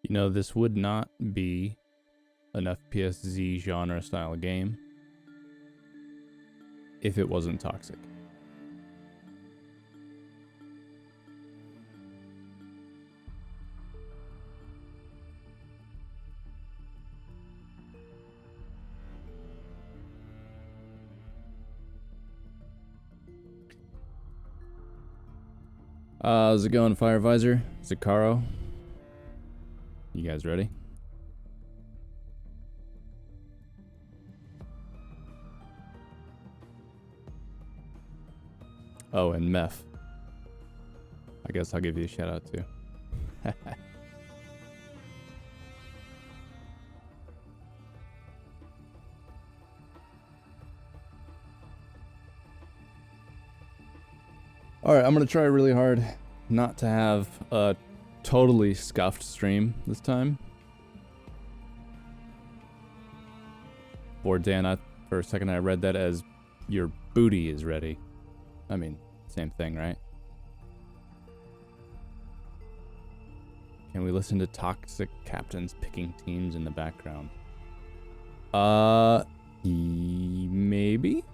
You know, this would not be an FPSZ genre style game if it wasn't toxic. How's it going, Fire Visor? Zakaro? You guys ready? Oh, and Meth. I guess I'll give you a shout out too. Alright, I'm gonna try really hard not to have a totally scuffed stream this time. Or Dan, for a second I read that as your booty is ready. I mean, same thing, right? Can we listen to toxic captains picking teams in the background? Maybe?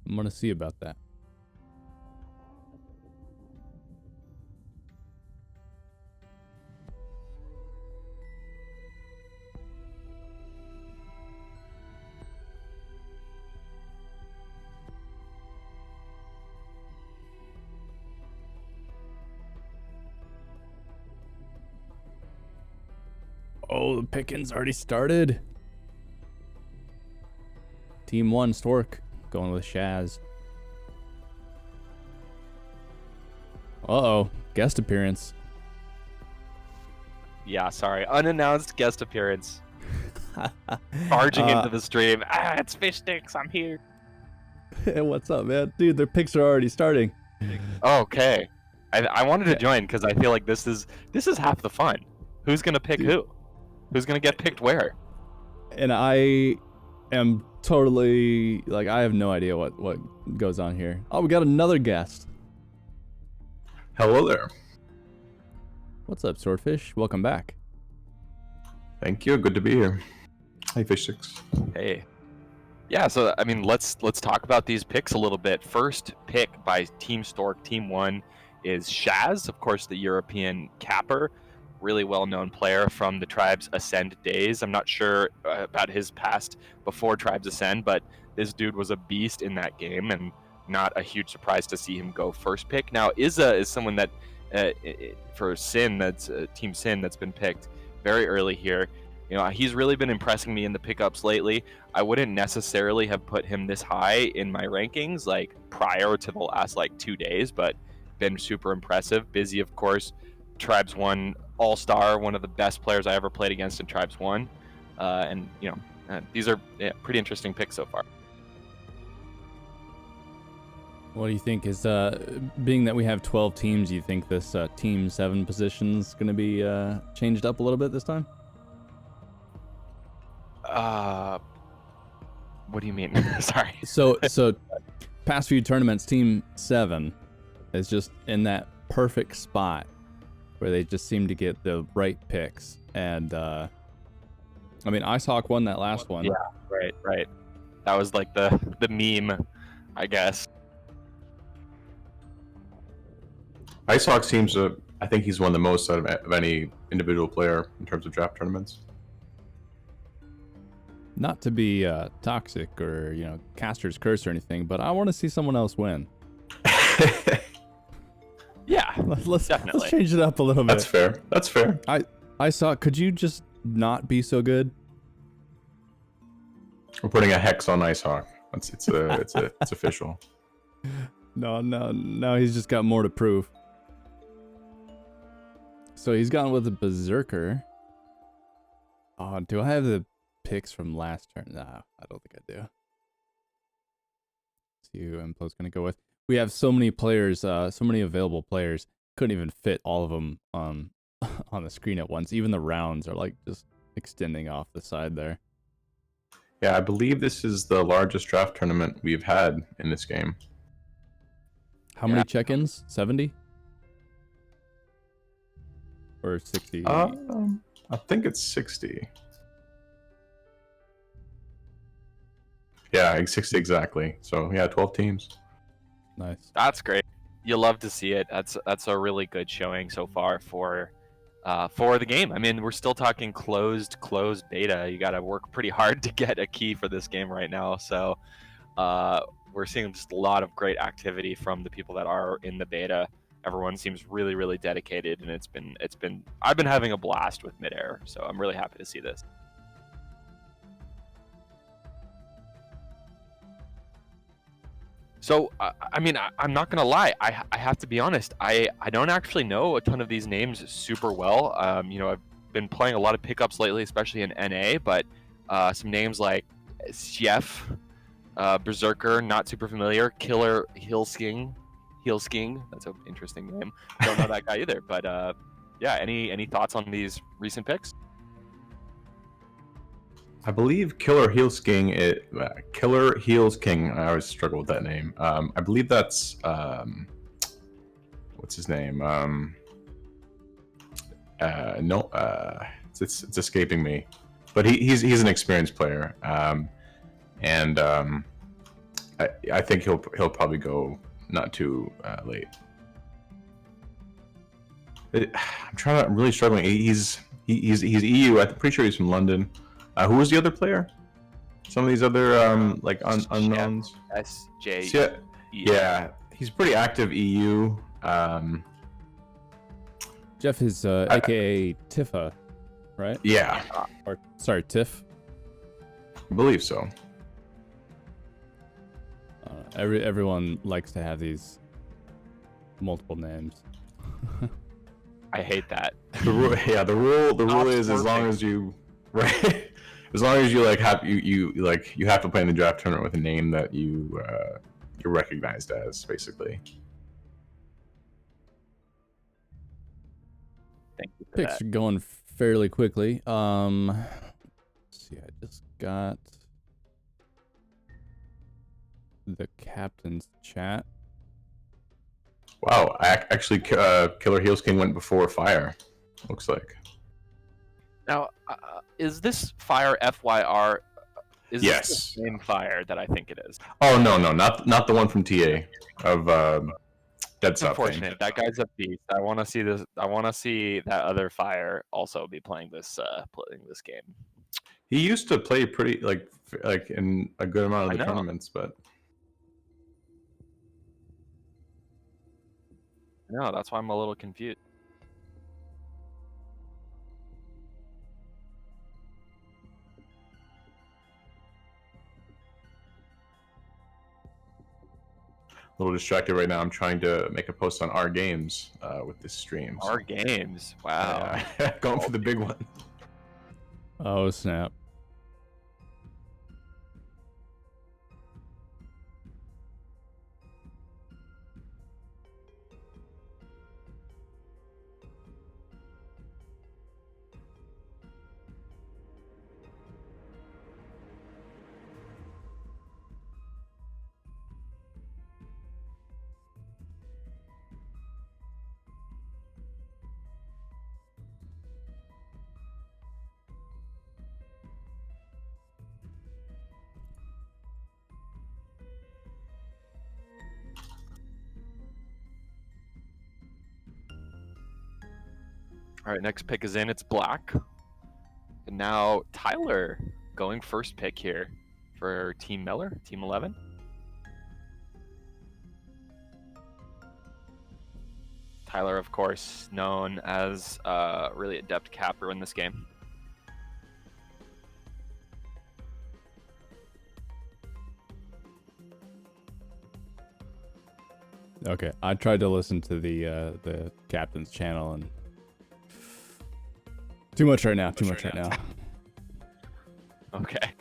I'm gonna see about that. Oh, the picking's already started. Team 1, Stork, going with Shaz. Uh-oh, guest appearance. Yeah, sorry. Unannounced guest appearance. Barging into the stream. It's Fish Sticks. I'm here. Hey, what's up, man? Dude, their picks are already starting. Okay. I wanted to join because I feel like this is half the fun. Who's gonna pick who? Who's gonna get picked where? And I am totally, like, I have no idea what goes on here. Oh, we got another guest. Hello there. What's up, Swordfish? Welcome back. Thank you. Good to be here. Hi, Fish Sticks. Hey. Yeah, so I mean, let's talk about these picks a little bit. First pick by Team Stork, Team 1, is Shaz, of course, the European capper. Really well-known player from the Tribes Ascend days. I'm not sure about his past before Tribes Ascend, but this dude was a beast in that game, and not a huge surprise to see him go first pick. Now, Izza is someone that, for Sin, that's Team Sin, that's been picked very early here. You know, he's really been impressing me in the pickups lately. I wouldn't necessarily have put him this high in my rankings, like, prior to the last, 2 days, but been super impressive. Busy, of course, Tribes 1 all-star, one of the best players I ever played against in Tribes 1. And, you know, these are pretty interesting picks so far. What do you think is, being that we have 12 teams, do you think this Team 7 position's going to be changed up a little bit this time? What do you mean? Sorry. So past few tournaments, Team 7 is just in that perfect spot where they just seem to get the right picks. And, I mean, IceHawk won that last one. Yeah, right. That was like the meme, I guess. IceHawk seems to, I think he's won the most out of any individual player in terms of draft tournaments. Not to be toxic or, you know, caster's curse or anything, but I want to see someone else win. Yeah, let's definitely. change it up a little bit. That's fair. I saw. Could you just not be so good? We're putting a hex on IceHawk. It's official. No. He's just got more to prove. So he's gone with a Berserker. Oh, do I have the picks from last turn? No, I don't think I do. See who Implo's gonna go with. We have so many players, so many available players. Couldn't even fit all of them on on the screen at once. Even the rounds are like just extending off the side there. Yeah, I believe this is the largest draft tournament we've had in this game. How many check-ins? 70? Or 60? I think it's 60. Yeah, 60 exactly. So yeah, 12 teams. Nice. That's great. You love to see it. That's a really good showing so far for the game. I mean, we're still talking closed beta. You got to work pretty hard to get a key for this game right now. So we're seeing just a lot of great activity from the people that are in the beta. Everyone seems really dedicated, and I've been having a blast with Midair. So I'm really happy to see this. So, I mean, I'm not going to lie. I have to be honest. I don't actually know a ton of these names super well. You know, I've been playing a lot of pickups lately, especially in NA, but some names like Chef, Berserker, not super familiar. Killer Heelsking. That's an interesting name. Don't know that guy either. But yeah, any thoughts on these recent picks? I believe Killer Heels King. Killer Heels King. I always struggle with that name. I believe that's what's his name? No, it's escaping me. But he's an experienced player, and I think he'll probably go not too late. I'm really struggling. He's EU. I'm pretty sure he's from London. Who was the other player? Some of these other like unknowns. SJ. Yeah, he's pretty active EU. Jeff is aka Tifa, right? Yeah, Or sorry, Tiff. I believe so. Everyone likes to have these multiple names. I hate that. The rule is as long as you right. As long as you like have you have to play in the draft tournament with a name that you're recognized as, basically. Thank you for Picks that. are going fairly quickly. Let's see, I just got the captain's chat. Wow, actually, Killer Heels King went before Fire. Looks like. Now, is this Fire FYR? Is Yes. this the same Fire that I think it is? Oh no, not the one from TA of Dead Stop fame. Unfortunate. That guy's a beast. I want to see this. I want to see that other Fire also be playing this game. He used to play pretty like in a good amount of the tournaments, but no, that's why I'm a little confused. a little distracted right now. I'm trying to make a post on our games with this stream. Our games. Wow. Going for the big one. Oh snap! All right, next pick is in. It's black. And now Tyler going first pick here for Team Melur, Team 11. Tyler, of course, known as a really adept capper in this game. Okay, I tried to listen to the captain's channel and too much right now. Okay.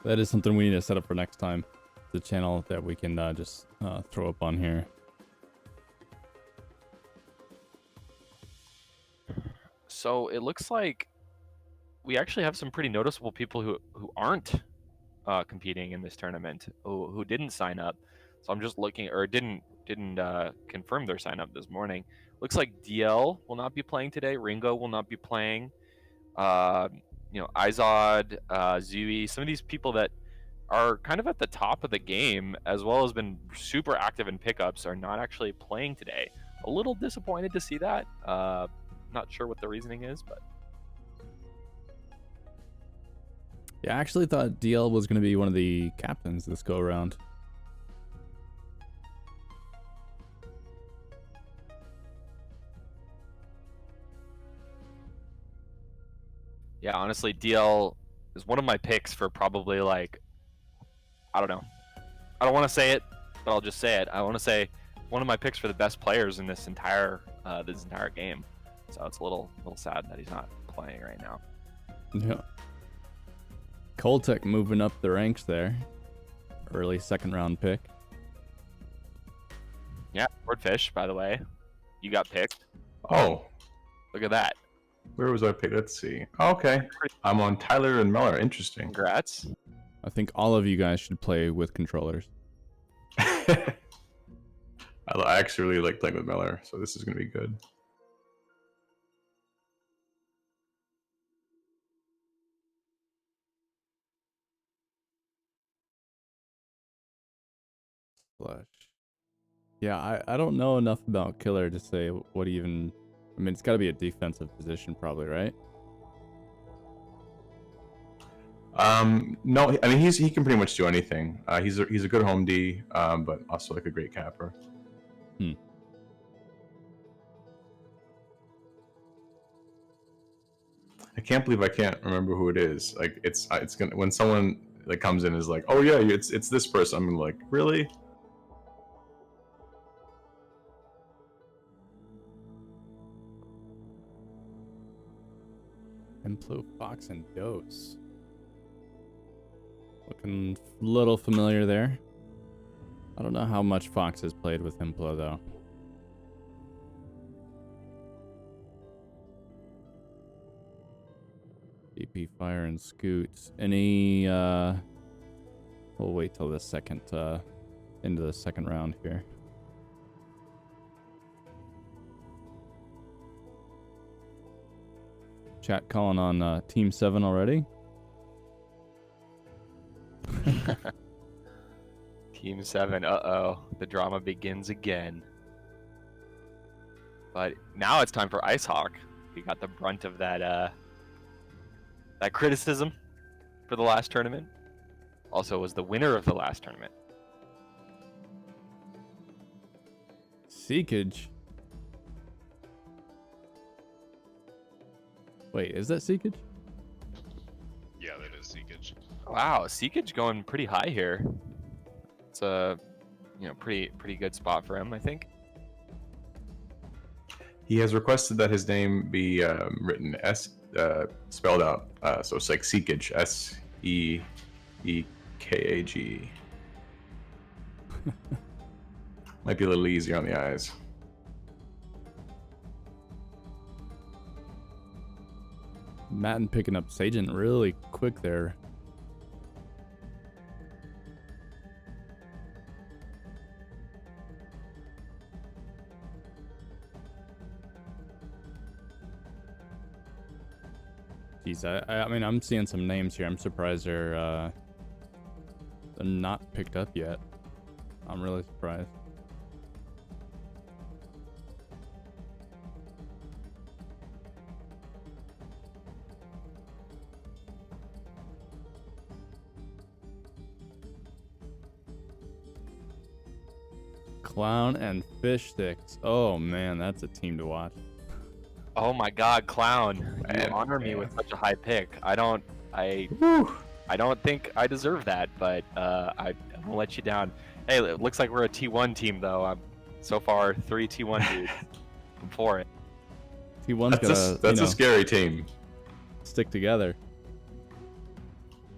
That is something we need to set up for next time. The channel that we can just throw up on here. So it looks like we actually have some pretty noticeable people who aren't competing in this tournament, who didn't sign up. So I'm just looking, or didn't confirm their sign up this morning. Looks like DL will not be playing today. Ringo will not be playing. Izod, Zui, some of these people that are kind of at the top of the game, as well as been super active in pickups, are not actually playing today. A little disappointed to see that. Not sure what the reasoning is, but Yeah, I actually thought DL was going to be one of the captains this go around. yeah, honestly, DL is one of my picks for probably like, I don't know. I don't want to say it, but I'll just say it. I want to say one of my picks for the best players in this entire game. So it's a little sad that he's not playing right now. Yeah. Coltec moving up the ranks there. Early second round pick. Yeah, Swordfish, by the way, you got picked. Oh, Look at that. where was I picked? Let's see. Okay, I'm on Tyler and Melur. Interesting. Congrats. I think all of you guys should play with controllers. I actually really like playing with Melur, so this is going to be good. Slush. Yeah, I don't know enough about Killer to say what even... I mean, it's got to be a defensive position probably, right? No, I mean he can pretty much do anything. He's a good home D, but also like a great capper. I can't believe I can't remember who it is. Like it's gonna, when someone like comes in and is like, oh yeah, it's this person. I'm like, really? Implo, Fox, and Dose. Looking a little familiar there. I don't know how much Fox has played with Implo though. DP Fire and Scoots. Any we'll wait till the second into the second round here. Chat calling on Team 7 already. Team 7, uh-oh. The drama begins again. But now it's time for IceHawk. He got the brunt of that that criticism for the last tournament. Also was the winner of the last tournament. Seekage. Wait, is that Seekage? Yeah, that is Seekage. Wow, Seekage going pretty high here. It's a pretty good spot for him, I think. He has requested that his name be written spelled out, so it's like Seekage, SEEKAG. Might be a little easier on the eyes. Matin picking up Sagent really quick there. Jeez, I mean, I'm seeing some names here. I'm surprised they're not picked up yet. I'm really surprised. Clown and Fish Sticks. Oh man, that's a team to watch. Oh my God, Clown! You Man, honor me man. with such a high pick. I don't think I deserve that, but I won't let you down. Hey, it looks like we're a T1 team though. I'm so far 3 T1 dudes. I'm for it. T1's gotta, That's a scary team. stick together.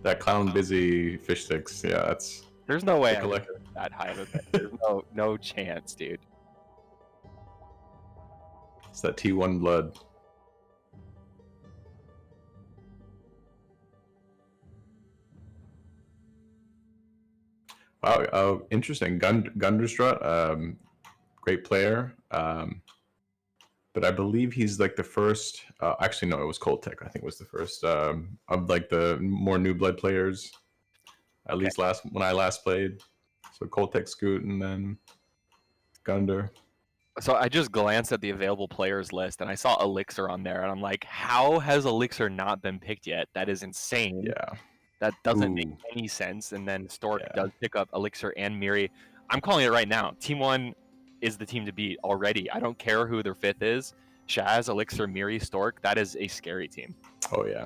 That clown busy fish sticks. Yeah, that's. There's no way I collect- would that high of a bet. There's no chance, dude. It's that T1 blood. Wow, interesting. Gunderstrut, great player. But I believe he's like the first. Actually, no, it was Coltec. I think was the first of like the more new blood players. At least when I last played. So Coltec, Scoot, and then Gunder. So I just glanced at the available players list and I saw Elixir on there, and I'm like, how has Elixir not been picked yet? That is insane. Yeah. That doesn't make Ooh. any sense. And then Stork Yeah. does pick up Elixir and Miri. I'm calling it right now. Team 1 is the team to beat already. I don't care who their fifth is. Shaz, Elixir, Miri, Stork. That is a scary team. Oh yeah.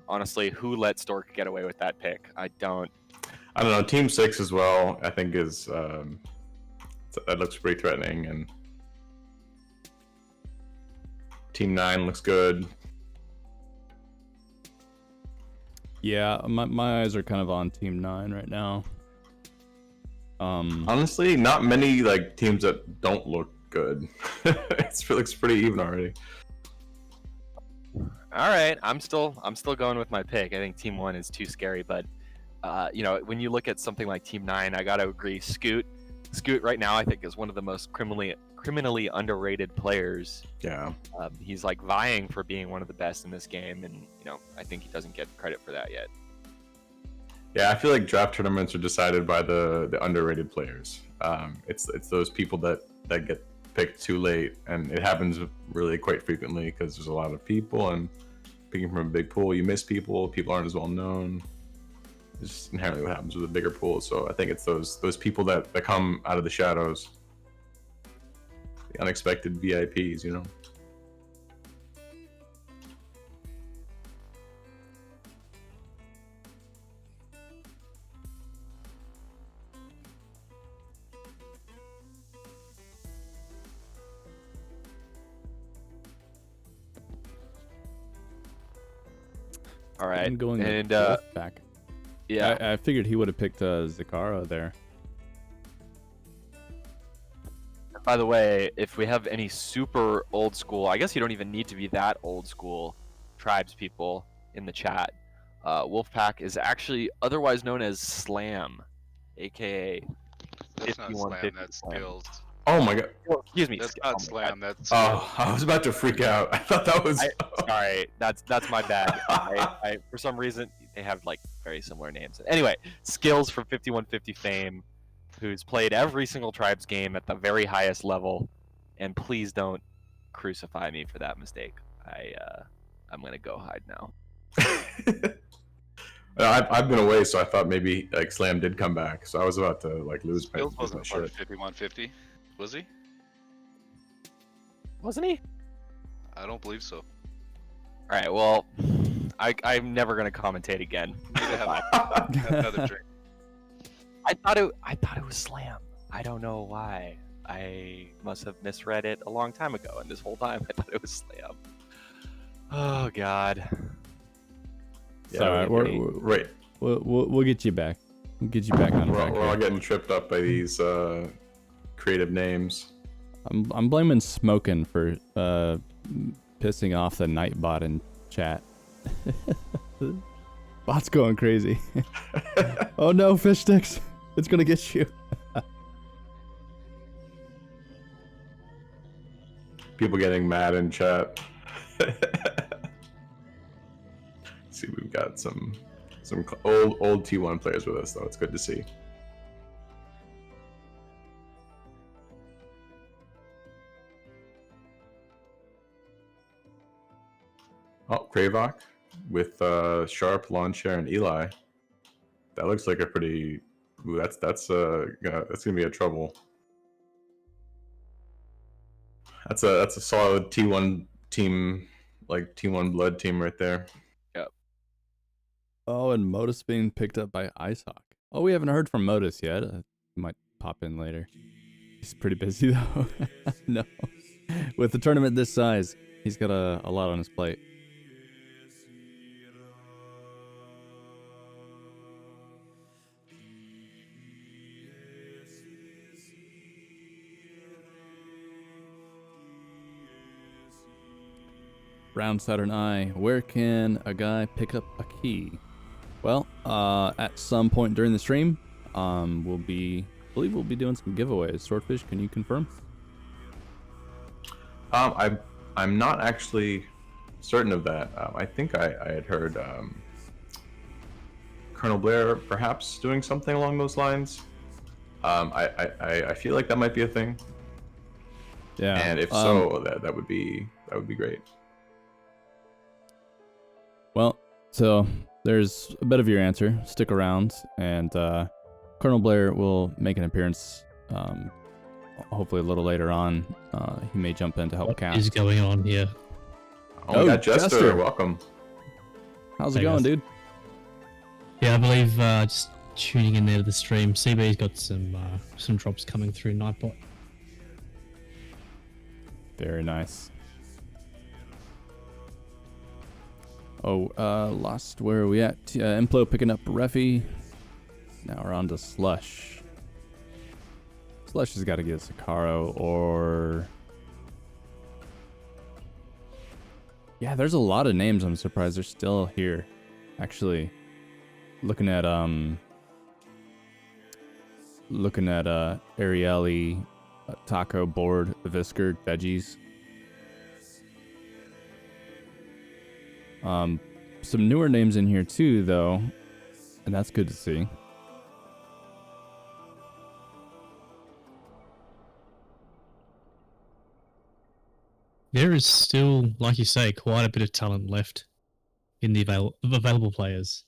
Honestly, who let Stork get away with that pick? I don't know. Team 6 as well. I think is that looks pretty threatening, and Team 9 looks good. Yeah, my eyes are kind of on Team 9 right now. Honestly, not many like teams that don't look good. It looks pretty even already. All right, I'm still going with my pick. I think Team 1 is too scary, but when you look at something like Team 9, I gotta agree. Scoot right now I think is one of the most criminally underrated players. Yeah. He's like vying for being one of the best in this game, and I think he doesn't get credit for that yet. Yeah, I feel like draft tournaments are decided by the underrated players. It's those people that get picked too late, and it happens really quite frequently because there's a lot of people, and picking from a big pool, you miss people. People aren't as well known. It's just inherently what happens with a bigger pool. So I think it's those people that come out of the shadows, the unexpected VIPs, All right, I'm going and back. yeah, I figured he would have picked Zakara there. by the way, if we have any super old school, I guess you don't even need to be that old school tribes people in the chat. Wolfpack is actually otherwise known as Slam, aka That's not 5150 slam, that's slam. skills. Oh my god. Excuse me. That's oh not my slam, God. that's skills. Oh, I was about to freak out. I thought that was. Sorry, that's my bad. I for some reason they have like very similar names. Anyway, Skills from 5150 fame, who's played every single tribes game at the very highest level, and please don't crucify me for that mistake. I'm gonna go hide now. I've been away, so I thought maybe like Slam did come back. So I was about to like lose my Skills wasn't part of shit. 5150, was he? Wasn't he? I don't believe so. All right. Well, I'm never gonna commentate again. Need to have another drink. I thought it was Slam. I don't know why. I must have misread it a long time ago, and this whole time I thought it was Slam. Oh God. It's all right. Right. We'll get you back. We'll get you back on track. We're all getting tripped up by these creative names. I'm blaming Smokin' for pissing off the Nightbot in chat. Bot's going crazy. Oh no, fish sticks! It's gonna get you. People getting mad in chat. See, we've got some old T1 players with us, though. It's good to see. Oh, Kravok with Sharp, Lawnchair, and Eli. That looks like a pretty. Ooh, that's gonna be a trouble. That's a solid T1 team, like T1 blood team right there. Yep. Oh, and Modus being picked up by IceHawk. Oh, we haven't heard from Modus yet. Might pop in later. He's pretty busy though. No. With the tournament this size, he's got a lot on his plate. Round Saturn Eye, where can a guy pick up a key? Well, at some point during the stream, I believe we'll be doing some giveaways. Swordfish, can you confirm? I'm not actually certain of that. I think I had heard Colonel Blair perhaps doing something along those lines. I feel like that might be a thing. Yeah. And if so, that would be great. Well, so there's a bit of your answer. Stick around, and Colonel Blair will make an appearance. Hopefully a little later on. He may jump in to help What cast. is going on here? Oh, we got Jester. Jester. Welcome. How's it Hey, going, guys. dude? Yeah, I believe just tuning in there to the stream. CB's got some drops coming through Nightbot. Very nice. Oh, lost. Where are we at? Implo picking up Refi. Now we're on to Slush. Slush has got to get Sakaro or... Yeah, there's a lot of names. I'm surprised they're still here. Actually, looking at Arieli, Taco, Board, Visker, Veggies. Some newer names in here too, though, and that's good to see. There is still, like you say, quite a bit of talent left in the available players.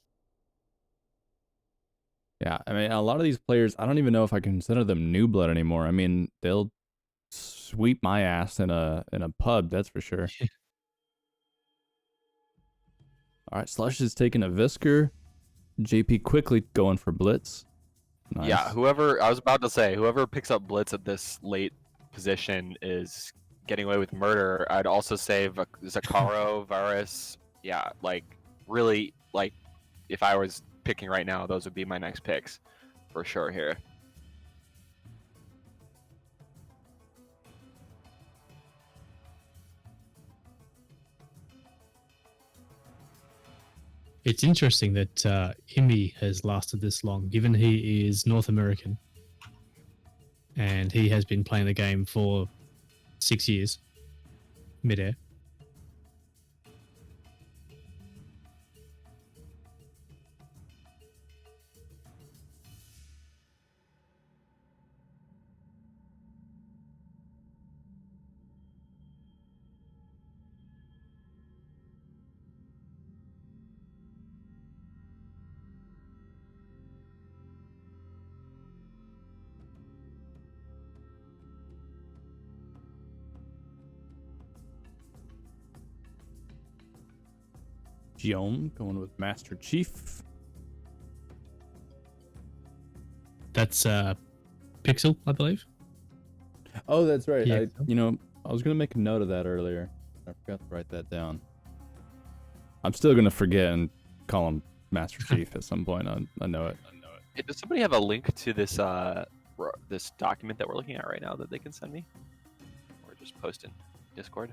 Yeah, I mean, a lot of these players, I don't even know if I consider them new blood anymore. I mean, they'll sweep my ass in a pub, that's for sure. All right, Slush is taking a Visker. JP quickly going for Blitz. Nice. Yeah, whoever picks up Blitz at this late position is getting away with murder. I'd also say Zakaro, Varus. Yeah, like really, like if I was picking right now, those would be my next picks for sure here. It's interesting that Imi has lasted this long, given he is North American. And he has been playing the game for 6 years. Midair. Giohm going with Master Chief. That's Pixel, I believe. Oh, that's right. Yeah. I was going to make a note of that earlier. I forgot to write that down. I'm still going to forget and call him Master Chief at some point. I know it. Hey, does somebody have a link to this this document that we're looking at right now that they can send me, or just post in Discord?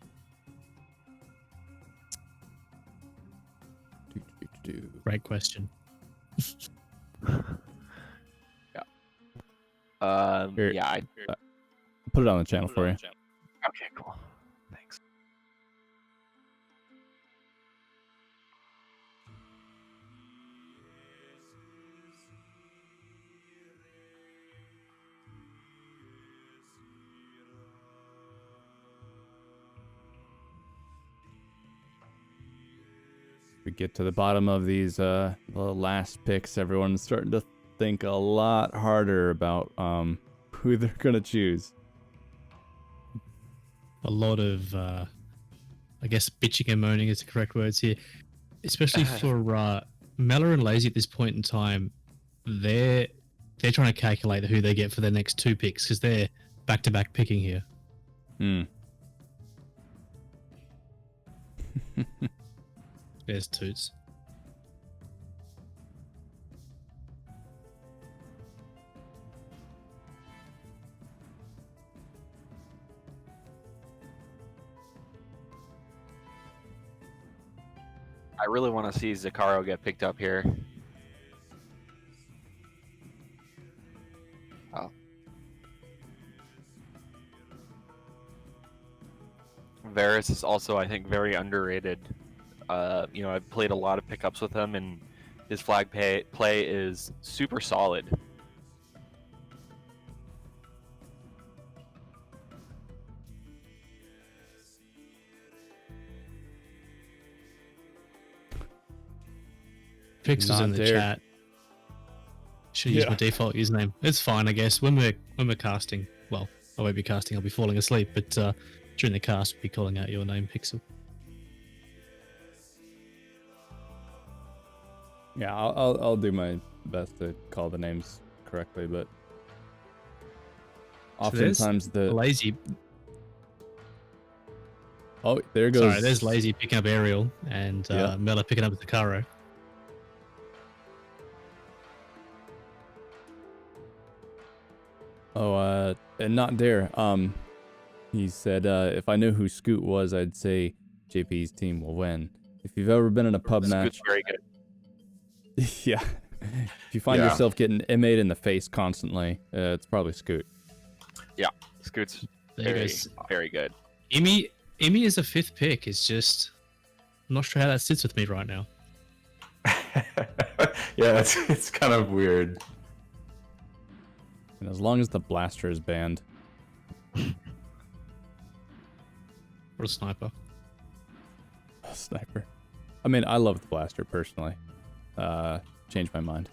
Great question. Here. Yeah. Put it on the channel for you. Okay, cool. Thanks. We get to the bottom of these the last picks. Everyone's starting to think a lot harder about who they're gonna choose. A lot of, I guess, bitching and moaning is the correct words here. Especially for Melur and Lazy at this point in time, they're trying to calculate who they get for their next two picks because they're back-to-back picking here. Hmm. There's Toots. I really want to see Zakaro get picked up here. Oh. Varus is also, I think, very underrated. I've played a lot of pickups with him, and his flag play is super solid. Pix was Not in the there. chat. Should use my default username. It's fine, I guess. When we're casting, well, I won't be casting. I'll be falling asleep. But during the cast, we'll be calling out your name, Pixel. Yeah, I'll do my best to call the names correctly, but there's oftentimes Lazy. Oh, there goes. Sorry, there's Lazy picking up Aerial and Yeah. Melur picking up Zakaro. Oh, and not Dare. He said, if I knew who Scoot was, I'd say JP's team will win. If you've ever been in a pub Scoot's match, very good. yeah. If you find Yeah. yourself getting MA'd in the face constantly, it's probably Scoot. Scoot's There very, goes. very good. Imi as a 5th pick is just. I'm not sure how that sits with me right now. Yeah, it's kind of weird. And as long as the blaster is banned, Or a sniper. sniper. I mean, I love the blaster personally. Changed my mind.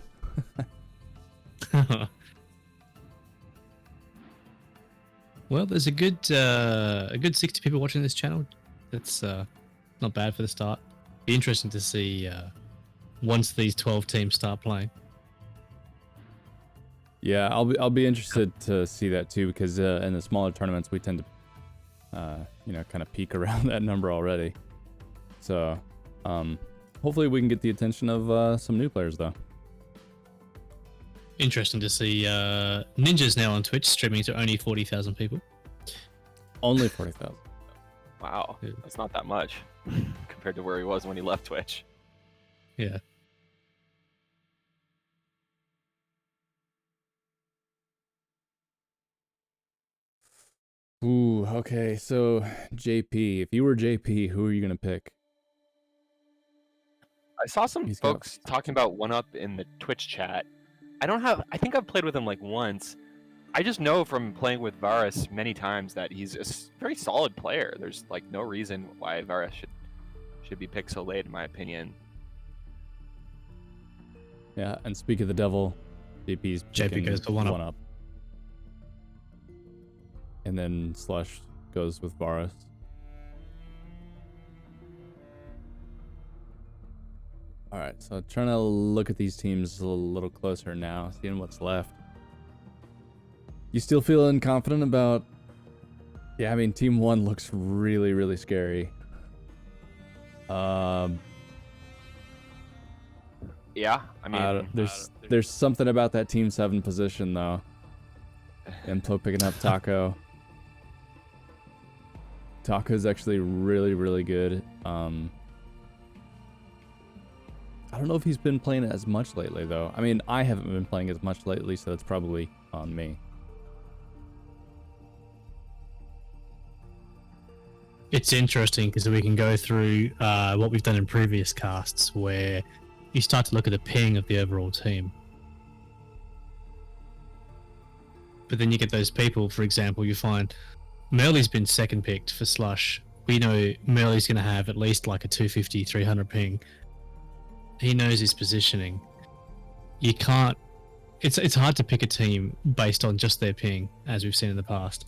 Well, there's a good 60 people watching this channel. That's not bad for the start. Be interesting to see once these 12 teams start playing. Yeah, I'll be interested to see that too, because in the smaller tournaments we tend to, kind of peak around that number already. So, hopefully we can get the attention of some new players though. Interesting to see Ninja's now on Twitch streaming to only 40,000 people. Only 40,000. Wow, Yeah. that's not that much compared to where he was when he left Twitch. Yeah. Ooh, okay. So JP, if you were JP, who are you gonna pick? I saw some He's got- folks talking about 1UP in the Twitch chat. I think I've played with him like once. I just know from playing with Varus many times that he's a very solid player. There's like no reason why Varus should be picked so late, in my opinion. Yeah, and speak of the devil, JP's JP picking goes for 1UP. 1UP. And then Slush goes with Varus. Alright, so trying to look at these teams a little closer now, seeing what's left. You still feeling confident about... Yeah, I mean, Team 1 looks really, really scary. Yeah, I mean, There's something about that Team 7 position, though. Implo picking up Taco. Taco's actually really, really good. I don't know if he's been playing as much lately, though. I mean, I haven't been playing as much lately, so that's probably on me. It's interesting because we can go through what we've done in previous casts where you start to look at the ping of the overall team. But then you get those people, for example, you find Merle's been second picked for Slush. We know Merle's going to have at least like a 250, 300 ping. He knows his positioning. You can't... It's hard to pick a team based on just their ping, as we've seen in the past.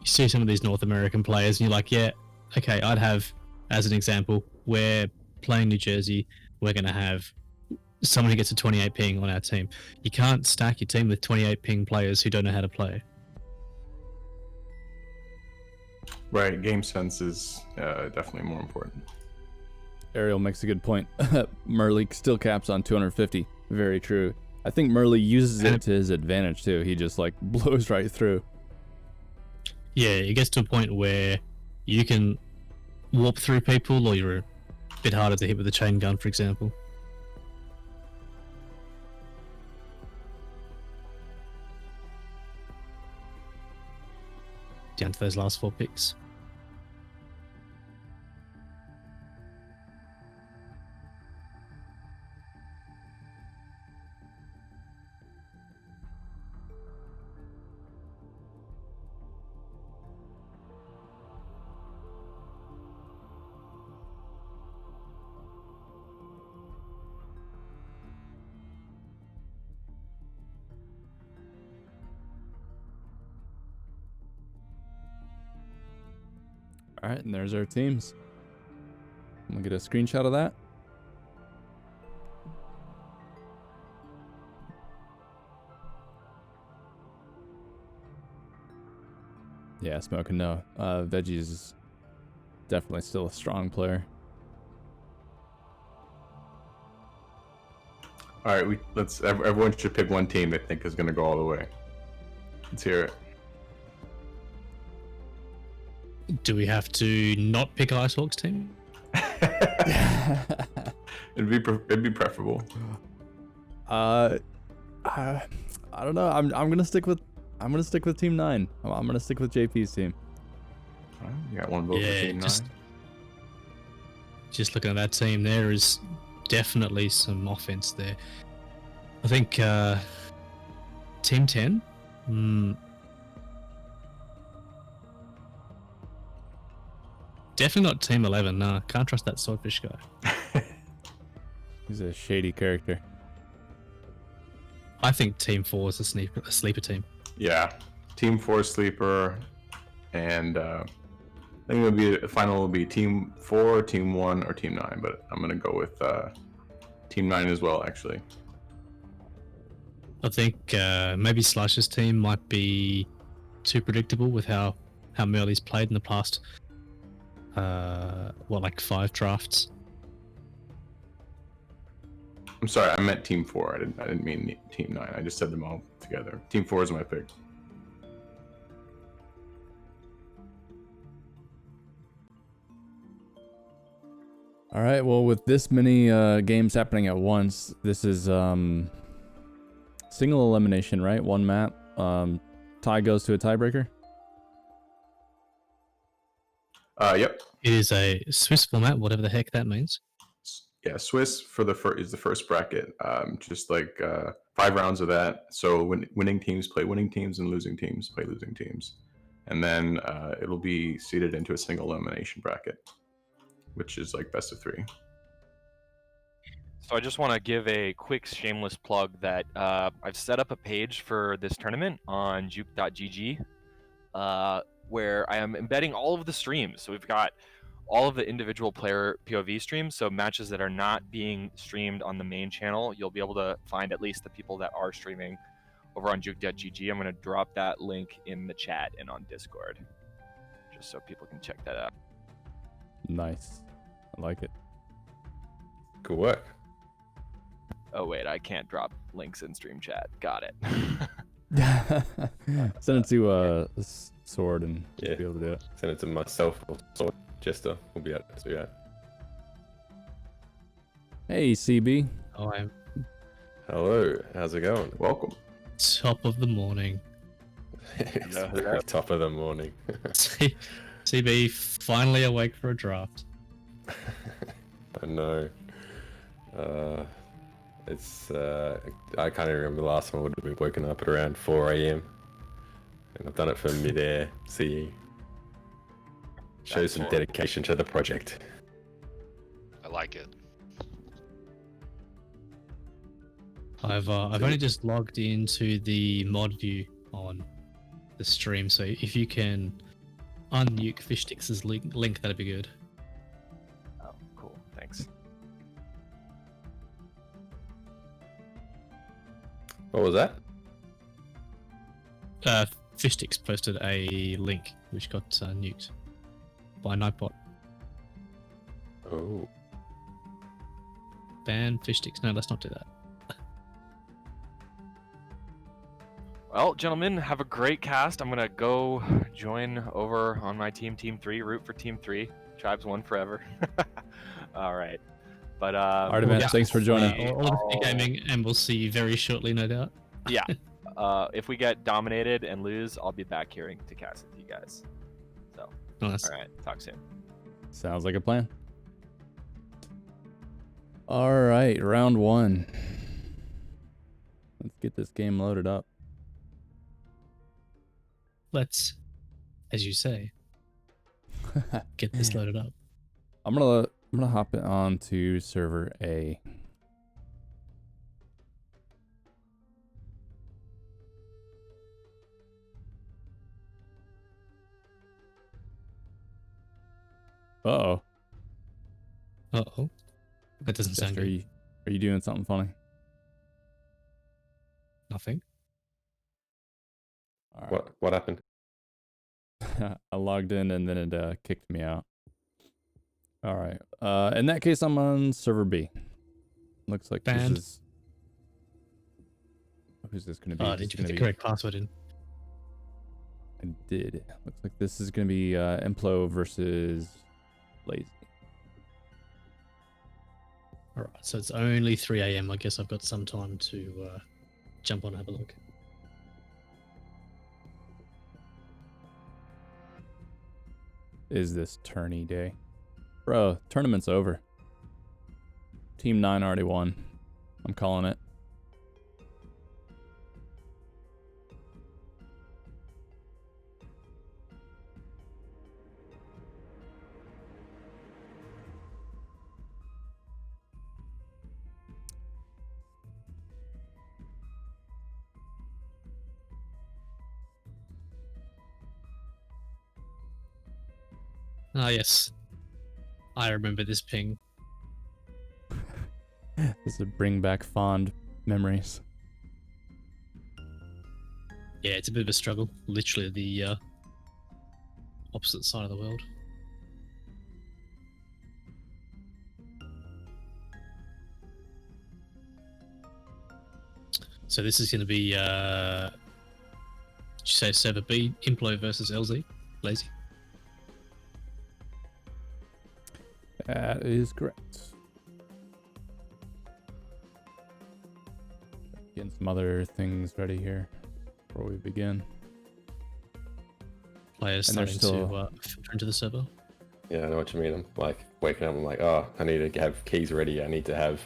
You see some of these North American players and you're like, yeah, okay, I'd have, as an example, we're playing New Jersey, we're going to have someone who gets a 28 ping on our team. You can't stack your team with 28 ping players who don't know how to play. Right, game sense is definitely more important. Ariel makes a good point. Murley still caps on 250. Very true. I think Murley uses it to his advantage too. He just like blows right through. Yeah, it gets to a point where you can warp through people, or you're a bit harder to hit with a chain gun, for example. Down to those last 4 picks. All right, and there's our teams. I'm gonna get a screenshot of that. Yeah, Smoking, no. Veggies is definitely still a strong player. All right, everyone should pick one team they think is going to go all the way. Let's hear it. Do we have to not pick IceHawk's team? It'd be preferable. I don't know. I'm gonna stick with Team 9. I'm gonna stick with JP's team. All right, you got one vote for Team 9. Just looking at that team, there is definitely some offense there. I think Team 10. Definitely not Team 11. Nah, can't trust that swordfish guy. He's a shady character. I think Team 4 is a sleeper team. Yeah, Team 4 sleeper, and I think the final will be Team 4, Team 1, or Team 9. But I'm gonna go with Team 9 as well, actually. I think maybe Slush's team might be too predictable with how Merle's played in the past. Like 5 drafts? I'm sorry, I meant Team 4. I didn't mean Team 9. I just said them all together. Team 4 is my pick. All right. Well, with this many games happening at once, this is single elimination, right? One map. Tie goes to a tiebreaker. Yep. It is a Swiss format, whatever the heck that means. Yeah, Swiss for is the first bracket. Just like 5 rounds of that. So winning teams play winning teams, and losing teams play losing teams, and then it'll be seeded into a single elimination bracket, which is like best of 3. So I just want to give a quick shameless plug that I've set up a page for this tournament on juke.gg where I am embedding all of the streams. So we've got all of the individual player POV streams, so matches that are not being streamed on the main channel. You'll be able to find at least the people that are streaming over on juke.gg. I'm going to drop that link in the chat and on Discord, just so people can check that out. Nice. I like it. Good work. Oh wait, I can't drop links in stream chat. Got it. Send it to Sword and Yeah. be able to do it. Send it to myself or Sword. Jester will be able to do that. Hey, CB. Oh, I'm Hello, how's it going? Welcome. top of the morning. It's the very top of the morning. CB finally awake for a draft. I know. It's I can't even remember the last time I would have been woken up at around 4 a.m. and I've done it for Midair CE. Shows some dedication to the project. I like it. I've only just logged into the mod view on the stream, so if you can unnuke Fishtix's link, that'd be good. Oh, cool. Thanks. What was that? Fishsticks posted a link which got nuked by Nightbot. Oh. Ban Fishsticks. No, let's not do that. Well, gentlemen, have a great cast. I'm gonna go join over on my team, Team 3, root for Team 3. Tribes won forever. All right. But Alright, man. Thanks for joining. All of the gaming, and we'll see you very shortly, no doubt. Yeah. If we get dominated and lose, I'll be back here to cast with you guys. So, Nice. all right. Talk soon. Sounds like a plan. All right, round 1. Let's get this game loaded up. Let's, as you say, get this loaded up. I'm gonna hop it on to server A. Uh-oh. Uh-oh. That doesn't sound Jester, good. are you doing something funny? Nothing. All right. What happened? I logged in and then it kicked me out. All right. In that case, I'm on server B. Looks like Banned. this is. Who's this going to be? Oh, This did is you put the gonna be- correct password in? I did. Looks like this is going to be Implo versus Lazy. All right, so it's only 3 a.m. I guess I've got some time to jump on and have a look. Is this tourney day? Bro, tournament's over. Team 9 already won. I'm calling it. Ah, yes. I remember this ping. This would bring back fond memories. Yeah, it's a bit of a struggle. Literally the opposite side of the world. So this is going to be, did you say server B, Implo versus LZ? Lazy? That is correct. Getting some other things ready here before we begin. Players And they're starting still- to filter into the server. Yeah, I know what you mean. I'm like waking up. I'm like, oh, I need to have keys ready. I need to have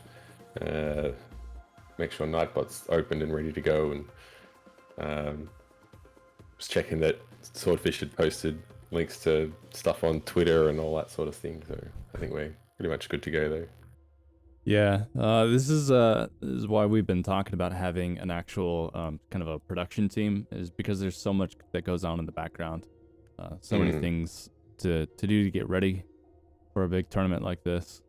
make sure Nightbot's opened and ready to go. And just checking that Swordfish had posted links to stuff on Twitter and all that sort of thing. So I think we're pretty much good to go though. Yeah, this is why we've been talking about having an actual kind of a production team, is because there's so much that goes on in the background, so many things to do to get ready for a big tournament like this.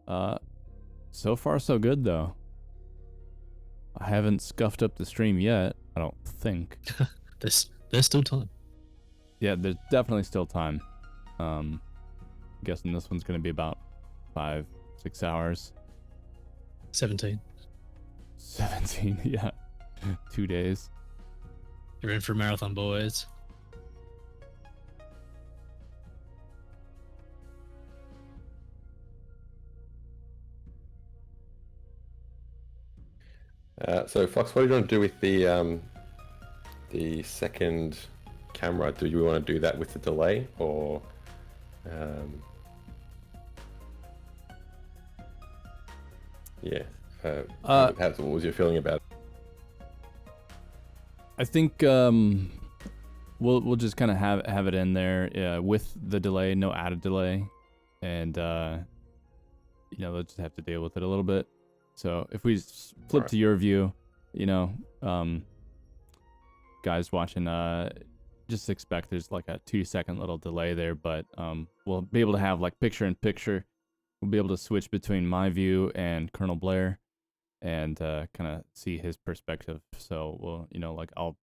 So far so good though. I haven't scuffed up the stream yet, I don't think. There's still time. Yeah, there's definitely still time. I'm guessing this one's gonna be about 5-6 hours. 17. 17, yeah. 2 days. You're in for a marathon, boys. So Fox, what do you want to do with the second camera? Do you want to do that with the delay, or yeah? What was your feeling about it? I think we'll just kind of have it in there with the delay, no added delay, and they'll just have to deal with it a little bit. So if we flip to your view, guys watching, just expect there's like a 2-second little delay there, but we'll be able to have like picture in picture. We'll be able to switch between my view and Colonel Blair, and kind of see his perspective. So we'll, you know, like I'll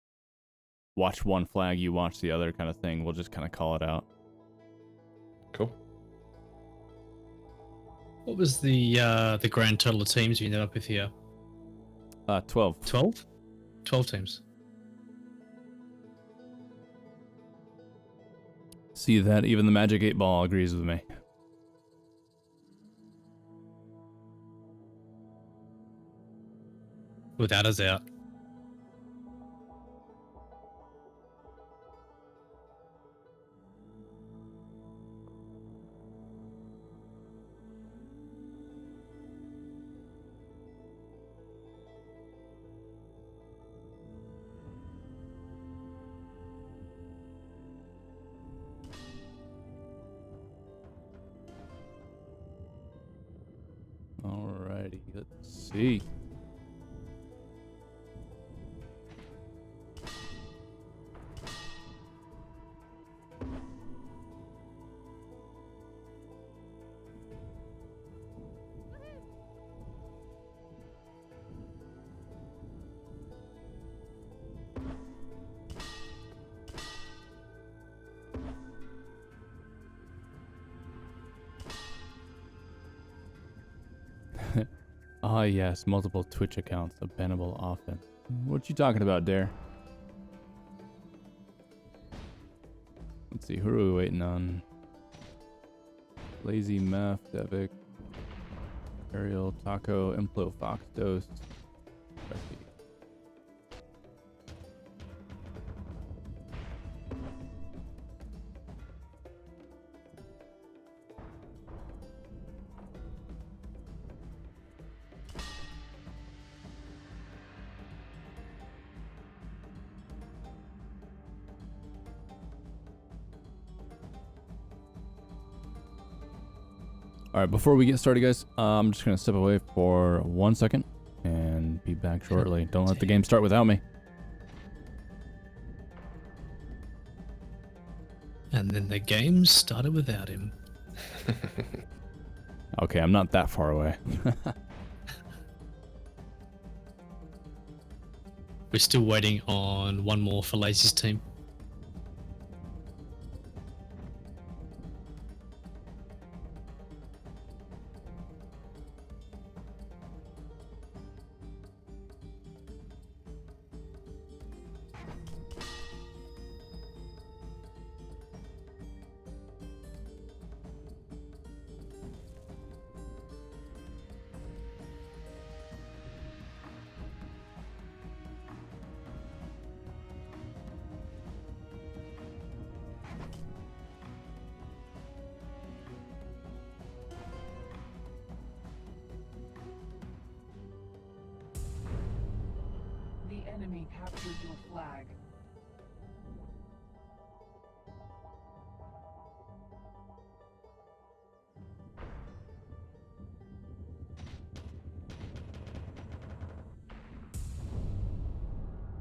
watch one flag, you watch the other, kind of thing. We'll just kind of call it out. Cool. What was the grand total of teams you ended up with here? 12. 12? 12 teams. See that even the Magic 8 Ball agrees with me. Without a doubt. Alrighty, let's see. Ah, yes, multiple Twitch accounts, a bannable offense. What you talking about, Dare? Let's see, who are we waiting on? Lazy Meth, Devic, Ariel, Taco, Implo, Fox, Dose, Recipe. All right, before we get started, guys, I'm just going to step away for 1 second and be back shortly. Don't let the game start without me. And then the game started without him. Okay, I'm not that far away. We're still waiting on one more for Lazy's team. The enemy captured your flag.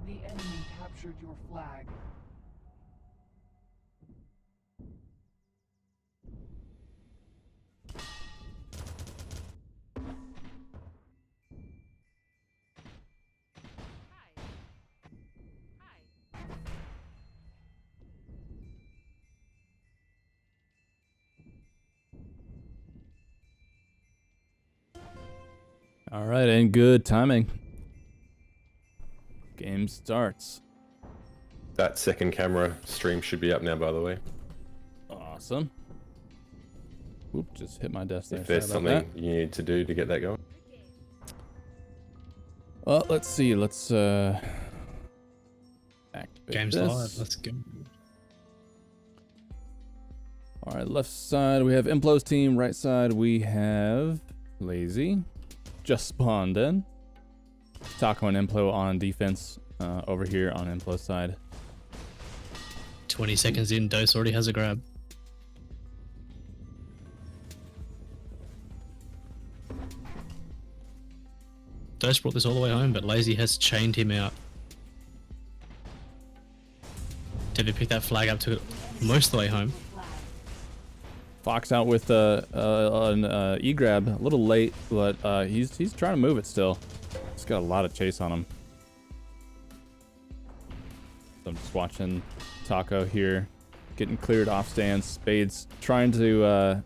The enemy captured your flag. All right, and good timing. Game starts. That second camera stream should be up now, by the way. Awesome. Whoop, just hit my desk there. If there's Sorry about something you need to do to get that going. Well, let's see. Let's activate Game's this. live. Let's go. All right, left side we have Implo's team. Right side we have Lazy. Just spawned in. Taco and Implo on defense over here on Implo's side. 20 seconds in, Dose already has a grab. Dose brought this all the way home, but Lazy has chained him out. Did he pick that flag up to most of the way home? Fox out with an E-grab, a little late, but he's trying to move it still. He's got a lot of chase on him. So I'm just watching Taco here, getting cleared off stand. Spades trying to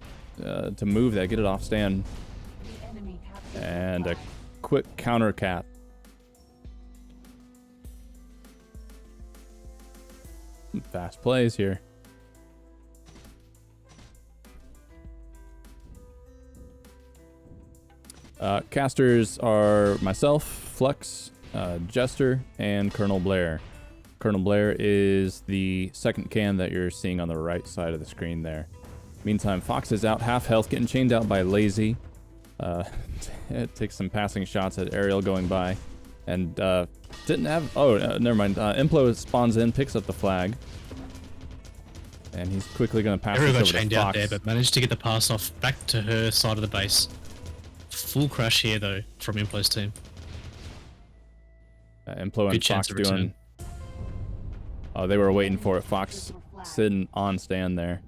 move that, get it off stand, and a quick counter cap. Some fast plays here. Casters are myself, Flux, Jester, and Colonel Blair. Colonel Blair is the second can that you're seeing on the right side of the screen there. Meantime, Fox is out half health, getting chained out by Lazy. It takes some passing shots at Ariel going by. And didn't have... Oh, never mind. Implo spawns in, picks up the flag. And he's quickly going to pass Ariel this got over chained to out Fox. there, but managed to get the pass off back to her side of the base. Full crash here, though, from Implo's team. Implo and Good chance Fox of return. doing... Oh, they were waiting for it. Fox sitting on stand there.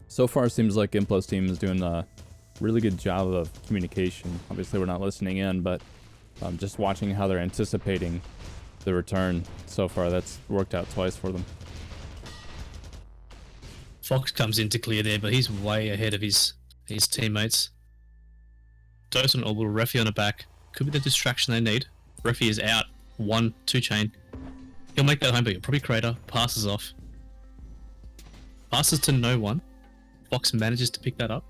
So far, it seems like Implo's team is doing a really good job of communication. Obviously, we're not listening in, but just watching how they're anticipating the return so far, that's worked out twice for them. Fox comes in to clear there, but he's way ahead of his teammates. Dose on orbital, Refi on the back. Could be the distraction they need. Refi is out. 1-2 chain. He'll make that home, but he'll probably crater. Passes off. Passes to no one. Fox manages to pick that up.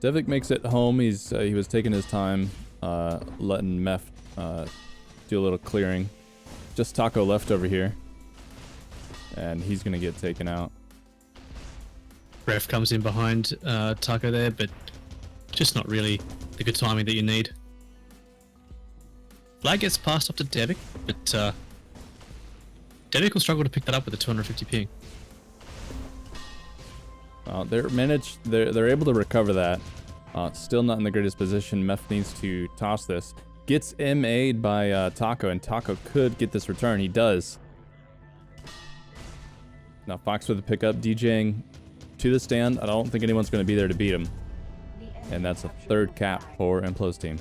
Devik makes it home. He was taking his time, letting Meth do a little clearing. Just Taco left over here, and he's gonna get taken out. Ref comes in behind Taco there, but just not really the good timing that you need. Flag gets passed off to Devik, but Devik will struggle to pick that up with a 250 ping. They're able to recover that. Still not in the greatest position. Meth needs to toss this. Gets MA'd by Taco, and Taco could get this return. He does. Now Fox with the pickup, DJing to the stand. I don't think anyone's going to be there to beat him. And that's a third cap for Implo's team.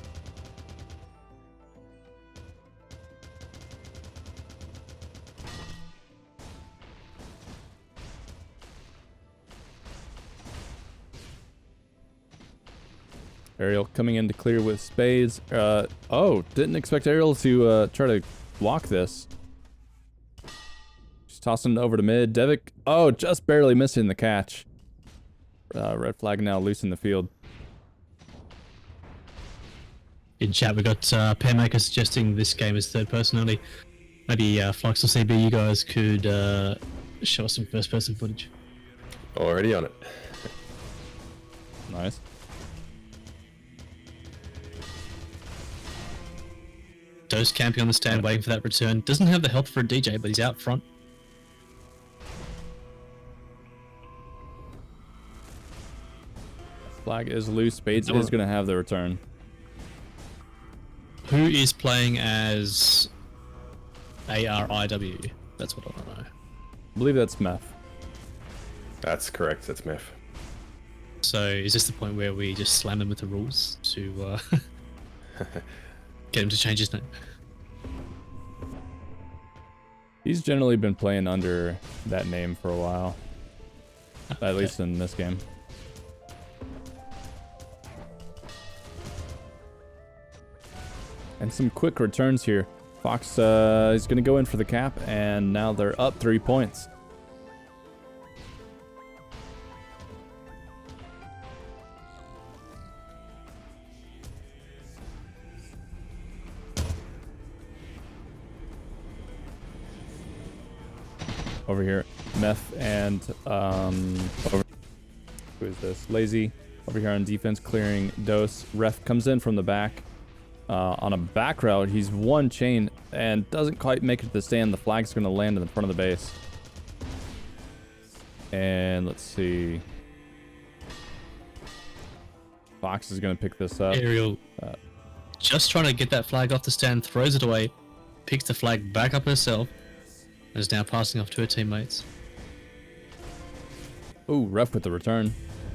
Ariel coming in to clear with spades. Oh, didn't expect Ariel to try to block this. Just tossing it over to mid. Devik, oh, just barely missing the catch. Red flag now loose in the field. In chat, we got Pairmaker suggesting this game is third person only. Maybe Flux or CB, you guys could show us some first person footage. Already on it. Nice. Dose camping on the stand, waiting for that return. Doesn't have the help for a DJ, but he's out front. Flag is loose. Spades is going to have the return. Who is playing as ARIW? That's what I want to know. I believe that's Meth. That's correct. That's Meth. So is this the point where we just slam him with the rules to get him to change his name? He's generally been playing under that name for a while. Okay. At least in this game. And some quick returns here. Fox is going to go in for the cap, and now they're up 3 points. Over here, Meth and who is this? Lazy over here on defense, clearing Dose. Ref comes in from the back on a back route. He's one chain and doesn't quite make it to the stand. The flag's going to land in the front of the base. And let's see. Fox is going to pick this up. Ariel just trying to get that flag off the stand, throws it away, picks the flag back up herself, and is now passing off to her teammates. Ooh, ref with the return.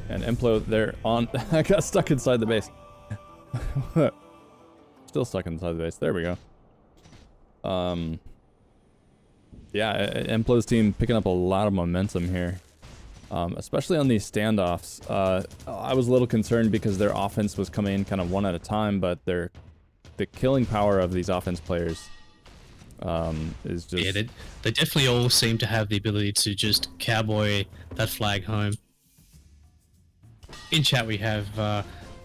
And Implo there on... I got stuck inside the base. Still stuck inside the base. There we go. Yeah, Implo's team picking up a lot of momentum here. Especially on these standoffs. I was a little concerned because their offense was coming in kind of one at a time, but the killing power of these offense players is just... Yeah, they definitely all seem to have the ability to just cowboy that flag home. In chat we have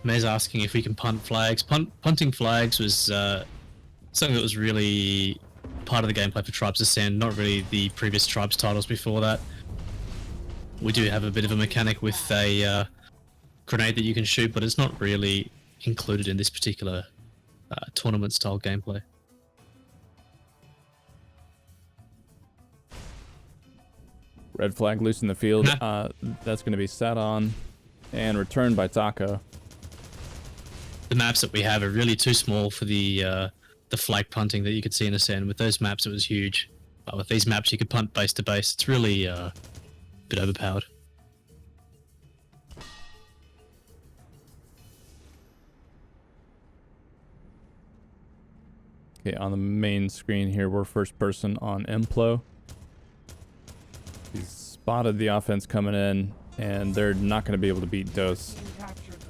Mez asking if we can punt flags. Punting flags was something that was really part of the gameplay for Tribes Ascend, not really the previous Tribes titles before that. We do have a bit of a mechanic with a grenade that you can shoot, but it's not really included in this particular tournament style gameplay. Red flag loose in the field. That's going to be sat on and returned by Taco. The maps that we have are really too small for the flag punting that you could see in Ascend. With those maps, it was huge. But with these maps, you could punt base to base. It's really a bit overpowered. Okay, on the main screen here, we're first person on Implo. He's spotted the offense coming in, and they're not going to be able to beat Dose.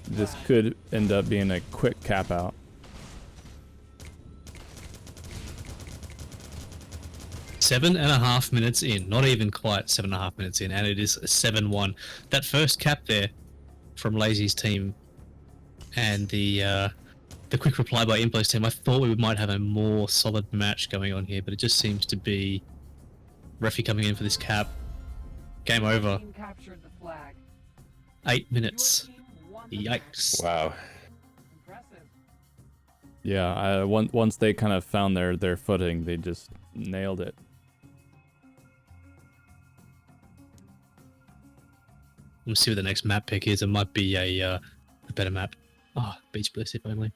This could end up being a quick cap out. Seven and a half minutes in, not even quite 7.5 minutes in, and it is a 7-1. That first cap there from Lazy's team and the quick reply by Implo's team, I thought we might have a more solid match going on here, but it just seems to be Refi coming in for this cap. Game over. 8 minutes. Yikes. Wow. Yeah, once they kind of found their footing, they just nailed it. We'll see what the next map pick is. It might be a better map. Oh, Beach Bliss if only.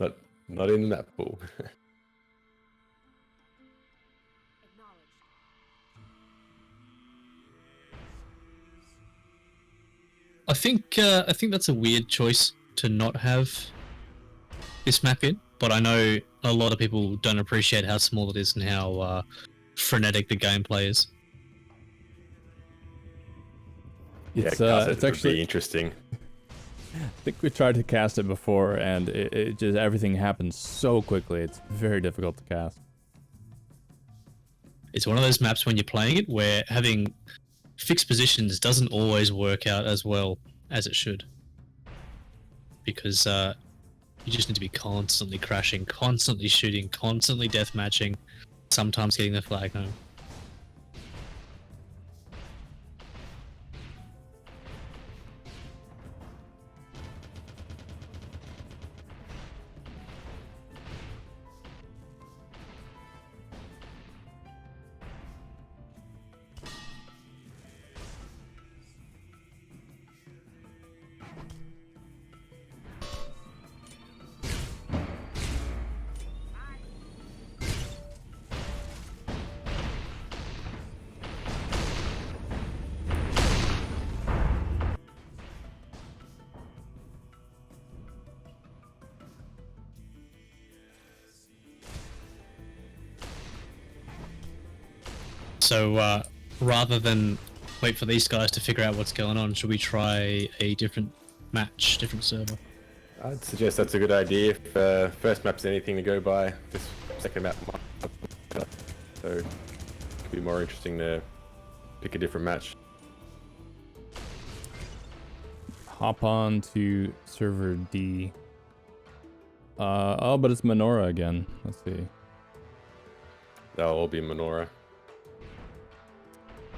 not in the map pool. I think that's a weird choice to not have this map in, but I know a lot of people don't appreciate how small it is and how frenetic the gameplay is. It's actually interesting. I think we tried to cast it before, and it just everything happens so quickly. It's very difficult to cast. It's one of those maps when you're playing it where having fixed positions doesn't always work out as well as it should, because you just need to be constantly crashing, constantly shooting, constantly deathmatching, sometimes getting the flag home. So rather than wait for these guys to figure out what's going on, should we try a different match, different server? I'd suggest that's a good idea. If first map's anything to go by, this second map might. So it could be more interesting to pick a different match. Hop on to server D. Oh, but it's Menorah again. Let's see. They'll all be Menorah.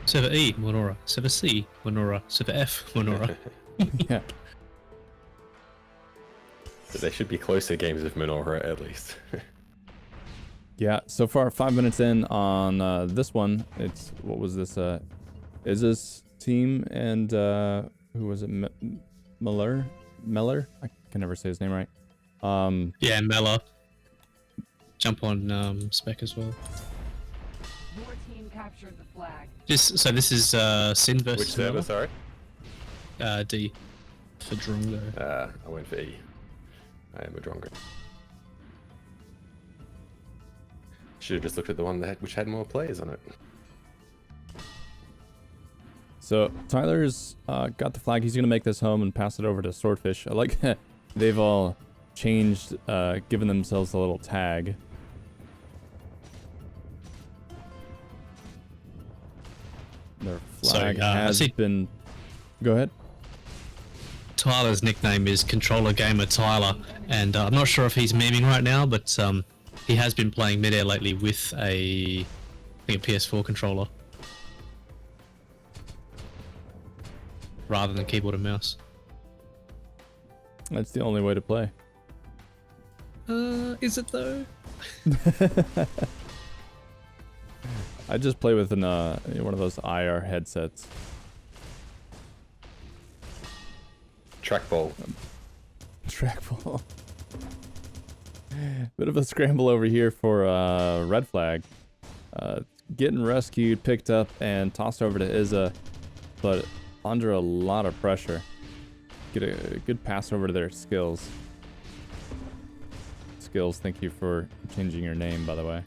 Server E, Menorah. Server C, Menorah. Server F, Menorah. Yeah. But they should be closer games of Menorah at least. Yeah, so far 5 minutes in on this one. It's, what was this? Is this team and who was it? Melur? Melur. I can never say his name right. Yeah, Melur. Jump on spec as well. Your team captured the flag. This is Sin versus Which server, sorry? D for Drongo. I went for E. I am a Drongo. Should have just looked at the one which had more players on it. So Tyler's got the flag. He's gonna make this home and pass it over to Swordfish. I like they've all changed, given themselves a little tag. Their flag has been. Go ahead. Tyler's nickname is Controller Gamer Tyler, and I'm not sure if he's memeing right now, but he has been playing Midair lately with I think a PS4 controller rather than keyboard and mouse. That's the only way to play. Is it though? I just play with an one of those IR headsets. Trackball. Trackball. Bit of a scramble over here for red flag. Getting rescued, picked up, and tossed over to Izza, but under a lot of pressure. Get a good pass over to their skills. Skills, thank you for changing your name, by the way.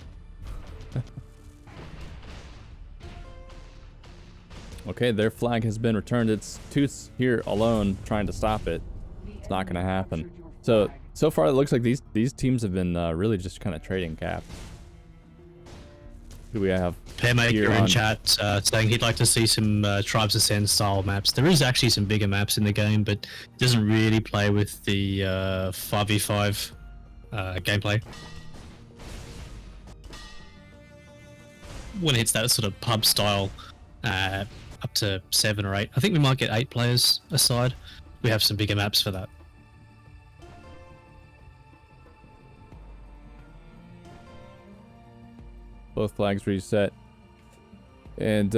Okay, their flag has been returned. It's Toots here alone trying to stop it. It's not going to happen. So far it looks like these teams have been really just kind of trading cap. Who do we have? Pairmaker in chat saying he'd like to see some Tribes Ascend style maps. There is actually some bigger maps in the game, but it doesn't really play with the 5v5 gameplay. When it hits that sort of pub style, up to 7 or 8. I think we might get 8 players aside. We have some bigger maps for that. Both flags reset. And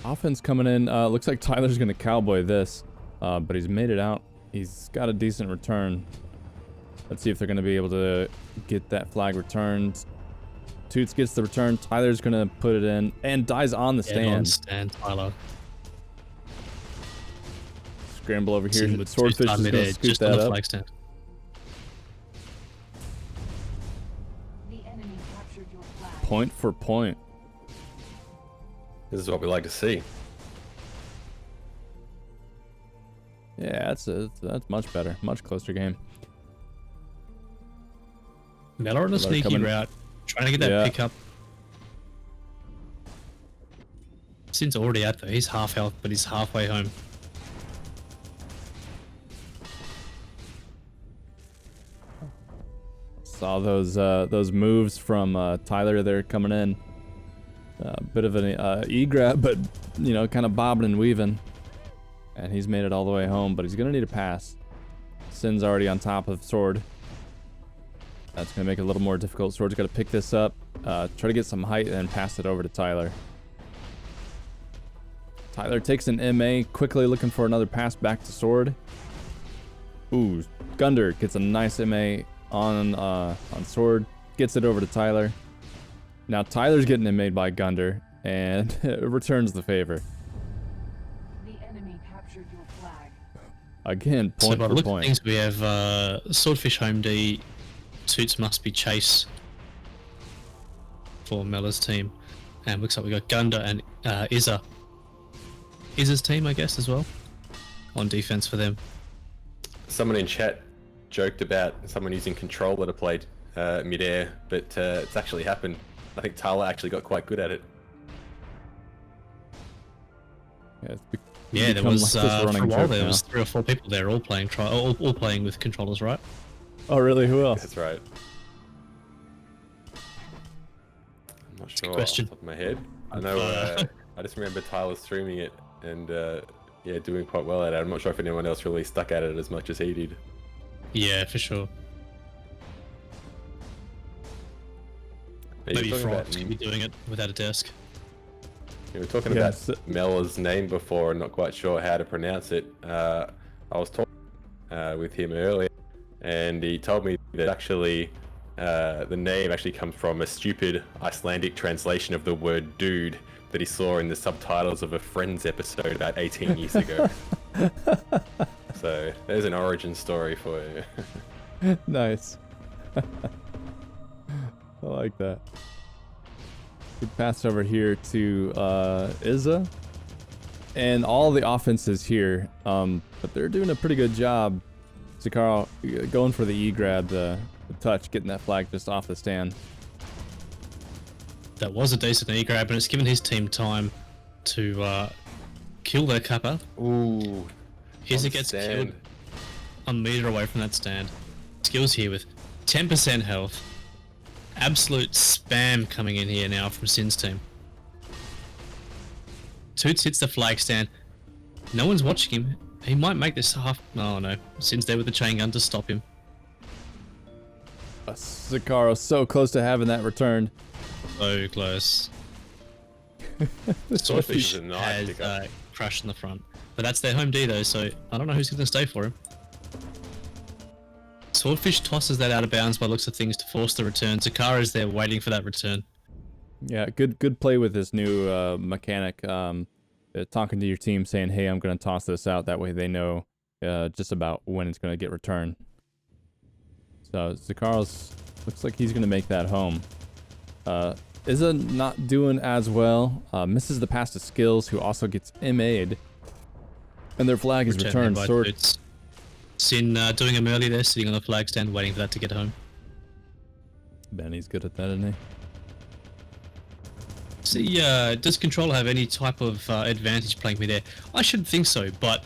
offense coming in. Looks like Tyler's going to cowboy this, but he's made it out. He's got a decent return. Let's see if they're going to be able to get that flag returned. Toots gets the return. Tyler's gonna put it in and dies on the stand. On stand, Tyler. Scramble over here. Swordfish is gonna scoop that up. Stand. The enemy captured your flag. Point for point. This is what we like to see. Yeah, that's much better. Much closer game. Melur on a sneaky route. Trying to get that pick up. Sin's already out there. He's half health, but he's halfway home. Saw those moves from Tyler there coming in. Bit of an E-grab, but you know, kind of bobbing and weaving. And he's made it all the way home, but he's gonna need a pass. Sin's already on top of Sword. That's going to make it a little more difficult. Sword's got to pick this up, try to get some height, and then pass it over to Tyler. Tyler takes an MA, quickly looking for another pass back to Sword. Ooh, Gunder gets a nice MA on Sword, gets it over to Tyler. Now Tyler's getting MA'd by Gunder, and returns the favor. The enemy captured your flag. Again, point for point. Things we have Swordfish home D. Toots must be Chase for Melur's team, and looks like we got Gunda and Izza. Izza's team, I guess, as well, on defense for them. Someone in chat joked about someone using controller to play Midair, but it's actually happened. I think Tyler actually got quite good at it. Yeah, there was for a while there was 3 or 4 people there all playing all playing with controllers, right? Oh really? Who else? That's right. I'm not sure question. off the top of my head. I know. I just remember Tyler streaming it and yeah, doing quite well at it. I'm not sure if anyone else really stuck at it as much as he did. Yeah, for sure. Are you Maybe talking Frog about- could be doing it without a desk. You were talking Yes. about Melur's name before and not quite sure how to pronounce it. I was talking with him earlier, and he told me that actually the name actually comes from a stupid Icelandic translation of the word dude that he saw in the subtitles of a Friends episode about 18 years ago. So there's an origin story for you. Nice. I like that. We pass over here to Izza. And all the offenses here, but they're doing a pretty good job. Zakaro going for the E grab, the touch, getting that flag just off the stand. That was a decent E grab, and it's given his team time to kill their Kappa. Ooh. Izza gets killed a meter away from that stand. Skills here with 10% health. Absolute spam coming in here now from Sin's team. Toots hits the flag stand. No one's watching him. He might make this half. Oh no. Sin's there with the chain gun to stop him. Zakaro so close to having that returned. So close. Swordfish is a Swordfish nice has pickup. crashed in the front. But that's their home D though, so I don't know who's going to stay for him. Swordfish tosses that out of bounds by looks of things to force the return. Zakara's there waiting for that return. Yeah, good play with this new mechanic. Talking to your team, saying, "Hey, I'm going to toss this out." That way, they know just about when it's going to get returned. So Zakaro's looks like he's going to make that home. Izza not doing as well. Misses the pass to Skills, who also gets MA'd, and their flag is returned. Sword. Sin doing him early there, sitting on the flag stand, waiting for that to get home. Benny's good at that, isn't he? See, does Controller have any type of advantage playing Midair? I shouldn't think so, but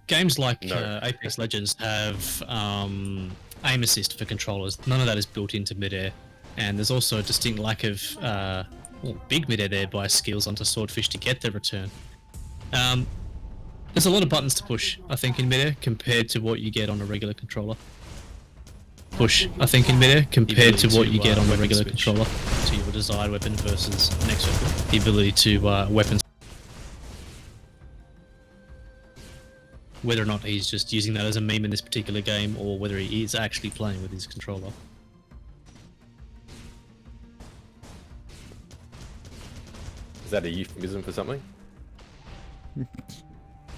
games like Apex Legends have aim assist for controllers. None of that is built into Midair, and there's also a distinct lack of big Midair there by Skills onto Swordfish to get the return. There's a lot of buttons to push, I think, in Midair compared to what you get on a regular controller. Push, I think, in Midair compared to what you get on a regular controller. To your desired weapon versus next weapon. The ability to weapon. Whether or not he's just using that as a meme in this particular game, or whether he is actually playing with his controller. Is that a euphemism for something?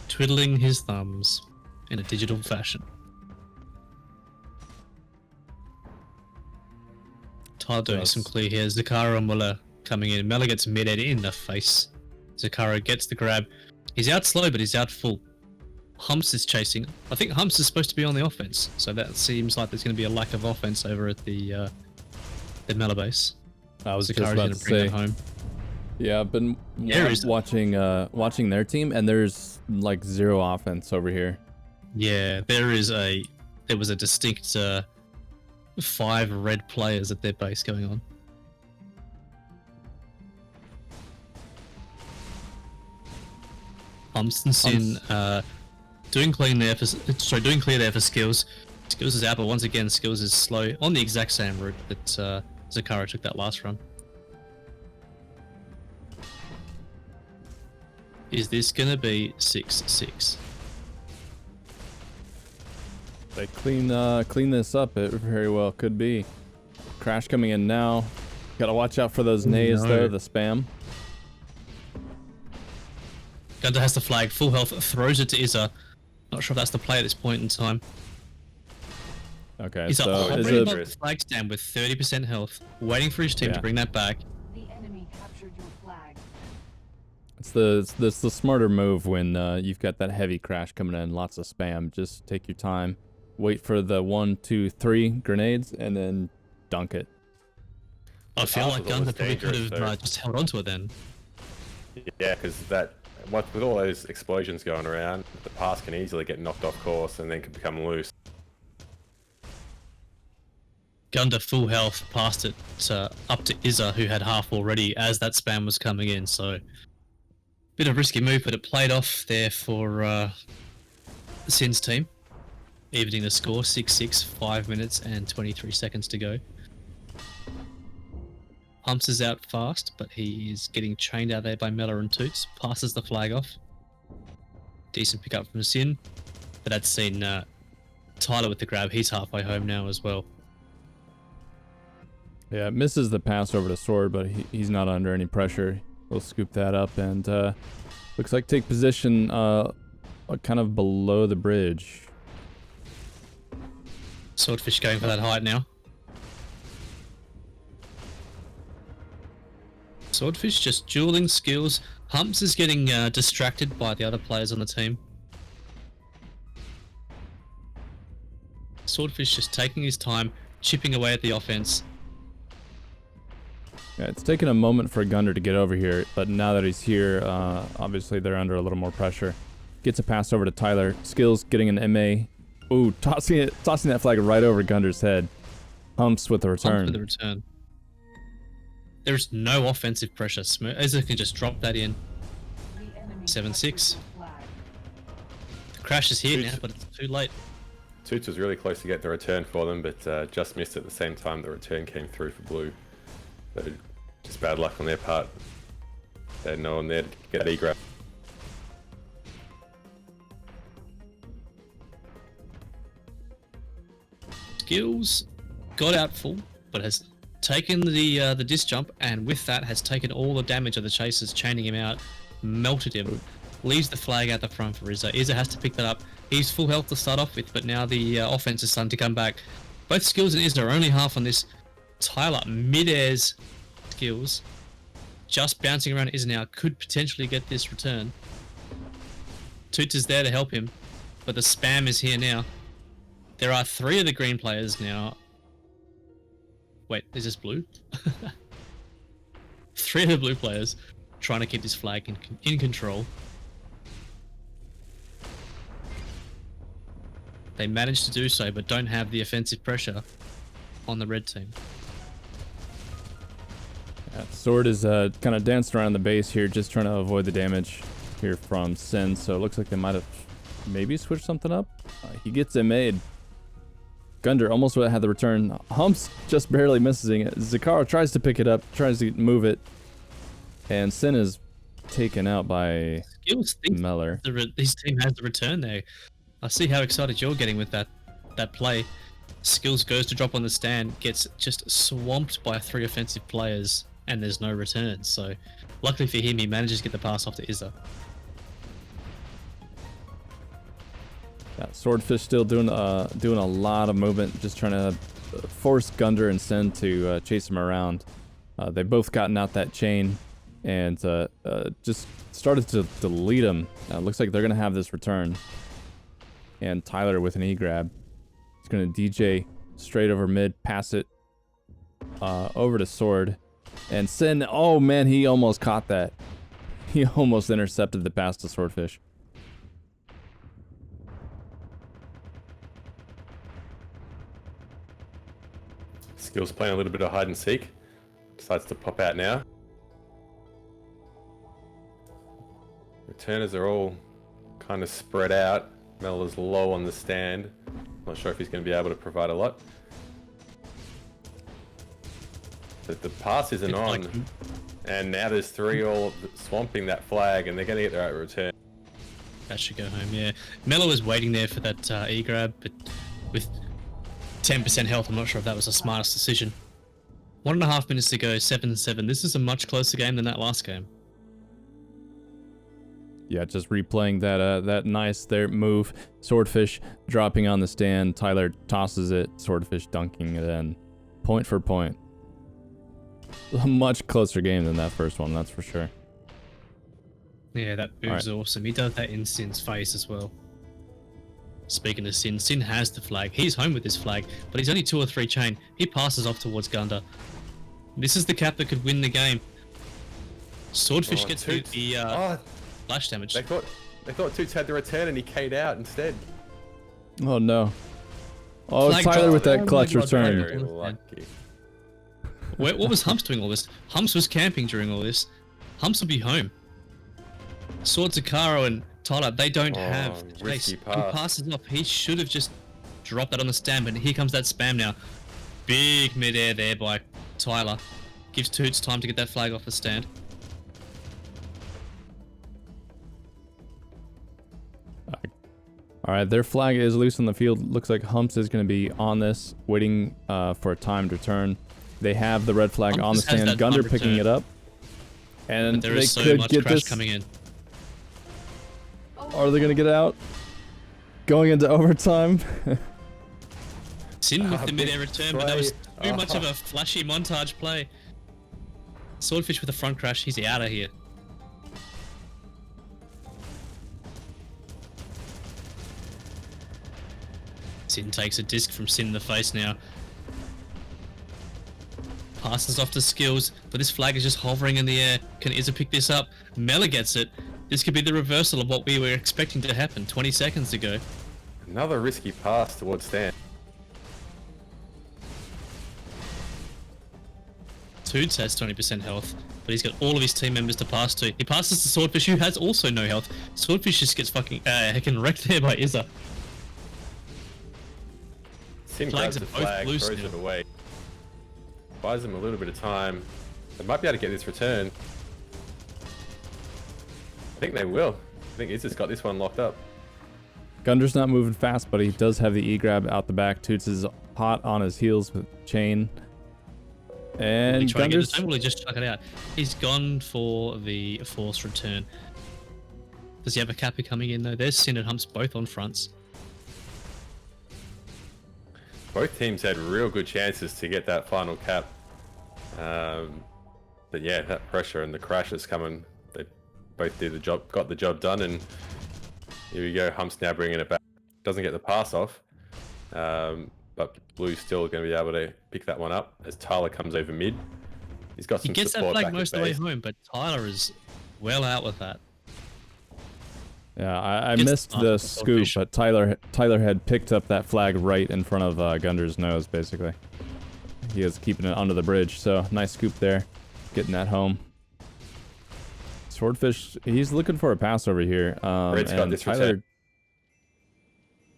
Twiddling his thumbs in a digital fashion. Tyler doing some clear here. Zakara and Melur coming in. Melur gets mid-ed in the face. Zakara gets the grab. He's out slow, but he's out full. Humps is chasing. I think Humps is supposed to be on the offense, so that seems like there's going to be a lack of offense over at the Melur base. I was just Zakara's about going to to bring say. that home. Yeah, I've been watching their team, and there's like zero offense over here. Yeah, there was a distinct 5 red players at their base going on. Humps and Sin doing clear there for Skills. Skills is out, but once again Skills is slow on the exact same route that Zakara took that last run. Is this gonna be 6-6? They clean this up. It very well could be. Crash coming in now. Gotta watch out for those nays though, the spam. Gunter has the flag, full health, throws it to Izza. Not sure if that's the play at this point in time. Okay, He's so hovering above Izza, the flag stand with 30% health, waiting for his team to bring that back. The enemy captured your flag. it's the smarter move when you've got that heavy crash coming in, lots of spam. Just take your time, wait for the 1, 2, 3 grenades, and then dunk it. I feel like was almost Gunter probably could dangerous, have just held onto it then. Yeah, because with all those explosions going around, the pass can easily get knocked off course and then can become loose. Gunter full health, passed it up to Izza, who had half already as that spam was coming in, so bit of a risky move, but it played off there for Sin's team. Evening the score, 6-6, 5 minutes and 23 seconds to go. Humps is out fast, but he is getting chained out there by Melur and Toots. Passes the flag off. Decent pick up from Sin. But that's seen Tyler with the grab. He's halfway home now as well. Yeah, misses the pass over to Sword, but he's not under any pressure. We'll scoop that up and looks like take position kind of below the bridge. Swordfish going for that height now. Swordfish just dueling skills. Humps is getting distracted by the other players on the team. Swordfish just taking his time, chipping away at the offense. Yeah, it's taken a moment for Gunder to get over here, but now that he's here, obviously they're under a little more pressure. Gets a pass over to Tyler. Skills getting an MA. Ooh, tossing that flag right over Gunder's head. Humps with the return. Humps with the return. There's no offensive pressure. Ezra can just drop that in. 7-6. The crash is here now, but it's too late. Toots was really close to get the return for them, but just missed at the same time the return came through for blue. So just bad luck on their part. They had no one there to get that E-grab. Skills got out full, but has taken the disc jump, and with that has taken all the damage of the chasers, chaining him out, melted him, leaves the flag out the front for Izza. Izza has to pick that up. He's full health to start off with, but now the offense is starting to come back. Both Skills and Izza are only half on this. Tyler, Midair's skills, just bouncing around Izza now, could potentially get this return. Toots is there to help him, but the spam is here now. There are 3 of the green players now. Wait, is this blue? 3 of the blue players trying to keep this flag in control. They managed to do so, but don't have the offensive pressure on the red team. Yeah, Sword is kind of dancing around the base here, just trying to avoid the damage here from Sin. So it looks like they might have maybe switched something up. He gets it made. Gunder almost would have had the return. Humps just barely missing it. Zakaro tries to pick it up, tries to move it, and Sin is taken out by Skills thinks Melur. his team has the return there. I see how excited you're getting with that play. Skills goes to drop on the stand, gets just swamped by 3 offensive players, and there's no return. So, luckily for him, he manages to get the pass off to Izza. Yeah, Swordfish still doing a lot of movement, just trying to force Gunder and Sin to chase him around. They both gotten out that chain and just started to lead him. Looks like they're gonna have this return. And Tyler with an E-grab. He's gonna DJ straight over mid, pass it over to Sword. And Sin, oh man, he almost caught that. He almost intercepted the pass to Swordfish. Skills playing a little bit of hide and seek. Decides to pop out now. Returners are all kind of spread out. Melur's low on the stand. Not sure if he's going to be able to provide a lot. The pass isn't on. And now there's 3 all swamping that flag, and they're going to get the right return. That should go home, yeah. Melur was waiting there for that E-grab, but with 10% health, I'm not sure if that was the smartest decision. 1.5 minutes to go, 7-7. This is a much closer game than that last game. Yeah, just replaying that nice there move. Swordfish dropping on the stand. Tyler tosses it. Swordfish dunking it in. Point for point. A much closer game than that first one, that's for sure. Yeah, that move's awesome. He does that in Sin's face as well. Speaking of Sin, Sin has the flag. He's home with this flag, but he's only 2 or 3 chain. He passes off towards Gunder. This is the cap that could win the game. Swordfish gets the flash damage. They thought Toots had the return and he K'd out instead. Oh no. Oh, Flag Tyler drop. with that Oh clutch my God, return. Very lucky. What was Humps doing all this? Humps was camping during all this. Humps will be home. Sword Zakaro and Tyler, they don't have risky chase. He pass. passes off. He should have just dropped that on the stand, but here comes that spam now. Big midair there by Tyler. Gives Toots time to get that flag off the stand. All right, their flag is loose on the field. Looks like Humps is going to be on this, waiting for a timed return. They have the red flag on the stand. Gunder picking it up. And there they is so could much get crash this. coming in. Are they going to get out? Going into overtime. Sin with the mid-air return, but that was too much of a flashy montage play. Swordfish with a front crash. He's out of here. Sin takes a disc from Sin in the face now. Passes off to Skills, but this flag is just hovering in the air. Can Izza pick this up? Melur gets it. This could be the reversal of what we were expecting to happen 20 seconds ago. Another risky pass towards Stan. Toots has 20% health, but he's got all of his team members to pass to. He passes to Swordfish, who has also no health. Swordfish just gets fucking heckin' wrecked there by Izza. Sin Flags grabs the are both flag, blue throws still. it away. Buys them a little bit of time. They might be able to get this return. I think they will. I think Izza's got this one locked up. Gunder's not moving fast, but he does have the E-grab out the back. Toots is hot on his heels with chain. And Will he try and get Gunder's... this time, will he just chuck it out? He's gone for the forced return. Does he have a Kappa coming in though? There's Sin and Humps both on fronts. Both teams had real good chances to get that final cap. But yeah, that pressure and the crashes coming, they both did the job, got the job done, and here we go. Humps now bringing it back. Doesn't get the pass off, but Blue's still going to be able to pick that one up as Tyler comes over mid. He's got He some gets that support flag back most at of the way base. home, but Tyler is well out with that. Yeah, I Gets missed the the pass off scoop, Swordfish. but Tyler had picked up that flag right in front of Gunder's nose, basically. He was keeping it under the bridge, so nice scoop there, getting that home. Swordfish, he's looking for a pass over here. Red's got and this Tyler, return.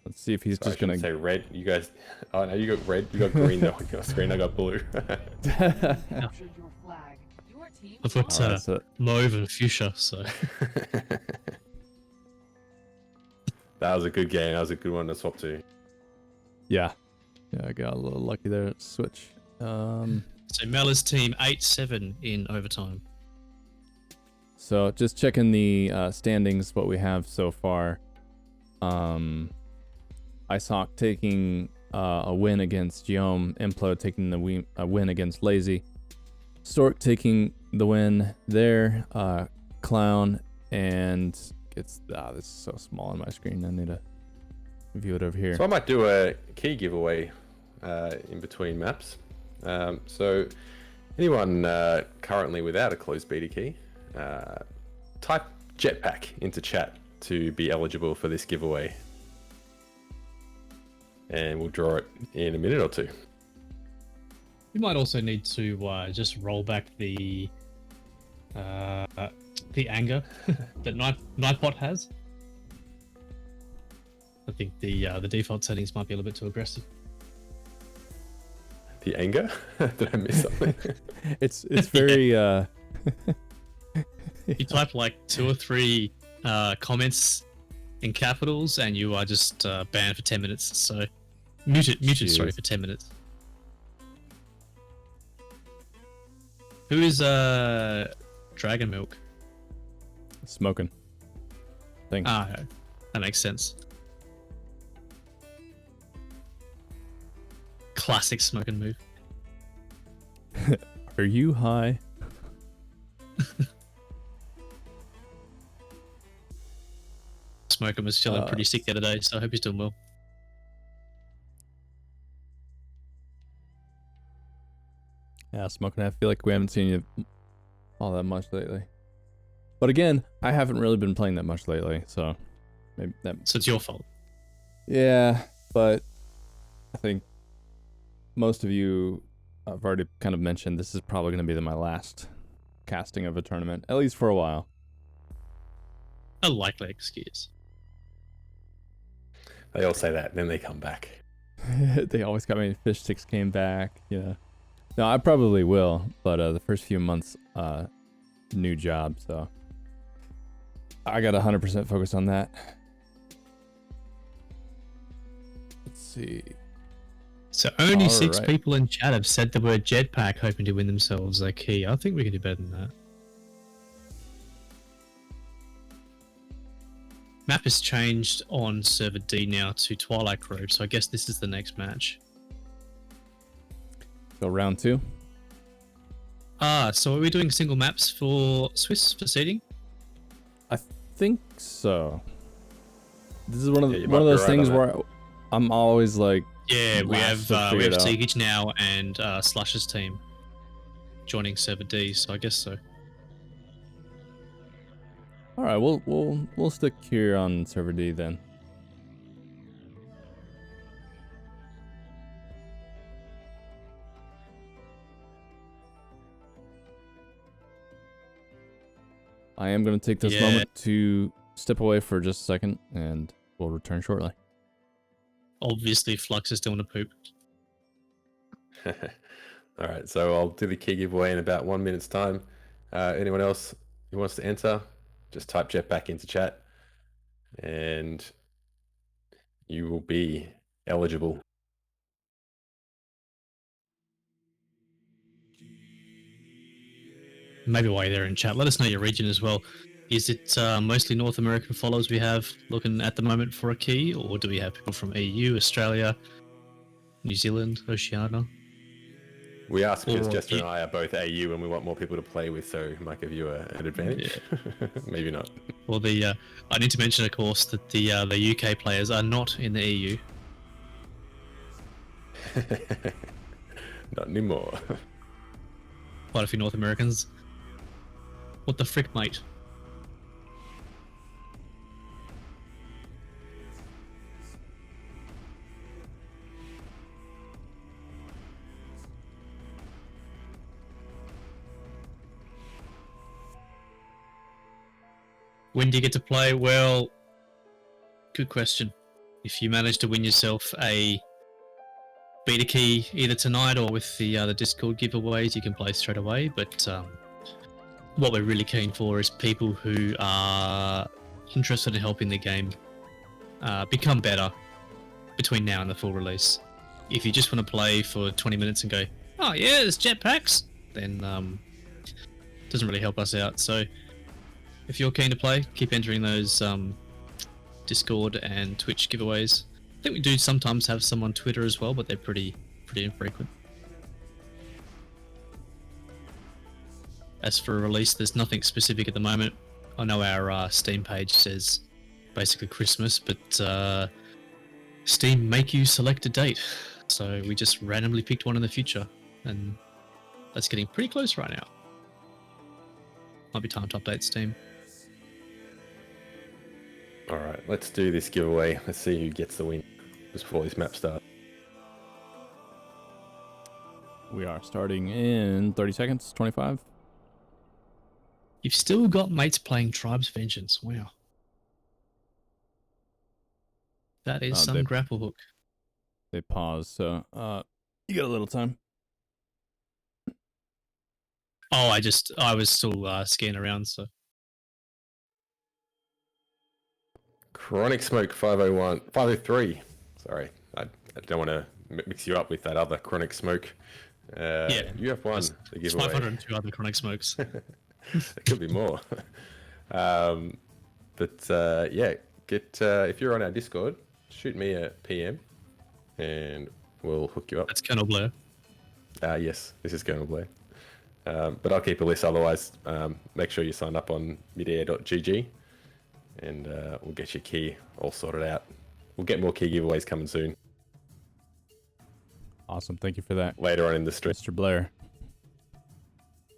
let's see if he's Sorry, just gonna. say red. You guys, oh no, you got red. You got green. No, you got green. I got blue. Captured your flag. Your team I put Oh, that's it. mauve and fuchsia, so That was a good game. That was a good one to swap to. Yeah, I got a little lucky there. Switch. so Melur's team 8-7 in overtime. So just checking the standings, what we have so far. IceHawk taking a win against Giohm. Implo taking the a win against Lazy. Stork taking the win there. Clown and it's this is so small on my screen. I need to view it over here. So I might do a key giveaway in between maps. So anyone currently without a closed beta key, type jetpack into chat to be eligible for this giveaway. And we'll draw it in a minute or two. You might also need to just roll back the anger that Nightbot has. I think the default settings might be a little bit too aggressive. The anger? Did I miss something? It's very You type like 2 or 3 comments in capitals and you are just banned for 10 minutes. So muted sorry, Jeez. for 10 minutes. Who is Dragon Milk? smoking thing. Ah, that makes sense. Classic smoking move. Are you high? Smoking was feeling pretty sick the other day, so I hope he's doing well. Yeah, smoking. I feel like we haven't seen you all that much lately. But again, I haven't really been playing that much lately, so maybe that. So it's your fault. Yeah, but I think most of you have already kind of mentioned this is probably going to be my last casting of a tournament, at least for a while. A likely excuse. They all say that, then they come back. They always got me. Fish sticks came back. Yeah, No, I probably will, but the first few months, new job, so I got 100% focus on that. Let's see. So only All 6 right. people in chat have said the word jetpack, hoping to win themselves a key. I think we can do better than that. Map has changed on server D now to Twilight Grove, so I guess this is the next match. So round 2. So are we doing single maps for Swiss for seeding? I think so. This is one of Yeah, you one of might be those right things on where I'm always like, Yeah, we last have to figure it out. Seagage now and Slush's team joining server D, so I guess so. all right, we'll stick here on server D then. I am going to take this Yeah. moment to step away for just a second, and we'll return shortly. Obviously, Flux is doing a poop. All right, so I'll do the key giveaway in about 1 minute's time. Anyone else who wants to enter, just type jetpack into chat, and you will be eligible. Maybe while you're there in chat, let us know your region as well. Is it mostly North American followers we have looking at the moment for a key, or do we have people from EU, Australia, New Zealand, Oceania? We ask because Or- Jester and I are both AU and we want more people to play with, so it might give you an advantage. Maybe not. Well, I need to mention, of course, that the UK players are not in the E EU. Not anymore. Quite a few North Americans. What the frick, mate? When do you get to play? Well, good question. If you manage to win yourself a beta key either tonight or with the Discord giveaways, you can play straight away. But what we're really keen for is people who are interested in helping the game become better between now and the full release. If you just want to play for 20 minutes and go, oh yeah, there's jetpacks, then it doesn't really help us out. So if you're keen to play, keep entering those Discord and Twitch giveaways. I think we do sometimes have some on Twitter as well, but they're pretty infrequent. As for a release, there's nothing specific at the moment. I know our Steam page says basically Christmas, but Steam make you select a date. So we just randomly picked one in the future, and that's getting pretty close right now. Might be time to update Steam. All right, let's do this giveaway. Let's see who gets the win just before this map starts. We are starting in 30 seconds, 25. You've still got mates playing Tribes Vengeance. Wow. That is Oh, some they- grapple hook. They pause, so you got a little time. Oh, I was still scanning around, so. Chronic Smoke 501, 503. Sorry, I don't want to mix you up with that other Chronic Smoke. Yeah, you have one. It's The giveaway. 502 other chronic smokes. There could be more. Yeah, get if you're on our Discord, shoot me a PM, and we'll hook you up. That's Colonel Blair. Yes, this is Colonel Blair. But I'll keep a list. Otherwise, make sure you sign up on midair.gg, and we'll get your key all sorted out. We'll get more key giveaways coming soon, Awesome, thank you for that, later on in the stream. Mr. Blair.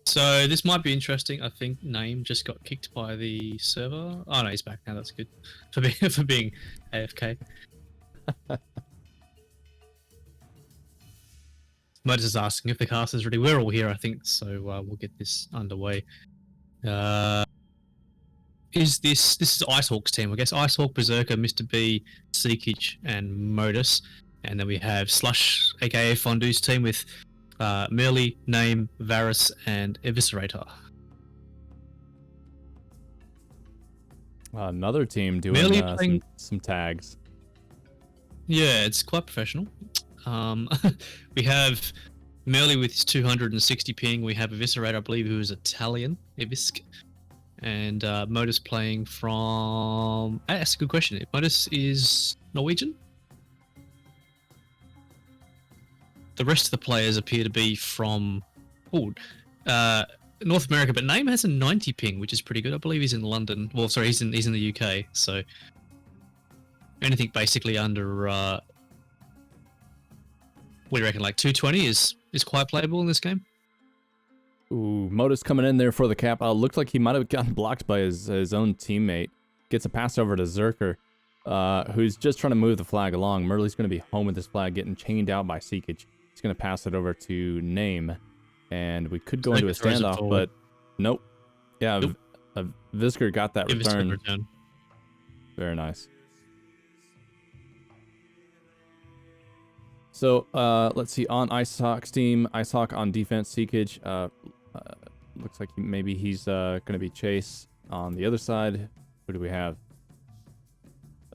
So this might be interesting. I think Name just got kicked by the server. Oh no, he's back now. That's good for being AFK. Modus is asking if the cast is ready. We're all here, I think, so we'll get this underway. Is this is IceHawk's team? I guess IceHawk, Berserker, Mr. B, Seekage, and Modus, and then we have Slush, aka Fondue's team with Merely, Name, Varus, and Eviscerator. Another team doing Merely playing- some tags. Yeah, it's quite professional. We have Merely with his 260 ping. We have Eviscerator, I believe, who is Italian, Evisk. And Modus playing from... that's a good question. Modus is Norwegian? The rest of the players appear to be from North America, but Name has a 90 ping, which is pretty good. I believe he's in London. Well, sorry, he's in the UK, so... anything basically under... what do you reckon, like 220 is quite playable in this game? Ooh, Modus coming in there for the cap. Looked like he might have gotten blocked by his own teammate. Gets a pass over to Zerker, who's just trying to move the flag along. Merly's going to be home with this flag, getting chained out by Seekage. He's going to pass it over to Name, and we could go into a standoff, but nope. Yeah, nope. Visker got that return. Very nice. So, let's see, on IceHawk's team, IceHawk on defense, Seekage, looks like maybe he's going to be Chase on the other side. Who do we have?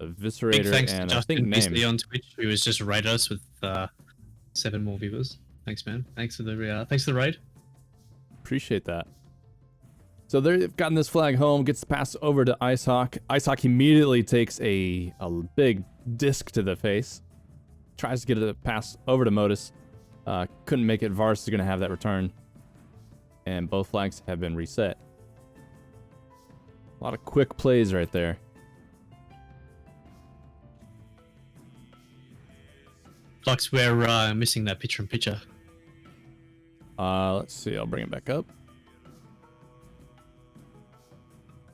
Eviscerator big thanks and to I think Justin Name. on Twitch, who has just raided us with 7 more viewers. Thanks, man. Thanks for the raid. Appreciate that. So they've gotten this flag home, gets the pass over to IceHawk. IceHawk immediately takes a big disc to the face. Tries to get a pass over to Modus. Couldn't make it. Varus is going to have that return. And both flags have been reset. A lot of quick plays right there. Lux, we're missing that picture-in-picture. Let's see. I'll bring it back up.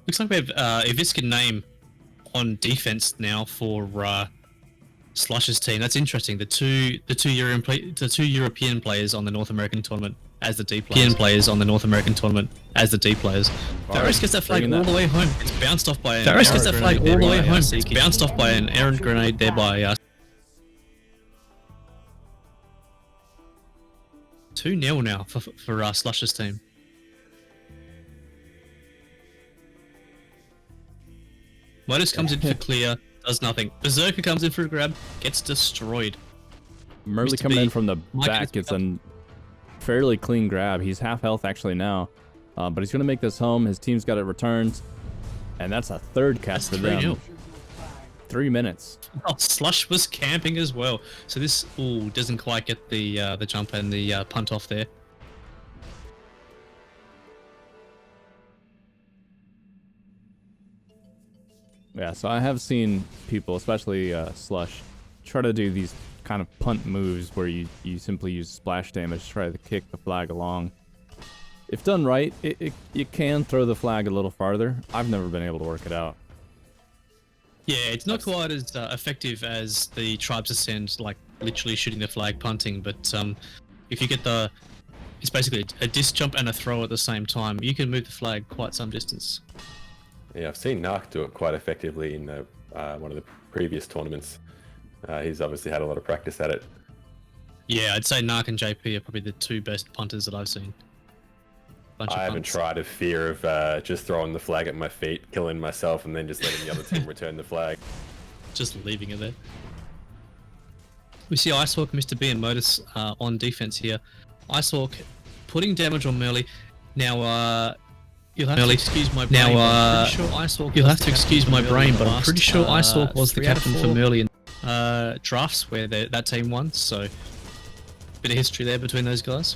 Looks like we have Evisk Name on defense now for Slush's team. That's interesting. The two European players on the North American tournament as the D players. Varus gets that flag all the way home. It's bounced off by an It's bounced off by an errant grenade there by 2-0 now for Slush's team. Modus comes in for clear, does nothing. Berserker comes in for a grab, gets destroyed. Merly coming in from the back gets a fairly clean grab. He's half health actually now, but he's going to make this home. His team's got it returned, and that's a third cast for them. 3 minutes. Oh, Slush was camping as well. So this doesn't quite get the jump and the punt off there. Yeah, so I have seen people, especially Slush, try to do these kind of punt moves where you simply use splash damage to try to kick the flag along. If done right, you can throw the flag a little farther. I've never been able to work it out. Yeah, it's not quite as effective as the Tribes Ascend, like literally shooting the flag punting, but if you get it's basically a disc jump and a throw at the same time, you can move the flag quite some distance. Yeah, I've seen Narc do it quite effectively in one of the previous tournaments. He's obviously had a lot of practice at it. Yeah, I'd say Narc and JP are probably the two best punters that I've seen. I haven't tried a fear of just throwing the flag at my feet, killing myself, and then just letting the other team return the flag. Just leaving it there. We see IceHawk, Mr. B, and Modus on defense here. IceHawk putting damage on Merly. Now, you'll have to excuse my brain. You'll have to excuse my brain, but I'm pretty sure IceHawk was the captain for Merly in drafts where that team won. So, bit of history there between those guys.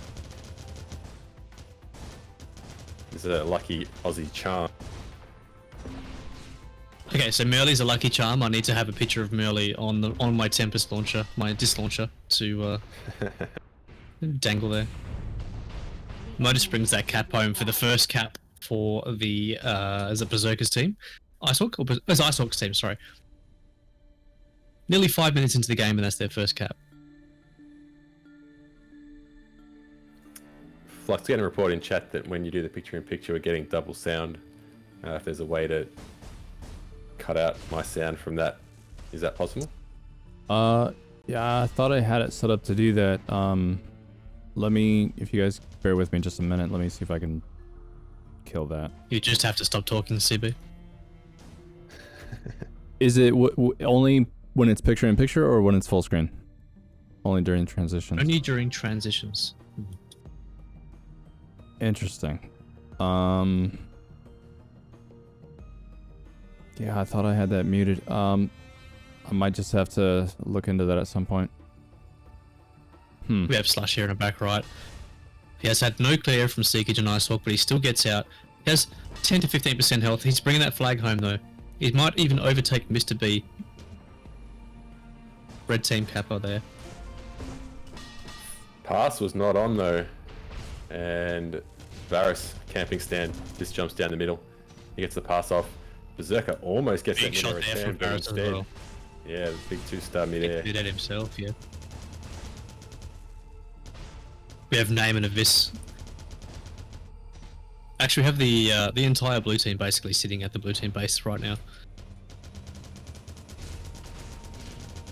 This is a lucky Aussie charm. Okay, so Merly's a lucky charm. I need to have a picture of Merly on my Tempest launcher, my disc launcher, to dangle there. Modus brings that cap home for the first cap for the as a Berserker's team. IceHawk, or as IceHawk's team, sorry. Nearly 5 minutes into the game, and that's their first cap. Flux, getting a report in chat that when you do the picture-in-picture, we're getting double sound. If there's a way to cut out my sound from that, is that possible? Yeah, I thought I had it set up to do that. Let me, if you guys bear with me just a minute, let me see if I can kill that. You just have to stop talking, CB. Is it only when it's picture in picture or when it's full screen? Only during transitions. Only during transitions. Interesting. Yeah, I thought I had that muted. I might just have to look into that at some point. We have Slush here in the back right. He has had no clear from Seekage and IceHawk, but he still gets out. He has 10 to 15% health. He's bringing that flag home though. He might even overtake Mr. B. Red team Kappa there. Pass was not on though, and Varus camping stand just jumps down the middle. He gets the pass off. Berserker almost gets Big that shot Midair there from return, but Varus as instead, well. yeah, the big 2-star Midair. He did that himself, yeah. We have Name and Abyss. Actually, we have the entire blue team basically sitting at the blue team base right now.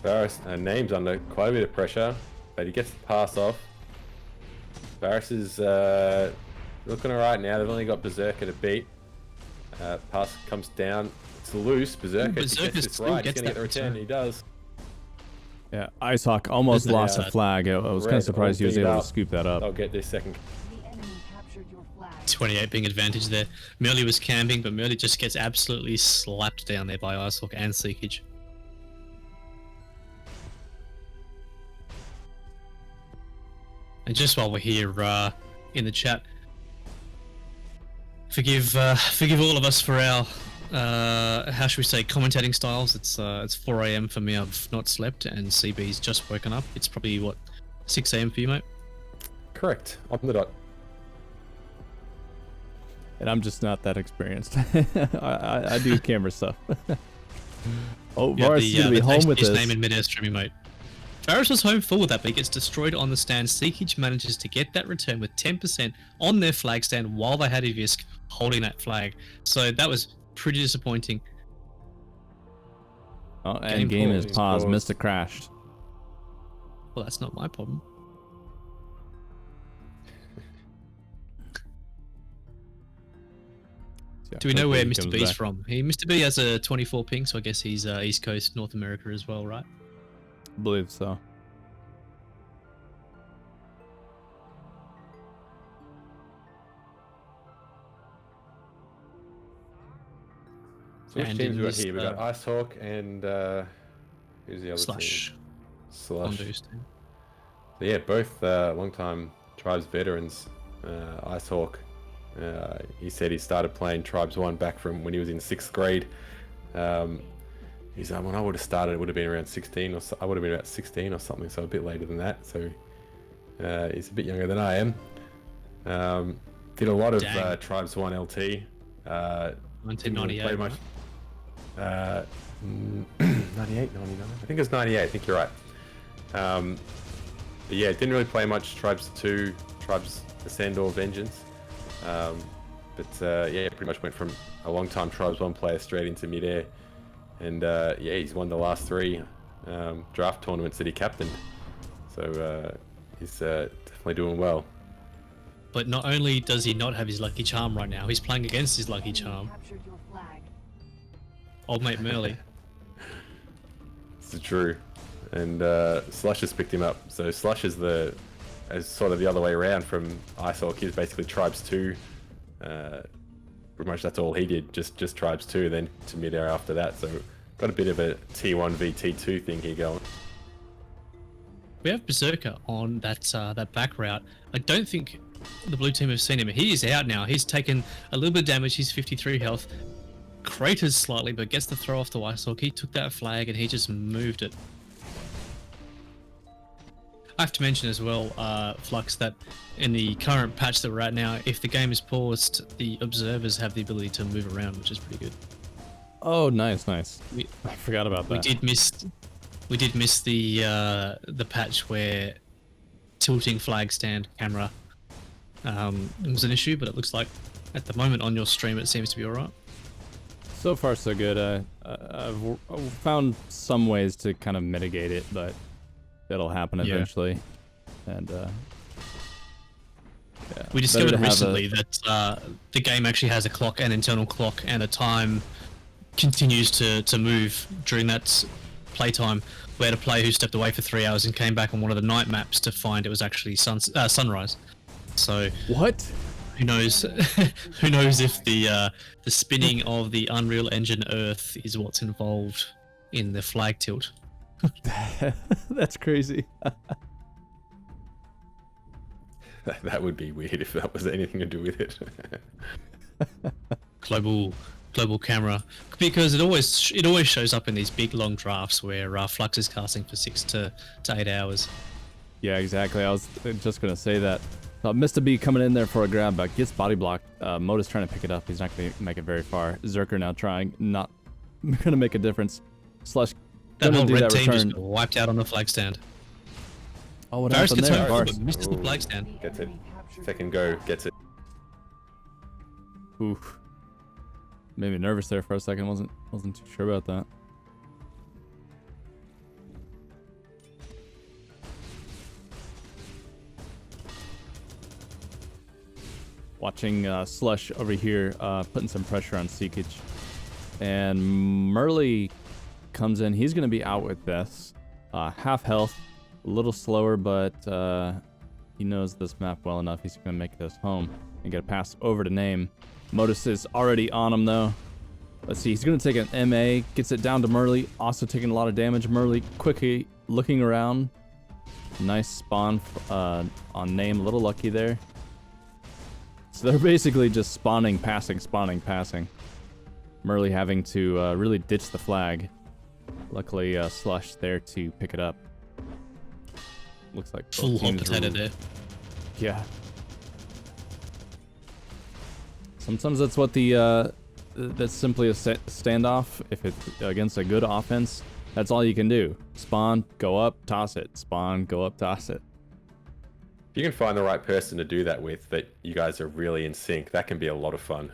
Varus Name's under quite a bit of pressure, but he gets the pass off. Varus is looking alright now. They've only got Berserker to beat. Pass comes down. It's loose. Berserker, if he gets this right, he's going to get the return. He does. Yeah, IceHawk almost lost a flag. I was kind of surprised he was able to scoop that up. I'll get this second. The enemy captured your flag. 28 being advantage there. Melur was camping, but Melur just gets absolutely slapped down there by IceHawk and Seekage. And just while we're here in the chat, forgive all of us for our how should we say, commentating styles. It's 4 AM for me. I've not slept, and CB's just woken up. It's probably what, 6 AM for you, mate? Correct. On the dot. And I'm just not that experienced. I do camera stuff. Oh, Varus is gonna be home with his this. name in Midair streaming, mate. Varus was home full with that, but he gets destroyed on the stand. Seekage manages to get that return with 10% on their flag stand while they had Ivisk holding that flag. So that was pretty disappointing. Oh, and game is paused. Missed a crashed. Well, that's not my problem. Yeah, Do we know hopefully where he Mr. comes B's back. from? Mr. B has a 24 ping, so I guess he's East Coast, North America as well, right? I believe so. So which And teams in we got this, here? We got IceHawk and who's the other Slush. team? Slush. Bondu's team. So yeah, both long-time Tribes veterans. IceHawk, he said he started playing Tribes 1 back from when he was in 6th grade. He's when I would have started, it would have been around 16, or so, I would have been about 16 or something, so a bit later than that. So he's a bit younger than I am. Did a lot of Tribes 1 LT. 1998. Pretty much. 98, 99. I think it was 98. I think you're right. But yeah, didn't really play much Tribes 2, Tribes Ascend or Vengeance. But yeah, pretty much went from a long-time Tribes 1 player straight into Midair. And yeah, he's won the last 3 draft tournaments that he captained. So he's definitely doing well. But not only does he not have his lucky charm right now, he's playing against his lucky charm. Captured your flag. Old mate Merly. It's true. And Slush has picked him up. So Slush is sort of the other way around from IceHawk. He's basically Tribes 2. Pretty much that's all he did, just Tribes 2, then to Midair after that. So got a bit of a T1 v T2 thing here going. We have Berserker on that back route. I don't think the blue team have seen him. He is out now. He's taken a little bit of damage. He's 53 health. Craters slightly, but gets the throw off the IceHawk. He took that flag and he just moved it. I have to mention as well, Flux, that in the current patch that we're at now, if the game is paused, the observers have the ability to move around, which is pretty good. Oh, nice. I forgot about that. We did miss the patch where tilting flag stand camera was an issue, but it looks like at the moment on your stream it seems to be alright. So far, so good. I've found some ways to kind of mitigate it, but it'll happen eventually. And We better discovered to have recently that the game actually has a clock, an internal clock, and a time continues to move during that playtime. We had a player who stepped away for 3 hours and came back on one of the night maps to find it was actually sunrise. So What? who knows? Who knows if the spinning of the Unreal Engine Earth is what's involved in the flag tilt? That's crazy. That would be weird if that was anything to do with it. Global camera, because it always shows up in these big long drafts where Flux is casting for 6 to 8 hours. Yeah, exactly. I was just gonna say that. Mr. B coming in there for a grab, but gets body blocked. Moda's trying to pick it up. He's not gonna make it very far. Zerker now trying, not gonna make a difference. Slush That gonna whole do red that team return. just got wiped out on the flag stand. Oh, what Varus happened gets there? home, Varus. but misses the Ooh. flag stand. Gets it. Second go, gets it. Oof. Made me nervous there for a second. Wasn't too sure about that. Watching Slush over here, putting some pressure on Seekage. And Murley comes in. He's going to be out with this. Half health, a little slower, but he knows this map well enough. He's going to make this home and get a pass over to Name. Modus is already on him, though. Let's see. He's going to take an MA. Gets it down to Murley. Also taking a lot of damage. Murley quickly looking around. Nice spawn on Name. A little lucky there. So they're basically just spawning, passing. Murley having to really ditch the flag. Luckily, Slush there to pick it up. Looks like both Full hot teams potato are- there. Yeah. Sometimes that's what the that's simply a standoff. If it's against a good offense, that's all you can do. Spawn, go up, toss it. Spawn, go up, toss it. If you can find the right person to do that with, that you guys are really in sync, that can be a lot of fun.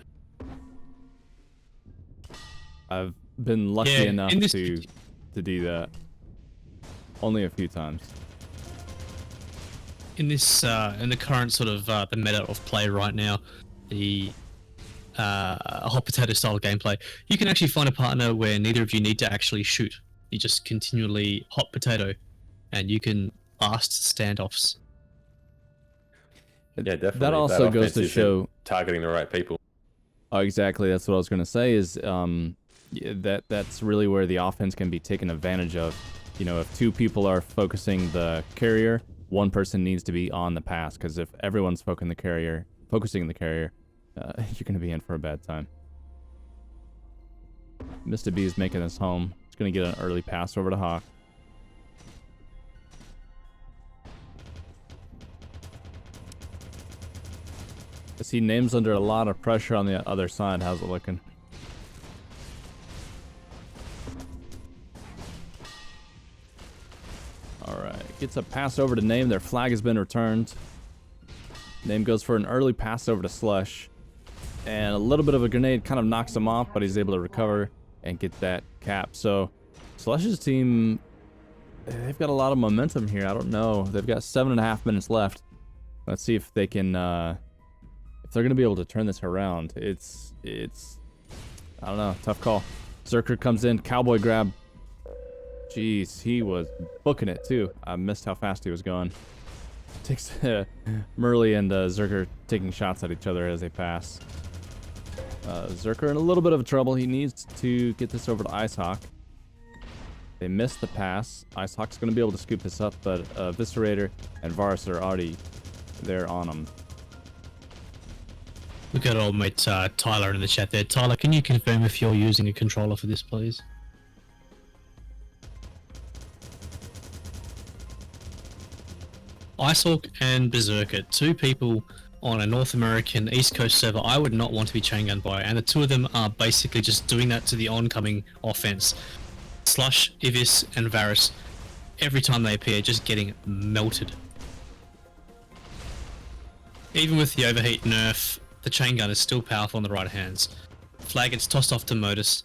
I've been lucky Yeah, enough in this- to do that. Only a few times. In this, in the current sort of the meta of play right now, the hot potato style gameplay, you can actually find a partner where neither of you need to actually shoot. You just continually hot potato, and you can last standoffs. Yeah, definitely. That also goes offense to isn't show. targeting the right people. Oh, exactly. That's what I was gonna say. Is that's really where the offense can be taken advantage of. You know, if two people are focusing the carrier, one person needs to be on the pass. Because if everyone's focusing the carrier, you're gonna be in for a bad time. Mr. B is making this home. He's gonna get an early pass over to Hawk. I see Name's under a lot of pressure on the other side. How's it looking? Alright, gets a pass over to Name. Their flag has been returned. Name goes for an early pass over to Slush. And a little bit of a grenade kind of knocks him off, but he's able to recover and get that cap. So, Slush's team, they've got a lot of momentum here. I don't know. They've got 7.5 minutes left. Let's see if they can... if they're going to be able to turn this around. It's I don't know, tough call. Zerker comes in, cowboy grab. Jeez, he was booking it too. I missed how fast he was going. Takes Murley and Zerker taking shots at each other as they pass. Zerker in a little bit of trouble. He needs to get this over to IceHawk. They missed the pass. IceHawk's going to be able to scoop this up, but Viscerator and Varus are already there on him. We've got old mate Tyler in the chat there. Tyler, can you confirm if you're using a controller for this, please? IceHawk and Berserker, two people on a North American East Coast server I would not want to be chain gunned by, and the two of them are basically just doing that to the oncoming offense. Slush, Ivis, and Varus, every time they appear, just getting melted. Even with the overheat nerf, the chain gun is still powerful on the right hands. Flag gets tossed off to Modus.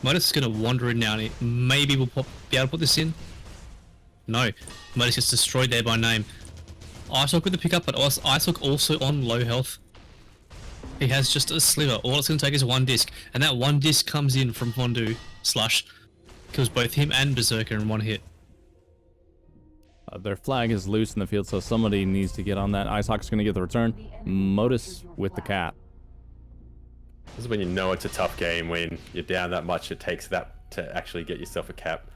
Modus is going to wander in now, and maybe we'll be able to put this in. No, Modus gets destroyed there by Name. IceHawk with the pickup, but also IceHawk also on low health. He has just a sliver. All it's going to take is one disc, and that one disc comes in from Fondue Slush. Kills both him and Berserker in one hit. Their flag is loose in the field, so somebody needs to get on that. IceHawk's going to get the return. Modus with the cap. This is when you know it's a tough game, when you're down that much, it takes that to actually get yourself a cap.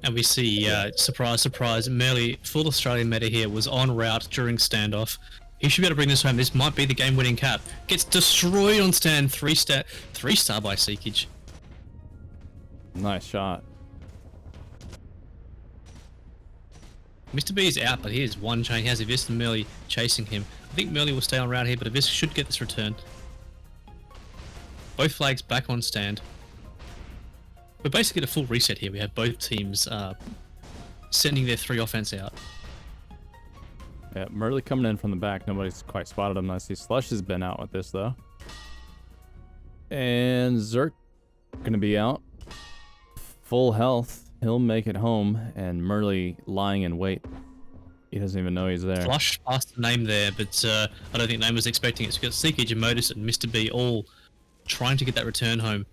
And we see, surprise, surprise, Melur, full Australian meta here, was en route during standoff. He should be able to bring this home. This might be the game-winning cap. Gets destroyed on stand. 3-star by Seekage. Nice shot. Mr. B is out, but he has one chain. He has Abyss and Melur chasing him. I think Melur will stay on route here, but Abyss should get this return. Both flags back on stand. We're basically at a full reset here. We have both teams sending their 3 offense out. Yeah, Merle coming in from the back. Nobody's quite spotted him. I see Slush has been out with this, though. And Zerk going to be out. Full health. He'll make it home. And Merle lying in wait. He doesn't even know he's there. Flush passed the name there, but I don't think Name was expecting it. So we've got Seekage, Modus, and Mr. B all trying to get that return home.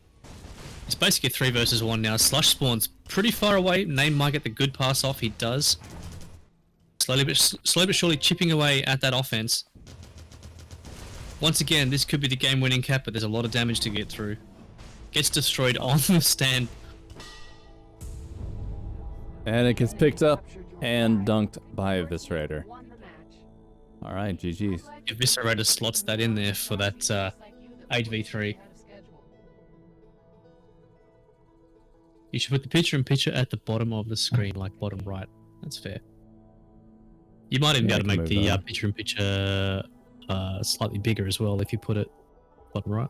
It's basically a 3 versus 1 now. Slush spawns pretty far away. Name might get the good pass off. He does. Slowly but surely chipping away at that offense. Once again, this could be the game-winning cap, but there's a lot of damage to get through. Gets destroyed on the stand. And it gets picked up and dunked by Eviscerator. Alright, GG's. Eviscerator slots that in there for that 8v3. You should put the picture-in-picture at the bottom of the screen, like bottom right. That's fair. You might even be able to make the picture-in-picture slightly bigger as well if you put it bottom right.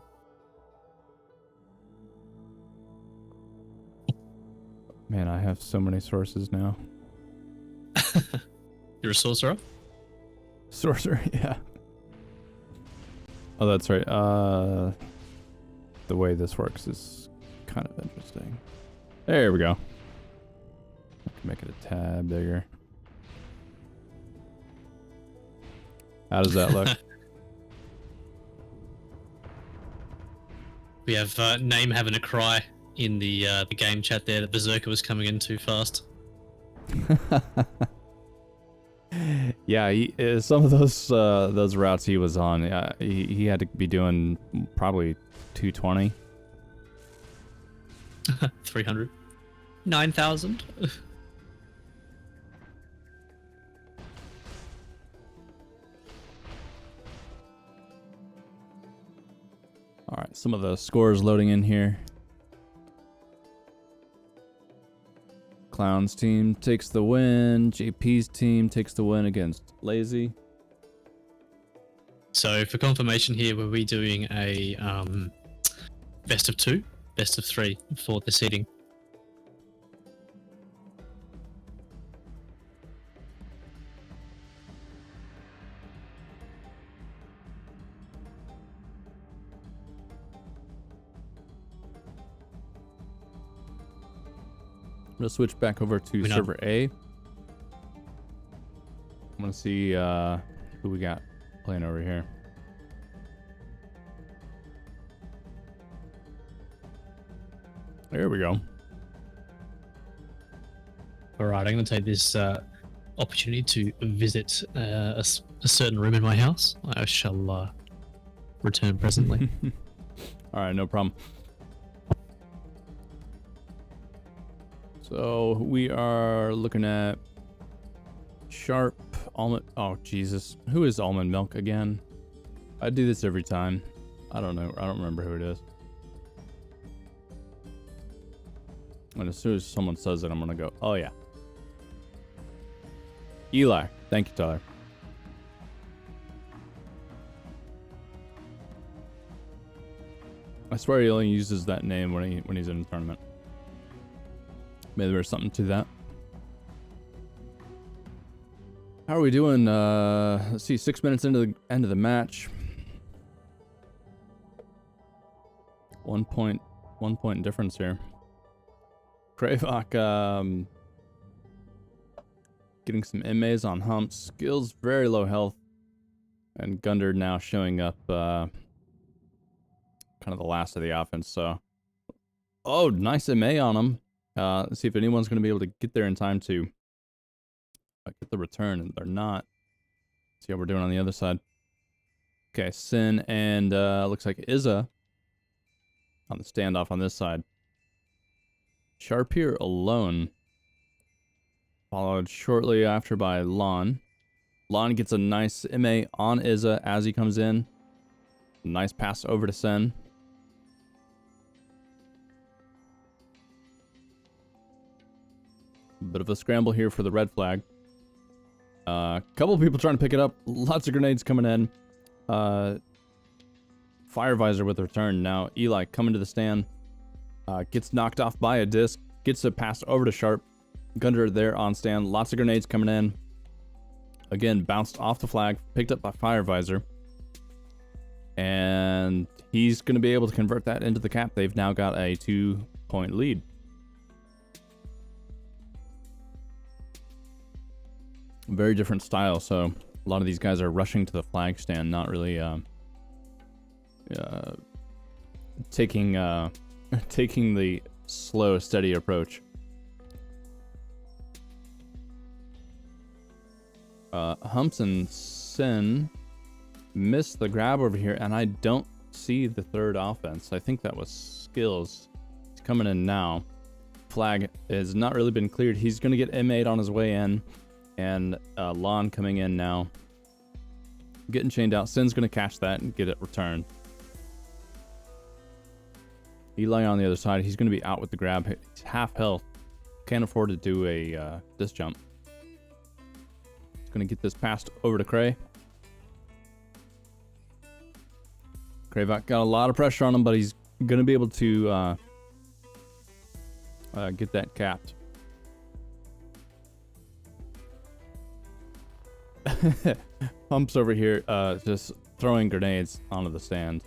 Man, I have so many sources now. You're a sorcerer? Sorcerer, yeah. Oh, that's right. The way this works is kind of interesting. There we go. I can make it a tad bigger. How does that look? We have Name having a cry in the game chat there that Berserker was coming in too fast. Yeah, some of those routes he was on, he had to be doing probably 220. 300. 9,000. All right, some of the scores loading in here. Clown's team takes the win. JP's team takes the win against Lazy. So for confirmation here, were we doing a best of 2, best of 3 for the seeding? I'm gonna switch back over to server A. I'm gonna see who we got playing over here. There we go. All right, I'm going to take this opportunity to visit a certain room in my house. I shall return presently. All right, no problem. So we are looking at Sharp Almond. Oh Jesus, who is Almond Milk again? I do this every time. I don't know. I don't remember who it is. And as soon as someone says it, I'm gonna go, oh yeah. Eli. Thank you, Tyler. I swear he only uses that name when he's in a tournament. Maybe there's something to that. How are we doing? Let's see, 6 minutes into the end of the match. 1 point difference here. Kravok getting some MAs on Humps. Skills very low health. And Gunder now showing up kind of the last of the offense. So, oh, nice MA on him. Let's see if anyone's going to be able to get there in time to get the return. And they're not. See how we're doing on the other side. Okay, Sin and looks like Izza on the standoff on this side. Sharp here alone. Followed shortly after by Lon. Lon gets a nice MA on Izza as he comes in. Nice pass over to Sen. Bit of a scramble here for the red flag. Couple of people trying to pick it up. Lots of grenades coming in. Fire visor with a return. Now Eli coming to the stand. Gets knocked off by a disc. Gets a pass over to Sharp. Gunner there on stand. Lots of grenades coming in. Again, bounced off the flag. Picked up by Fire Visor. And he's going to be able to convert that into the cap. They've now got a 2-point lead. Very different style. So a lot of these guys are rushing to the flag stand. Not really taking the slow, steady approach. Humps and Sin missed the grab over here, and I don't see the third offense. I think that was Skills. He's coming in now. Flag has not really been cleared. He's going to get M8 on his way in, and Lon coming in now. Getting chained out. Sin's going to catch that and get it returned. Eli on the other side. He's going to be out with the grab. He's half health. Can't afford to do a disc jump. Going to get this passed over to Cray. Krayvac got a lot of pressure on him, but he's going to be able to get that capped. Humps over here just throwing grenades onto the stand.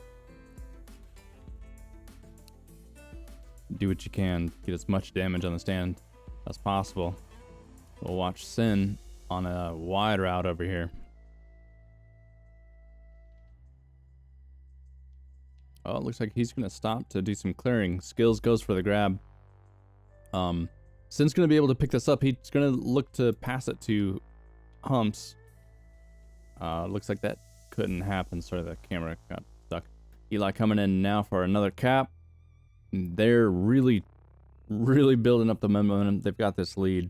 Do what you can. Get as much damage on the stand as possible. We'll watch Sin on a wide route over here. Oh, it looks like he's going to stop to do some clearing. Skills goes for the grab. Sin's going to be able to pick this up. He's going to look to pass it to Humps. Looks like that couldn't happen. Sorry, the camera got stuck. Eli coming in now for another cap. They're really building up the momentum. They've got this lead.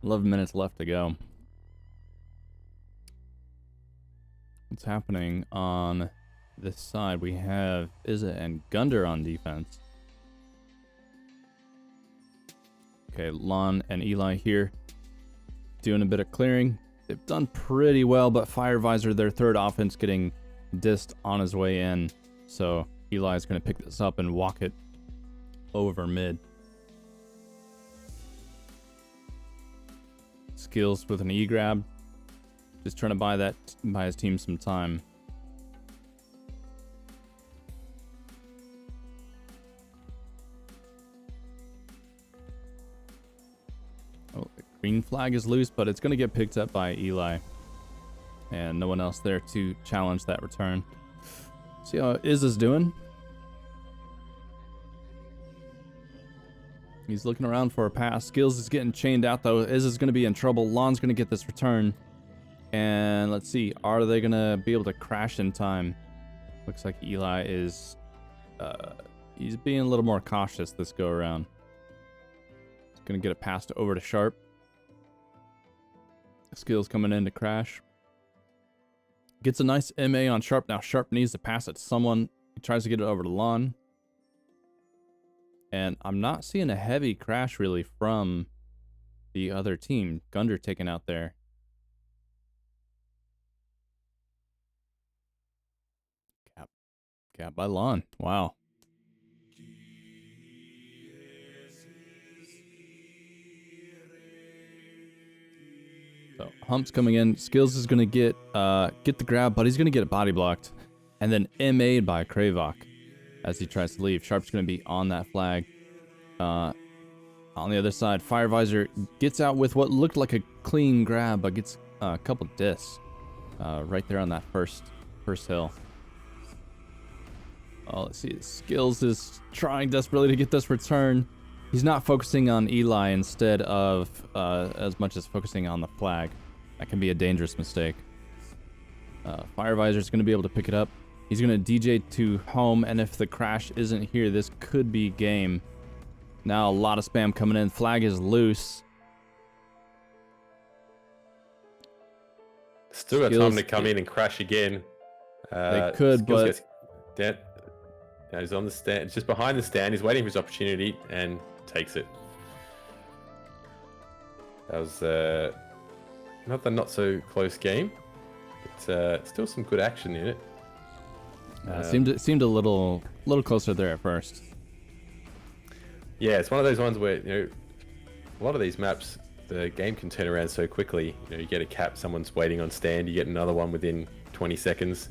11 minutes left to go. What's happening on this side? We have Izza and Gunder on defense. Okay, Lon and Eli here doing a bit of clearing. They've done pretty well, but Fire Visor, their third offense, getting dissed on his way in. So Eli's going to pick this up and walk it over mid. Skills with an E grab. Just trying to buy his team some time. Oh, the green flag is loose, but it's going to get picked up by Eli. And no one else there to challenge that return. See how Izza's doing. He's looking around for a pass. Skills is getting chained out, though. Izza's going to be in trouble. Lon's going to get this return. And let's see. Are they going to be able to crash in time? Looks like Eli is... he's being a little more cautious this go-around. He's going to get it passed over to Sharp. Skills coming in to crash. Gets a nice MA on Sharp. Now Sharp needs to pass it to someone. He tries to get it over to Lon. And I'm not seeing a heavy crash really from the other team. Gunder taken out there. Cap by Lon. Wow. So Hump's coming in. Skills is gonna get the grab, but he's gonna get it body blocked. And then MA'd by Krayvac as he tries to leave. Sharp's gonna be on that flag. On the other side, Firevisor gets out with what looked like a clean grab, but gets a couple discs right there on that first hill. Oh, let's see. Skills is trying desperately to get this return. He's not focusing on Eli instead of as much as focusing on the flag. That can be a dangerous mistake. Firevisor's going to be able to pick it up. He's going to DJ to home, and if the crash isn't here, this could be game. Now a lot of spam coming in. Flag is loose. Still got time to come in and crash again. They could, but down. Now he's on the stand, just behind the stand. He's waiting for his opportunity and takes it. That was not so close game, but still some good action in it. seemed a little closer there at first. Yeah, it's one of those ones where, you know, a lot of these maps, the game can turn around so quickly. You know, you get a cap, someone's waiting on stand, you get another one within 20 seconds.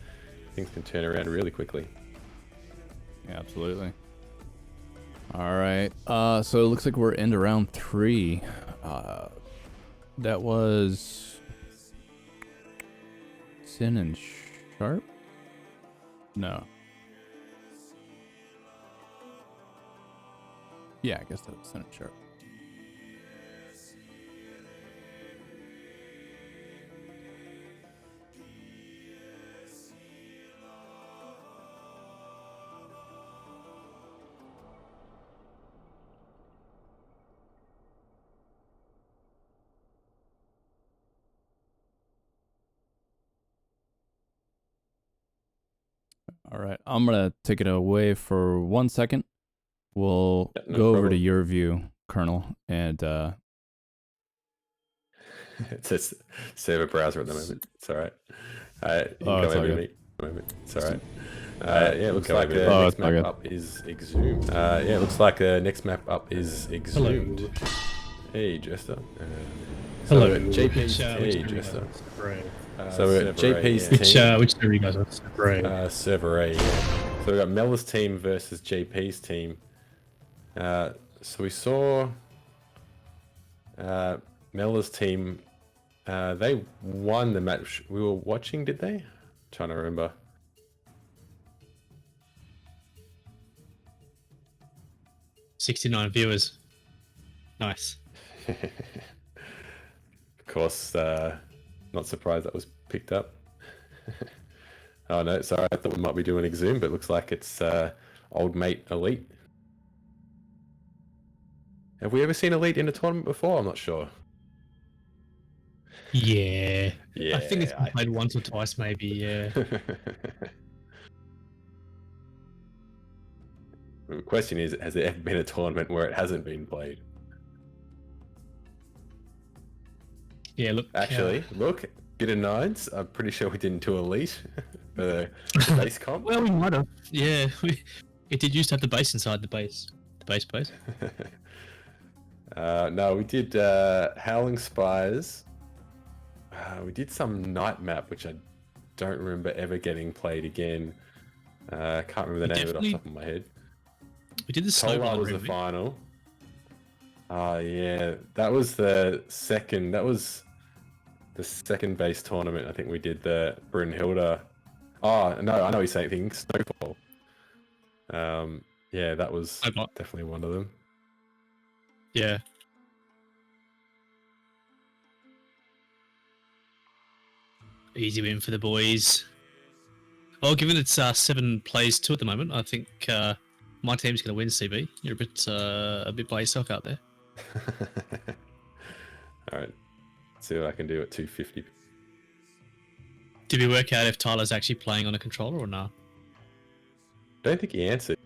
Things can turn around really quickly. Yeah, absolutely. All right. So it looks like we're into round 3. That was Sin and Sharp? No. Yeah, I guess that was Sin and Sharp. All right, I'm gonna take it away for 1 second. We'll Yeah, no go over problem. to your view, Colonel, and It says server browser at the moment. It's all right. You can Oh, go it's all over good. me at the moment. It's all right. Yeah, it looks go like over the there. Oh, next it's all map good. up is Exhumed. Yeah, it looks like the next map up is Exhumed. Hey, Jester. Hello. JP's Which hey, Jester. Right. So we're at Server A, JP's yeah. team. Which server you guys are? Right. Server A, yeah. So we got Melur's team versus JP's team. So we saw Melur's team. They won the match we were watching, did they? Trying to remember. $69 viewers. Nice. Of course, not surprised that was picked up. Oh no, sorry, I thought we might be doing Exhume, but it looks like it's old mate Elite. Have we ever seen Elite in a tournament before? I'm not sure. Yeah. Yeah, I think it's been played once or twice, maybe. Yeah. The question is, has there ever been a tournament where it hasn't been played? Yeah. Look. Actually, look, bit of nines. I'm pretty sure we didn't do Elite for the base comp. Well, we might have. Yeah. It did used to have the base inside the base. The base base. No, we did Howling Spires. We did some night map, which I don't remember ever getting played again. Can't remember the name of it off the top of my head. We did the Tola snowball. was the final. Yeah, that was the second. That was the second base tournament. I think we did the Brunhilde. Oh no, I know he's saying Snowfall. Yeah, that was Snowball. definitely one of them. Yeah. Easy win for the boys. Well, given it's 7 plays 2 at the moment, I think my team's going to win. CB, you're a bit by yourself out there. All right, let's see what I can do at 250. Did we work out if Tyler's actually playing on a controller or not? Don't think he answered.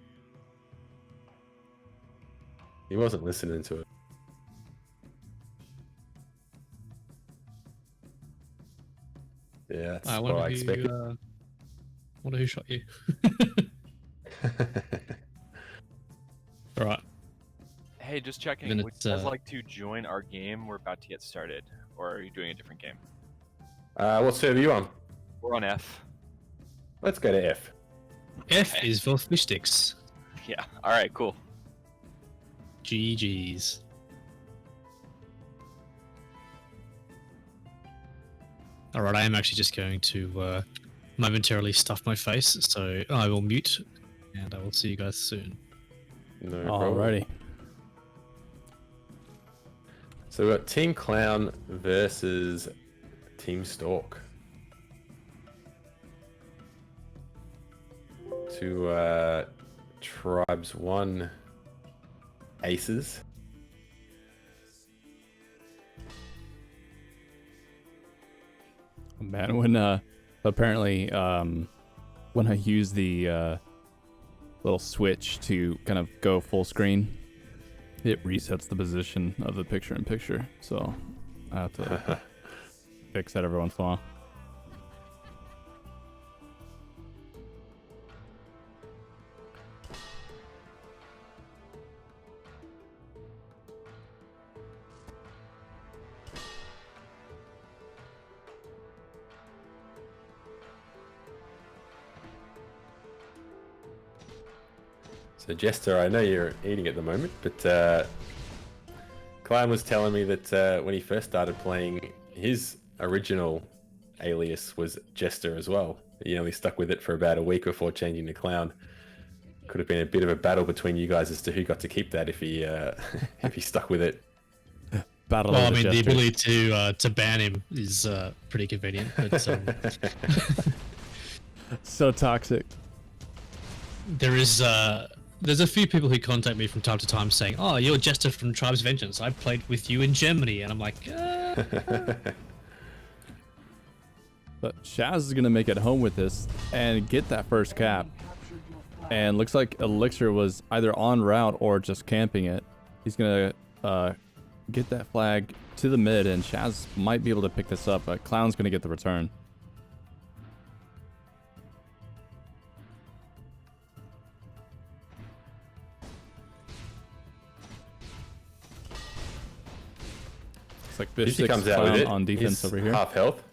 He wasn't listening to it. Yeah, that's I what I expected. wonder who shot you. All right. Hey, just checking. Then Would it's, you guys like to join our game? We're about to get started. Or are you doing a different game? What server are you on? We're on F. Let's go to F. F is for fish sticks. Yeah. All right, cool. GG's. All right, I am actually just going to momentarily stuff my face, so I will mute, and I will see you guys soon. No problem. Alrighty. So we've got Team Clown versus Team Stork. Two tribes, one aces. Man, when apparently when I use the little switch to kind of go full screen, it resets the position of the picture-in-picture. So I have to fix that every once in a while. So Jester, I know you're eating at the moment, but Clown was telling me that when he first started playing, his original alias was Jester as well. He only stuck with it for about a week before changing to Clown. Could have been a bit of a battle between you guys as to who got to keep that if he if he stuck with it. Battle Well, I of the mean, the Jesters. ability to ban him is pretty convenient. But So toxic. there's a few people who contact me from time to time saying, "Oh, you're Jester from Tribes Vengeance. I played with you in Germany," and I'm like, But Shaz is gonna make it home with this and get that first cap. And looks like Elixir was either en route or just camping it. He's gonna get that flag to the mid, and Shaz might be able to pick this up, but Clown's gonna get the return. It's like Fish He Six comes out with Clown it. on defense He's over here. half health.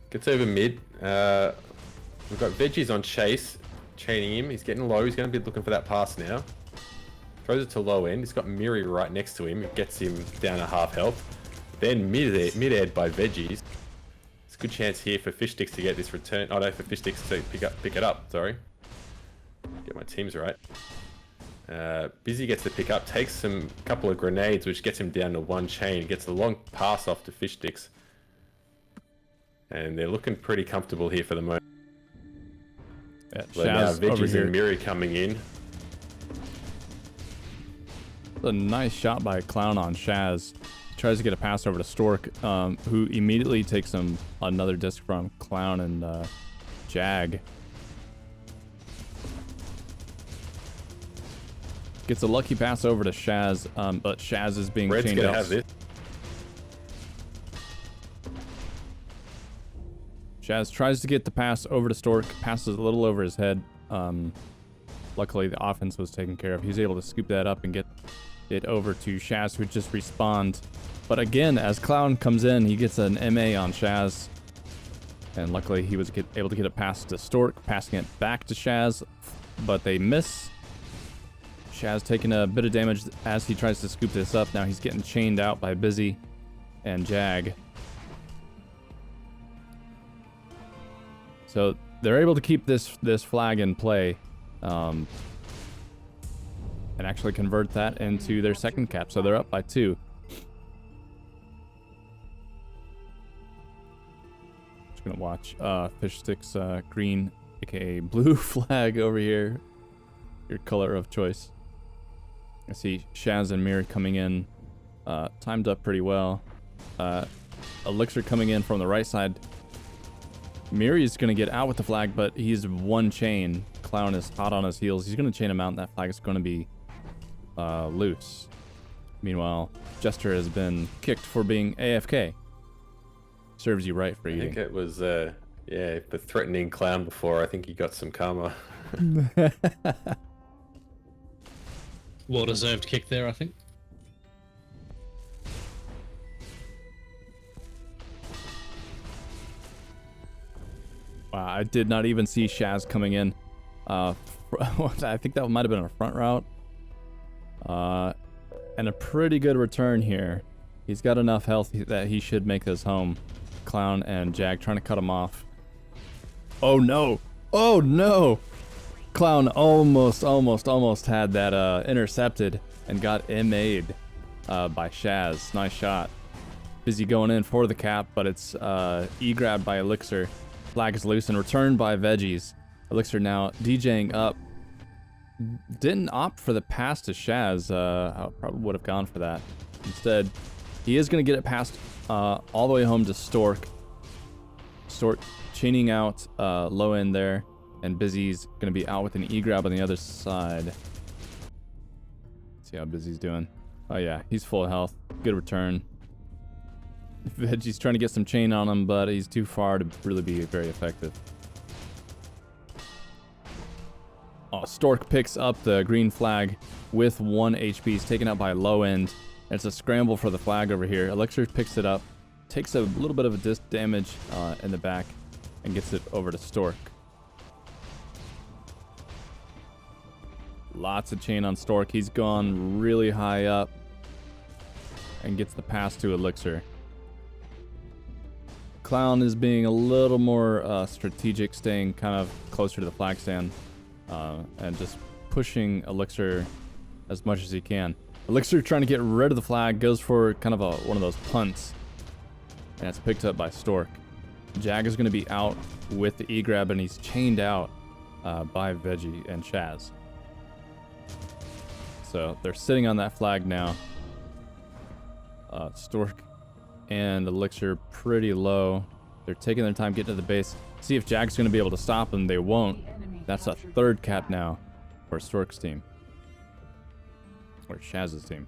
Gets over mid. We've got Veggies on chase, chaining him. He's getting low. He's going to be looking for that pass now. Throws it to low end. He's got Miri right next to him. It gets him down to half health. Then mid-aired by Veggies. It's a good chance here for Fish Sticks to get this return. Oh no, for Fish Sticks to pick it up. Sorry. Get my teams right. Busy gets the pick up, takes some couple of grenades, which gets him down to one chain. Gets a long pass off to Fish Sticks. And they're looking pretty comfortable here for the moment. Yeah, So now Shaz over Veggies here. and Miri coming in. A nice shot by Clown on Shaz. Tries to get a pass over to Stork, who immediately takes another disc from Clown and Jag. Gets a lucky pass over to Shaz, but Shaz is being Red's chained gonna out. have this. Shaz tries to get the pass over to Stork, passes a little over his head. Luckily, the offense was taken care of. He's able to scoop that up and get it over to Shaz, who just respawned. But again, as Clown comes in, he gets an MA on Shaz. And luckily, he was able to get a pass to Stork, passing it back to Shaz. But they miss. Shaz taking a bit of damage as he tries to scoop this up. Now he's getting chained out by Busy and Jag. So they're able to keep this flag in play, and actually convert that into their second cap. So they're up by 2. Just gonna watch Fish Sticks green, aka blue flag over here. Your color of choice. I see Shaz and Miri coming in, timed up pretty well. Elixir coming in from the right side. Miri's going to get out with the flag, but he's one chain. Clown is hot on his heels. He's going to chain him out, and that flag is going to be loose. Meanwhile, Jester has been kicked for being AFK. Serves you right for I eating. think it was, yeah, for threatening Clown before. I think he got some karma. well-deserved kick there, I think. Wow, I did not even see Shaz coming in. I think that might have been a front route. And a pretty good return here. He's got enough health that he should make this home. Clown and Jag trying to cut him off. Oh no! Oh no! Clown almost had that intercepted and got MA'd by Shaz. Nice shot. Busy going in for the cap, but it's E-grabbed by Elixir. Flag is loose and returned by Veggies. Elixir now DJing up. Didn't opt for the pass to Shaz. I probably would have gone for that. Instead, he is going to get it past all the way home to Stork. Stork chaining out low end there, and Busy's going to be out with an E-grab on the other side. See how Busy's doing. Oh yeah, he's full health. Good return. Veggie's trying to get some chain on him, but he's too far to really be very effective. Oh, Stork picks up the green flag with 1 HP. He's taken out by low end. It's a scramble for the flag over here. Elixir picks it up, takes a little bit of a disc damage in the back, and gets it over to Stork. Lots of chain on Stork. He's gone really high up and gets the pass to Elixir. Clown is being a little more strategic, staying kind of closer to the flag stand and just pushing Elixir as much as he can. Elixir trying to get rid of the flag, goes for kind of one of those punts, and it's picked up by Stork. Jag is going to be out with the E-grab, and he's chained out by Veggie and Shaz. So they're sitting on that flag now. Stork and Elixir pretty low. They're taking their time getting to the base. See if Jag's going to be able to stop them. They won't. That's a third cap now for Stork's team. Or Shaz's team.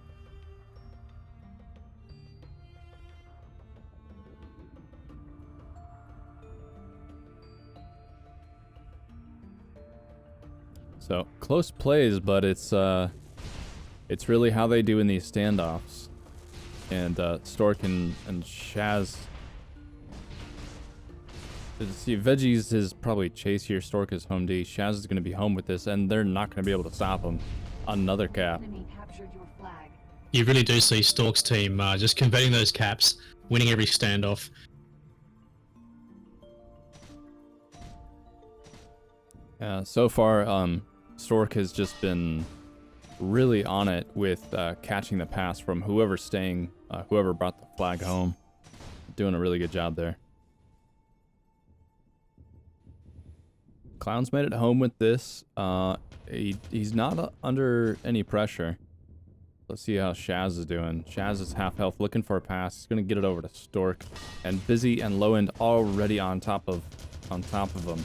So close plays, but it's really how they do in these standoffs. And Stork and Shaz. See, Veggies is probably chase here. Stork is home D. Shaz is going to be home with this, and they're not going to be able to stop him. Another cap. You really do see Stork's team just converting those caps, winning every standoff. So far, Stork has just been really on it with catching the pass from whoever's staying, whoever brought the flag home. Doing a really good job there. Clown's made it home with this. He's not under any pressure. Let's see how Shaz is doing. Shaz is half health, looking for a pass. He's gonna get it over to Stork, and Busy and Low End already on top of him.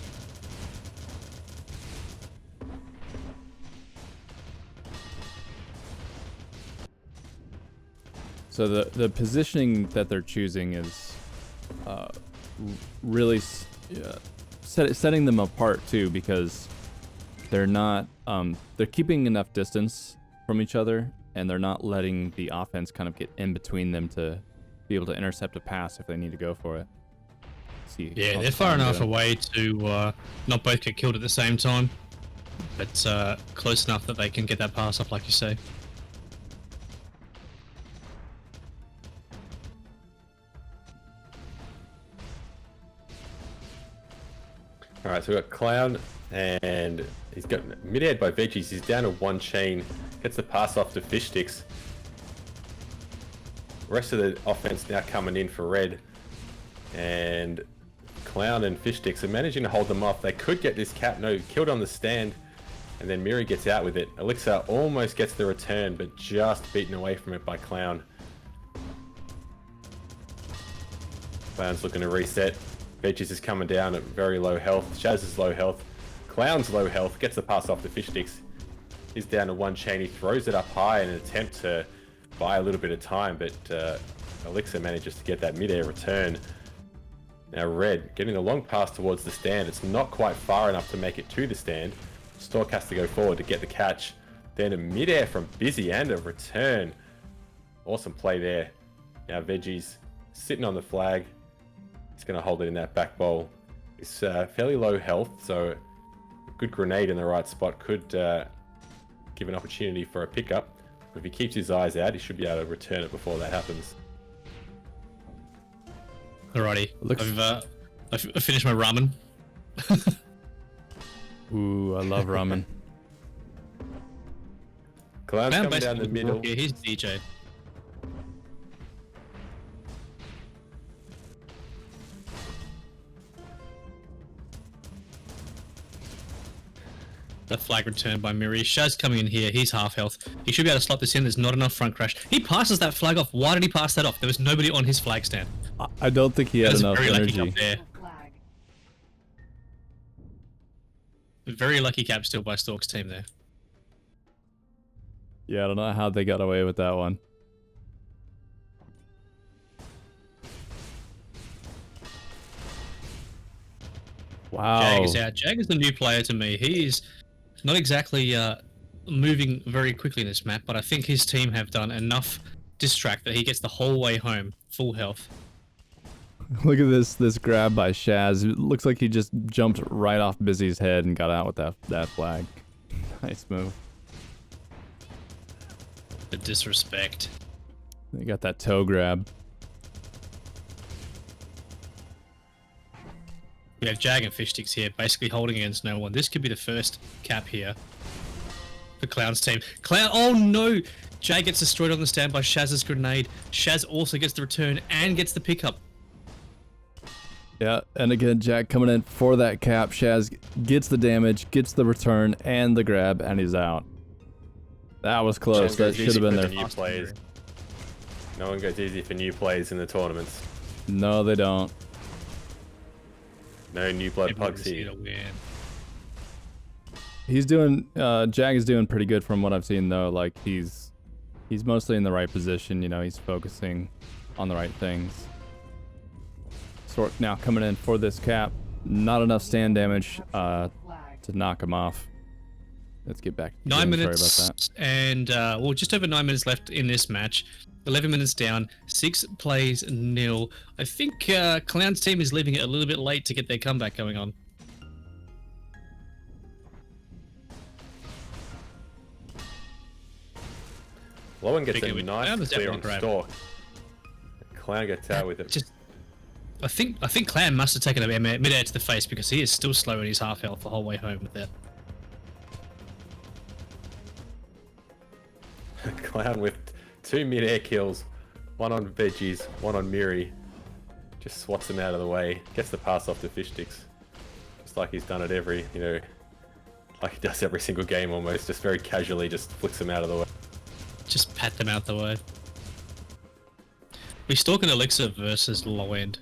So the positioning that they're choosing is really setting them apart too, because they're not they're keeping enough distance from each other, and they're not letting the offense kind of get in between them to be able to intercept a pass if they need to go for it. See, yeah, they're far enough away to not both get killed at the same time, but close enough that they can get that pass off, like you say. Alright, so we've got Clown, and he's got Midair by Veggies. He's down to 1 chain, gets the pass off to Fish Sticks. Rest of the offense now coming in for Red, and Clown and Fish Sticks are managing to hold them off. They could get this cap, no, killed on the stand, and then Miri gets out with it. Elixir almost gets the return, but just beaten away from it by Clown. Clown's looking to reset. Veggies is coming down at very low health. Shaz is low health. Clown's low health. Gets the pass off the Fish Sticks. He's down to 1 chain. He throws it up high in an attempt to buy a little bit of time, but Elixir manages to get that mid-air return. Now Red getting a long pass towards the stand. It's not quite far enough to make it to the stand. Stork has to go forward to get the catch. Then a mid-air from Busy and a return. Awesome play there. Now Veggies sitting on the flag. He's going to hold it in that back bowl. He's fairly low health, so a good grenade in the right spot could give an opportunity for a pickup. But if he keeps his eyes out, he should be able to return it before that happens. Alrighty. Looks- I've finished my ramen. Ooh, I love ramen. Clown's Man, coming down the basically, middle. yeah, he's DJ. The flag returned by Miri. Shaz coming in here. He's half health. He should be able to slot this in. There's not enough front crash. He passes that flag off. Why did he pass that off? There was nobody on his flag stand. I don't think he had That was enough very lucky energy. up there. Flag. Very lucky cap still by Stork's team there. Yeah, I don't know how they got away with that one. Wow. Jag is out. Jag is the new player to me. He's not exactly moving very quickly in this map, but I think his team have done enough distract that he gets the whole way home, full health. Look at this grab by Shaz. It looks like he just jumped right off Busy's head and got out with that flag. Nice move. The disrespect. They got that toe grab. We have Jag and Fish Sticks here, basically holding against no one. This could be the first cap here for Clown's team. Clown, oh no! Jag gets destroyed on the stand by Shaz's grenade. Shaz also gets the return and gets the pickup. Yeah, and again, Jack coming in for that cap. Shaz gets the damage, gets the return, and the grab, and he's out. That was close. That should have been there. New players. No one goes easy for new players in the tournaments. No, they don't. No new blood Everyone pugs is here here. to win. He's doing. Jag is doing pretty good from what I've seen, though. Like he's mostly in the right position. You know, he's focusing on the right things. Stork now coming in for this cap. Not enough stand damage Flag. to knock him off. Let's get back. To the 9 game. minutes Sorry about that. and well, just over 9 minutes left in this match. 11 minutes down, 6 plays nil. I think Clown's team is leaving it a little bit late to get their comeback going on. Lowen gets Bigger a with nice Clown is clear on definitely Stork. Clown gets out with it. Just, I think Clown must have taken a midair to the face because he is still slow and he's half health the whole way home with that. Clown with 2 mid-air kills, 1 on Veggies, 1 on Miri. Just swats them out of the way, gets the pass off to Fish Sticks. Just like he's done it every, like he does every single game almost, just very casually just flicks them out of the way. Just pat them out the way. We Stork and Elixir versus Low End.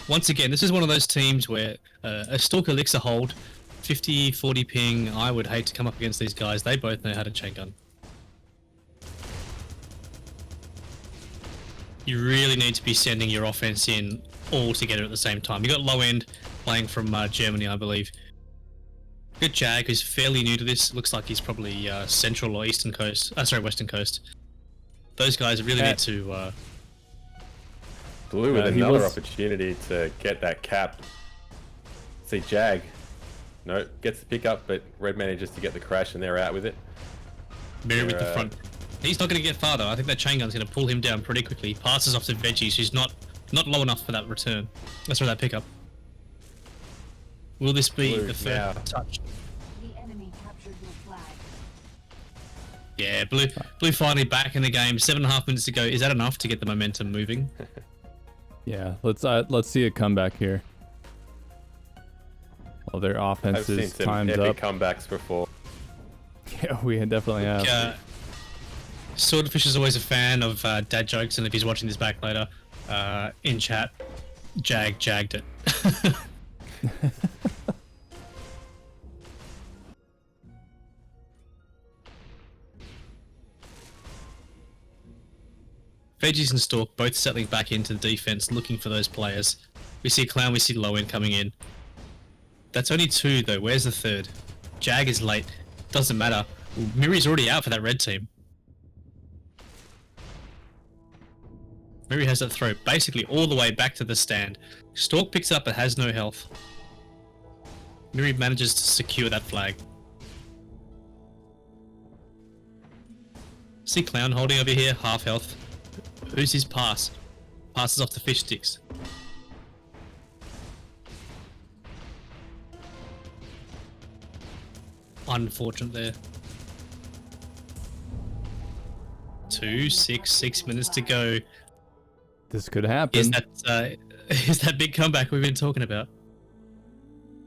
Once again, this is one of those teams where a Stork Elixir hold, 50-40 ping. I would hate to come up against these guys. They both know how to chain gun. You really need to be sending your offense in all together at the same time. You got Low End playing from Germany, I believe. Good Jag, who's fairly new to this. Looks like he's probably Central or Eastern Coast. Western Coast. Those guys really need to. Blue with he another was- opportunity to get that cap. See Jag. No, gets the pickup, but Red manages to get the crash and they're out with it. Mirror with the They're, front. He's not going to get far though. I think that chain gun's going to pull him down pretty quickly. Passes off to Veggies, who's not low enough for that return. That's for that pickup. Will this be Blue the first now. touch? The enemy captured your flag. Yeah, Blue finally back in the game. 7.5 minutes to go. Is that enough to get the momentum moving? Yeah, let's see a comeback here. Well, their offense I've seen is some timed epic up. comebacks before. Yeah, we definitely have. Swordfish is always a fan of dad jokes, and if he's watching this back later, in chat, jagged it. Veggies and Stork both settling back into the defense, looking for those players. We see Clown, we see Low End coming in. That's only 2 though. Where's the 3rd? Jag is late. Doesn't matter. Miri's already out for that red team. Miri has that throw basically all the way back to the stand. Stork picks up but has no health. Miri manages to secure that flag. See Clown holding over here, half health. Who's his pass? Passes off to fish sticks. Unfortunate there. 6 minutes to go. This could happen. Is that big comeback we've been talking about?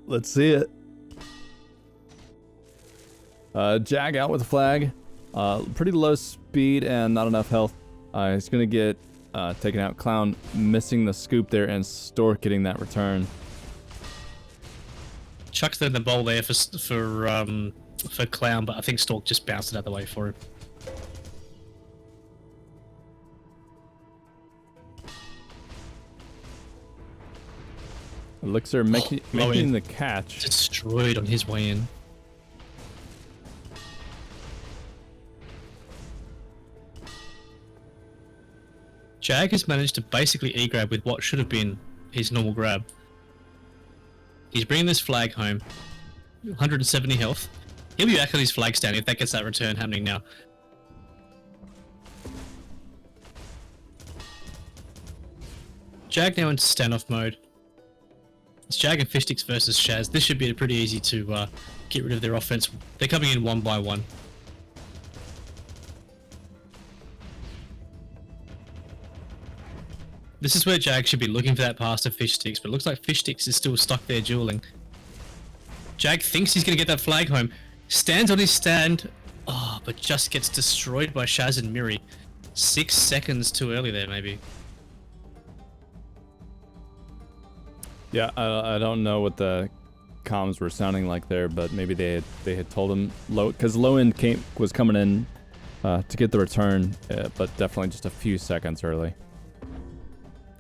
Let's see it. Jag out with the flag. Pretty low speed and not enough health. He's gonna get taken out. Clown missing the scoop there, and Stork getting that return. Chucks it in the bowl there for Clown, but I think Stork just bounced it out of the way for him. Elixir making the catch. Destroyed on his way in. Jag has managed to basically E-grab with what should have been his normal grab. He's bringing this flag home. 170 health. He'll be back on his flag stand if that gets that return happening now. Jag now into standoff mode. It's Jag and Fishtix versus Shaz. This should be pretty easy to get rid of their offense. They're coming in one by one. This is where Jag should be looking for that pass to Fishtix, but it looks like Fishtix is still stuck there dueling. Jag thinks he's going to get that flag home. Stands on his stand. Oh, but just gets destroyed by Shaz and Miri. 6 seconds too early there, maybe. Yeah, I don't know what the comms were sounding like there, but maybe they had told him because low end was coming in to get the return, but definitely just a few seconds early.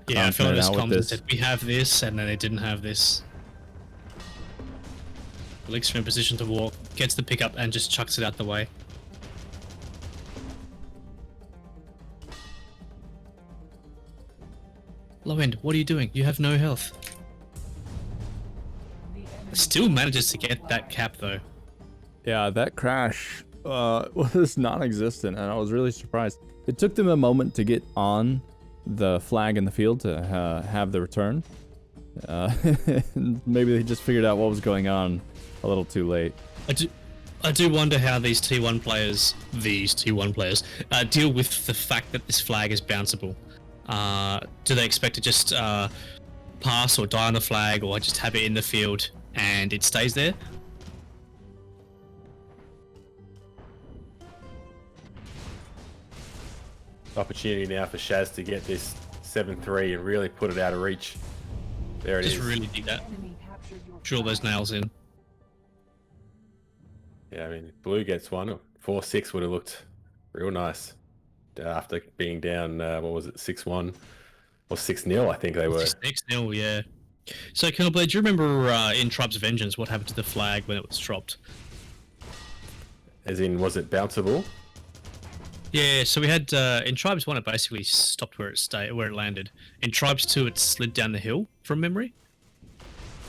Yeah, I feel like this comms said we have this, and then they didn't have this. Elixir in position to walk, gets the pickup and just chucks it out the way. Low end, what are you doing? You have no health. Still manages to get that cap though. Yeah, that crash was non-existent, and I was really surprised. It took them a moment to get on the flag in the field to have the return. Maybe they just figured out what was going on a little too late. I do wonder how these T1 players, deal with the fact that this flag is bounceable. Do they expect to just pass or die on the flag, or just have it in the field and it stays there? Opportunity now for Shaz to get this 7-3 and really put it out of reach. There it is. Just really dig that. Drill those nails in. Yeah, I mean, Blue gets one. 4-6 would have looked real nice after being down, what was it, 6-1 or 6-0, I think they were. 6-0, yeah. So, Colonel Blade, do you remember in Tribe's Vengeance what happened to the flag when it was dropped? As in, was it bounceable? Yeah, so we had in Tribes 1 it basically stopped where it landed. In Tribes 2 it slid down the hill from memory.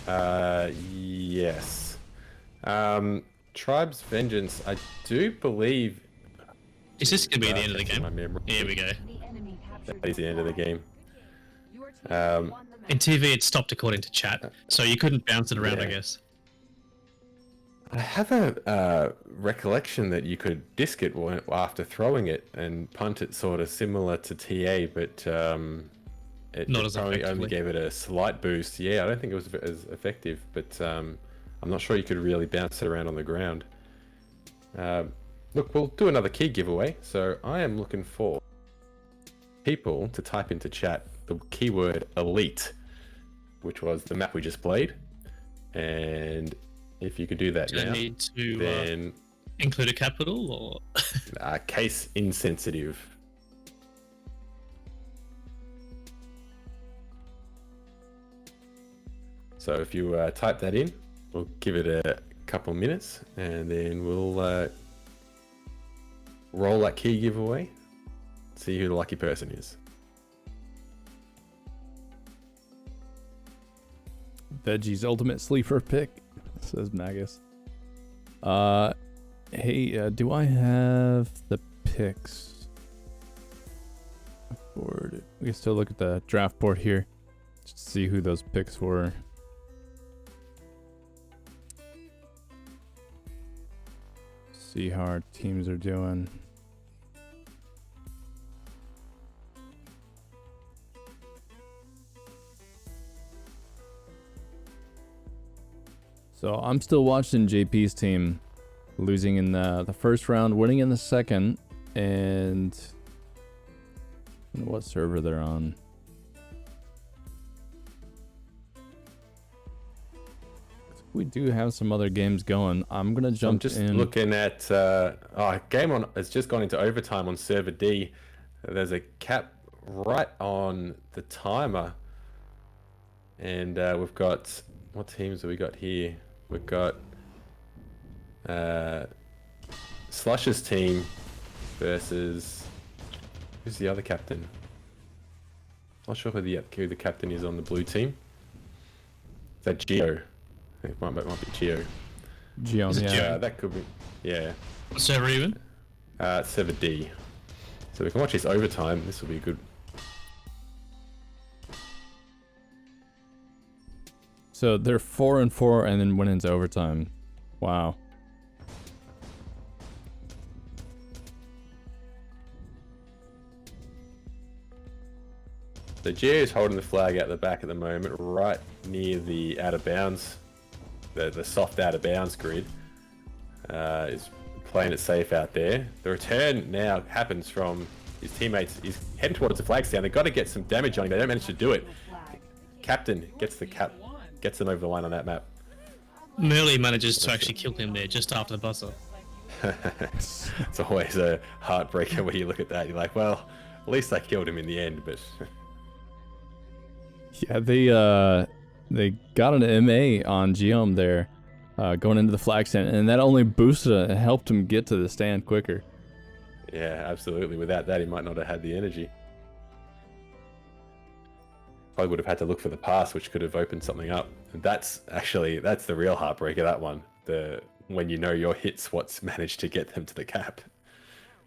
Yes. Tribes Vengeance, I do believe. Is this gonna be the end of the game? My memory. Here we go. That is the end of the game. In TV it stopped according to chat, so you couldn't bounce it around, I guess. I have a recollection that you could disc it after throwing it and punt it, sort of similar to TA, but it Not as only gave it a slight boost. Yeah, I don't think it was as effective, but I'm not sure you could really bounce it around on the ground. Look, we'll do another key giveaway. So I am looking for people to type into chat the keyword elite, which was the map we just played, and if you could do that now, need to then include a capital or case insensitive. So if you type that in, we'll give it a couple minutes, and then we'll roll that key giveaway, see who the lucky person is. Veggie's ultimate sleeper pick, says Magus. Hey, do I have the picks? We can still look at the draft board here. Just to see who those picks were. See how our teams are doing. So I'm still watching JP's team losing in the first round, winning in the second, and I don't know what server they're on. We do have some other games going. I'm gonna jump I'm just in. looking at game on. It's just gone into overtime on server D. There's a cap right on the timer, and we've got what teams have we got here? We've got Slush's team versus who's the other captain? Not sure who the captain is on the blue team. Is that Giohm? I think it might be Giohm. Giohm, yeah. Yeah, that could be. Yeah. What server even? Server D. So we can watch this overtime. This will be good. So they're 4-4 and then went into overtime. Wow. So Gio is holding the flag out the back at the moment, right near the out of bounds, the soft out of bounds grid. Is playing it safe out there. The return now happens from his teammates. He's heading towards the flag stand. They've got to get some damage on him. They don't manage to do it. Captain gets the cap, gets them over the line on that map. Melur manages to actually kill him there just after the buzzer. It's always a heartbreaker when you look at that. You're like, well, at least I killed him in the end, but. Yeah, they got an MA on Giohm there, going into the flag stand, and that only boosted it and helped him get to the stand quicker. Yeah, absolutely. Without that, he might not have had the energy. Probably would have had to look for the pass, which could have opened something up. And that's the real heartbreaker, that one. When you know your hit's what's managed to get them to the cap.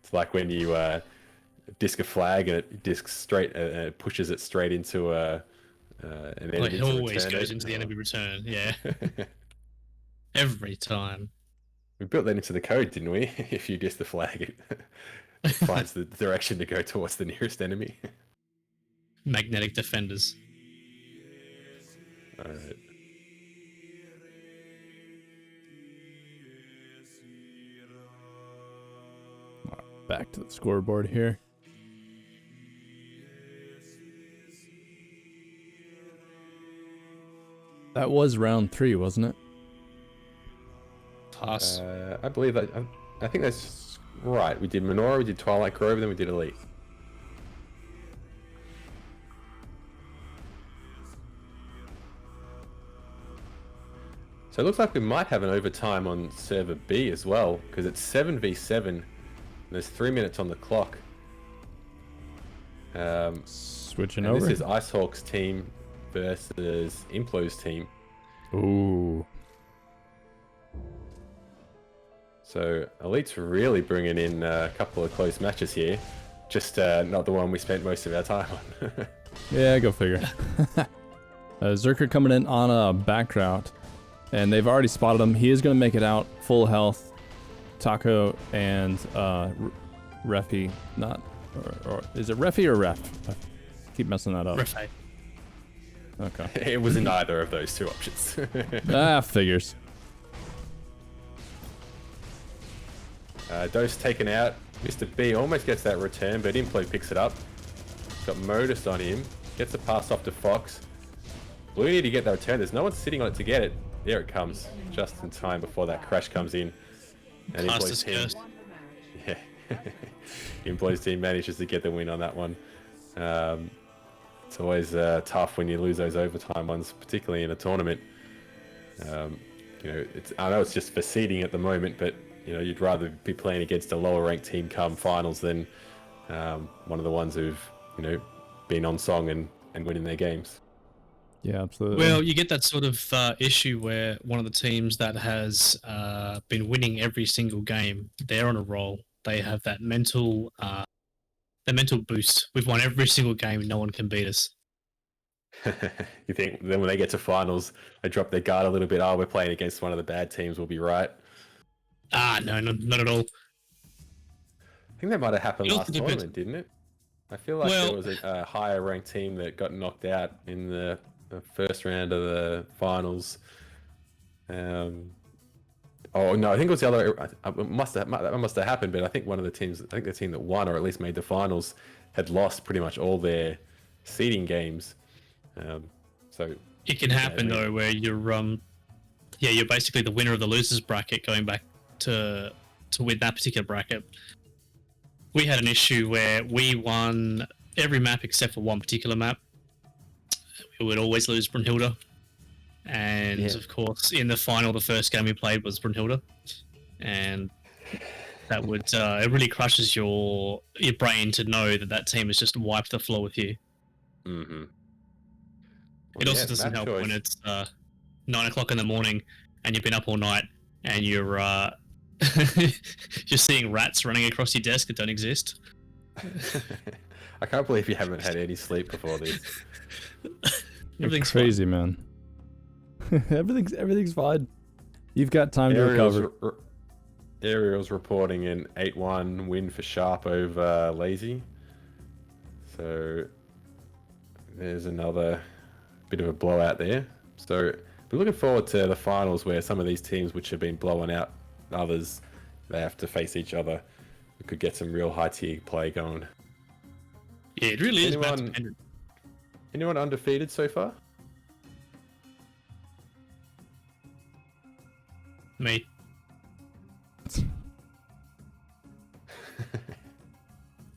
It's like when you disc a flag and it discs straight and it pushes it straight into an enemy. Like it always return goes it. into the enemy return, yeah. Every time. We built that into the code, didn't we? If you disc the flag, it finds the direction to go towards the nearest enemy. Magnetic defenders. Alright. Back to the scoreboard here. That was round 3, wasn't it? Pass. I believe that. I think that's right. We did Menorah, we did Twilight Grove, then we did Elite. So it looks like we might have an overtime on server B as well, because it's 7v7. And there's 3 minutes on the clock. Switching and over. This is IceHawk's team versus Implosions' team. Ooh. So Elite's really bringing in a couple of close matches here. Just not the one we spent most of our time on. Yeah, go figure. Zerker coming in on a back route, and they've already spotted him. He is going to make it out full health. Taco and Refi, not, or is it Refi or Ref? I keep messing that up. Refe. Okay. It was in either of those two options. Figures. Dose taken out. Mr. B almost gets that return, but Implo picks it up. Got Modus on him. Gets the pass off to Fox. Blue need to get that return. There's no one sitting on it to get it. There it comes. Just in time before that crash comes in. And Implo's team. Yeah. Implo's team manages to get the win on that one. It's always tough when you lose those overtime ones, particularly in a tournament. I know it's just for seeding at the moment, but you'd rather be playing against a lower ranked team come finals than one of the ones who've been on song and winning their games. Yeah, absolutely. Well, you get that sort of issue where one of the teams that has been winning every single game, they're on a roll. They have that mental the mental boost. We've won every single game. No one can beat us. You think then when they get to finals, they drop their guard a little bit? Oh, we're playing against one of the bad teams. We'll be right. No, not at all. I think that might have happened It also last depends- tournament, didn't it? I feel like Well- there was a higher ranked team that got knocked out in the first round of the finals. Oh no, I think it was the other. That must have happened, but I think one of the teams, I think the team that won or at least made the finals, had lost pretty much all their seeding games. So It can happen though, where you're you're basically the winner of the losers bracket going back to win that particular bracket. We had an issue where we won every map except for one particular map. We would always lose Brunhilde. And of course, in the final, the first game we played was Brunhilde. And that would, it really crushes your brain to know that team has just wiped the floor with you. Mm-hmm. It also doesn't help when it's 9 o'clock in the morning and you've been up all night and you're you're seeing rats running across your desk that don't exist. I can't believe you haven't had any sleep before this. Everything's crazy, man. everything's fine. You've got time to recover. Ariel's reporting an 8-1 win for Sharp over Lazy. So there's another bit of a blowout there. So we're looking forward to the finals where some of these teams which have been blowing out others, they have to face each other. We could get some real high tier play going. Yeah, it really is map dependent. Anyone undefeated so far? Me.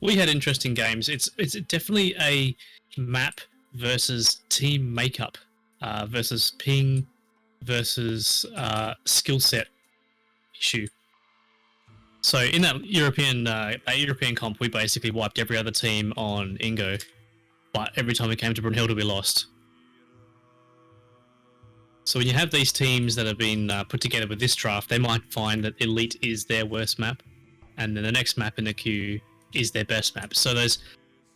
We had interesting games. It's definitely a map versus team makeup versus ping versus skill set issue. So in that European comp, we basically wiped every other team on Ingo, but every time we came to Brunhilde, we lost. So when you have these teams that have been put together with this draft, they might find that Elite is their worst map, and then the next map in the queue is their best map. So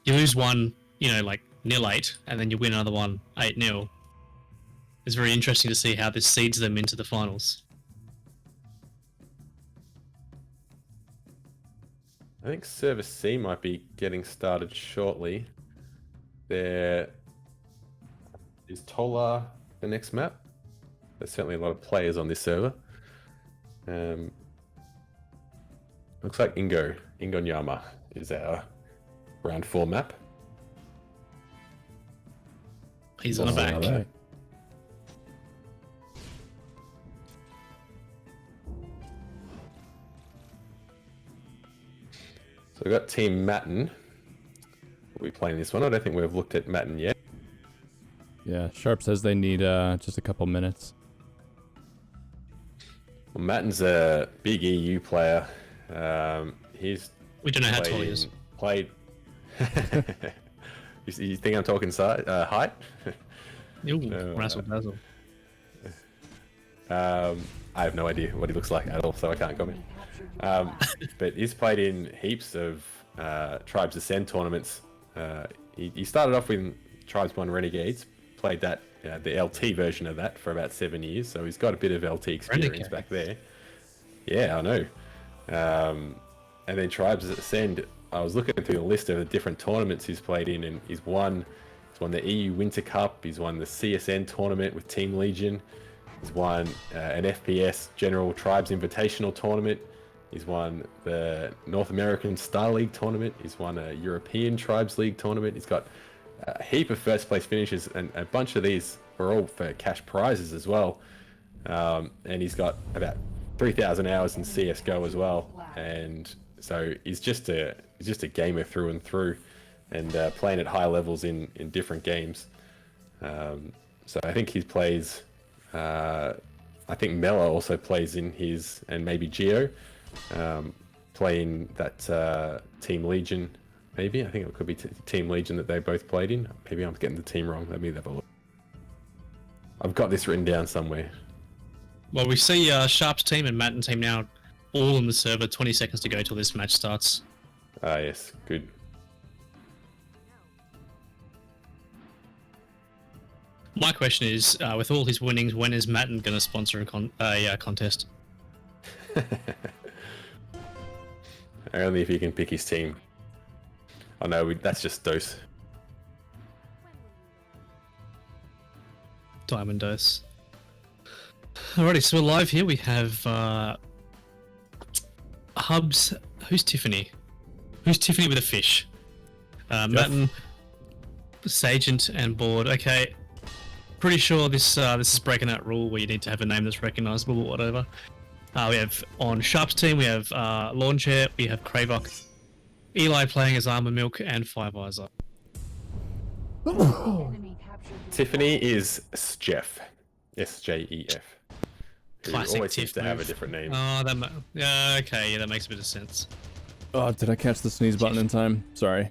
you lose one, like 0-8, and then you win another one 8-0. It's very interesting to see how this seeds them into the finals. I think Service C might be getting started shortly. There is Tola the next map. There's certainly a lot of players on this server. Looks like Ingo Nyama is our round 4 map. He's on the back. So we've got Team Matin. We'll be playing this one. I don't think we've looked at Matin yet. Yeah, Sharp says they need just a couple minutes. Well, Matin's a big EU player. We don't know how tall he is. Played. You think I'm talking height? Razzle dazzle. I have no idea what he looks like at all, so I can't comment. But he's played in heaps of Tribes Ascend tournaments. He started off with Tribes 1 Renegades, played that the LT version of that for about 7 years, so he's got a bit of LT experience back there. Yeah, I know. And then Tribes Ascend, I was looking through the list of the different tournaments he's played in, and he's won the EU Winter Cup, he's won the CSN tournament with Team Legion, he's won an FPS General Tribes Invitational tournament, he's won the North American Star League tournament, he's won a European Tribes League tournament, he's got a heap of first place finishes, and a bunch of these are all for cash prizes as well. And he's got about 3,000 hours in CSGO as well, and so he's just a gamer through and through, and playing at high levels in different games. So I think he plays. I think Melur also plays in his, and maybe Giohm, playing that Team Legion. Maybe I think it could be Team Legion that they both played in. Maybe I'm getting the team wrong. Let me have a look. I've got this written down somewhere. Well, we see Sharp's team and Matin team now all on the server. 20 seconds to go till this match starts. Ah, yes, good. My question is, with all his winnings, when is Matin going to sponsor a contest? Only if he can pick his team. Oh no, that's just Dose. Diamond Dose. Alrighty, so we're live here. We have Hubs. Who's Tiffany? Who's Tiffany with a fish? Matin, Sagent, and Board. Okay, pretty sure this is breaking that rule where you need to have a name that's recognizable or whatever. We have on Sharp's team, we have Lawn Chair, we have Kravok, Eli playing as Armor Milk, and Five Eyesor. Enemy captured your Tiffany is Jeff. SJEF. Who Classic always seems Tiff to have a move. different name. Oh, yeah, okay, yeah, that makes a bit of sense. Oh, did I catch the sneeze button in time? Sorry.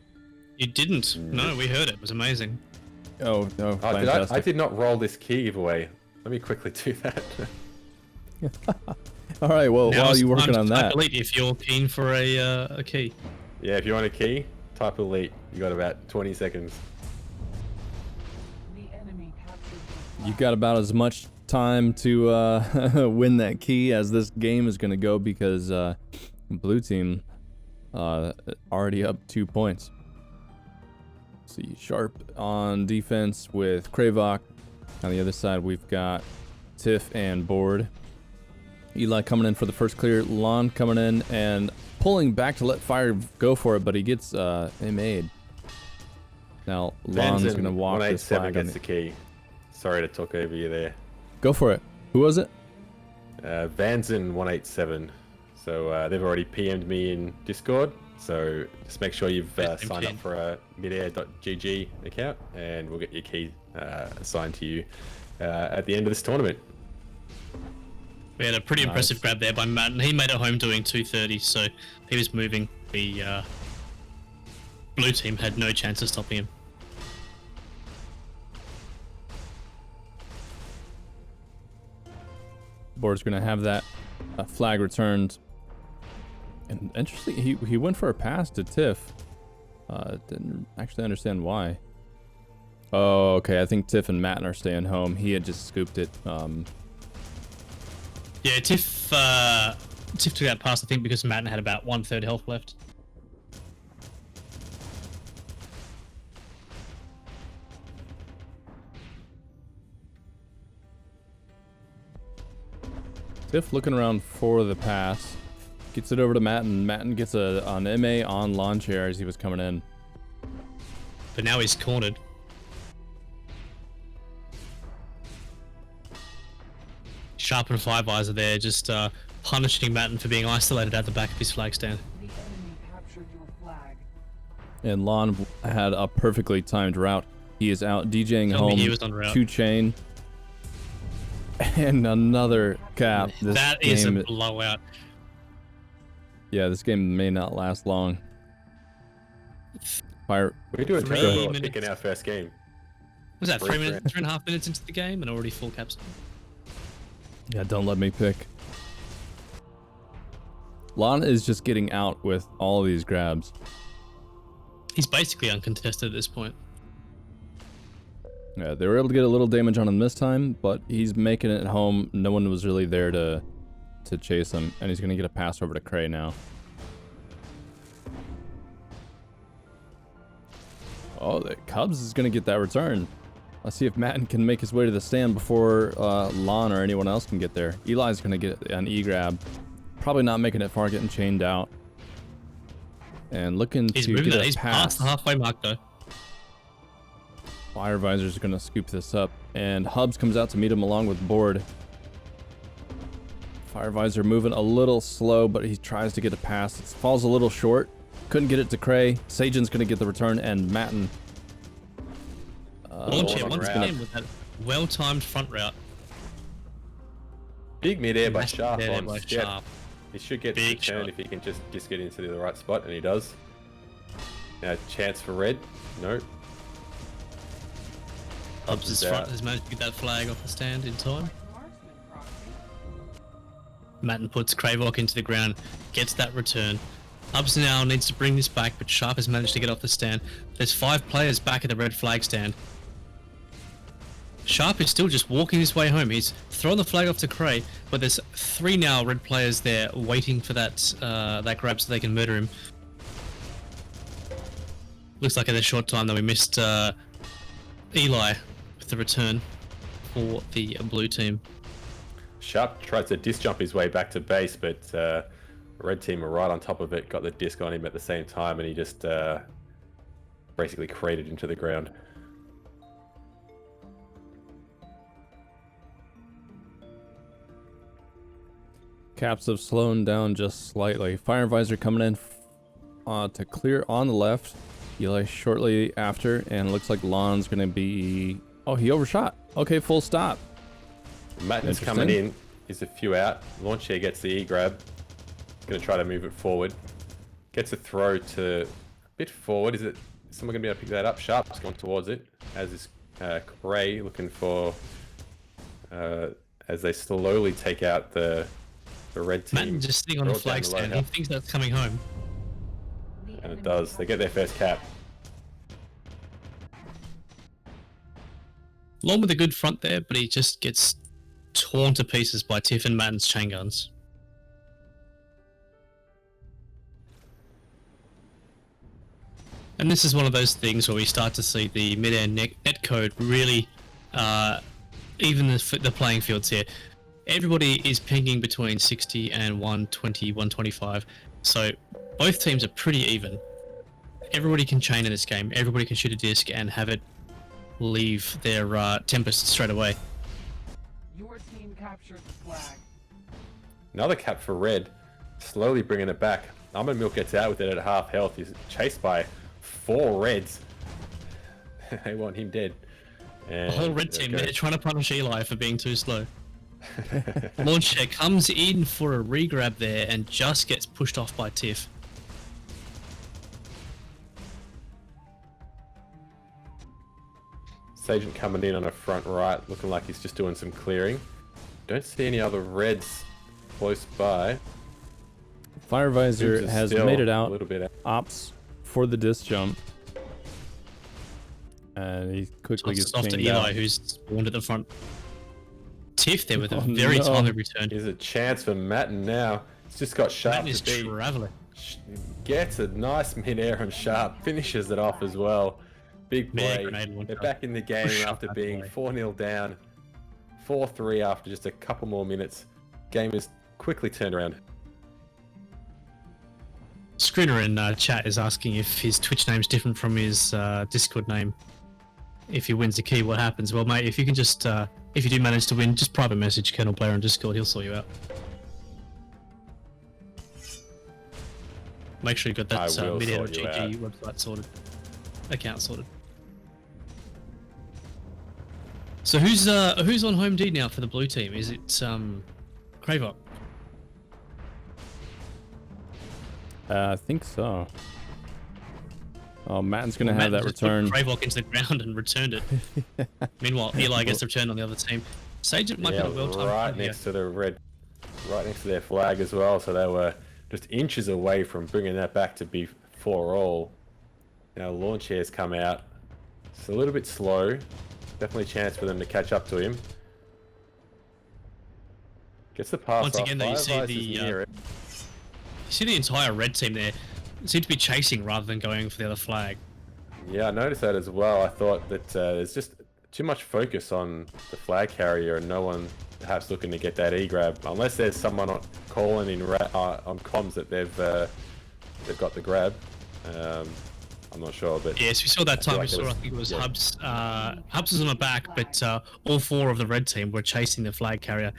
You didn't? No, we heard it. It was amazing. Oh, no, Oh, fantastic. I did not roll this key giveaway. Let me quickly do that. All right, well, Now while it's you're working time on to type that, elite if you're keen for a key. Yeah, if you want a key, type elite. You got about 20 seconds. The enemy captured you got about as much time to win that key as this game is going to go because blue team already up 2 points. See, Sharp on defense with Kravok. On the other side, we've got Tiff and Board. Eli coming in for the first clear. Lon coming in and pulling back to let fire go for it, but he gets made. Now Lon's Van's gonna walk this 187 flag. gets the key. Sorry to talk over you there. Go for it. Who was it? Van's in 187. So they've already PM'd me in Discord. So just make sure you've signed up for a midair.gg account and we'll get your key assigned to you at the end of this tournament. We had a pretty Nice. impressive grab there by Matin. He made it home doing 230, so he was moving. The blue team had no chance of stopping him. Board's gonna have that flag returned. And interestingly, he went for a pass to Tiff. Didn't actually understand why. Oh, okay. I think Tiff and Matin are staying home. He had just scooped it. Yeah, Tiff took that pass, I think, because Matin had about 1/3 health left. Tiff looking around for the pass. Gets it over to Matin. Matin gets an MA on lawn chair as he was coming in. But now he's cornered. Sharp and Five Eyes are there, just punishing Matin for being isolated at the back of his flag stand. the enemy captured your flag. And Lon had a perfectly timed route. He is out DJing Tell me home he was on route. 2 chain. And another cap. This That is a game, blowout. yeah, this game may not last long. Fire. We're doing 3 terrible at minutes. picking our first game. Was that 3 Three minutes, 3.5 minutes into the game and already full caps? Yeah, don't let me pick. Lon is just getting out with all of these grabs. He's basically uncontested at this point. Yeah, they were able to get a little damage on him this time, but he's making it home. No one was really there to chase him, and he's gonna get a pass over to Cray now. Oh, the Cubs is gonna get that return. Let's see if Matin can make his way to the stand before Lon or anyone else can get there. Eli's gonna get an E-grab. Probably not making it far, getting chained out. And looking He's to moving get that. a He's pass. past the halfway mark though. Fire Visor's gonna scoop this up, and Hubs comes out to meet him along with Board. Fire Visor moving a little slow, but he tries to get a pass. It falls a little short. Couldn't get it to Cray. Sajan's gonna get the return, and Matin. Launch it on once route. again with that well-timed front route. Big midair by Massive Sharp midair on by Jeff. Sharp. He should get the Big return shot. if he can just get into the right spot, and he does. Now, chance for red. No. Hubs' out. front has managed to get that flag off the stand in time. Matin puts Kravok into the ground, gets that return. Hubs now needs to bring this back, but Sharp has managed to get off the stand. There's 5 players back at the red flag stand. Sharp is still just walking his way home. He's thrown the flag off to Cray, but there's 3 now red players there waiting for that that grab so they can murder him. Looks like in a short time that we missed Eli with the return for the blue team. Sharp tried to disc jump his way back to base, but red team were right on top of it, got the disc on him at the same time, and he just basically cratered into the ground. Caps have slowed down just slightly. Fire visor coming in to clear on the left. Eli shortly after, and looks like Lon's gonna be. Oh, he overshot. Okay, full stop. Matin's coming in. He's a few out. Launcher gets the E grab. Gonna try to move it forward. Gets a throw to a bit forward. Is someone gonna be able to pick that up? Sharp's going towards it. As is Cray looking for. As they slowly take out the red team. Matin just sitting on the flag stand. He thinks that's coming home. And it does. They get their first cap. Long with a good front there, but he just gets torn to pieces by Tiff and Matin's chain guns. And this is one of those things where we start to see the Midair netcode really even the playing fields here. Everybody is pinging between 60 and 120, 125. So both teams are pretty even. Everybody can chain in this game. Everybody can shoot a disc and have it leave their Tempest straight away. Your team captured the flag. Another cap for red. Slowly bringing it back. Almond Milk gets out with it at half health. He's chased by 4 reds. They want him dead. And the whole red team, they're trying to punish Eli for being too slow. Launcher comes in for a regrab there and just gets pushed off by Tiff. Sagent coming in on a front right, looking like he's just doing some clearing. Don't see any other reds close by. Fire visor has made it out. A little bit out. Ops for the disc jump. And he quickly gets off to pinged Eli, out. who's spawned at the front. Tiff there with a very timely return. There's a chance for Matin now. He's just got Sharp Matin is to beat. traveling. Gets a nice mid-air on Sharp. Finishes it off as well. Big play. They're back in the game after being 4-0 down. 4-3 after just a couple more minutes. Game is quickly turned around. Screener in chat is asking if his Twitch name's different from his Discord name. If he wins the key, what happens? Well, mate, if you can just, if you do manage to win, just private message Colonel Player on Discord, he'll sort you out. Make sure you got that Midair GG website sorted. Account sorted. So who's on home D now for the blue team? Is it Kravok? I think so. Oh, Matin's gonna have that return. Kravok into the ground and returned it. Meanwhile, Eli gets the return on the other team. Sage might be a well-timed right next to the red, right next to their flag as well. So they were just inches away from bringing that back to be 4-all. Now launch hairs come out. It's a little bit slow. Definitely a chance for them to catch up to him. Gets the pass once again, though, you see the entire red team there. Seem to be chasing rather than going for the other flag. Yeah, I noticed that as well. I thought that there's just too much focus on the flag carrier and no one perhaps looking to get that E-grab. Unless there's someone calling in on comms that they've got the grab. I'm not sure, but yes, we saw that time. I think it was Hubs. Hubs was on the back, but all 4 of the red team were chasing the flag carrier.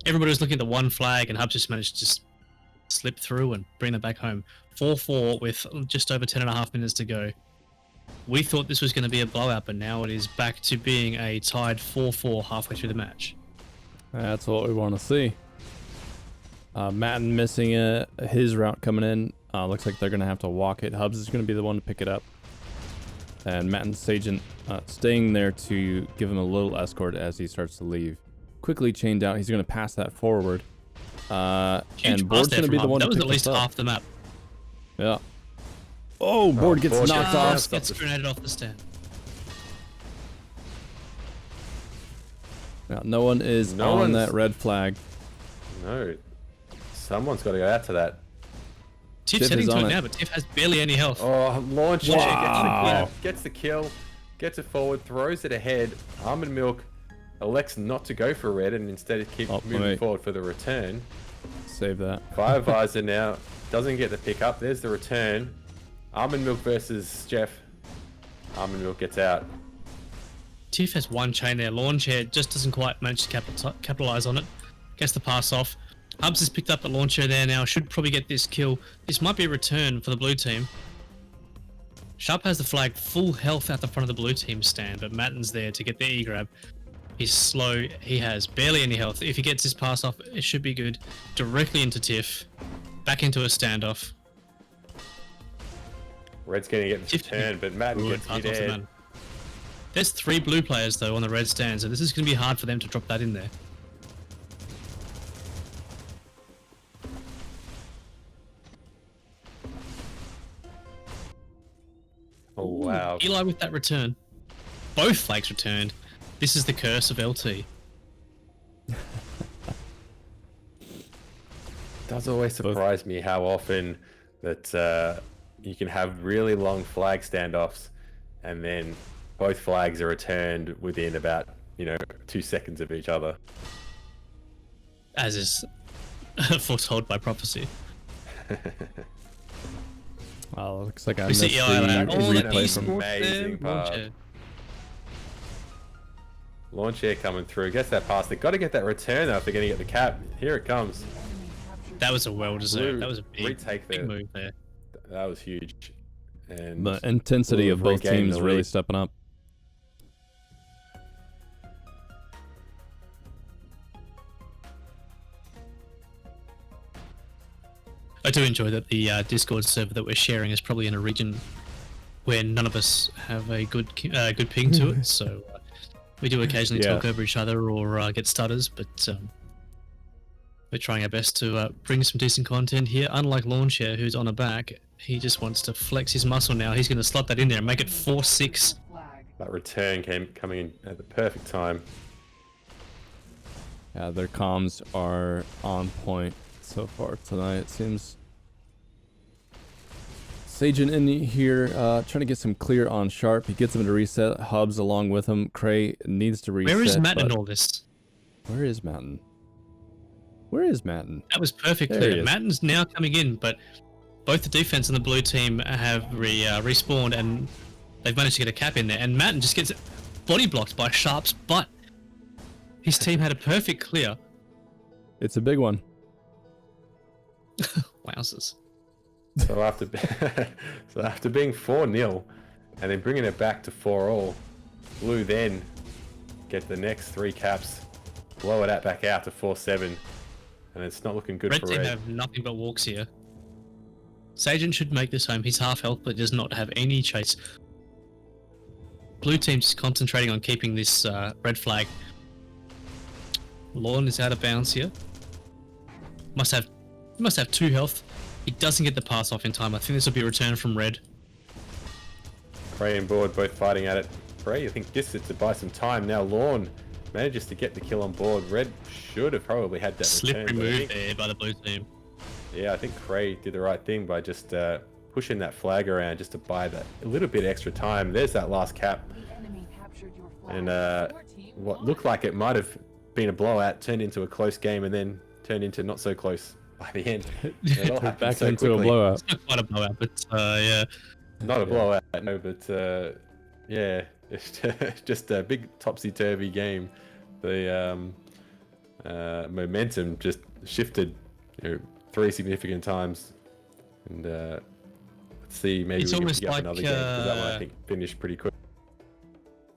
Everybody was looking at the one flag, and Hubs just managed to just slip through and bring it back home. 4-4 with just over 10.5 minutes to go. We thought this was going to be a blowout, but now it is back to being a tied 4-4 halfway through the match. That's what we want to see. Matin missing his route coming in. Looks like they're going to have to walk it. Hubs is going to be the one to pick it up. And Matin's Sagent staying there to give him a little escort as he starts to leave. Quickly chained out. He's going to pass that forward. And Board's going to be the one to pick this up. That was at least half the map. Yeah. Oh, Board gets knocked off. Gets grenaded off the stand. Now, no one is No on one's- that red flag. No. Someone's got to go out to that. Tiff's Tiff heading is to on it it. now, but Tiff has barely any health. Oh, launch it. Wow. Gets the kill. Gets it forward. Throws it ahead. Almond Milk elects not to go for red and instead keep moving wait. forward for the return. Save that. Fire Visor now doesn't get the pick up. There's the return. Almond Milk versus Jeff. Almond Milk gets out. Tiff has one chain there. Lawn chair just doesn't quite manage to capitalize on it. Gets the pass off. Hubs has picked up the lawn chair there now. Should probably get this kill. This might be a return for the blue team. Sharp has the flag full health at the front of the blue team stand, but Matin's there to get the E-grab. He's slow. He has barely any health. If he gets his pass off, it should be good. Directly into Tiff. Back into a standoff. Red's going to get the Tiff- return, but Matin Good gets pass hit off to air. Matin. There's 3 blue players though on the red stand, so this is going to be hard for them to drop that in there. Oh, wow. Eli with that return. Both flags returned. This is the curse of LT. Does always surprise me how often that you can have really long flag standoffs and then both flags are returned within about 2 seconds of each other. As is foretold by prophecy. Well, looks like I We missed see the Eli like, oh, the replay from. Amazing part. Launch air coming through, gets that pass. They've got to get that return though if they're going to get the cap. Here it comes. That was a well-deserved. Blue That was a big, retake big there. move there. That was huge. And The intensity Blue of have both regained teams the really lead. stepping up. I do enjoy that the Discord server that we're sharing is probably in a region where none of us have a good ping to it, so we do occasionally Yeah. talk over each other or get stutters, but we're trying our best to bring some decent content here. Unlike Lawnchair, who's on a back, he just wants to flex his muscle now. He's going to slot that in there and make it 4-6. that return coming in at the perfect time. Yeah, their comms are on point so far tonight. It seems Sajin in here trying to get some clear on Sharp. He gets him to reset. Hubs along with him. Cray needs to reset. Where is Matt in but- all this? Where is Matin? Where is Matin? That was perfect There he there. is. Mattin's now coming in, but both the defense and the blue team have respawned and they've managed to get a cap in there. And Matin just gets body blocked by Sharp's butt. His team had a perfect clear. It's a big one. Wowzers. So after being 4-0 and then bringing it back to 4-all, Blue then get the next 3 caps, blow it back out to 4-7, and it's not looking good Red for team Red. have nothing but walks here. Sajin should make this home. He's half health, but does not have any chase. Blue team's concentrating on keeping this red flag. Lawn is out of bounds here. Must have 2 health. He doesn't get the pass off in time. I think this will be a return from Red. Cray and Board both fighting at it. Cray, I think, gets it to buy some time. Now Lawn manages to get the kill on board. Red should have probably had that Slippery return. But I move think- there by the blue team. Yeah, I think Cray did the right thing by just pushing that flag around just to buy that a little bit extra time. There's that last cap. And what looked like it might have been a blowout turned into a close game and then turned into not so close by the end. It all happened Back so into a quickly. blowout. It's not quite a blowout, but yeah. Not a blowout, no, but yeah, it's just a big topsy-turvy game. The momentum just shifted 3 significant times. And let's see, maybe It's we can almost pick up like, another game, because that one I think finished pretty quick.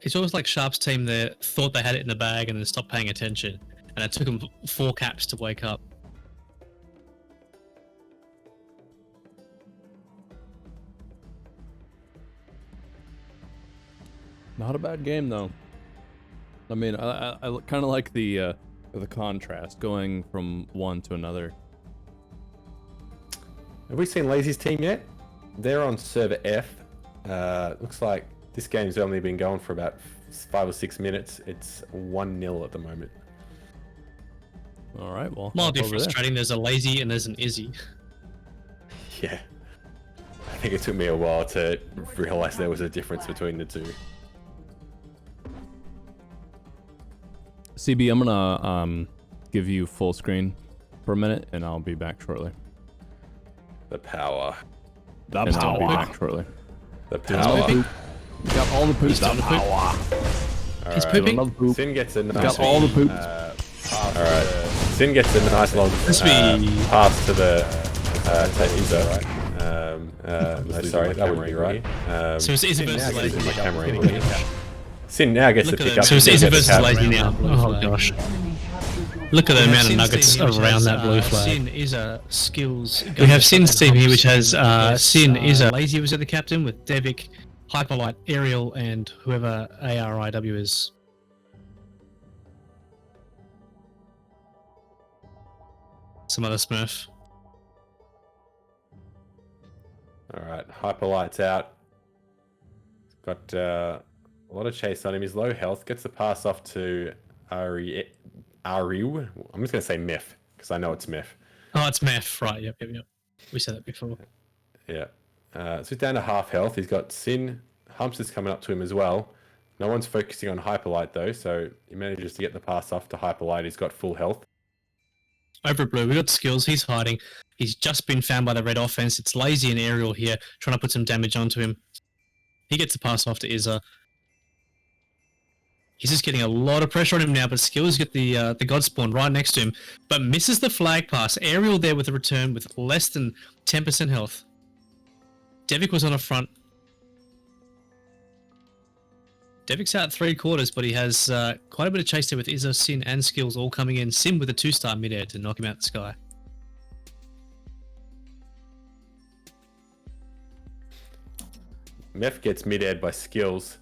It's almost like Sharp's team there thought they had it in the bag and then stopped paying attention. And it took them 4 caps to wake up. Not a bad game though. I mean, I kind of like the contrast going from one to another. Have we seen Lazy's team yet? They're on server F. Looks like this game's only been going for about 5 or 6 minutes. It's 1-0 at the moment. All right, well, Mildly hop over there. frustrating. There's a lazy and there's an Izzy. Yeah. I think it took me a while to realize there was a difference between the two. CB, I'm gonna give you full screen for a minute, and I'll be back shortly. The power. And I'll be back shortly. The Doing all the power. poop. You got all the poop. He's doing the poop. He's Alright. pooping. Love poop. Sin gets a nice Got all the poop. Alright. Sin gets a nice long pass to the Iza. No, sorry, that wouldn't be right. So it's Izzy versus Sin lazy. my camera angle. Sin now gets to Look at pick them. up. So it's and Izzy get the versus tab. lazy now. Oh gosh. Look at the amount of nuggets around that blue flag. Sin is a skills. We have Sin's team here, which has Sin is a lazy was at the captain with Devik, Hyperlight, Ariel, and whoever ARIW is. Some other Smurf. Alright, Hyperlight's out. Got a lot of chase on him. He's low health. Gets the pass off to Ariu. I'm just going to say Meth, because I know it's Meth. Oh, it's Meth, right? Yep. We said that before. Yeah. So he's down to half health. He's got Sin. Humps is coming up to him as well. No one's focusing on Hyperlight though, so he manages to get the pass off to Hyperlight. He's got full health. Over blue, we got skills. He's hiding. He's just been found by the red offense. It's lazy and Ariel here, trying to put some damage onto him. He gets the pass off to Izza. He's just getting a lot of pressure on him now, but skills get the god spawn right next to him, but misses the flag pass. Ariel there with a return with less than 10% health. Devik was on the front. Devik's out 3/4, but he has quite a bit of chase there with Izza, Sin, and skills all coming in. Sin with a 2-star midair to knock him out the sky. Meth gets mid-aired by skills,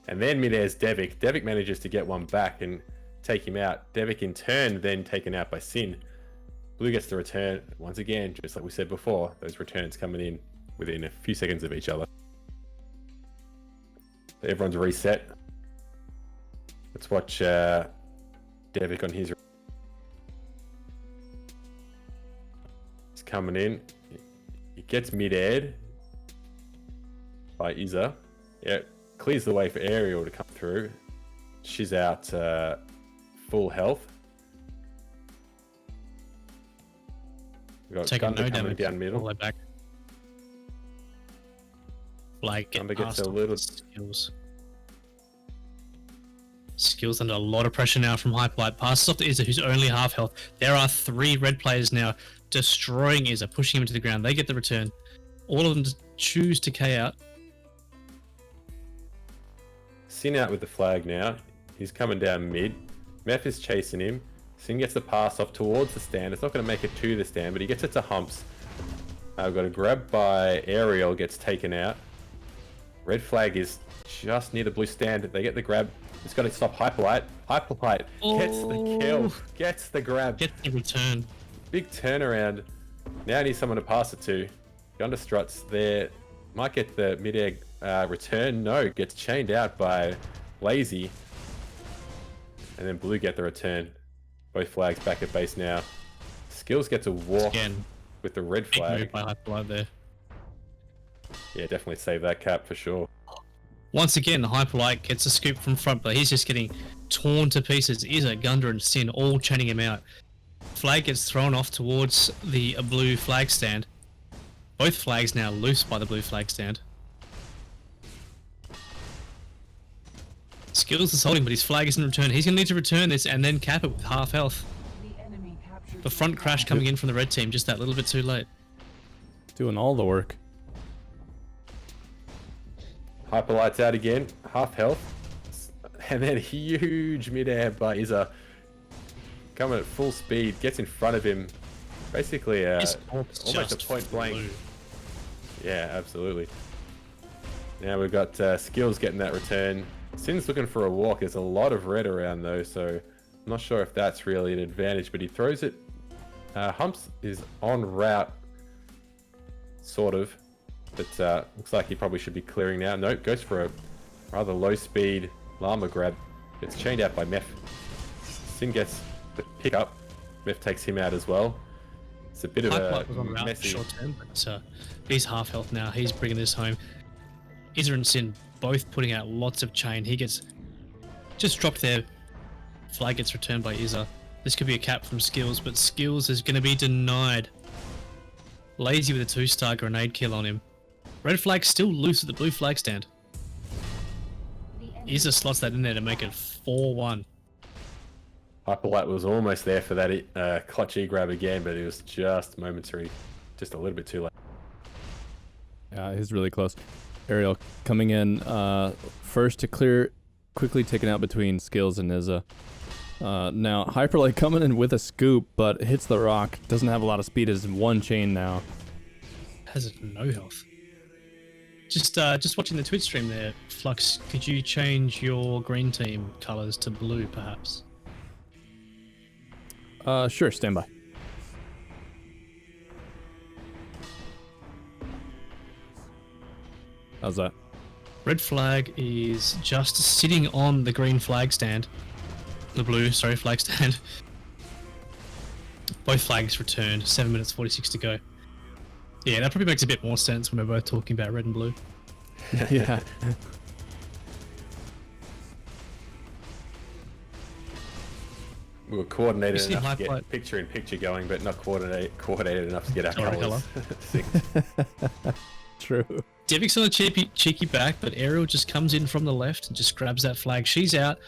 and then mid-airs Devik. Devik manages to get one back and take him out. Devik in turn then taken out by Sin. Blue gets the return once again, just like we said before. Those returns coming in within a few seconds of each other. So everyone's reset. Let's watch Devik on his. He's coming in. He gets mid-aired by Izza. Yeah, clears the way for Ariel to come through. She's out full health. We got Taking Gunda no coming damage down all middle. the way back. Like Gunda gets a little. skills. Skills under a lot of pressure now from Hyperlight. Passes off to Izza, who's only half health. There are 3 red players now destroying Izza, pushing him into the ground. They get the return. All of them choose to K out. Sin out with the flag now. He's coming down mid. Meth is chasing him. Sin gets the pass off towards the stand. It's not going to make it to the stand, but he gets it to Humps. We've got a grab by Ariel, gets taken out. Red flag is just near the blue stand. They get the grab. It's got to stop Hyperlight. Hyperlight gets the kill. Gets the grab. Get the return. Big turnaround. Now I need someone to pass it to. Gunda struts there. Might get the mid-air return. No, gets chained out by Lazy. And then Blue get the return. Both flags back at base now. Skills gets a walk Again, with the red big flag. move by Hyperlight there. Yeah, definitely save that cap for sure. Once again, the Hyperlight gets a scoop from front, but he's just getting torn to pieces. Izza, Gunda, and Sin all chaining him out. Flag gets thrown off towards the blue flag stand. Both flags now loose by the blue flag stand. Skills is holding, but his flag isn't returned. He's going to need to return this and then cap it with half health. The enemy captured The front crash coming in from the red team, just that little bit too late. Doing all the work. Hyperlight's out again. Half health. And then huge mid-air by Izza. Coming at full speed. Gets in front of him. Basically, His almost a just point blank. flew. Yeah, absolutely. Now we've got Skills getting that return. Sin's looking for a walk. There's a lot of red around though, so I'm not sure if that's really an advantage, but he throws it. Humps is en route, sort of, but looks like he probably should be clearing now. Nope, goes for a rather low speed Llama grab. Gets chained out by Mef. Sin gets the pick up. Mef takes him out as well. It's a bit of Hype a Light was on route messy. short term, but he's half health now. He's bringing this home. Izza and Sin both putting out lots of chain. He gets just dropped there. Flag gets returned by Izza. This could be a cap from Skills, but Skills is going to be denied. Lazy with a 2-star grenade kill on him. Red flag still loose at the blue flag stand. Izza slots that in there to make it 4-1. Hyperlight was almost there for that clutch E-grab again, but it was just momentary. Just a little bit too late. Yeah, he's really close. Aerial coming in first to clear, quickly taken out between Skills and Izza. Now, Hyperlight coming in with a scoop, but hits the rock. Doesn't have a lot of speed. Is one chain now. Has no health. Just watching the Twitch stream there, Flux, could you change your green team colors to blue, perhaps? Sure, stand by. How's that? Red flag is just sitting on the green flag stand. The blue, sorry, flag stand. Both flags returned. 7 minutes 46 to go. Yeah, that probably makes a bit more sense when we're both talking about red and blue. Yeah. We were coordinated You see enough to Hyperlight- get picture-in-picture going, but not coordinated enough to get our Sorry, colours synced. True. Devik's on a cheeky back, but Ariel just comes in from the left and just grabs that flag. She's out.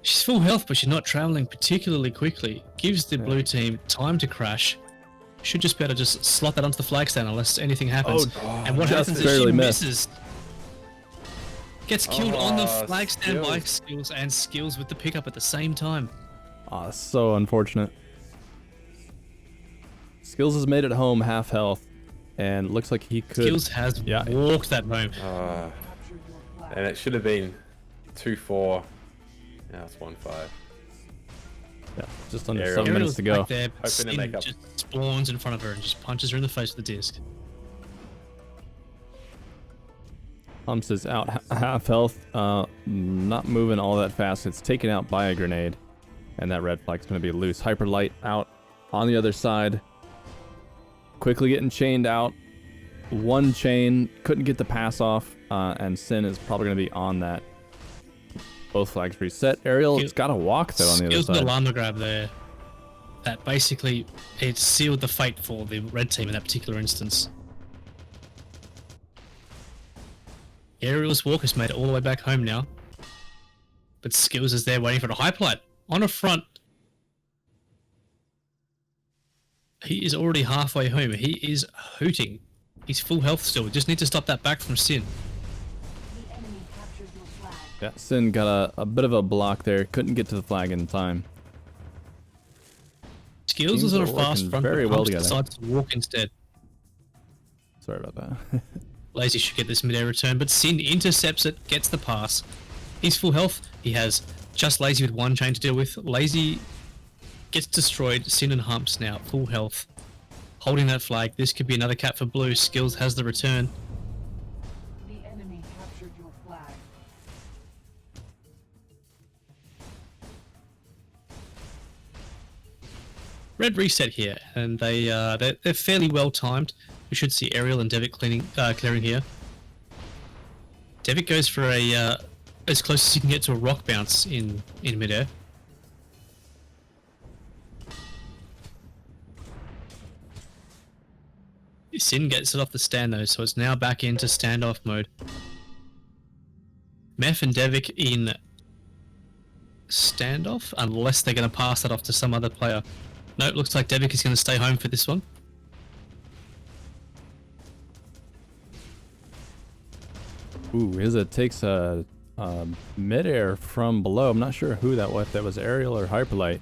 She's full health, but she's not traveling particularly quickly. Gives the blue team time to crash. Should just be able to just slot that onto the flag stand unless anything happens. And what just happens is barely she missed. misses. Gets killed on the Oh, flag stand by Skills. Skills, and Skills with the pickup at the same time. Aw, so unfortunate. Skills has made it home half health, and looks like he could. Skills has Yeah. walked that home. And it should have been 2-4. Now it's 1-5. Yeah, just under Ariel. 7 minutes Ariel's to go. back there, Hoping to Sin make up. just spawns in front of her and just punches her in the face with the disc. Humps is out half health, not moving all that fast. It's taken out by a grenade, and that red flag's going to be loose. Hyperlight out on the other side. Quickly getting chained out. One chain, couldn't get the pass off, and Sin is probably going to be on that. Both flags reset. Ariel's got a walk, though, on the other Skills with the side. llama grab there. That basically, it sealed the fate for the red team in that particular instance. Ariel's walk has made it all the way back home now. But Skills is there waiting for the Hyperlight. On a front. He is already halfway home. He is hooting. He's full health still. We just need to stop that back from Sin. The enemy captured your flag. Yeah, Sin got a bit of a block there. Couldn't get to the flag in time. Skills Teams is on a are fast working front, very but well Humps together. decides to walk instead. Sorry about that. Lazy should get this mid-air return, but Sin intercepts it, gets the pass. He's full health. He has just Lazy with one chain to deal with. Lazy gets destroyed. Sin and Humps now full health. Holding that flag. This could be another cap for blue. Skills has the return. The enemy captured your flag. Red reset here, and they're fairly well timed. We should see Ariel and Devik clearing here. Devik goes for a as close as he can get to a rock bounce in midair. Sin gets it off the stand though, so it's now back into standoff mode. Mef and Devik in standoff, unless they're going to pass that off to some other player. Nope, looks like Devik is going to stay home for this one. Ooh, Izza takes a midair from below. I'm not sure who that was. If that was Ariel or Hyperlight.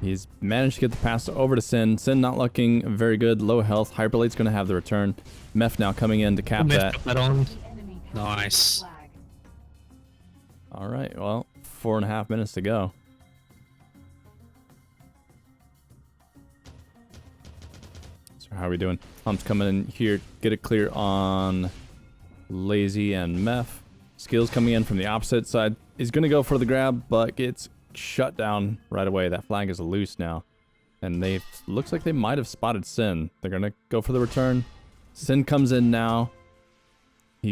He's managed to get the pass over to Sin. Sin not looking very good. Low health. Hyperlight's going to have the return. Mef now coming in to cap Mef that. got that on. The enemy captured Nice. your flag. All right, well, 4.5 minutes to go. So how are we doing? Hump's coming in here. Get it clear on Lazy and Mef. Skills coming in from the opposite side. He's going to go for the grab, but gets shut down right away. That flag is loose now. And they looks like they might have spotted Sin. They're going to go for the return. Sin comes in now.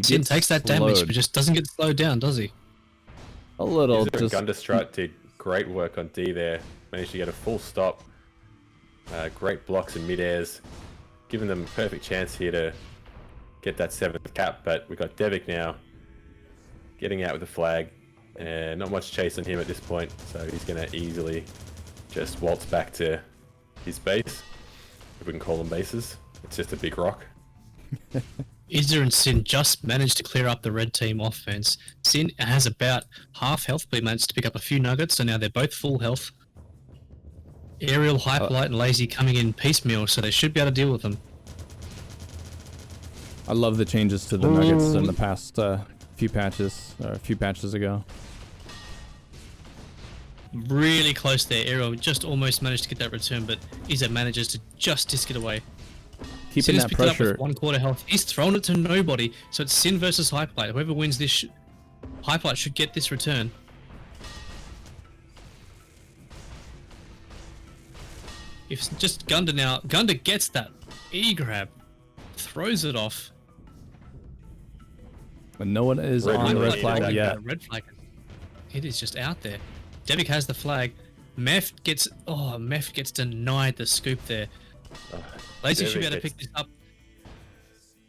Sin takes that damage, but just doesn't get slowed down, does he? A little. Just Gunderstrut did great work on D there. Managed to get a full stop. Great blocks and mid-airs. Giving them a perfect chance here to get that 7th cap. But we've got Devik now getting out with the flag. And not much chase on him at this point. So he's going to easily just waltz back to his base. If we can call them bases. It's just a big rock. Izzer and Sin just managed to clear up the red team offense. Sin has about half health, but he managed to pick up a few nuggets, so now they're both full health. Aerial, Hyperlight, and Lazy coming in piecemeal, so they should be able to deal with them. I love the changes to the nuggets in the past few patches ago. Really close there. Aerial just almost managed to get that return, but Izzer manages to just disc it away. Keeping that pressure. 1/4 health. He's thrown it to nobody, so it's Sin versus Hyperlight. Whoever wins this, Hyperlight should get this return. If it's just Gunda now, Gunda gets that E-grab, throws it off. But no one is on the red flag yet. Red flag. It is just out there. Devik has the flag. Meth gets denied the scoop there. Lazy should be able to pick this up.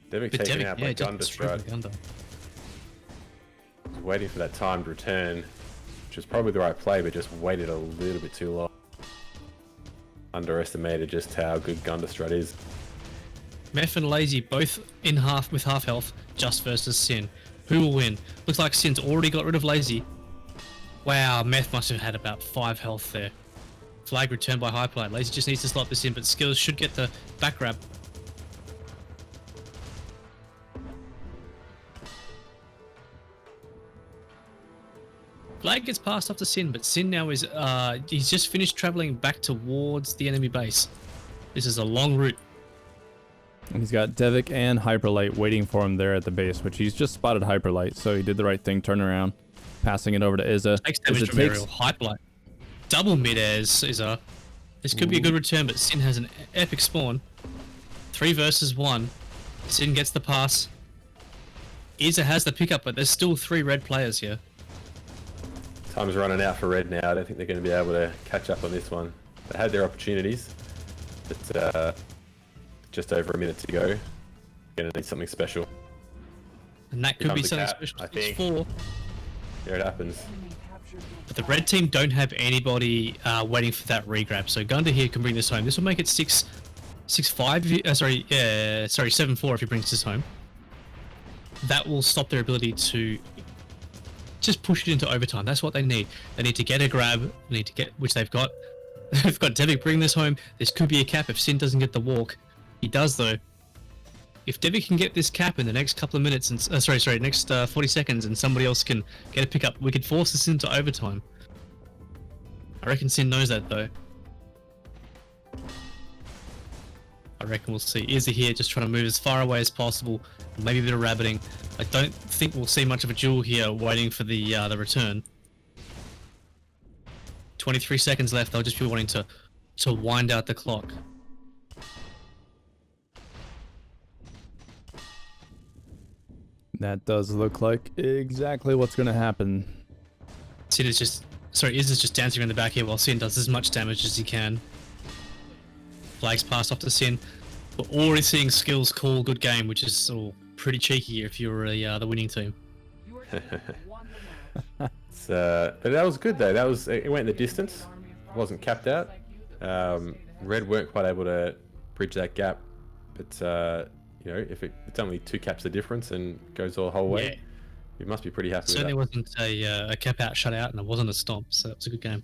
Devik taken out by Gunderstrut. Waiting for that timed return, which was probably the right play, but just waited a little bit too long. Underestimated just how good Gunderstrut is. Meth and Lazy both in half with half health, just versus Sin. Who will win? Looks like Sin's already got rid of Lazy. Wow, Meth must have had about 5 health there. Flag returned by Hyperlight. Lazy just needs to slot this in, but Skills should get the back grab. Flag gets passed off to Sin, but Sin now is, he's just finished traveling back towards the enemy base. This is a long route. And he's got Devik and Hyperlight waiting for him there at the base, which he's just spotted Hyperlight, so he did the right thing, turn around, passing it over to Izza. Takes damage from aerial. Hyperlight. Double mid-airs, Izza. This could be a good return, but Sin has an epic spawn. 3 versus 1. Sin gets the pass. Izza has the pickup, but there's still 3 red players here. Time's running out for red now. I don't think they're going to be able to catch up on this one. They had their opportunities, but just over a minute to go. Going to need something special. And that could be something special. I think. 4. Here it happens. But the red team don't have anybody waiting for that regrab, so Gunda here can bring this home. This will make it 6-5. 7-4 if he brings this home. That will stop their ability to just push it into overtime. That's what they need. They need to get a grab. They need to get, which they've got. They've got Devik bring this home. This could be a cap if Sin doesn't get the walk. He does though. If Devik can get this cap in the next couple of minutes, and next 40 seconds, and somebody else can get a pickup, we could force this into overtime. I reckon Sin knows that though. I reckon we'll see Izzy here just trying to move as far away as possible, maybe a bit of rabbiting. I don't think we'll see much of a duel here waiting for the return. 23 seconds left, they'll just be wanting to wind out the clock. That does look like exactly what's going to happen. Sin is just, Izzy's just dancing around the back here while Sin does as much damage as he can. Flags passed off to Sin. We're already seeing Skills call good game, which is pretty cheeky if you're the winning team. But that was good though. It went the distance. It wasn't capped out. Red weren't quite able to bridge that gap, but if it's only 2 caps the difference and goes all the whole way, you must be pretty happy. Certainly with that. Wasn't a cap out shutout, and it wasn't a stomp, so that was a good game.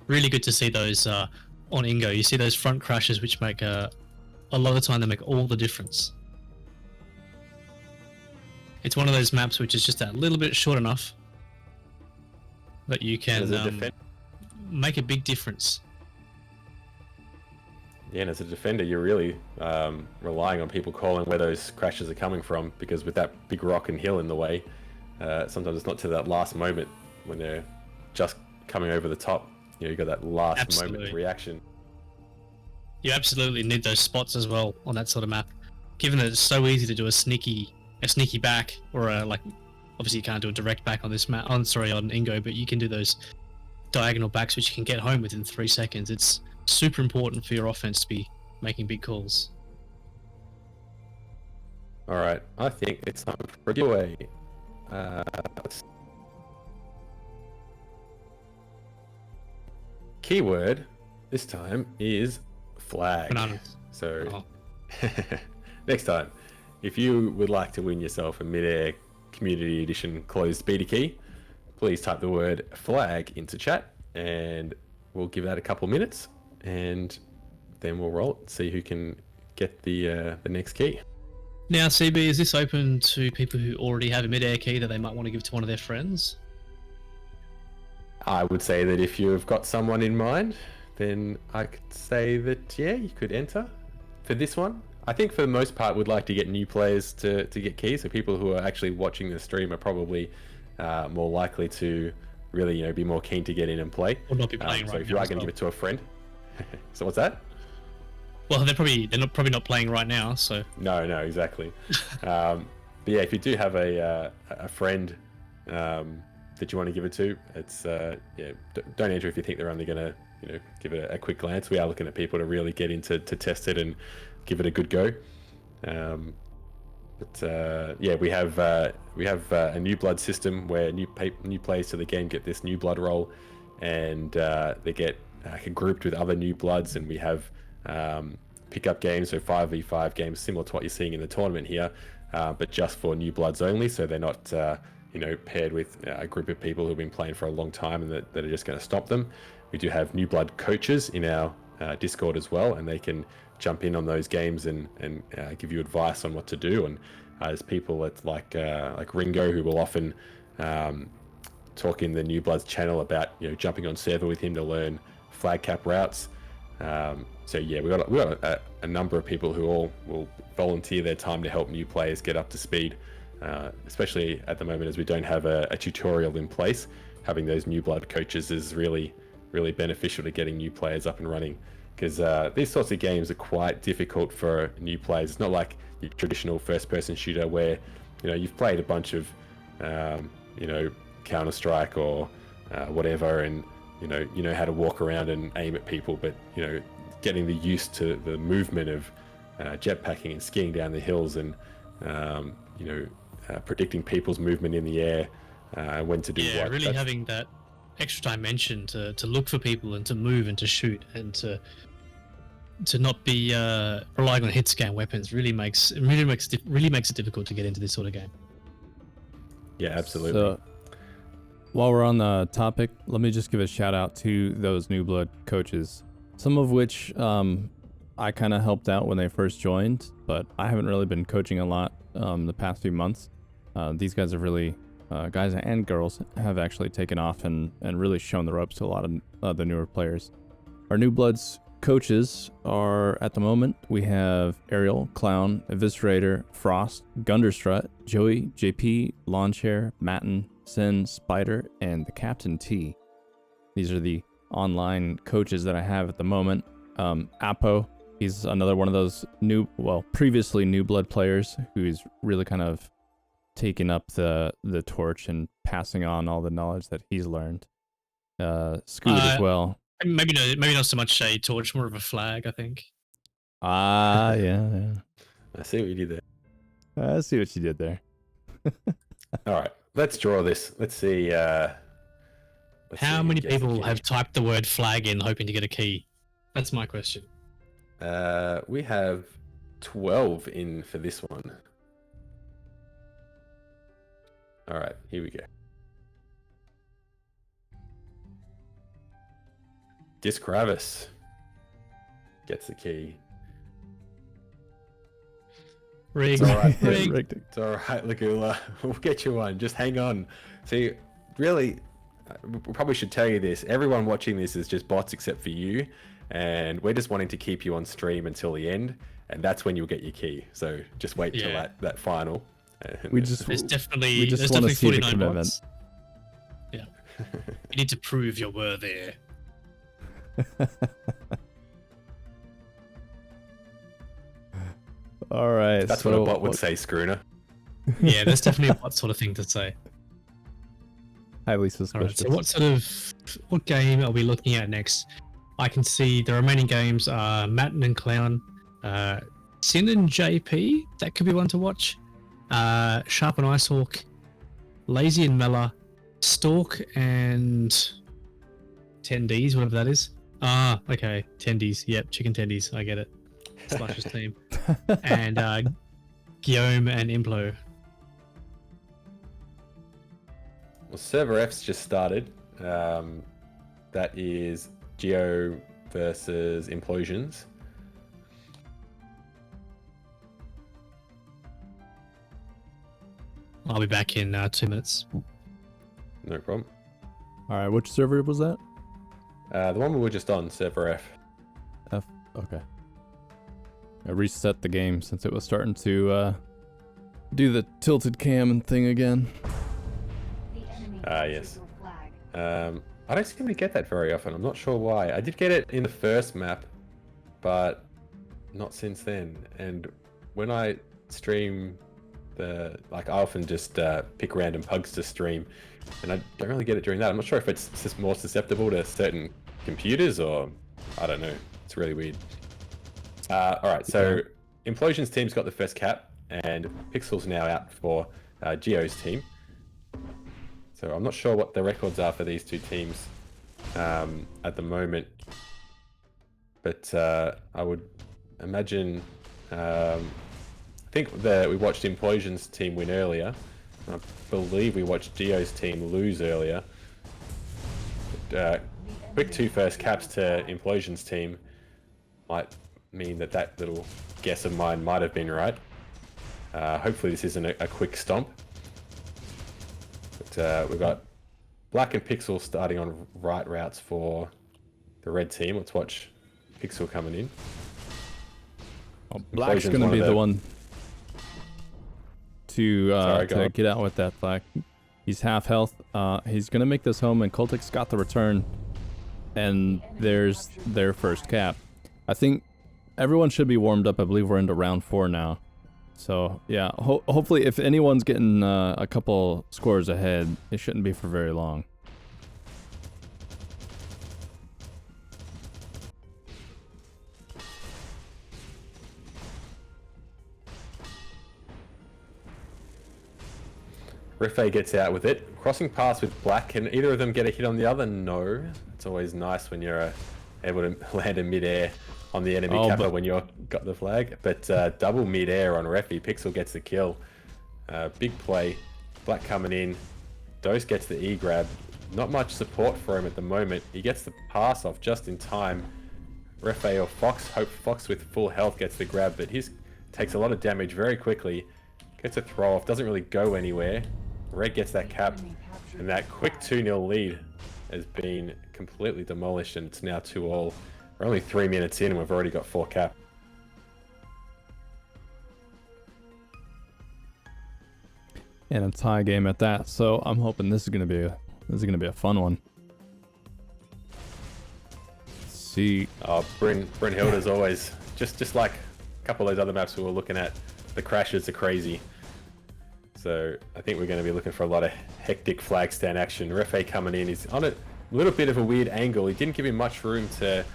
Really good to see those on Ingo. You see those front crashes, which make a lot of the time they make all the difference. It's one of those maps which is just a little bit short enough that you can make a big difference. Yeah, and as a defender, you're really relying on people calling where those crashes are coming from, because with that big rock and hill in the way, sometimes it's not to that last moment when they're just coming over the top. You know, you got that last moment of reaction. You absolutely need those spots as well on that sort of map, given that it's so easy to do a sneaky back, or a, like, obviously you can't do a direct back on this map. On Ingo, but you can do those diagonal backs, which you can get home within 3 seconds. It's super important for your offense to be making big calls. All right, I think it's time for a giveaway. Keyword this time is flag. Bananas. So next time, if you would like to win yourself a Midair Community Edition closed beta key, please type the word flag into chat, and we'll give that a couple minutes, and then we'll roll it, see who can get the next key. Now, CB, is this open to people who already have a Midair key that they might want to give to one of their friends? I would say that if you've got someone in mind, then I could say that, yeah, you could enter for this one. I think for the most part, we'd like to get new players to get keys. So people who are actually watching the stream are probably more likely to really, you know, be more keen to get in and play. Or not be playing so right if you now are as going to well. give it to a friend. So what's that? Well, they're probably not playing right now, so. No, exactly. But yeah, if you do have a friend that you want to give it to, it's don't enter if you think they're only going to, you know, give it a quick glance. We are looking at people to really get into to test it and give it a good go. Yeah, we have a new blood system where new players to the game get this new blood roll, and they get grouped with other new bloods, and we have pickup games, so 5v5 games similar to what you're seeing in the tournament here, but just for new bloods only. So they're not paired with a group of people who've been playing for a long time and that are just going to stop them. We do have new blood coaches in our Discord as well, and they can jump in on those games and give you advice on what to do. And there's people like Ringo, who will often talk in the New Bloods channel about, you know, jumping on server with him to learn flag cap routes. So yeah, we got a number of people who all will volunteer their time to help new players get up to speed, especially at the moment as we don't have a tutorial in place. Having those new blood coaches is really beneficial to getting new players up and running, because these sorts of games are quite difficult for new players. It's not like your traditional first-person shooter where, you know, you've played a bunch of Counter-Strike or whatever, and you know how to walk around and aim at people, but you know, getting the used to the movement of jetpacking and skiing down the hills, and predicting people's movement in the air, when to do what. Yeah, really having that extra dimension to look for people and to move and to shoot and to not be relying on hit scan weapons really makes it difficult to get into this sort of game. Yeah, absolutely. So, while we're on the topic, let me just give a shout out to those new blood coaches, some of which I kind of helped out when they first joined, but I haven't really been coaching a lot the past few months. These guys have really, guys and girls, have actually taken off and really shown the ropes to a lot of the newer players. Our new bloods coaches are, at the moment, we have Ariel, Clown, Eviscerator, Frost, Gunderstrut, Joey, JP, Lawnchair, Matin, Sin, Spider, and the Captain T. These are the online coaches that I have at the moment. Apo, he's another one of those previously new blood players who's really kind of taken up the torch and passing on all the knowledge that he's learned. Scoot as well. Maybe not so much a torch, more of a flag, I think. Yeah. I see what you did there. I see what you did there. All right, let's draw this. Let's see. How many people have typed the word flag in hoping to get a key? That's my question. We have 12 in for this one. All right, here we go. Discravis gets the key. Rigged. It's all right. Rigged. It's all right, Lagula. We'll get you one. Just hang on. See, really, we probably should tell you this. Everyone watching this is just bots except for you. and we're just wanting to keep you on stream until the end, and that's when you'll get your key. So just wait till Yeah. that final. We just There's definitely we just there's want to definitely see the 49 commitment. bots. Yeah. You need to prove your worth there. All right. That's so what a bot would say, Scrooner. Yeah, there's definitely a bot sort of thing to say. Highly All suspicious. right, so what game are we looking at next? I can see the remaining games are Matin and Clown, Sin and JP, that could be one to watch. Sharp and IceHawk, Lazy and Melur, Stork and Tendies, whatever that is. Ah, okay, Tendies. Yep, chicken tendies. I get it. Slush's team. And Giohm and Implo. Well, Server F's just started. That is Geo versus Implosions. I'll be back in 2 minutes. No problem. All right. Which server was that? The one we were just on, Server F. Okay. I reset the game since it was starting to do the tilted cam and thing again. Yes. I don't seem to get that very often. I'm not sure why. I did get it in the first map, but not since then. And when I stream I often just pick random pugs to stream, and I don't really get it during that. I'm not sure if it's just more susceptible to certain computers or I don't know. It's really weird. All right, so Implosions team's got the first cap, and Pixel's now out for Geo's team. So I'm not sure what the records are for these two teams at the moment, but I would imagine. I think that we watched Implosions team win earlier. I believe we watched Geo's team lose earlier. Quick 2 first caps to Implosions team might mean that little guess of mine might have been right. Hopefully this isn't a quick stomp. But we've got Black and Pixel starting on right routes for the red team. Let's watch Pixel coming in. Well, Black's Implosions, going to one be of the one to Sorry, get out with that Black. He's half health. He's going to make this home, and Cultic's got the return. And there's their first cap. I think everyone should be warmed up. I believe we're into round 4 now. So, yeah, hopefully if anyone's getting a couple scores ahead, it shouldn't be for very long. Rife gets out with it. Crossing paths with Black. Can either of them get a hit on the other? No. It's always nice when you're able to land a midair on the enemy capper when you've got the flag. But double midair on Refi. Pixel gets the kill. Big play. Black coming in. Dose gets the E-grab. Not much support for him at the moment. He gets the pass off just in time. Refe or Fox. Hope Fox with full health gets the grab, but he takes a lot of damage very quickly. Gets a throw off. Doesn't really go anywhere. Red gets that cap, and that quick 2-0 lead has been completely demolished, and it's now 2-all. We're only 3 minutes in, and we've already got 4 cap. And a tie game at that, so I'm hoping this is gonna be a fun one. Let's see. Oh, Brynhilde's always just like a couple of those other maps we were looking at. The crashes are crazy. So I think we're going to be looking for a lot of hectic flag stand action. Refe coming in, he's on a little bit of a weird angle. He didn't give him much room to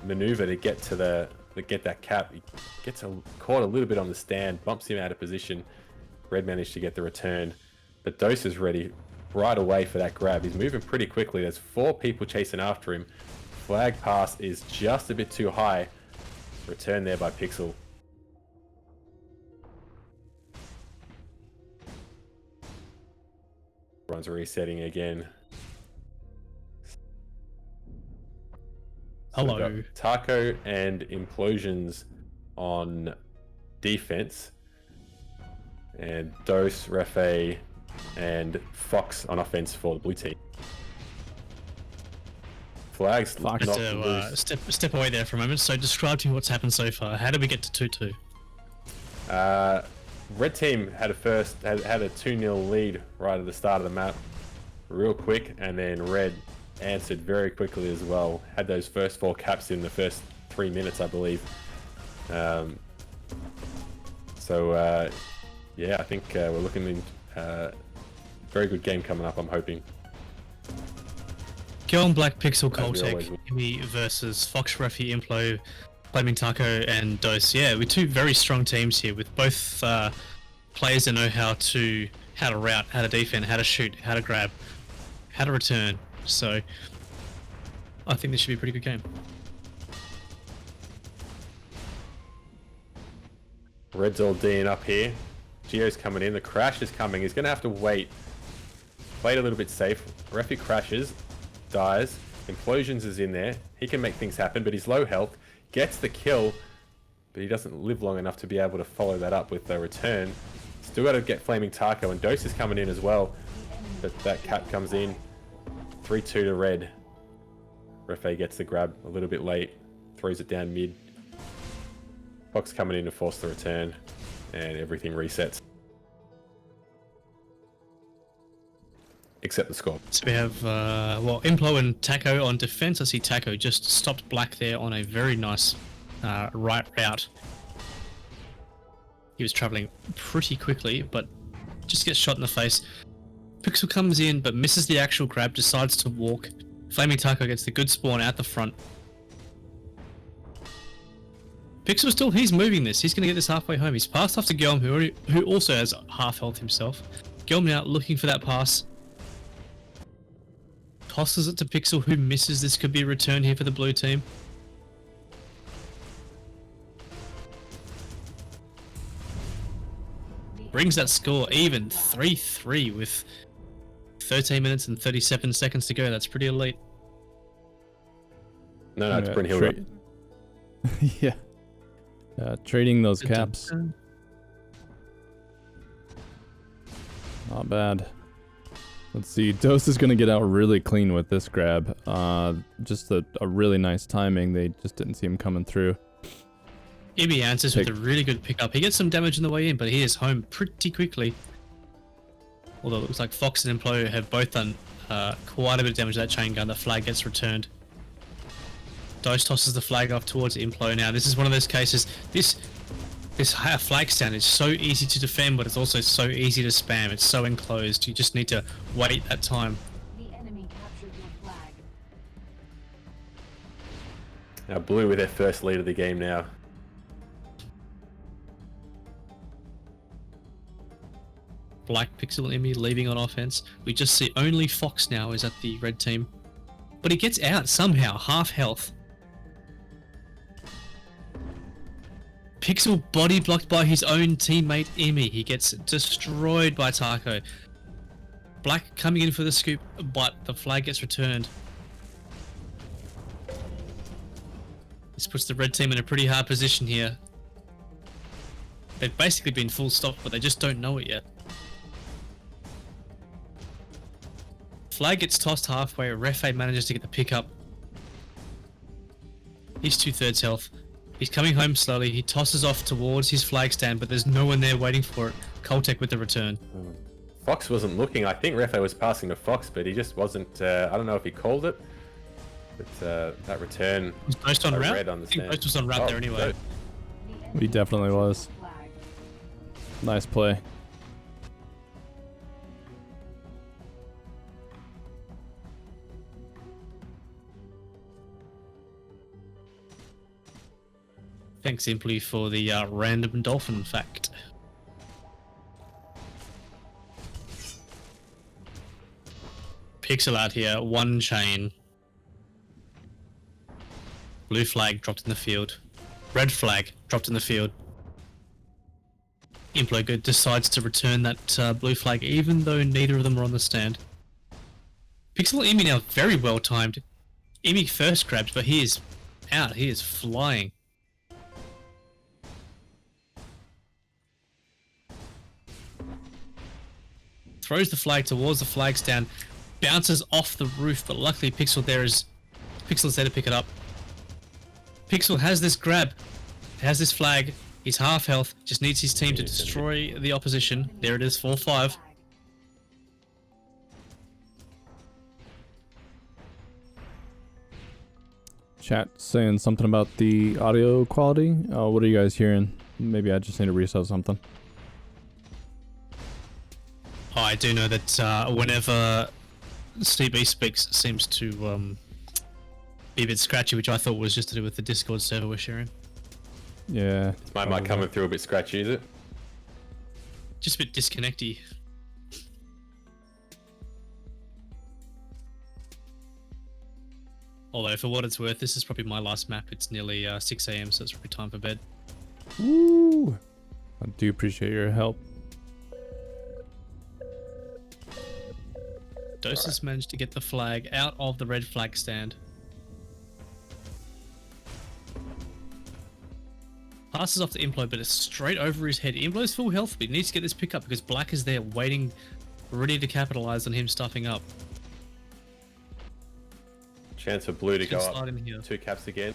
maneuver to get to that cap. He gets caught a little bit on the stand, bumps him out of position. Red managed to get the return, but Dose is ready right away for that grab. He's moving pretty quickly. There's 4 people chasing after him. Flag pass is just a bit too high. Return there by Pixel. Everyone's resetting again. So we've Hello. got Taco and Implosions on defense, and Dose, Refe, and Fox on offense for the blue team. Flags. Fox. knocked To loose. step away there for a moment. So describe to me what's happened so far. How did we get to 2-2? Red team had a 2-0 lead right at the start of the map, real quick, and then Red answered very quickly as well. Had those first 4 caps in the first 3 minutes, I believe. Yeah, I think we're looking at very good game coming up, I'm hoping. Giohm, Black, Pixel, As we always Coltech, will. Imi versus Fox, Ruffy, Implo, Flaming Taco, and Dose. Yeah, we're 2 very strong teams here with both players that know how to route, how to defend, how to shoot, how to grab, how to return. So I think this should be a pretty good game. Red's all D'ing up here. Gio's coming in. The crash is coming. He's going to have to wait. Play it a little bit safe. Refi crashes. Dies. Implosions is in there. He can make things happen, but he's low health. Gets the kill, but he doesn't live long enough to be able to follow that up with a return. Still got to get Flaming Taco, and Dose is coming in as well. But that cap comes in. 3-2 to Red. Refe gets the grab a little bit late. Throws it down mid. Fox coming in to force the return, and everything resets. Except the score. So we have, Implo and Taco on defense. I see Taco just stopped Black there on a very nice right route. He was traveling pretty quickly, but just gets shot in the face. Pixel comes in, but misses the actual grab, decides to walk. Flaming Taco gets the good spawn out the front. Pixel still, he's moving this. He's going to get this halfway home. He's passed off to Giohm, who also has half health himself. Giohm now looking for that pass. Tosses it to Pixel, who misses. This could be a return here for the blue team. Brings that score even, 3-3 with 13 minutes and 37 seconds to go. That's pretty elite. No, it's Bryn Hill. Yeah. Trading those caps. Not bad. Let's see. Dose is going to get out really clean with this grab. Just a really nice timing. They just didn't see him coming through. Ibi answers with a really good pickup. He gets some damage on the way in, but he is home pretty quickly. Although it looks like Fox and Implo have both done quite a bit of damage to that chain gun. The flag gets returned. Dose tosses the flag off towards Implo. Now, this is one of those cases. This flag stand is so easy to defend, but it's also so easy to spam. It's so enclosed. You just need to wait that time. The enemy captured your flag. Now Blue with their first lead of the game now. Black, Pixel, and Imi leaving on offense. We just see only Fox now is at the red team. But he gets out somehow, half health. Pixel body blocked by his own teammate Imi. He gets destroyed by Taco. Black coming in for the scoop, but the flag gets returned. This puts the red team in a pretty hard position here. They've basically been full stop, but they just don't know it yet. Flag gets tossed halfway. Refe manages to get the pickup. He's 2/3 health. He's coming home slowly. He tosses off towards his flag stand, but there's no one there waiting for it. Coltech with the return. Fox wasn't looking. I think Refe was passing to Fox, but he just wasn't. I don't know if he called it. But that return. Was Ghost on I route? read on the I think stand. Ghost was on route there anyway. Good. The enemy He definitely was. flag. Nice play. Thanks simply for the random dolphin fact. Pixel out here, one chain. Blue flag dropped in the field. Red flag dropped in the field. Implo good decides to return that blue flag even though neither of them are on the stand. Pixel and Imi now very well timed. Imi first grabs, but he is out. He is flying. Throws the flag towards the flag stand, bounces off the roof, but luckily Pixel there is Pixel's there to pick it up. Pixel has this grab, has this flag. He's half health, just needs his team to destroy the opposition. There it is, 4-5. Chat saying something about the audio quality. What are you guys hearing? Maybe I just need to reset something. Oh, I do know that whenever Steve E speaks, it seems to be a bit scratchy, which I thought was just to do with the Discord server we're sharing. Yeah. Is my mic coming through a bit scratchy, is it? Just a bit disconnecty. Although, for what it's worth, this is probably my last map. It's nearly 6 AM, so it's probably time for bed. Woo! I do appreciate your help. Dose has managed to get the flag out of the red flag stand. Passes off to Implo, but it's straight over his head. Implo's full health, but he needs to get this pick up because Black is there waiting, ready to capitalize on him stuffing up. Chance for blue to go Slide up. in here. 2 caps again.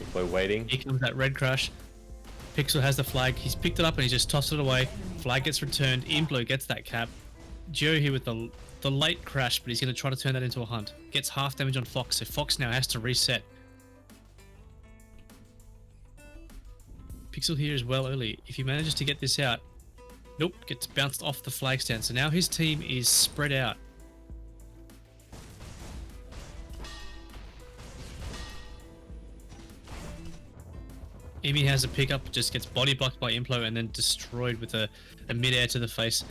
Implo waiting. Here comes that red crash. Pixel has the flag. He's picked it up and he's just tossed it away. Flag gets returned. Implo gets that cap. Giohm here with the late crash, but he's going to try to turn that into a hunt. Gets half damage on Fox, so Fox now has to reset. Pixel here as well early. If he manages to get this out, nope, gets bounced off the flag stand. So now his team is spread out. Emi has a pickup, just gets body blocked by Implo and then destroyed with a midair to the face.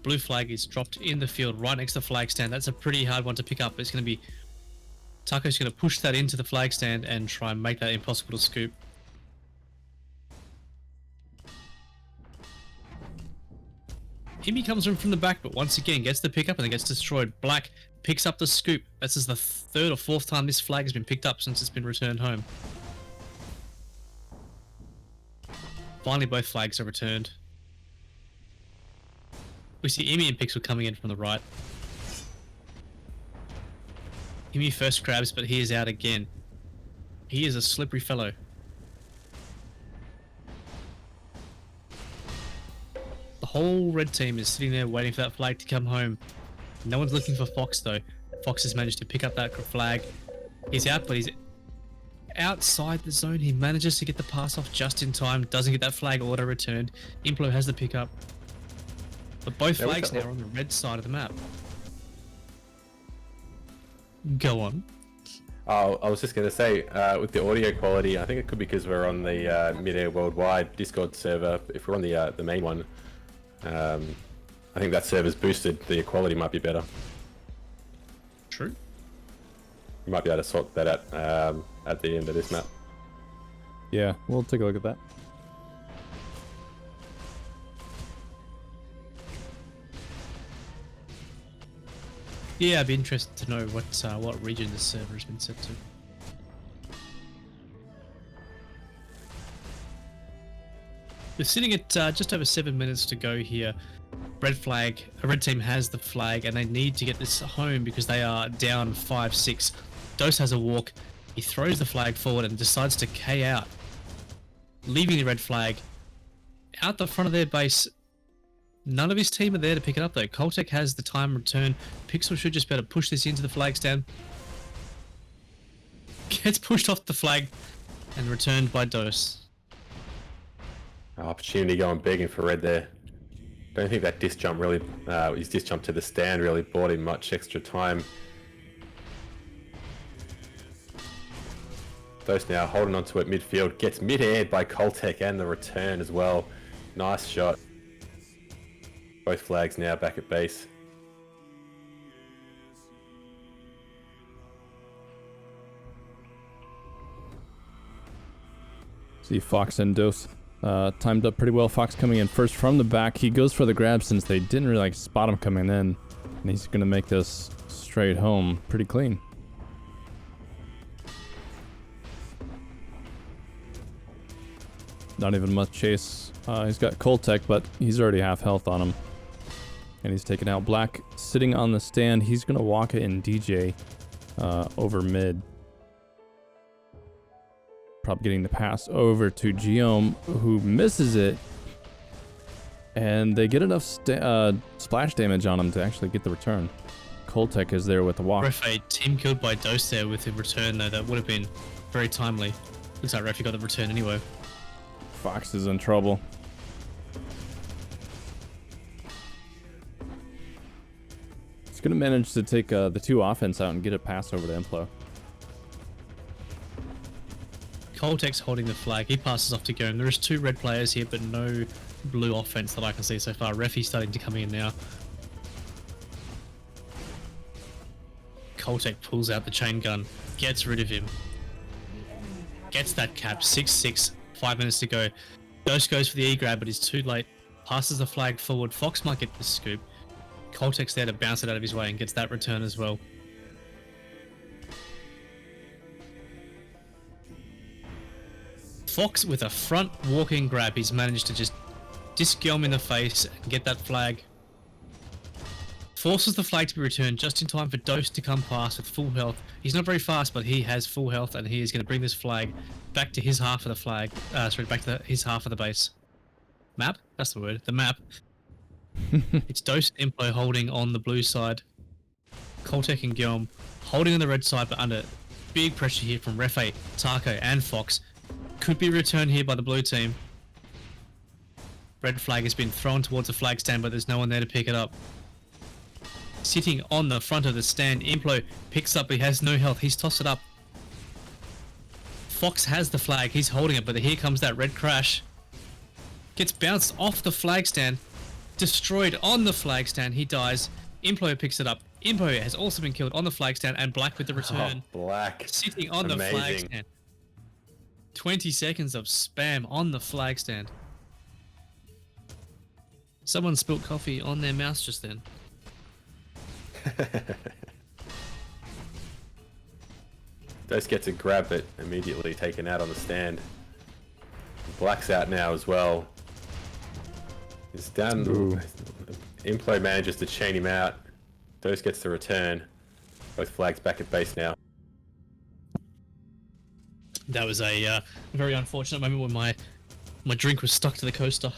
Blue flag is dropped in the field right next to the flag stand. That's a pretty hard one to pick up. It's going to be... Taco's going to push that into the flag stand and try and make that impossible to scoop. Emi comes in from the back, but once again gets the pickup and then gets destroyed. Black picks up the scoop. This is the 3rd or 4th time this flag has been picked up since it's been returned home. Finally, both flags are returned. We see Emi and Pixel coming in from the right. Emi first grabs, but he is out again. He is a slippery fellow. The whole red team is sitting there waiting for that flag to come home. No one's looking for Fox though. Fox has managed to pick up that flag. He's out, but he's outside the zone. He manages to get the pass off just in time. Doesn't get that flag auto returned. Implo has the pickup. But both flags now are on the red side of the map. Go on. Oh, I was just going to say, with the audio quality, I think it could be because we're on the Midair Worldwide Discord server. If we're on the main one, I think that server's boosted. The quality might be better. True. You might be able to sort that out at the end of this map. Yeah, we'll take a look at that. Yeah, I'd be interested to know what region this server has been set to. We're sitting at just over 7 minutes to go here. Red team has the flag and they need to get this home because they are down 5-6. Dose has a walk. He throws the flag forward and decides to K out, leaving the red flag out the front of their base. None of his team are there to pick it up though. Coltec has the time return. Pixel should just better push this into the flag stand. Gets pushed off the flag and returned by Dose. Opportunity going begging for red there. Don't think that disc jump really, his disc jump to the stand really bought him much extra time. Dose now holding onto it midfield, gets mid-aired by Coltec and the return as well. Nice shot. Both flags now back at base. See Fox and Dose timed up pretty well. Fox coming in first from the back. He goes for the grab since they didn't really spot him coming in. And he's going to make this straight home pretty clean. Not even much chase. He's got Coltec, but he's already half health on him. And he's taken out Black sitting on the stand. He's going to walk it in DJ over mid. probably getting the pass over to Giohm, who misses it. And they get enough splash damage on him to actually get the return. Koltek is there with the walk. Ref a team killed by Dose there with the return though. That would have been very timely. Looks like Ref got the return anyway. Fox is in trouble. He's going to manage to take the 2 offense out and get a pass over to Implo. Koltek's holding the flag. He passes off to Giohm. There is 2 red players here, but no blue offense that I can see so far. Refi's starting to come in now. Koltek pulls out the chain gun, gets rid of him. Gets that cap. 6-6. 5 minutes to go. Dose goes for the E-grab, but he's too late. Passes the flag forward. Fox might get the scoop. Koltek's there to bounce it out of his way and gets that return as well. Fox with a front walking grab. He's managed to just disc Giohm in the face and get that flag. Forces the flag to be returned just in time for Dose to come past with full health. He's not very fast, but he has full health, and he is going to bring this flag back to his half of the flag. Back to his half of the base. Map? That's the word. The map. It's Dose and Implo holding on the blue side. Koltek and Giohm holding on the red side, but under big pressure here from Refe, Taco, and Fox. Could be returned here by the blue team. Red flag has been thrown towards the flag stand, but there's no one there to pick it up. Sitting on the front of the stand, Implo picks up, he has no health, he's tossed it up. Fox has the flag, he's holding it, but here comes that red crash. Gets bounced off the flag stand, destroyed on the flag stand, he dies. Implo picks it up. Implo has also been killed on the flag stand, and Black with the return. Oh, Black. Sitting on the flag stand. 20 seconds of spam on the flag stand. Someone spilt coffee on their mouse just then. Dose gets a grab, but immediately taken out on the stand. Black's out now as well. He's down. Ooh. Implo manages to chain him out. Dose gets the return. Both flags back at base now. That was a very unfortunate moment when my drink was stuck to the coaster.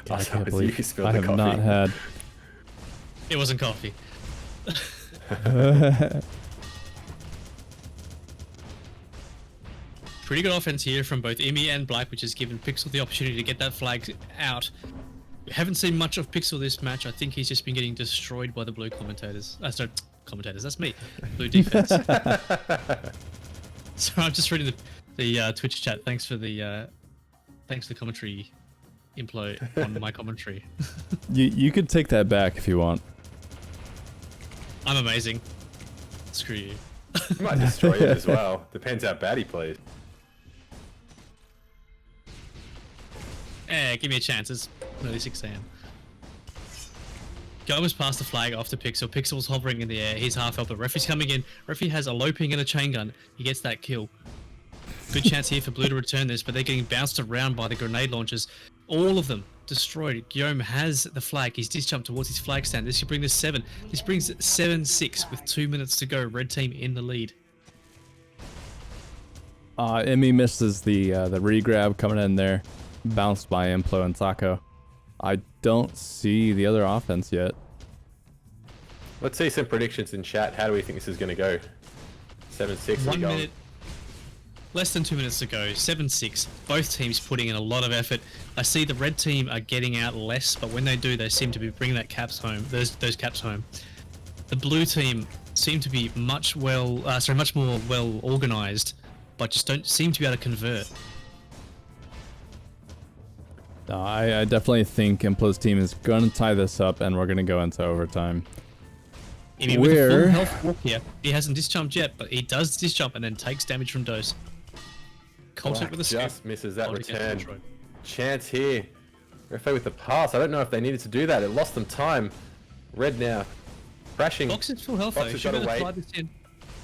I can't You believe spilled I the have coffee. not had. It wasn't coffee. Pretty good offense here from both Imi and Black, which has given Pixel the opportunity to get that flag out. We haven't seen much of Pixel this match. I think he's just been getting destroyed by the blue commentators. Sorry, commentators, that's me. Blue defense. So I'm just reading the Twitch chat. Thanks for the commentary, Implo, on my commentary. You could take that back if you want. I'm amazing. Screw you. You might destroy him as well. Depends how bad he plays. Give me a chance. It's nearly 6 AM. Gomez passed the flag off to Pixel. Pixel's hovering in the air. He's half health, but Refi's coming in. Refi has a low ping and a chain gun. He gets that kill. Good chance here for Blue to return this, but they're getting bounced around by the grenade launchers. All of them destroyed. Giohm has the flag. He's disjumped towards his flag stand. This should bring this 7. This brings 7-6 with 2 minutes to go. Red team in the lead. Emmy misses the re-grab coming in there. Bounced by Implo and Taco. I don't see the other offense yet. Let's see some predictions in chat. How do we think this is going to go? 7-6. 1 minute. Less than 2 minutes to go. 7-6. Both teams putting in a lot of effort. I see the red team are getting out less, but when they do, they seem to be bringing that caps home. Those caps home. The blue team seem to be much more well organized, but just don't seem to be able to convert. No, I definitely think Implo's team is going to tie this up, and we're going to go into overtime. With a full health walk here, he hasn't disjumped yet, but he does disjump and then takes damage from Dose. Koltek with a scoop. Just misses that Koltek gets return. destroyed. Chance here. Refe with the pass. I don't know if they needed to do that. It lost them time. Red now. Crashing. Fox is full health Fox though. has Should got be to able to wait. fly this in.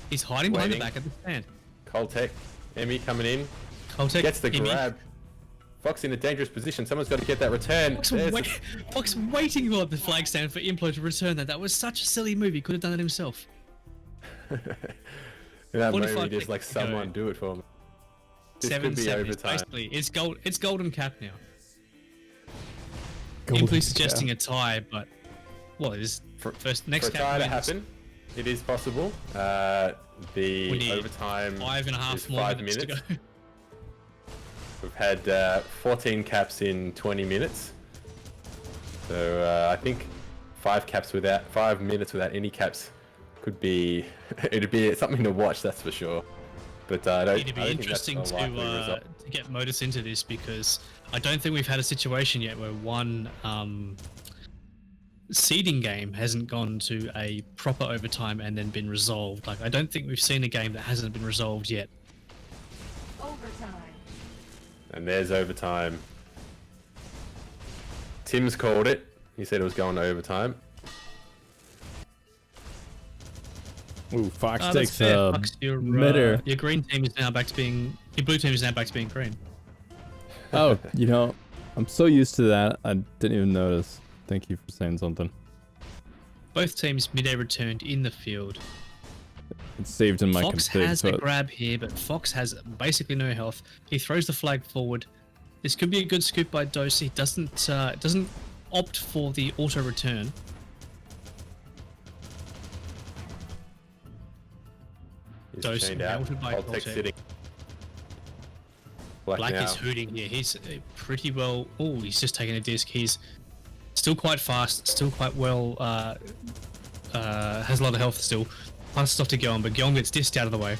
He's hiding behind the Waiting. back of the stand. Koltek. Emmy coming in. Koltek Gets the Imi. grab. Fox in a dangerous position. Someone's got to get that return. Fox waiting on the flag stand for Implo to return that. That was such a silly move. He could have done it himself. In that 45 moment, just seconds like to go. someone do it for me. This 7-7. could be It's overtime. basically it's gold. It's golden cap now. Golden Imply cap. suggesting a tie, but well, it is first next For a cap tie to wins. happen, it is possible. We need The overtime 5.5 is more 5 minutes to minutes. go. We've had 14 caps in 20 minutes. So I think 5 minutes without any caps could be it'd be something to watch, that's for sure. But I don't. It'd be I don't think that's interesting a likely result. to get Modus into this because I don't think we've had a situation yet where one seeding game hasn't gone to a proper overtime and then been resolved. Like I don't think we've seen a game that hasn't been resolved yet. Overtime. And there's overtime. Tim's called it. He said it was going to overtime. Ooh, Fox That's takes fair, a Fox. Midair. Your green team is now back to being. Your blue team is now back to being green. Oh, I'm so used to that, I didn't even notice. Thank you for saying something. Both teams Midair returned in the field. It's saved in my Fox config, has so a grab here, but Fox has basically no health. He throws the flag forward. This could be a good scoop by Dose. He doesn't opt for the auto return. He's Dose chained out. melted by I'll take Coltec. sitting. Black now. is hooting here. He's pretty well. Oh, he's just taking a disc. He's still quite fast. Still quite well. Has a lot of health still. Passes off to Giohm, but Giohm gets disked out of the way.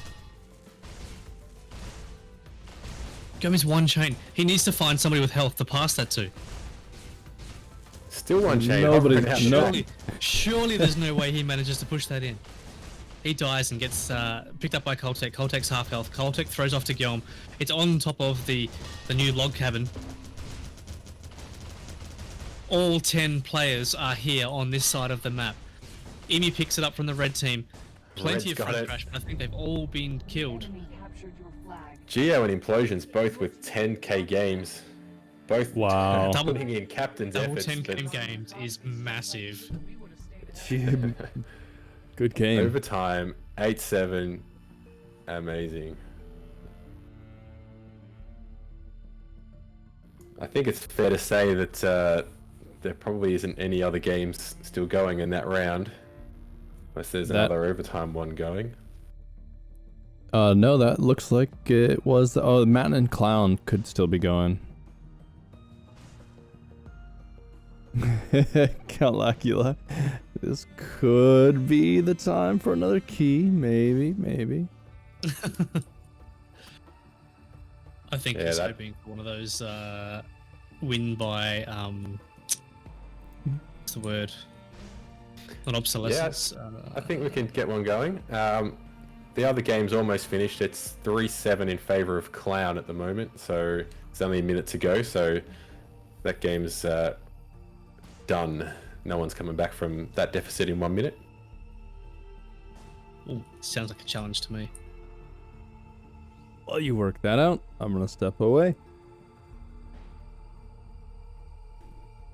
Giohm is one chain. He needs to find somebody with health to pass that to. Still one chain. Nobody- hovering out no- there. Surely there's no way he manages to push that in. He dies and gets picked up by Coltec. Coltec's half health. Coltec throws off to Giohm. It's on top of the new log cabin. All 10 players are here on this side of the map. Emi picks it up from the red team. Plenty Red's of got front it. crash, but I think they've all been killed. Enemy captured your flag. Gio and Implosions both with 10k games. Both Wow. putting in captain's Double efforts. 10 but games is massive. Good game. Overtime, 8-7. Amazing. I think it's fair to say that there probably isn't any other games still going in that round. Unless there's another overtime one going. No, that looks like it was. Oh, Matin and Clown could still be going. Calacula. This could be the time for another key. Maybe. I think Yeah, he's that- hoping for one of those win by what's the word? Not obsolescence. I think we can get one going. The other game's almost finished. It's 3-7 in favor of Clown at the moment, so it's only a minute to go. So that game's done. No one's coming back from that deficit in 1 minute. Ooh, sounds like a challenge to me. While you work that out, I'm gonna step away.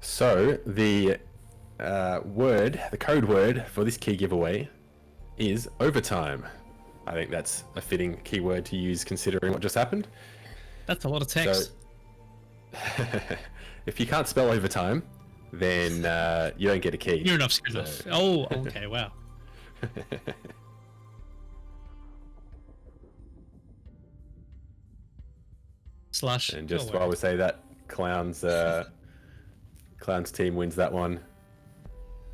So the code word for this key giveaway is overtime. I think that's a fitting keyword to use considering what just happened. That's a lot of text. So, if you can't spell overtime, then you don't get a key. Near enough's good enough. Oh, okay, wow. Slush. And just oh, while we say that, Clown's team wins that one.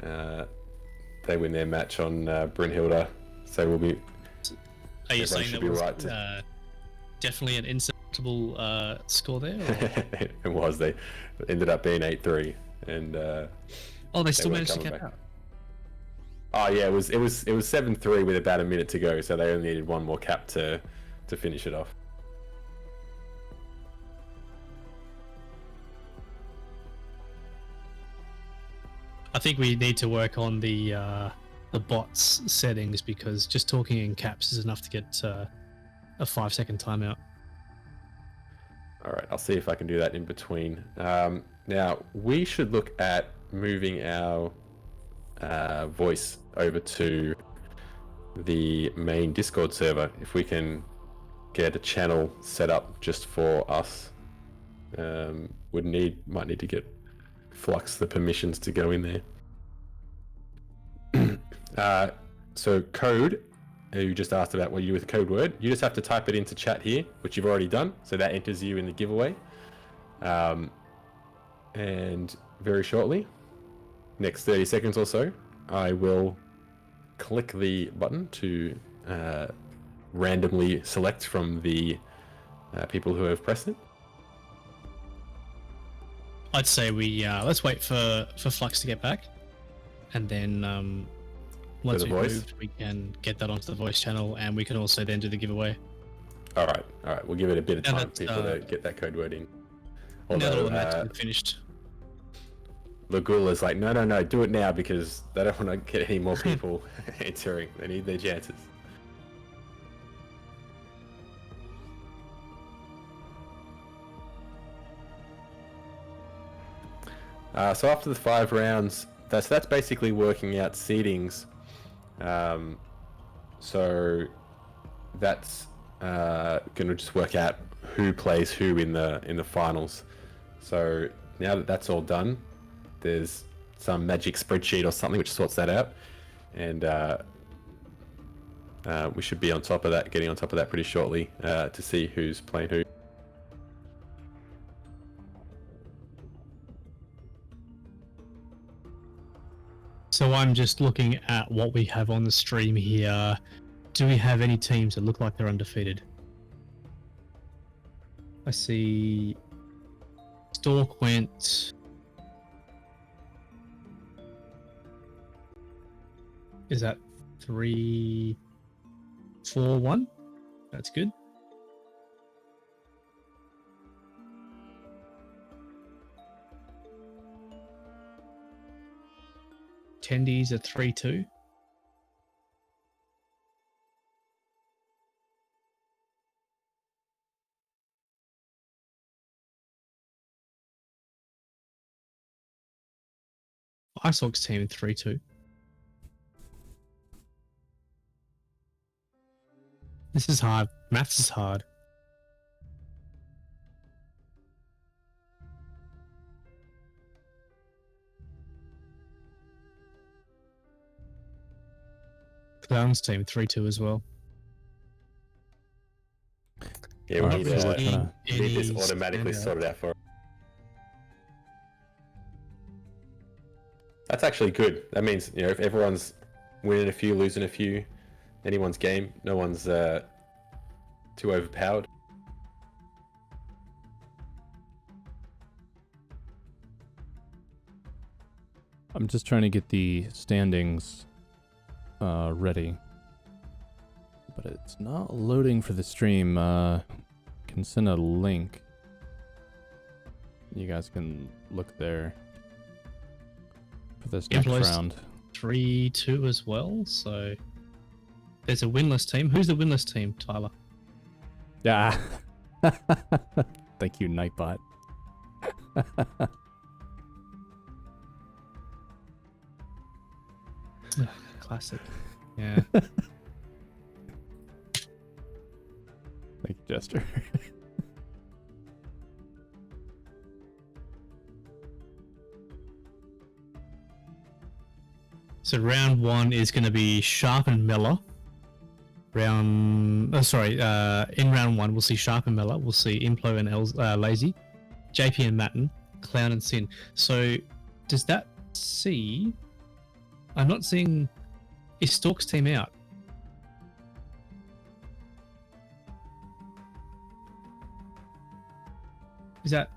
They win their match on Brynhilde, so we'll be. Are you everyone saying should that be was right definitely an insurmountable score there? Or? It was. They ended up being 8-3, and Oh, they still weren't managed to coming get back. out. Oh yeah, it was 7-3 with about a minute to go, so they only needed one more cap to finish it off. I think we need to work on the bots settings because just talking in caps is enough to get a 5-second timeout. All right, I'll see if I can do that in between. Now we should look at moving our voice over to the main Discord server. If we can get a channel set up just for us, might need to get Flux the permissions to go in there. So code, you just asked about what you do with the code word. You just have to type it into chat here, which you've already done. So that enters you in the giveaway. And very shortly, next 30 seconds or so, I will click the button to randomly select from the people who have pressed it. I'd say we let's wait for Flux to get back, and then once we've moved, we can get that onto the voice channel, and we can also then do the giveaway. All right. We'll give it a bit of time for people to get that code word in. Now that all the matches are finished. Lagula's like, no, do it now because they don't want to get any more people entering. They need their chances. So after the 5 rounds, that's basically working out seedings. So that's gonna just work out who plays who in the finals. So now that that's all done, there's some magic spreadsheet or something which sorts that out, and we should be getting on top of that pretty shortly to see who's playing who. So I'm just looking at what we have on the stream here. Do we have any teams that look like they're undefeated? I see Stork went... Is that 3-4-1? That's good. Tendies are 3-2. IceHawk's team 3-2. This is hard. Maths is hard. Clown's team 3-2 as well. Yeah, we need this automatically sorted out for us. That's actually good. That means, if everyone's winning a few, losing a few, anyone's game, no one's too overpowered. I'm just trying to get the standings ready, but it's not loading for the stream. Can send a link. You guys can look there for this next round. 3-2 as well, so there's a winless team. Who's the winless team, Tyler? Yeah. Thank you, Nightbot. Classic. Yeah. Thank you, Jester. So round 1 is going to be Sharp and Melur. In round 1 we'll see Sharp and Melur. We'll see Implo and Lazy, JP and Matin, Clown and Sin. So does that see? I'm not seeing. Is Stork's team out? Is that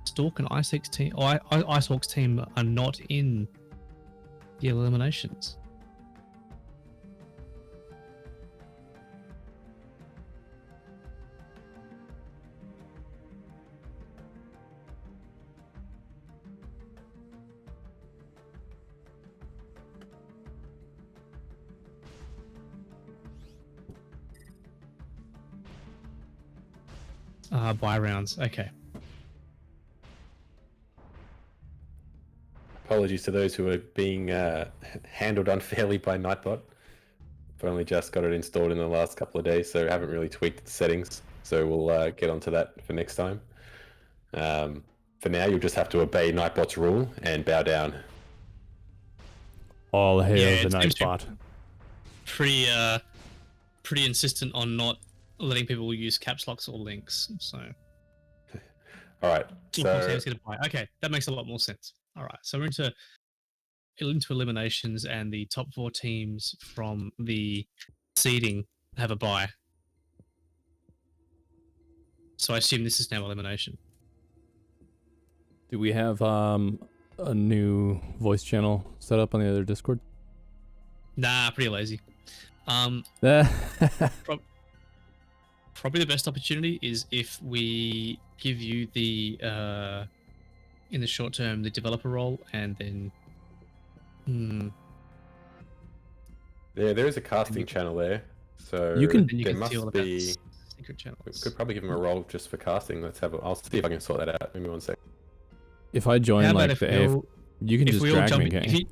Stork and IceHawk's team? Or IceHawk's team are not in the eliminations. Buy rounds. Okay. Apologies to those who are being handled unfairly by Nightbot. I've only just got it installed in the last couple of days, so I haven't really tweaked the settings. So we'll get onto that for next time. For now, you'll just have to obey Nightbot's rule and bow down. All hail Yeah, the it seems to- Nightbot. Pretty insistent on not letting people use caps locks or links. So All right. Sam's gonna buy. Okay, that makes a lot more sense. All right, so we're into eliminations, and the top 4 teams from the seeding have a bye. So I assume this is now elimination. Do we have a new voice channel set up on the other Discord? Nah, pretty lazy. Probably the best opportunity is if we give you the in the short term the developer role, and then Yeah, there is a casting channel there, so You can- then you there can see all must about be. secret channels. We could probably give him a role just for casting. I'll see if I can sort that out. Give me one sec. If I join How about like if the we AF, all- you can if just we all drag jump me, in- can't if you? you-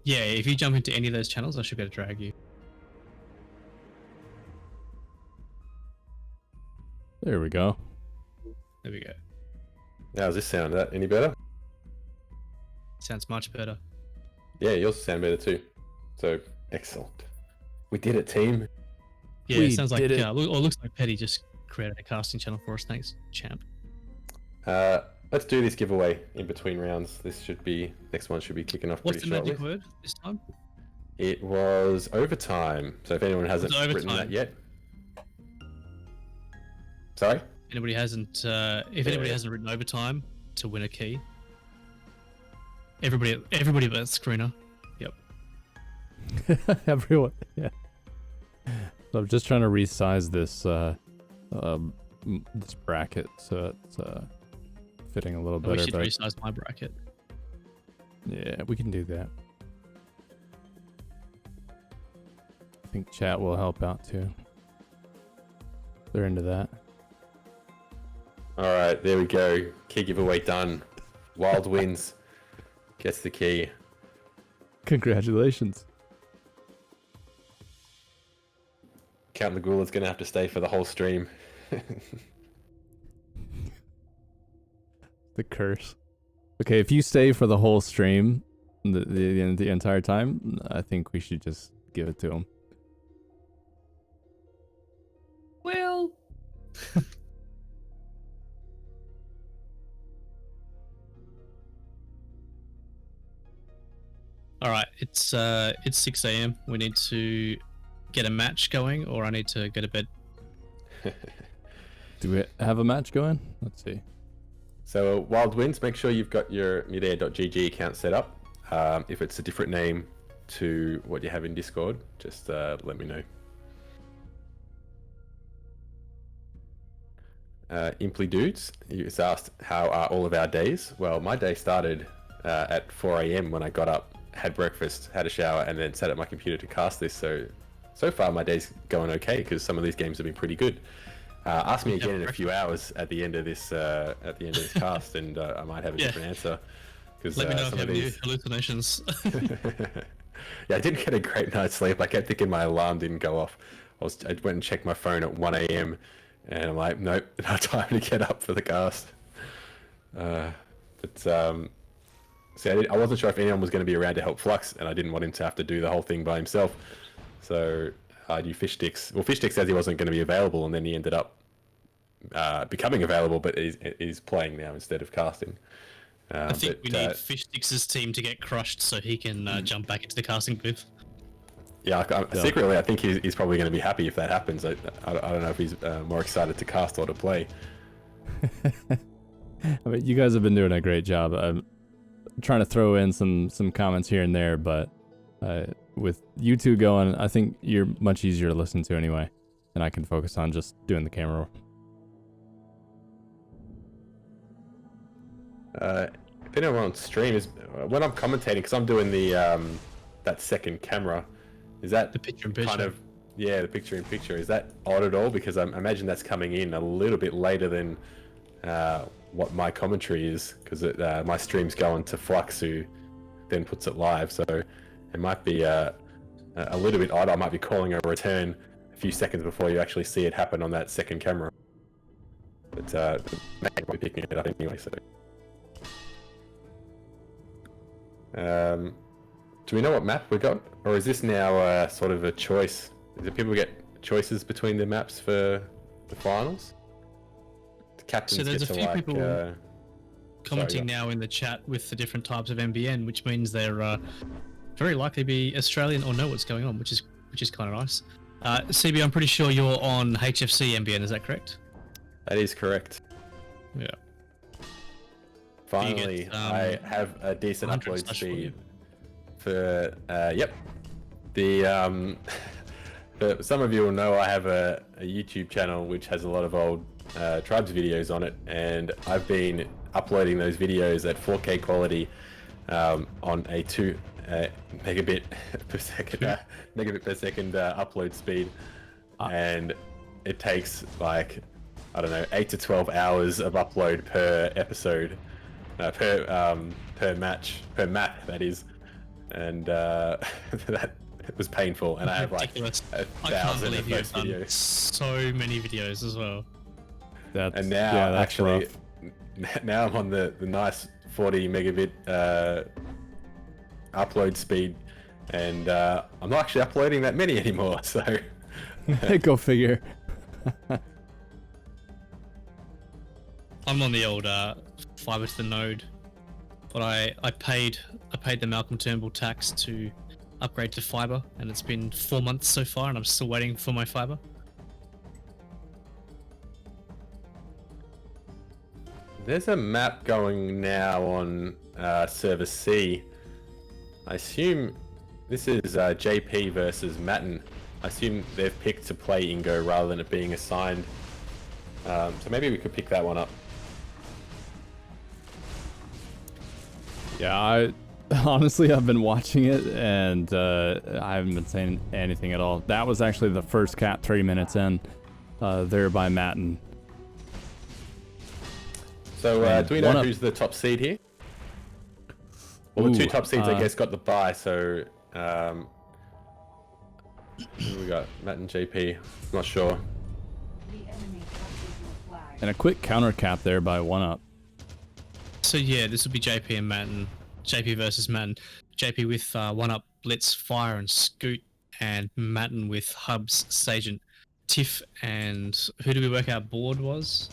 yeah, if you jump into any of those channels, I should be able to drag you. There we go. There we go. How's this sound? That any better? Sounds much better. Yeah, yours sound better too. So excellent. We did it, team. Yeah, We it sounds like did it. it looks like Petty just created a casting channel for us. Thanks, champ. Let's do this giveaway in between rounds. Next one should be kicking off What's pretty the shortly. magic word this time? It was overtime. So if anyone hasn't It's written overtime. that yet. Sorry? Anybody hasn't? If anybody hasn't written overtime to win a key, everybody but Screener. Yep. Everyone, yeah. So I'm just trying to resize this this bracket so it's fitting a little Oh, we better. should But resize my bracket. yeah, we can do that. I think chat will help out too. They're into that. Alright, there we go. Key giveaway done. Wild wins. Gets the key. Congratulations. Count Lagula's gonna have to stay for the whole stream. The curse. Okay, if you stay for the whole stream, the entire time, I think we should just give it to him. Well, all right. It's 6 a.m. We need to get a match going, or I need to go to bed. Do we have a match going? Let's see. So Wild Wins, make sure you've got your Midair.gg account set up. If it's a different name to what you have in Discord, just let me know. Imply Dudes, you asked how are all of our days? Well, my day started at 4 a.m. when I got up, had breakfast, had a shower, and then sat at my computer to cast this. So far my day's going okay because some of these games have been pretty good. Ask me again in a few hours at the end of this cast, and I might have a different answer. Because Let me know if you have any hallucinations. Yeah, I didn't get a great night's sleep. I kept thinking my alarm didn't go off. I went and checked my phone at 1 a.m. and I'm like, nope, not time to get up for the cast. See, I wasn't sure if anyone was going to be around to help Flux, and I didn't want him to have to do the whole thing by himself. So I knew Fishsticks. Well, Fishsticks says he wasn't going to be available, and then he ended up becoming available, but he's playing now instead of casting. I think we need Fishsticks' team to get crushed so he can jump back into the casting booth. Yeah, secretly, I think he's probably going to be happy if that happens. I don't know if he's more excited to cast or to play. I mean, you guys have been doing a great job. I'm trying to throw in some comments here and there, but with you two going, I think you're much easier to listen to anyway, and I can focus on just doing the camera. If anyone on stream is when I'm commentating, because I'm doing the that second camera, is that The picture-in-picture. kind of the picture-in-picture? Is that odd at all? Because I imagine that's coming in a little bit later than what my commentary is, because my stream's going to Flux, who then puts it live, so it might be a little bit odd. I might be calling a return a few seconds before you actually see it happen on that second camera. But Matt will be picking it up anyway. So, do we know what map we got, or is this now sort of a choice? Do people get choices between the maps for the finals? The captains So there's get a to few like. people commenting sorry, now in the chat with the different types of MBN, which means they're very likely to be Australian or know what's going on, which is kind of nice. CB, I'm pretty sure you're on HFC MBN, is that correct? That is correct. Yeah. Finally, get, I have a decent 100 upload slush speed for yep. The for some of you will know I have a YouTube channel which has a lot of old tribes videos on it, and I've been uploading those videos at 4K quality on a 2 megabit per second upload speed, and it takes like, I don't know, 8 to 12 hours of upload per episode, per map that is, and that was painful. And I have like Ridiculous. 1,000 of those done videos. so many videos as well. And now that's actually, rough. now I'm on the nice 40 megabit upload speed, and I'm not actually uploading that many anymore. So Go figure. I'm on the old fiber to the node, but I paid the Malcolm Turnbull tax to upgrade to fiber, and it's been 4 months so far, and I'm still waiting for my fiber. there's a map going now on server C. I assume this is JP versus Matin. I assume they've picked to play Ingo rather than it being assigned. So maybe we could pick that one up. Yeah, I've been watching it, and I haven't been saying anything at all. That was actually the first cap 3 minutes in, there by Matin. So do we know who's the top seed here? Well, the two top seeds, I guess, got the bye. So who we got? Matt and JP. Not sure. And a quick counter cap there by 1UP. So yeah, this will be JP and Matin. JP versus Matin. JP with 1UP, Blitz, Fire, and Scoot, and Matin with Hubs, Sagent, Tiff, and who did we work out board was?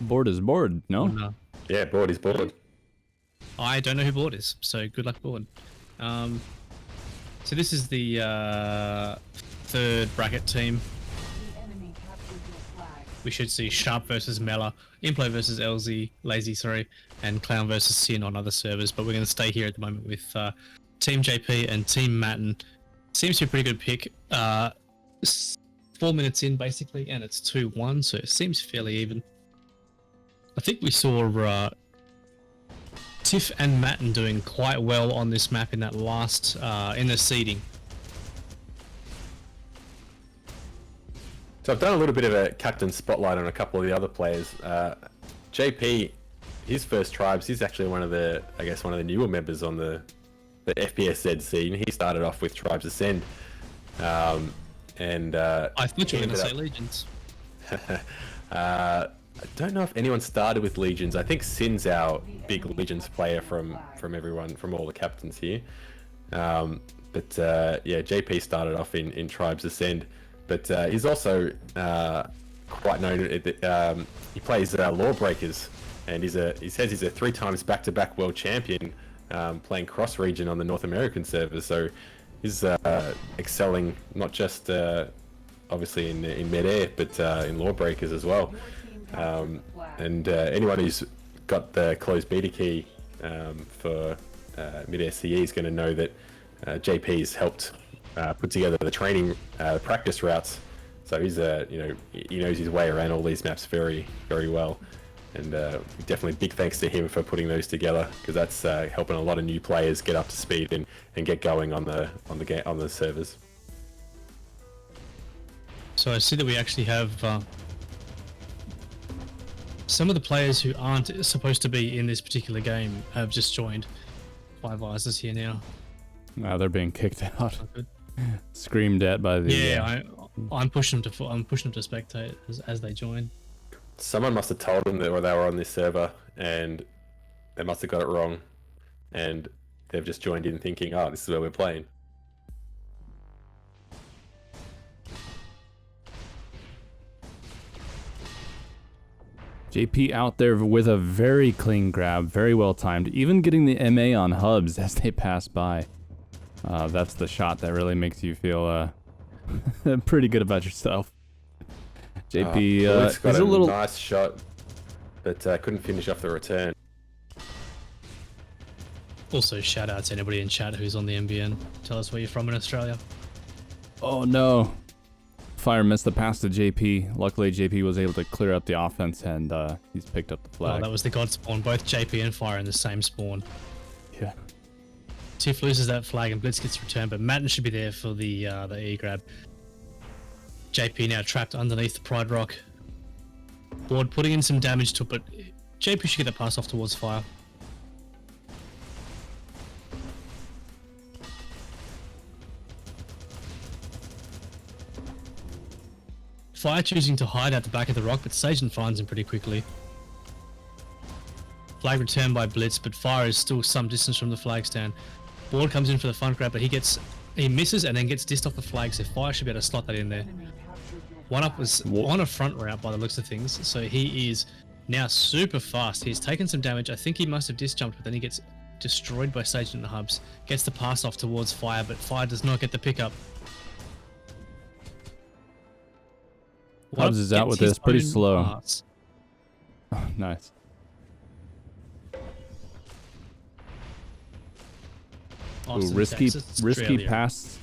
Board is board, no? No. Yeah, board is board. I don't know who board is, so good luck board. So this is the third bracket team. We should see Sharp versus Melur, Implo versus LZ, Lazy, sorry, and Clown versus Sin on other servers. But we're going to stay here at the moment with Team JP and Team Matin. Seems to be a pretty good pick. 4 minutes in, basically, and it's 2-1, so it seems fairly even. I think we saw Tiff and Matin doing quite well on this map in that last, in the seeding. So I've done a little bit of a captain spotlight on a couple of the other players. JP, his first tribes, he's actually one of the newer members on the FPSZ scene. He started off with Tribes Ascend, and I thought you were going to say Legions. I don't know if anyone started with Legions. I think Sin's our big Legions player from all the captains here. Yeah, JP started off in Tribes Ascend. But he's also quite known. He plays Lawbreakers, and he says he's a 3 times back-to-back world champion, playing cross-region on the North American server. So he's excelling not just obviously in Midair, but in Lawbreakers as well. And anyone who's got the closed beta key for Midair CE is going to know that JP's helped put together the training practice routes, so he's he knows his way around all these maps very, very well, and definitely big thanks to him for putting those together, because that's helping a lot of new players get up to speed and get going on the servers. So I see that we actually have some of the players who aren't supposed to be in this particular game have just joined. 5 Eyes is here now. They're being kicked out, Not good. screamed at by the. Yeah, I'm pushing them to spectate as they join. Someone must have told them that they were on this server, and they must have got it wrong, and they've just joined in thinking, "Oh, this is where we're playing." JP out there with a very clean grab, very well timed, even getting the MA on hubs as they pass by. That's the shot that really makes you feel pretty good about yourself. JP Blitz got is a little nice shot, but couldn't finish off the return. Also, shout out to anybody in chat who's on the MBN. Tell us where you're from in Australia. Oh no. Fire missed the pass to JP. Luckily, JP was able to clear up the offense, and he's picked up the Oh, flag. that was the god spawn. Both JP and Fire in the same spawn. Yeah. Tiff loses that flag and Blitz gets returned, but Matin should be there for the E grab. JP now trapped underneath the Pride Rock. Board putting in some damage to it, but JP should get the pass off towards Fire. Fire choosing to hide at the back of the rock, but Sagen finds him pretty quickly. Flag returned by Blitz, but Fire is still some distance from the flag stand. Board comes in for the front grab, but he misses and then gets dissed off the flag, so Fire should be able to slot that in there. One Up was on a front route by the looks of things, so he is now super fast. He's taken some damage. I think he must have disjumped, but then he gets destroyed by Sagen in the hubs. Gets the pass off towards Fire, but Fire does not get the pickup. Hubs is out with this, pretty slow. Oh, nice. Ooh, risky pass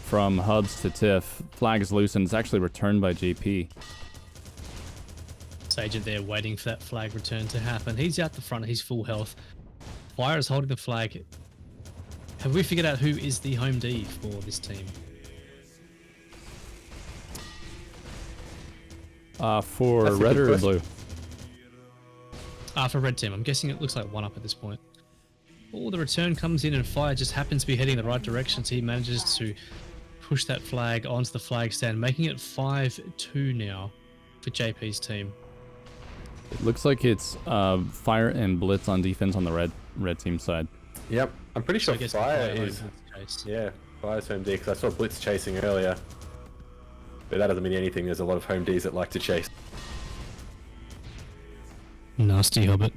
from Hubs to Tiff. Flag is loose and it's actually returned by JP. Sagen there waiting for that flag return to happen. He's out the front, he's full health. Fire is holding the flag. Have we figured out who is the home D for this team? For That's a red good or question. blue? For red team. I'm guessing it looks like one up at this point. Oh, the return comes in and Fire just happens to be heading the right direction, so he manages to push that flag onto the flag stand, making it 5-2 now for JP's team. It looks like it's Fire and Blitz on defense on the red team side. Yep, I'm pretty sure I guess Fire Fire is. chase. Yeah, Fire's home D, because I saw Blitz chasing earlier. But that doesn't mean anything. There's a lot of home Ds that like to chase. Nasty Hobbit.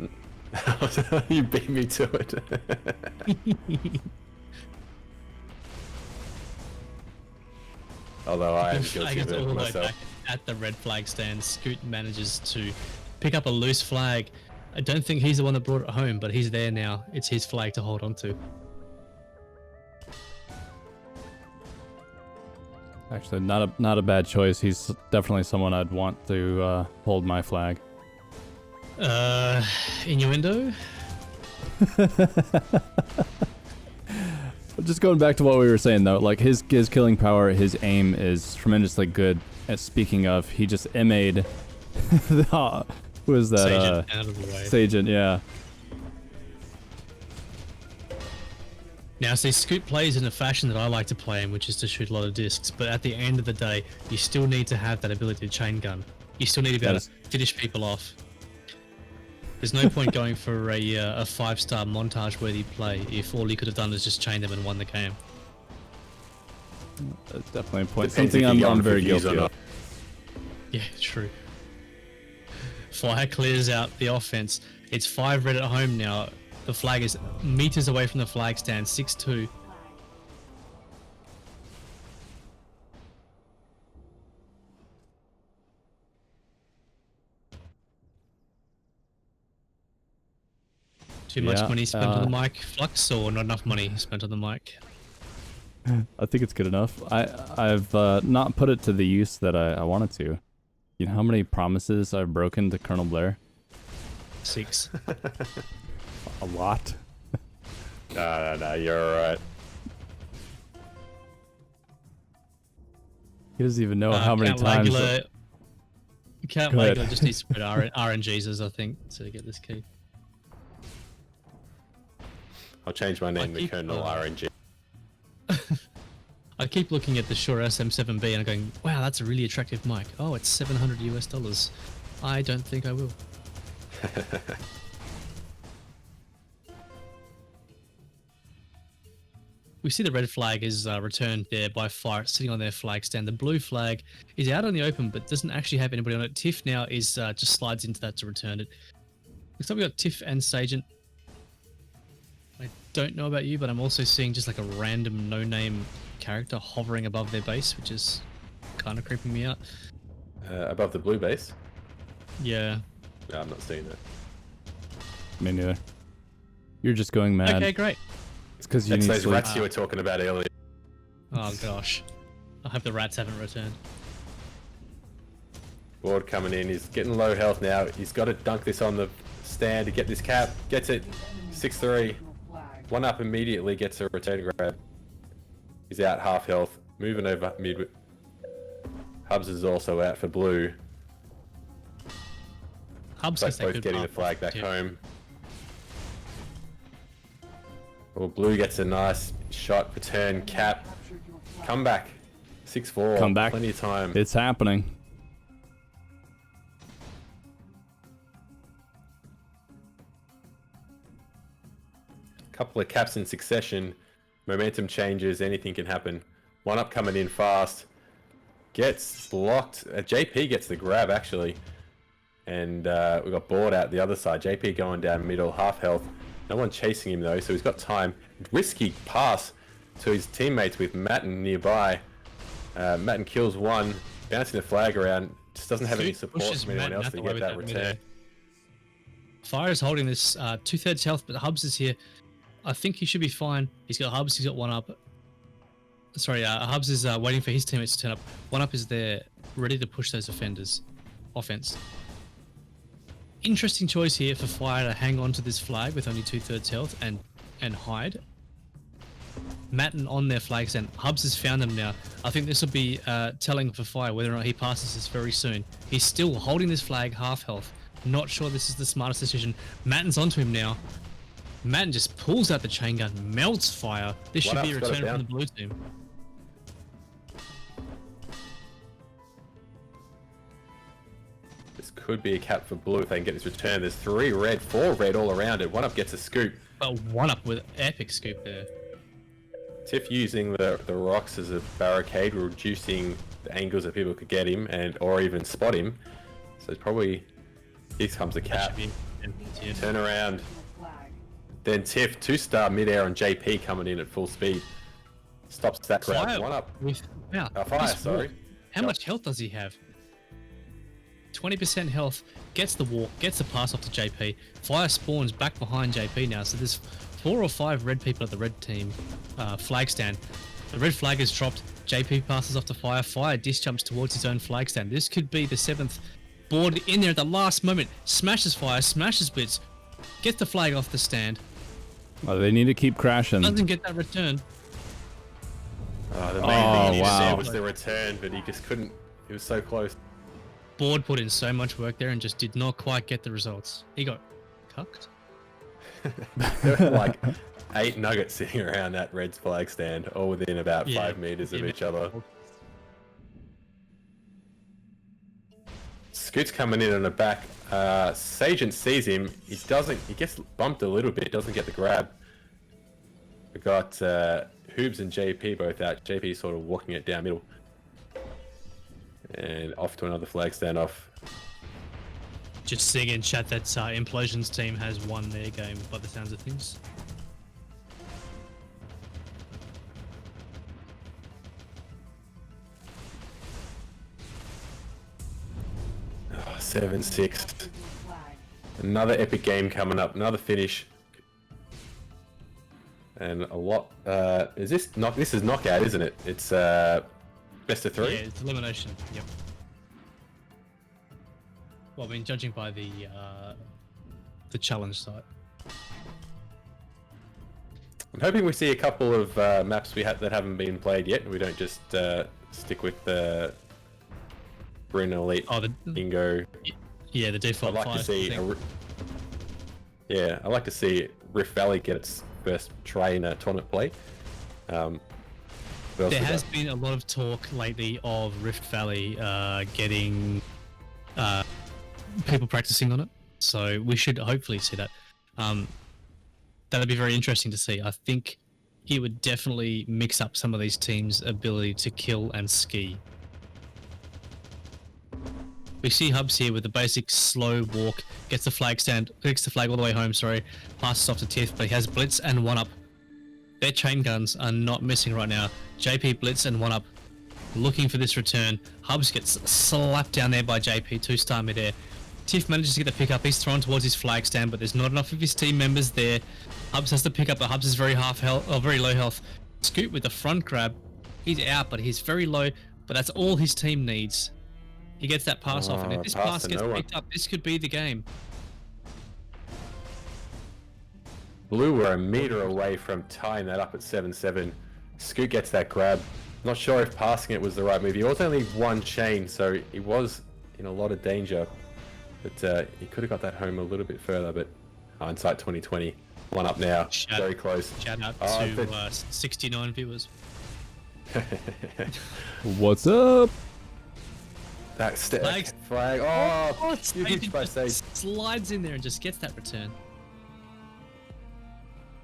You beat me to it. Although I am guilty of it myself. Back at the red flag stand, Scoot manages to pick up a loose flag. I don't think he's the one that brought it home, but he's there now. It's his flag to hold on to. Actually, not a bad choice. He's definitely someone I'd want to hold my flag. Innuendo? Just going back to what we were saying though, like his killing power, his aim is tremendously good. And speaking of, he just MA'd who was that? Sagen out of the way. Sagen, yeah. Now, see, Scoot plays in a fashion that I like to play in, which is to shoot a lot of discs. But at the end of the day, you still need to have that ability to chain gun. You still need to be able to finish people off. There's no point going for a 5-star montage-worthy play if all you could have done is just chain them and won the game. That's definitely a point. Depends Something if you're I'm going very for views guilty or of. Yeah, true. Fire clears out the offense. It's 5 red at home now. The flag is meters away from the flag stand, 6-2. Too much money spent on the mic, Flux, or not enough money spent on the mic? I think it's good enough. I've not put it to the use that I wanted to. You know how many promises I've broken to Colonel Blair? 6. A lot. No, you're alright. He doesn't even know how many times. Count Go ahead. Regular just needs to put RNGs, I think, to get this key. I'll change my name to Colonel RNG. I keep looking at the Shure SM7B and I'm going, wow, that's a really attractive mic. Oh, it's $700 US. I don't think I will. We see the red flag is returned there by Fire, sitting on their flag stand. The blue flag is out on the open, but doesn't actually have anybody on it. Tiff now is just slides into that to return it. Looks like we got Tiff and Sagent. I don't know about you, but I'm also seeing just like a random no-name character hovering above their base, which is kind of creeping me out. Above the blue base? Yeah. No, I'm not seeing that. Me neither. You're just going mad. Okay, great. It's because you That's need those sleep. rats you were talking about earlier. Oh gosh. I hope the rats haven't returned. Ward coming in. He's getting low health now. He's got to dunk this on the stand to get this cap. Gets it. 6-3. One up immediately. Gets a return grab. He's out half health. Moving over mid. Hubs is also out for blue. Hubs Both gets that good getting the path. flag back Yeah. home. Well, blue gets a nice shot. Return cap. Come back. 6-4. Come back. Plenty of time. It's happening. Couple of caps in succession. Momentum changes. Anything can happen. One up coming in fast. Gets blocked. JP gets the grab actually. And we got board out the other side. JP going down middle, half health. No one chasing him though, so he's got time. Risky pass to his teammates with Matin nearby. Matin kills one, bouncing the flag around. Just doesn't have any support Pushes from anyone Matin else out to the way get with that Midair. return. Fire is holding this 2/3 health, but Hubs is here. I think he should be fine. He's got Hubs, he's got one up. Sorry, Hubs is waiting for his teammates to turn up. One up is there, ready to push those offenders. Offense. Interesting choice here for Fire to hang on to this flag with only 2/3 health and hide. Matin on their flags and Hubs has found them now. I think this will be telling for Fire whether or not he passes this very soon. He's still holding this flag half health. Not sure this is the smartest decision. Matin's onto him now. Matin just pulls out the chain gun, melts Fire. This should be a return from the blue team. This could be a cap for blue if they can get this return. There's 3 red, 4 red all around it. One up gets a scoop. But one up with epic scoop there. Tiff using the rocks as a barricade, reducing the angles that people could get him and or even spot him. So it's probably here comes the That cap. should be empty. Turn around. Then Tiff 2-star midair on JP coming in at full speed. Stops that grab. Fire One up. with Fire, this sorry. walk. How much health does he have? 20% health, gets the walk, gets the pass off to JP. Fire spawns back behind JP now, so there's 4 or 5 red people at the red team flag stand. The red flag is dropped, JP passes off to Fire. Fire dish jumps towards his own flag stand. This could be the 7th board in there at the last moment. Smashes Fire, smashes Blitz, gets the flag off the stand. Oh, they need to keep crashing. Doesn't get that return. The main thing he wow. said was the return, but he just couldn't. He was so close. Board put in so much work there and just did not quite get the results. He got cucked. There were like 8 nuggets sitting around that Reds flag stand, all within about Yeah, 5 meters of each other. Scoot's coming in on the back. Sagent sees him. He gets bumped a little bit, doesn't get the grab. We got Hoobs and JP both out. JP sort of walking it down middle. And off to another flag standoff. Just seeing in chat that Implosions team has won their game by the sounds of things. Oh, 7-6. Another epic game coming up. Another finish. And a lot. This is knockout, isn't it? It's best of 3. Yeah, it's elimination. Yep. Well, I mean, judging by the challenge site. I'm hoping we see a couple of maps that haven't been played yet, and we don't just stick with the Bryn Elite Bingo. Yeah, the default. I'd like to see. I'd like to see Rift Valley get its first try in a tournament play. What else There we has got? been a lot of talk lately of Rift Valley getting people practicing on it, so we should hopefully see that. That'd be very interesting to see. I think it would definitely mix up some of these teams' ability to kill and ski. We see Hubs here with the basic slow walk, gets the flag all the way home, passes off to Tiff, but he has Blitz and 1-up. Their chain guns are not missing right now. JP Blitz and 1-up, looking for this return. Hubs gets slapped down there by JP, 2-star midair. Tiff manages to get the pickup. He's thrown towards his flag stand, but there's not enough of his team members there. Hubs has to pick up, but Hubs is very low health. Scoot with the front grab. He's out, but he's very low. But that's all his team needs. He gets that pass off, and if this pass gets picked up, this could be the game. Blue were a meter away from tying that up at 7-7. Scoot gets that grab. Not sure if passing it was the right move. He was only one chain, so he was in a lot of danger. But he could have got that home a little bit further, but hindsight 2020. 1-up now, very close. Shout out to 69 viewers. What's up? That Flag. flag. Oh, Sage by Sage. slides in there and just gets that return.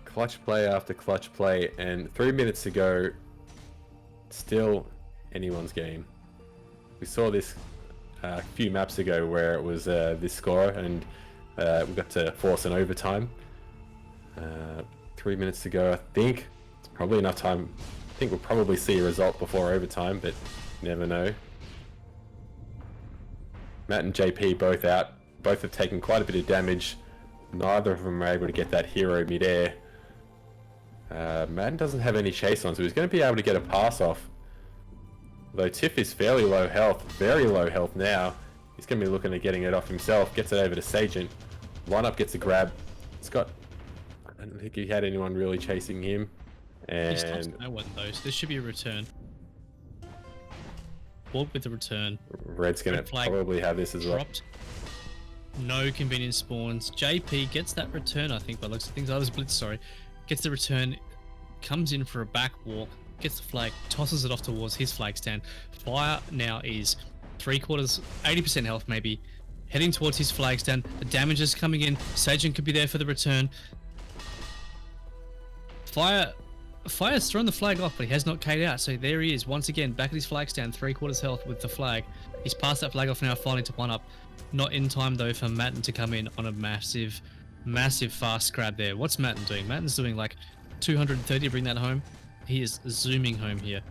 Clutch play after clutch play, and 3 minutes to go. Still anyone's game. We saw this a few maps ago where it was this score, and we got to force an overtime. 3 minutes to go. I think it's probably enough time. I think we'll probably see a result before overtime, but you never know. Matt and JP both out. Both have taken quite a bit of damage. Neither of them are able to get that hero midair. Matin doesn't have any chase on, so he's going to be able to get a pass off. Though Tiff is fairly low health, very low health now. He's going to be looking at getting it off himself. Gets it over to Sagent. 1-up gets a grab. Scott, I don't think he had anyone really chasing him. He's lost And no one though, so this should be a return. Walk with the return. Red's going Red to flag probably have this as well. Dropped. No convenience spawns. JP gets that return, I think, by the looks of things. I was Blitz, sorry. Gets the return, comes in for a back walk, gets the flag, tosses it off towards his flag stand. Fire now is 3/4, 80% health maybe, heading towards his flag stand. The damage is coming in. Sajin could be there for the return. Fire's thrown the flag off, but he has not K'd out. So there he is, once again, back at his flag stand, 3/4 health with the flag. He's passed that flag off now, finally to 1-up. Not in time, though, for Matin to come in on a massive fast grab there. What's Matin doing? Matin's doing like 230 to bring that home. He is zooming home here.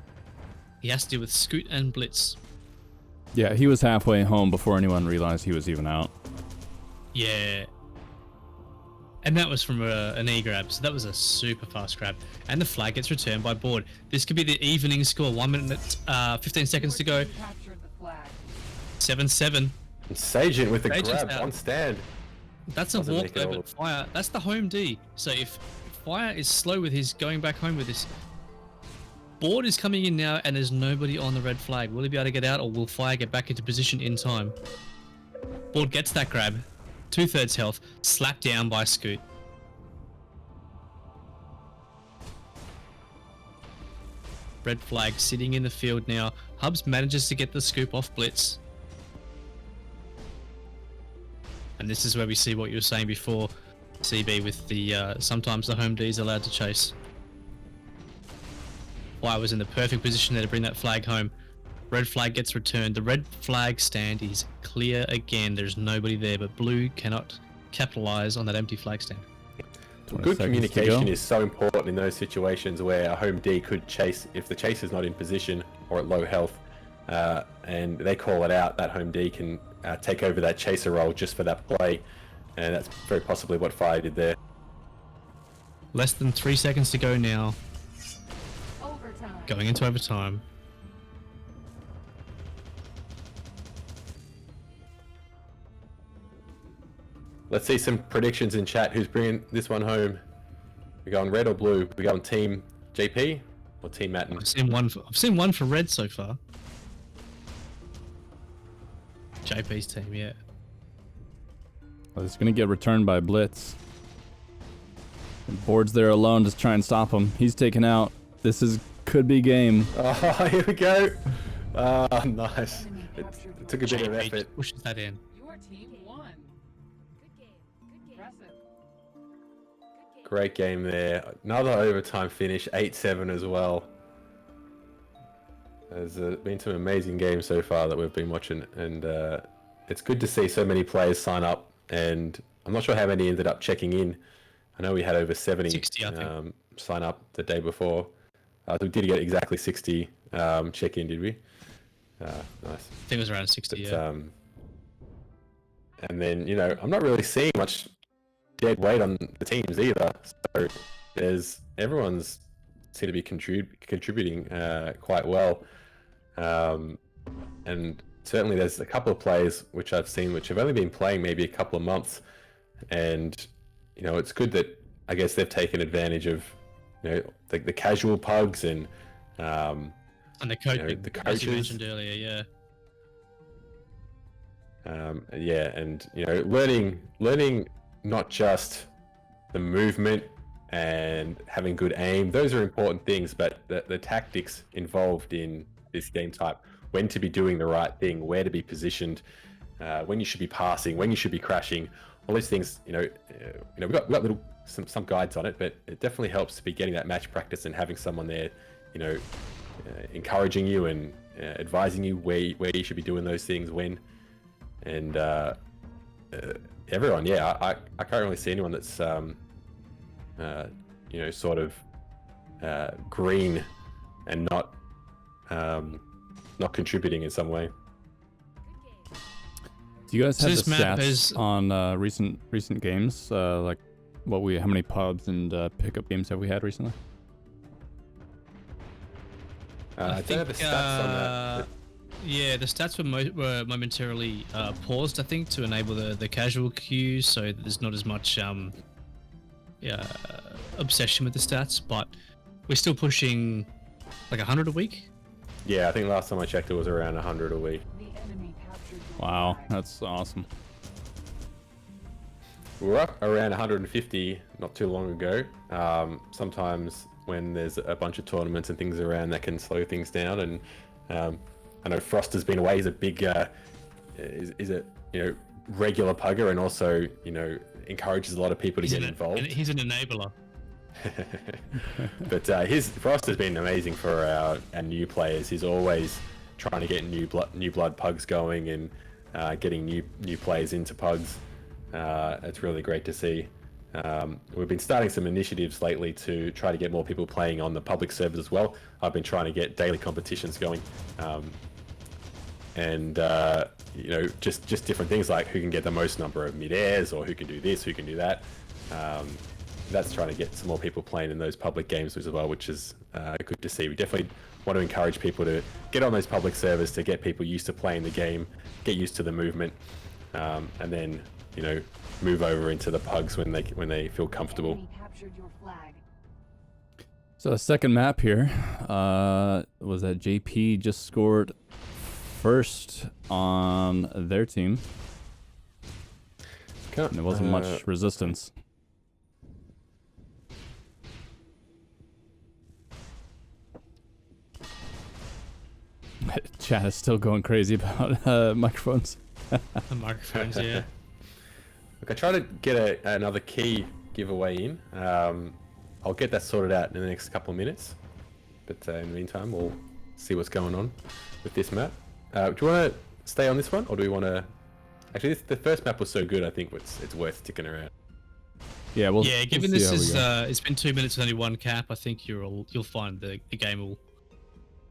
He has to deal with Scoot and Blitz. Yeah, he was halfway home before anyone realized he was even out. Yeah. And that was from an E grab, so that was a super fast grab. And the flag gets returned by board. This could be the evening score. 1 minute, 15 seconds to go. Captured the flag. 7-7. And Sagent with the Sagent's grab out. on stand. That's a Doesn't walk make it though, all- but Fire, that's the home D. So if Fire is slow with his going back home with this, board is coming in now and there's nobody on the red flag. Will he be able to get out, or will Fire get back into position in time? Board gets that grab, 2/3 health, slapped down by Scoot. Red flag sitting in the field now. Hubs manages to get the scoop off Blitz. And this is where we see what you were saying before, CB, with the sometimes the home D is allowed to chase. Fire was in the perfect position there to bring that flag home. Red flag gets returned. The red flag stand is clear again. There's nobody there, but blue cannot capitalize on that empty flag stand. 20 Good seconds to communication go. is so important in those situations where a home D could chase if the chase is not in position or at low health, and they call it out. That home D can take over that chaser role just for that play, and that's very possibly what Fire did there. Less than 3 seconds to go now. Overtime. Going into overtime. Let's see some predictions in chat. Who's bringing this one home? We going red or blue? We going team JP or team Matin? I've seen one for red so far. JP's team, yeah. Well, it's gonna get returned by Blitz. And Board's there alone to try and stop him. He's taken out. This is could be game. Oh, here we go. Ah, nice. Enemy It, captured it took a bit of JP effort. just pushes that in. Your team won. Impressive. Great game there. Another overtime finish, 8-7 as well. There's been some amazing games so far that we've been watching, and it's good to see so many players sign up. And I'm not sure how many ended up checking in. I know we had over 70 60, I think. sign up the day before. We did get exactly 60 check in, did we? Nice. I think it was around 60, But, yeah. and then, you know, I'm not really seeing much dead weight on the teams either. So everyone's seem to be contributing quite well. And certainly there's a couple of players which I've seen which have only been playing maybe a couple of months. And, you know, it's good that I guess they've taken advantage of, you know, the casual pugs and And the coaching, you know, the as you coaches. mentioned earlier, yeah. Yeah, and you know, learning not just the movement and having good aim; those are important things. But the tactics involved in this game type, when to be doing the right thing, where to be positioned, when you should be passing, when you should be crashing, all these things. We've got little some guides on it, but it definitely helps to be getting that match practice and having someone there, you know, encouraging you and advising you where you should be doing those things when. And everyone, yeah, I can't really see anyone that's you know, sort of green and not contributing in some way. Do you guys So have this the map stats is- on recent games? Like how many pubs and pickup games have we had recently? I don't have the stats on that. Yeah, the stats were momentarily paused, I think, to enable the casual queue, so that there's not as much obsession with the stats. But we're still pushing like 100 a week. Yeah, I think last time I checked it was around 100 a week. The enemy captured your Wow, flag. that's awesome. We were up around 150 not too long ago. Sometimes when there's a bunch of tournaments and things around, that can slow things down. And I know Frost has been away. He's a big, is a regular pugger, and also encourages a lot of people to get involved. He's an enabler. But Frost has been amazing for our new players. He's always trying to get new blood pugs going and getting new players into pugs. It's really great to see. We've been starting some initiatives lately to try to get more people playing on the public servers as well. I've been trying to get daily competitions going, and just different things like who can get the most number of mid-airs, or who can do this, who can do that. That's trying to get some more people playing in those public games as well, which is good to see. We definitely want to encourage people to get on those public servers to get people used to playing the game, get used to the movement, and then move over into the pugs when they feel comfortable. Enemy captured your flag. So the second map here was that JP just scored first on their team. And there wasn't much resistance. Chat is still going crazy about microphones. The microphones, yeah. Look, I try to get another key giveaway in. I'll get that sorted out in the next couple of minutes. But in the meantime, we'll see what's going on with this map. Do you want to stay on this one, or do we want to... Actually, the first map was so good, I think it's worth sticking around. Yeah, well. Yeah, given we'll this see is how we go. it's been 2 minutes with only one cap, I think you'll find the game will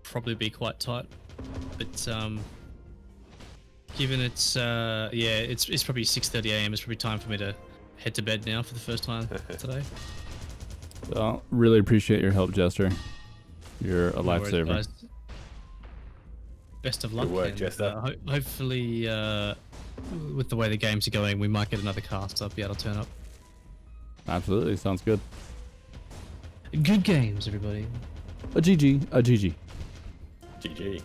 probably be quite tight. But given it's it's probably 6:30 a.m. It's probably time for me to head to bed now for the first time today. So, really appreciate your help, Jester. You're a No worries, lifesaver. guys. Best of luck. Good work, and, Jester. Hopefully, with the way the games are going, we might get another cast. I'll be able to turn up. Absolutely, sounds good. Good games, everybody. A GG, a GG. GG.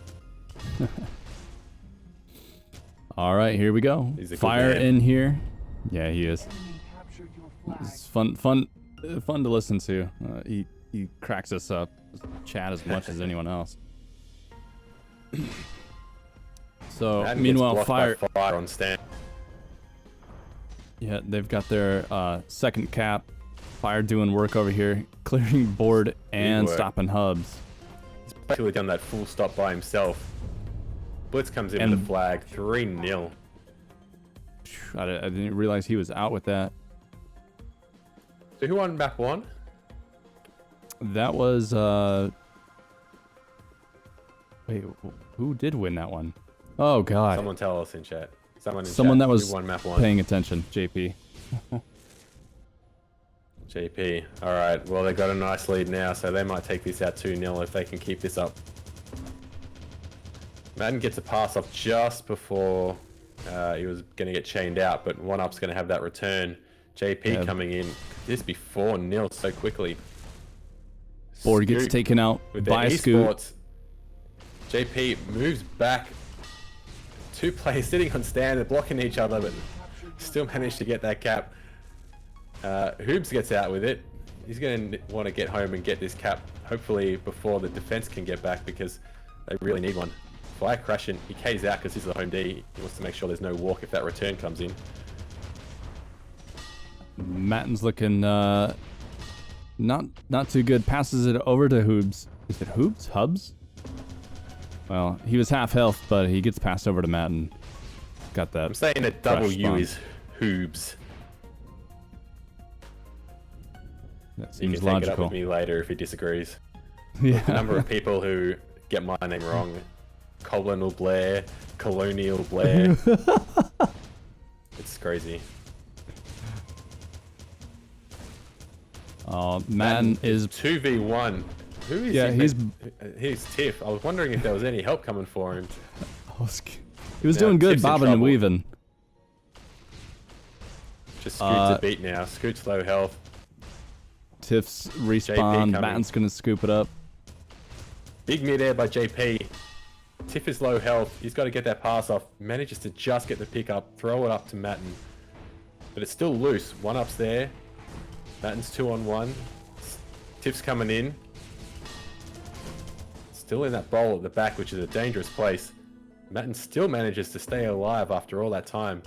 All right, here we go. He's a good Fire man. in here. Yeah, he is. Enemy captured your flag. It's fun to listen to. He cracks us up chat as much as anyone else. So Matin meanwhile, gets blocked Fire. by Fire on stand. Yeah, they've got their second cap. Fire doing work over here, clearing board and work. stopping hubs. He's basically done that full stop by himself. Blitz comes in And- with the flag, 3-0. I didn't realize he was out with that. So who won map 1? That was wait, who did win that one? Oh god. Someone tell us in chat. Someone Someone that was who won map 1. paying attention, JP. JP. Alright, well they got a nice lead now, so they might take this out 2-0 if they can keep this up. Matin gets a pass off just before he was going to get chained out, but 1UP's going to have that return. JP coming in. This be 4-0 so quickly. Board gets Scoot taken out with by their Scoot. esports. JP moves back. 2 players sitting on stand, they're blocking each other, but still managed to get that cap. Hoobs gets out with it. He's going to want to get home and get this cap, hopefully before the defense can get back, because they really need one. Fire crashing, he K's out because he's the home D. He wants to make sure there's no walk if that return comes in. Matin's looking not too good. Passes it over to Hoobs. Is it Hoobs? Hubs? Well, he was half health, but he gets passed over to Matin. Got that. I'm saying that crush W spawn. is Hoobs. That You seems can take it up logical. with me later if he disagrees. Yeah. The number of people who get my name wrong. Colonel Blair, Colonial Blair. It's crazy. Matin is 2v1. Who is Yeah, he? he's Tiff. I was wondering if there was any help coming for him. he was Now, doing good, Tiff's in bobbing and trouble. weaving. Just Scoot's a beat now. Scoot's low health. Tiff's respawn. coming. Matin's gonna scoop it up. Big midair by JP. Tiff is low health. He's got to get that pass off. Manages to just get the pick up, throw it up to Matin. But it's still loose. 1UP's there. Matin's 2-on-1. Tiff's coming in. Still in that bowl at the back, which is a dangerous place. Matin still manages to stay alive after all that time.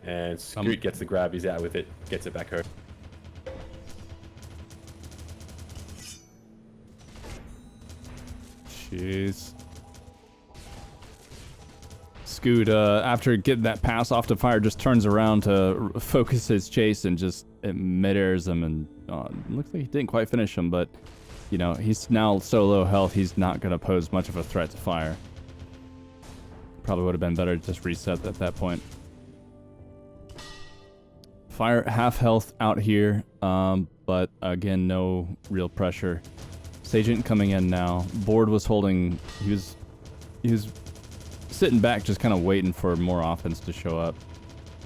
And Scoot gets the grab. He's out with it. Gets it back home. Jeez. Scoot, after getting that pass off to Fire, just turns around to focus his chase and just mid-airs him, and looks like he didn't quite finish him, but you know, he's now so low health, he's not going to pose much of a threat to Fire. Probably would have been better to just reset at that point. Fire half health out here, but again, no real pressure. Sagent coming in now. Board was holding. He was sitting back, just kind of waiting for more offense to show up.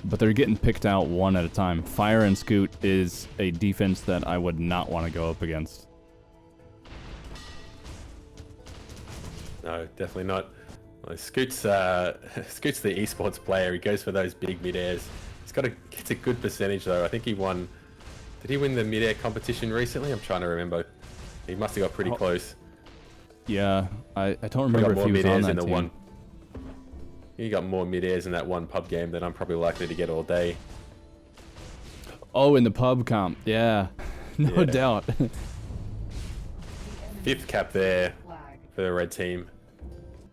But they're getting picked out one at a time. Fire and Scoot is a defense that I would not want to go up against. No, definitely not. Well, Scoot's the esports player. He goes for those big mid-airs. Gets a good percentage though. I think he won. Did he win the mid-air competition recently? I'm trying to remember. He must have got pretty close. Yeah, I don't He remember got if more he was on mid-airs that in the team. one. He got more mid-airs in that one pub game than I'm probably likely to get all day. Oh, in the pub comp. Yeah, no Yeah. doubt. 5th cap there for the red team.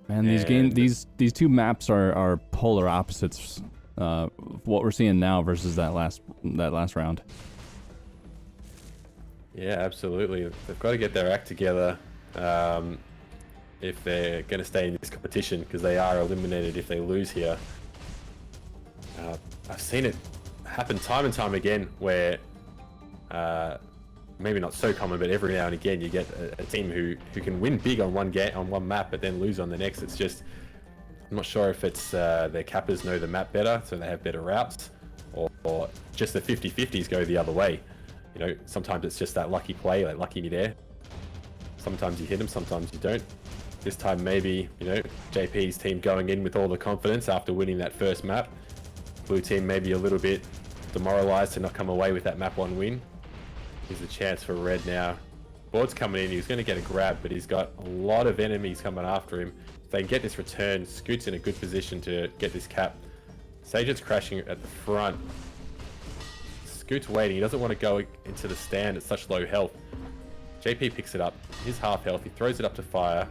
Man, these two maps are polar opposites. What we're seeing now versus that last round. Yeah, absolutely. They've got to get their act together if they're going to stay in this competition, because they are eliminated if they lose here. I've seen it happen time and time again where maybe not so common, but every now and again you get a team who can win big on one map but then lose on the next. It's just, I'm not sure if it's their cappers know the map better, so they have better routes, or just the 50-50s go the other way. You know, sometimes it's just that lucky play, like lucky midair. Sometimes you hit them, sometimes you don't. This time maybe, you know, JP's team going in with all the confidence after winning that first map. Blue team maybe a little bit demoralized to not come away with that map 1 win. Here's a chance for red now. Board's coming in, he's going to get a grab, but he's got a lot of enemies coming after him. If they can get this return, Scoot's in a good position to get this cap. Saget's crashing at the front. Scoot's waiting, he doesn't want to go into the stand at such low health. JP picks it up, he's half health, he throws it up to Fire.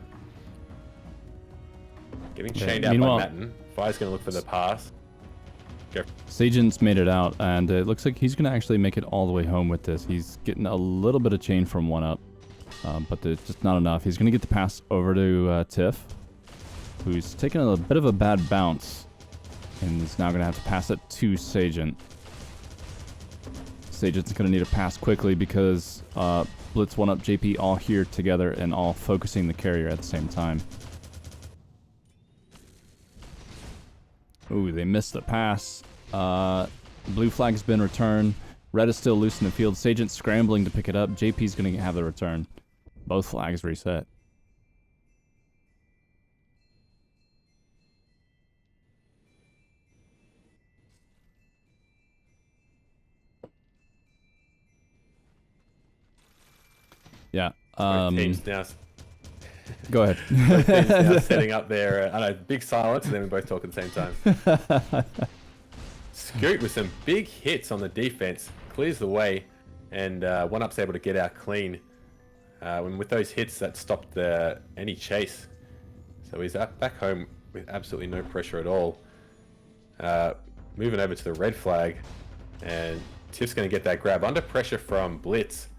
Getting chained out by Matin. Fire's going to look for the pass. Sagent's made it out, and it looks like he's going to actually make it all the way home with this. He's getting a little bit of chain from 1UP, but it's just not enough. He's going to get the pass over to Tiff, who's taking a bit of a bad bounce, and he's now going to have to pass it to Sagent. Sagent's going to need a pass quickly because Blitz, 1UP, JP all here together and all focusing the carrier at the same time. Ooh, they missed the pass. Blue flag's been returned. Red is still loose in the field. Sagent's scrambling to pick it up. JP's going to have the return. Both flags reset. Yeah. Teams now. Go ahead. Teams now setting up there. I know, big silence, and then we both talk at the same time. Scoot with some big hits on the defense, clears the way, and 1UP's able to get out clean. When with those hits, that stopped any chase. So he's back home with absolutely no pressure at all. Moving over to the red flag, and Tiff's going to get that grab under pressure from Blitz.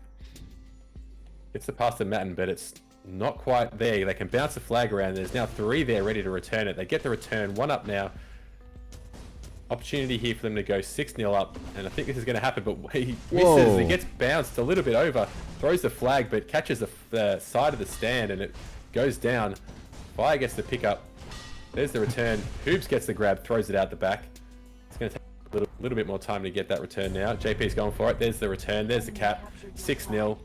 Gets the pass to Matin, but it's not quite there. They can bounce the flag around. There's now 3 there ready to return it. They get the return. 1UP now. Opportunity here for them to go 6-0 up, and I think this is going to happen, but he misses. Whoa. He gets bounced a little bit over, throws the flag, but catches the side of the stand, and it goes down. Fire gets the pickup. There's the return. Hoops gets the grab, throws it out the back. It's going to take a little bit more time to get that return now. JP's going for it. There's the return. There's the cap. 6-0.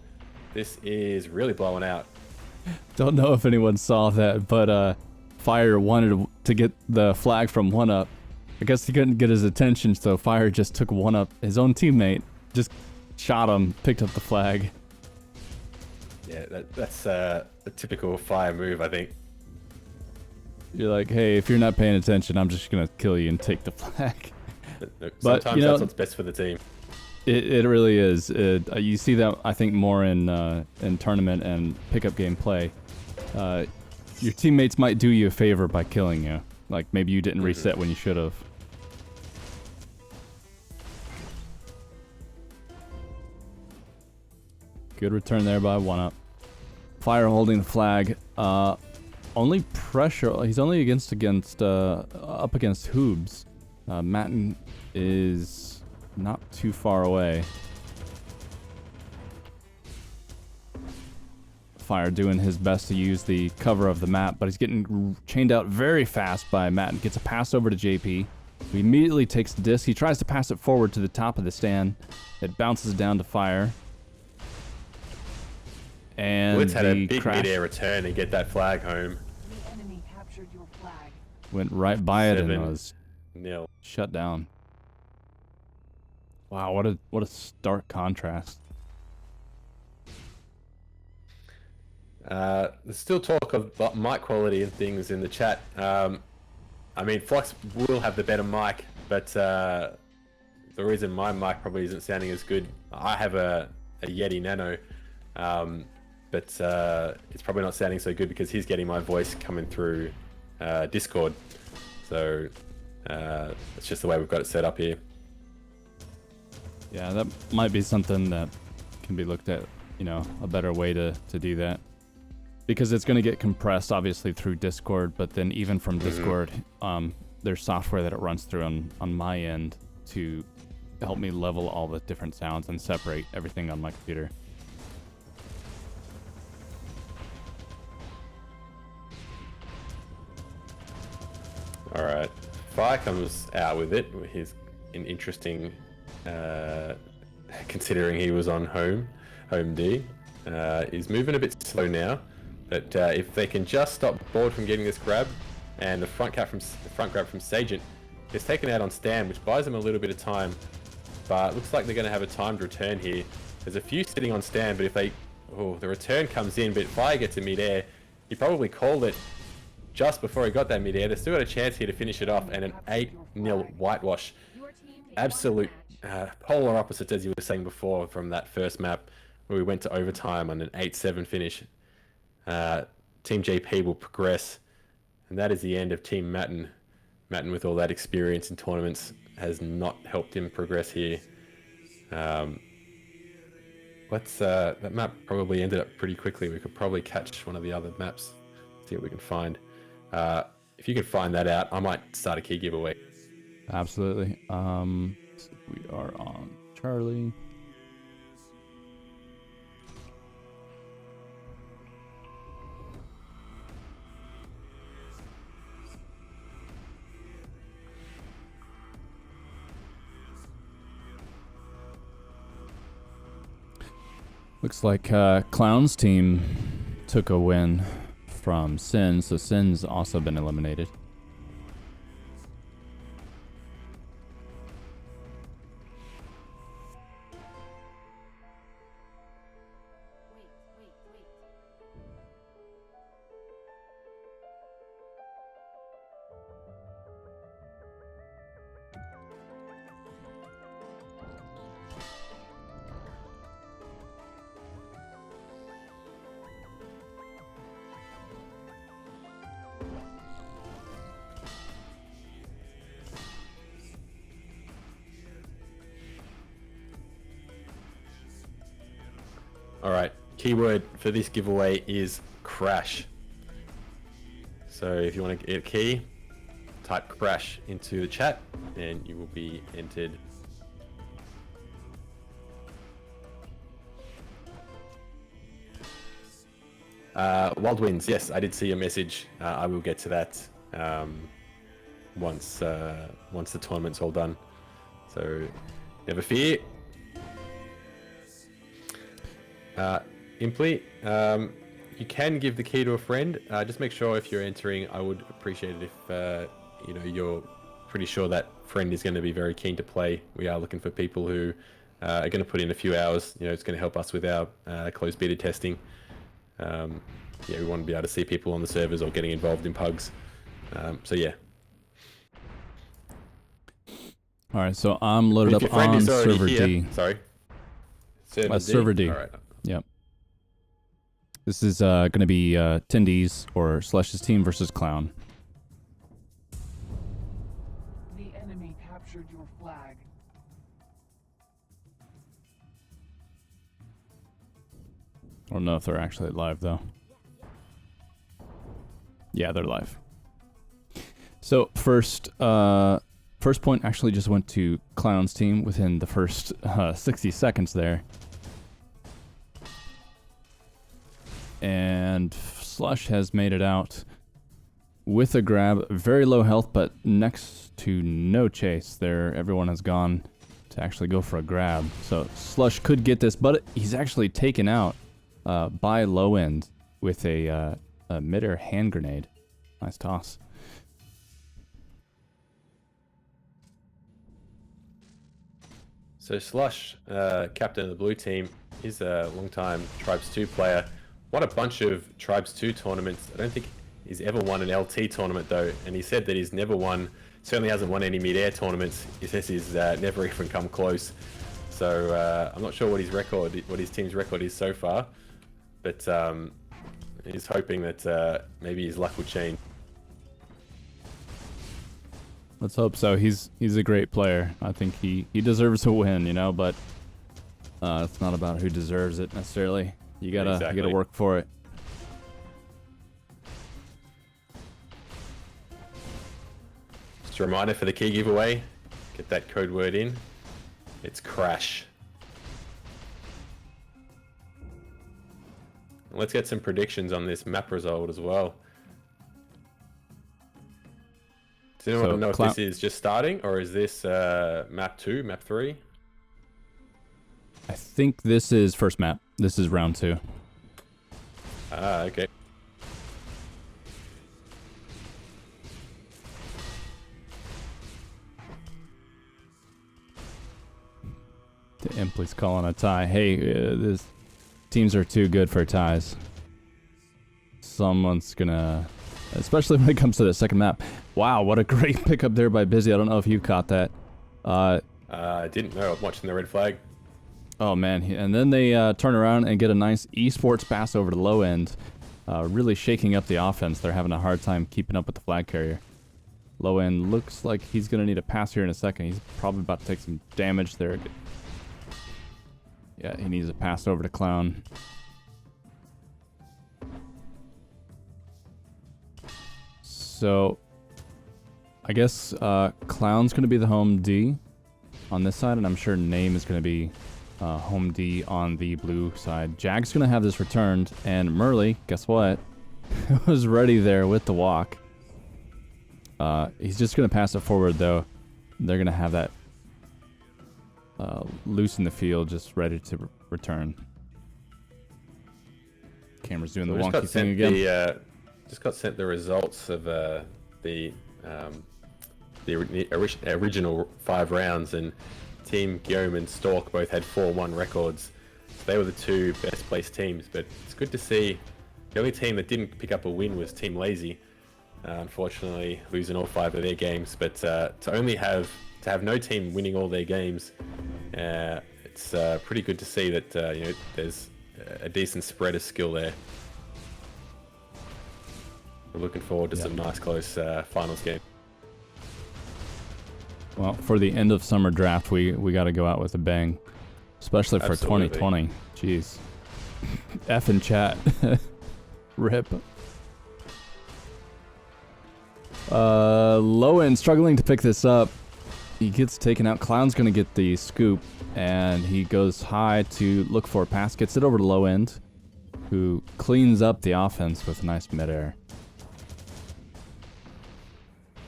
This is really blowing out. Don't know if anyone saw that, but Fire wanted to get the flag from 1UP. I guess he couldn't get his attention, so Fire just took 1UP. His own teammate just shot him, picked up the flag. Yeah, that's a typical Fire move, I think. You're like, hey, if you're not paying attention, I'm just gonna kill you and take the flag. But Sometimes that's what's best for the team. It really is. You see that, I think, more in tournament and pickup game play. Your teammates might do you a favor by killing you. Like, maybe you didn't reset when you should have. Good return there by 1UP. Fire holding the flag. Only pressure. He's only up against Hoobs. Matin is not too far away. Fire doing his best to use the cover of the map, but he's getting chained out very fast by Matin. Gets a pass over to JP, who immediately takes the disc. He tries to pass it forward to the top of the stand. It bounces down to Fire. And Blitz had a big crash mid-air return and get that flag home. The enemy captured your flag. went right by it and 7-0. was shut down. Wow, what a stark contrast. There's still talk of mic quality and things in the chat. I mean, Flux will have the better mic, but the reason my mic probably isn't sounding as good, I have a Yeti Nano, but it's probably not sounding so good because he's getting my voice coming through Discord. So it's just the way we've got it set up here. Yeah, that might be something that can be looked at, you know, a better way to do that. Because it's going to get compressed, obviously, through Discord, but then even from Discord, there's software that it runs through on my end to help me level all the different sounds and separate everything on my computer. All right, Fire comes out with it. He's an interesting, considering he was on home D. He's moving a bit slow now, but if they can just stop Board from getting this grab, and the front grab from Sagent is taken out on stand, which buys them a little bit of time. But it looks like they're going to have a timed return here. There's a few sitting on stand, but if they Oh, the return comes in, but Fire gets a mid-air. He probably called it just before he got that mid-air. They've still got a chance here to finish it off, and an 8-0 whitewash. Absolute polar opposites, as you were saying before, from that first map where we went to overtime on an 8-7 finish. Team JP will progress, and that is the end of Team Matin. Matin, with all that experience in tournaments, has not helped him progress here. That map probably ended up pretty quickly. We could probably catch one of the other maps, see what we can find. If you can find that out, I might start a key giveaway. Absolutely. We are on Charlie. Looks like Clown's team took a win from Sin, so Sin's also been eliminated. Alright, keyword for this giveaway is crash. So if you want to get a key, type crash into the chat and you will be entered. Wild Winds, yes, I did see your message. I will get to that once the tournament's all done. So never fear. Imply, you can give the key to a friend. Just make sure if you're entering, I would appreciate it if you're pretty sure that friend is going to be very keen to play. We are looking for people who are going to put in a few hours. It's going to help us with our closed beta testing. We want to be able to see people on the servers or getting involved in pugs. So yeah. All right, so I'm loaded up on server D. Sorry. Server D. All right. Yep. This is going to be Tindy's or Slush's team versus Clown. The enemy captured your flag. I don't know if they're actually live though. Yeah, they're live. So first point actually just went to Clown's team within the first 60 seconds there. And Slush has made it out with a grab. Very low health, but next to no chase there. Everyone has gone to actually go for a grab. So Slush could get this, but he's actually taken out by low end with a Midair hand grenade. Nice toss. So Slush, captain of the blue team, is a long-time Tribes 2 player. Won a bunch of Tribes 2 tournaments. I don't think he's ever won an LT tournament though, and he said that he's never won, certainly hasn't won any mid-air tournaments. He says he's never even come close. So I'm not sure what his team's record is so far, but he's hoping that maybe his luck will change. Let's hope so. He's a great player. I think he deserves a win, but it's not about who deserves it necessarily. You gotta work for it. Just a reminder for the key giveaway, get that code word in. It's crash. Let's get some predictions on this map result as well. Does anyone know if this is just starting, or is this map 2, map 3? I think this is first map. This is round 2. Ah, okay. The Impley's calling a tie. Hey, this teams are too good for ties. Someone's gonna, especially when it comes to the second map. Wow, what a great pickup there by Busy. I don't know if you caught that. I didn't know. I'm watching the red flag. Oh man, and then they turn around and get a nice esports pass over to low end, really shaking up the offense. They're having a hard time keeping up with the flag carrier. Low end looks like he's gonna need a pass here in a second. He's probably about to take some damage there. Yeah, he needs a pass over to Clown. So, I guess Clown's gonna be the home D on this side, and I'm sure Name is gonna be home D on the blue side. Jag's gonna have this returned, and Murley, guess what? was ready there with the walk. He's just gonna pass it forward though. They're gonna have that loose in the field, just ready to return. Camera's doing the wonky thing again. Just got sent the results of the original 5 rounds, and Team Giohm and Stork both had 4-1 records. So they were the 2 best placed teams, but it's good to see. The only team that didn't pick up a win was Team Lazy, unfortunately losing all 5 of their games. But to have no team winning all their games, it's pretty good to see that there's a decent spread of skill there. We're looking forward to some nice close finals game. Well, for the end of summer draft, we got to go out with a bang, especially for 2020. Jeez, F in chat. Rip. Low end struggling to pick this up. He gets taken out. Clown's gonna get the scoop, and he goes high to look for a pass. Gets it over to low end, who cleans up the offense with a nice midair.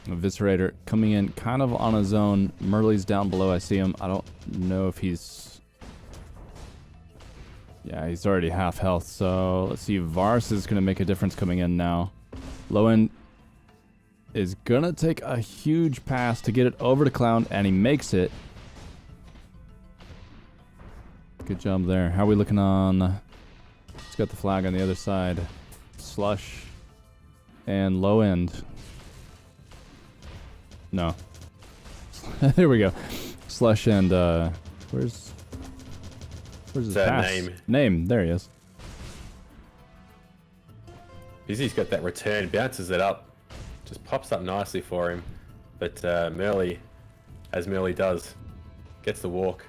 Eviscerator coming in kind of on his own. Murley's down below. I see him. I don't know if he's... Yeah, he's already half health. So let's see. Vars is going to make a difference coming in now. Low end is going to take a huge pass to get it over to Clown, and he makes it. Good job there. How are we looking on... He's got the flag on the other side. Slush and low end. No. There we go. Slush and where's his pass? Name. There he is. Busy's got that return, bounces it up, just pops up nicely for him. But Murley, as Murley does, gets the walk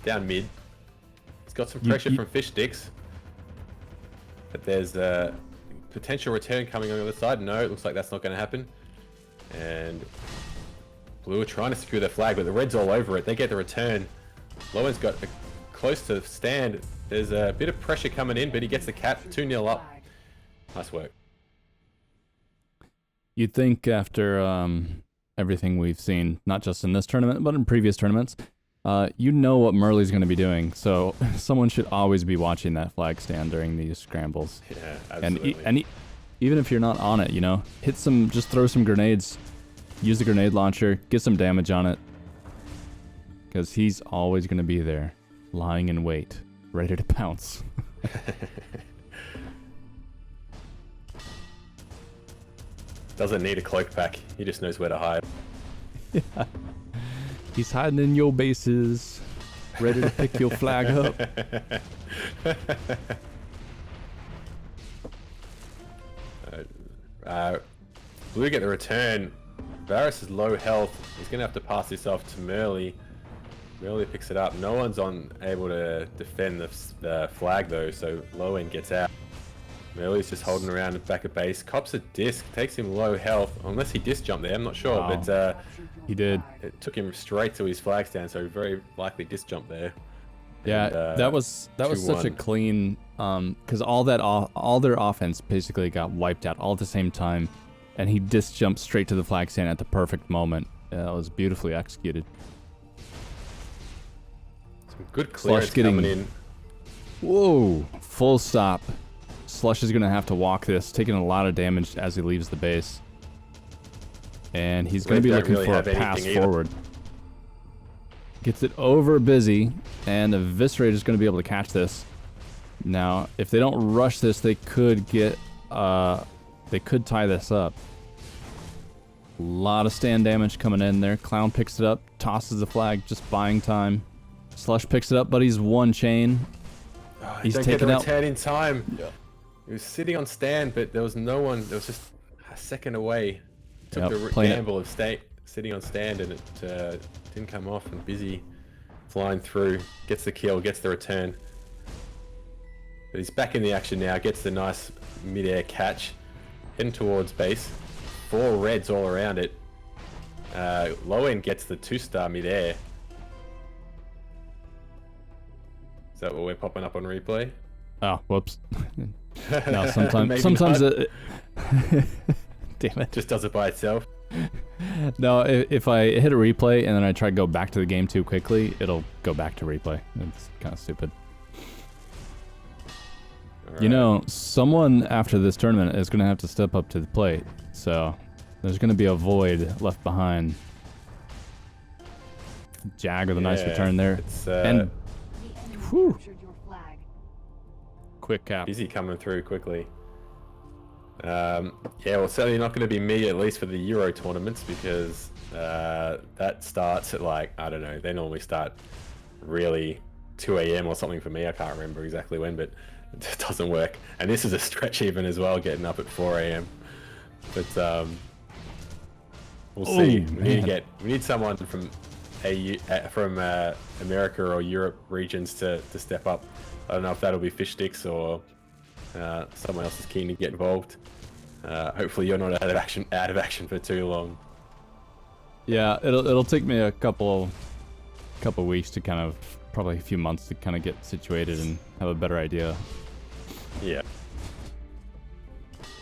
down mid. He's got some pressure from fish sticks, but there's a potential return coming on the other side. No, it looks like that's not going to happen. And Blue are trying to secure their flag, but the red's all over it. They get the return. Lowen's got close to stand. There's a bit of pressure coming in, but he gets the cap. 2-0 up. Nice work. You'd think after everything we've seen, not just in this tournament, but in previous tournaments, you know what Murley's going to be doing. So someone should always be watching that flag stand during these scrambles. Yeah, absolutely. And even if you're not on it, just throw some grenades, use the grenade launcher, get some damage on it. Because he's always going to be there, lying in wait, ready to pounce. Doesn't need a cloak pack, he just knows where to hide. Yeah. He's hiding in your bases, ready to pick your flag up. Blue get the return. Varus is low health. He's going to have to pass this off to Murley. Murley picks it up. No one's able to defend the flag though, so low end gets out. Murley's just holding around the back of base. Cops a disc, takes him low health. Unless he disc jumped there, I'm not sure. Wow. But he did. It took him straight to his flag stand, so very likely disc jump there. Yeah, And, that was such a clean, because all their offense basically got wiped out all at the same time, and he disc jumped straight to the flag stand at the perfect moment. It was beautifully executed. Some good clearance coming in. Whoa! Full stop. Slush is gonna have to walk this, taking a lot of damage as he leaves the base, and he's gonna be looking for a pass forward. Gets it over Busy, and Eviscerator is going to be able to catch this. Now, if they don't rush this, they could get, they could tie this up. A lot of stand damage coming in there. Clown picks it up, tosses the flag, just buying time. Slush picks it up, but he's one chain. He's don't taken get the out. return in time. Yeah. He was sitting on stand, but there was no one. There was just a second away. Took Yep, the playing it. gamble of sitting on stand, and it didn't come off. And Busy flying through, gets the kill, gets the return. But he's back in the action now. Gets the nice mid-air catch, heading towards base. 4 reds all around it. Low end gets the 2-star mid-air. Is that what we're popping up on replay? Oh, whoops. No, sometimes, Maybe sometimes not. it. Damn it. Just does it by itself. No, if I hit a replay and then I try to go back to the game too quickly, it'll go back to replay. It's kind of stupid. You know, someone after this tournament is going to have to step up to the plate. So there's going to be a void left behind. Jag with a nice return there. It's, And whew, quick cap. Busy coming through quickly. Yeah, well, certainly not going to be me, at least for the Euro tournaments, because that starts at, like, I don't know, they normally start really 2 a.m. or something for me. I can't remember exactly when, but it doesn't work. And this is a stretch even as well, getting up at 4 a.m. But we'll see. We need someone from America or Europe regions to step up. I don't know if that'll be Fish Sticks or someone else is keen to get involved. Hopefully you're not out of action for too long. Yeah, it'll take me a couple weeks to kind of, probably a few months to kind of get situated and have a better idea. Yeah.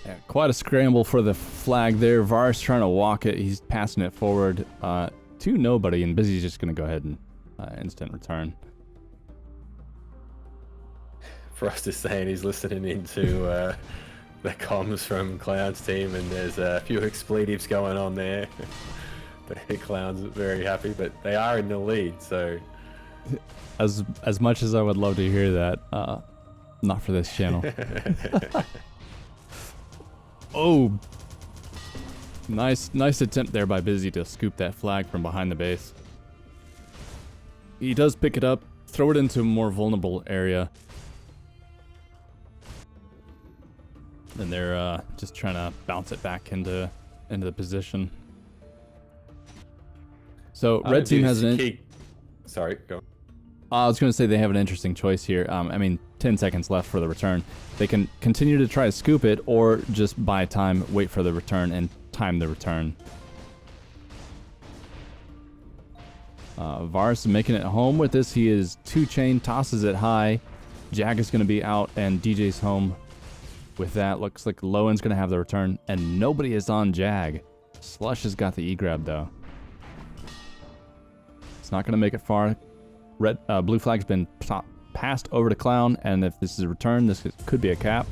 Yeah, quite a scramble for the flag there. Var's trying to walk it. He's passing it forward to nobody, and Busy's just going to go ahead and instant return. Frost is saying he's listening into the comms from Clown's team, and there's a few expletives going on there. The Clown's very happy, but they are in the lead, so... As much as I would love to hear that, not for this channel. Oh, nice attempt there by Busy to scoop that flag from behind the base. He does pick it up, throw it into a more vulnerable area. And they're just trying to bounce it back into the position. So red team has an... Sorry, go. I was going to say they have an interesting choice here. I mean, 10 seconds left for the return. They can continue to try to scoop it, or just buy time, wait for the return, and time the return. Vars making it home with this. He is 2-chain, tosses it high. Jag is going to be out, and DJ's home with that. Looks like Lowen's going to have the return, and nobody is on Jag. Slush has got the E-grab, though. It's not going to make it far. Blue flag's been passed over to Clown, and if this is a return, this could be a cap.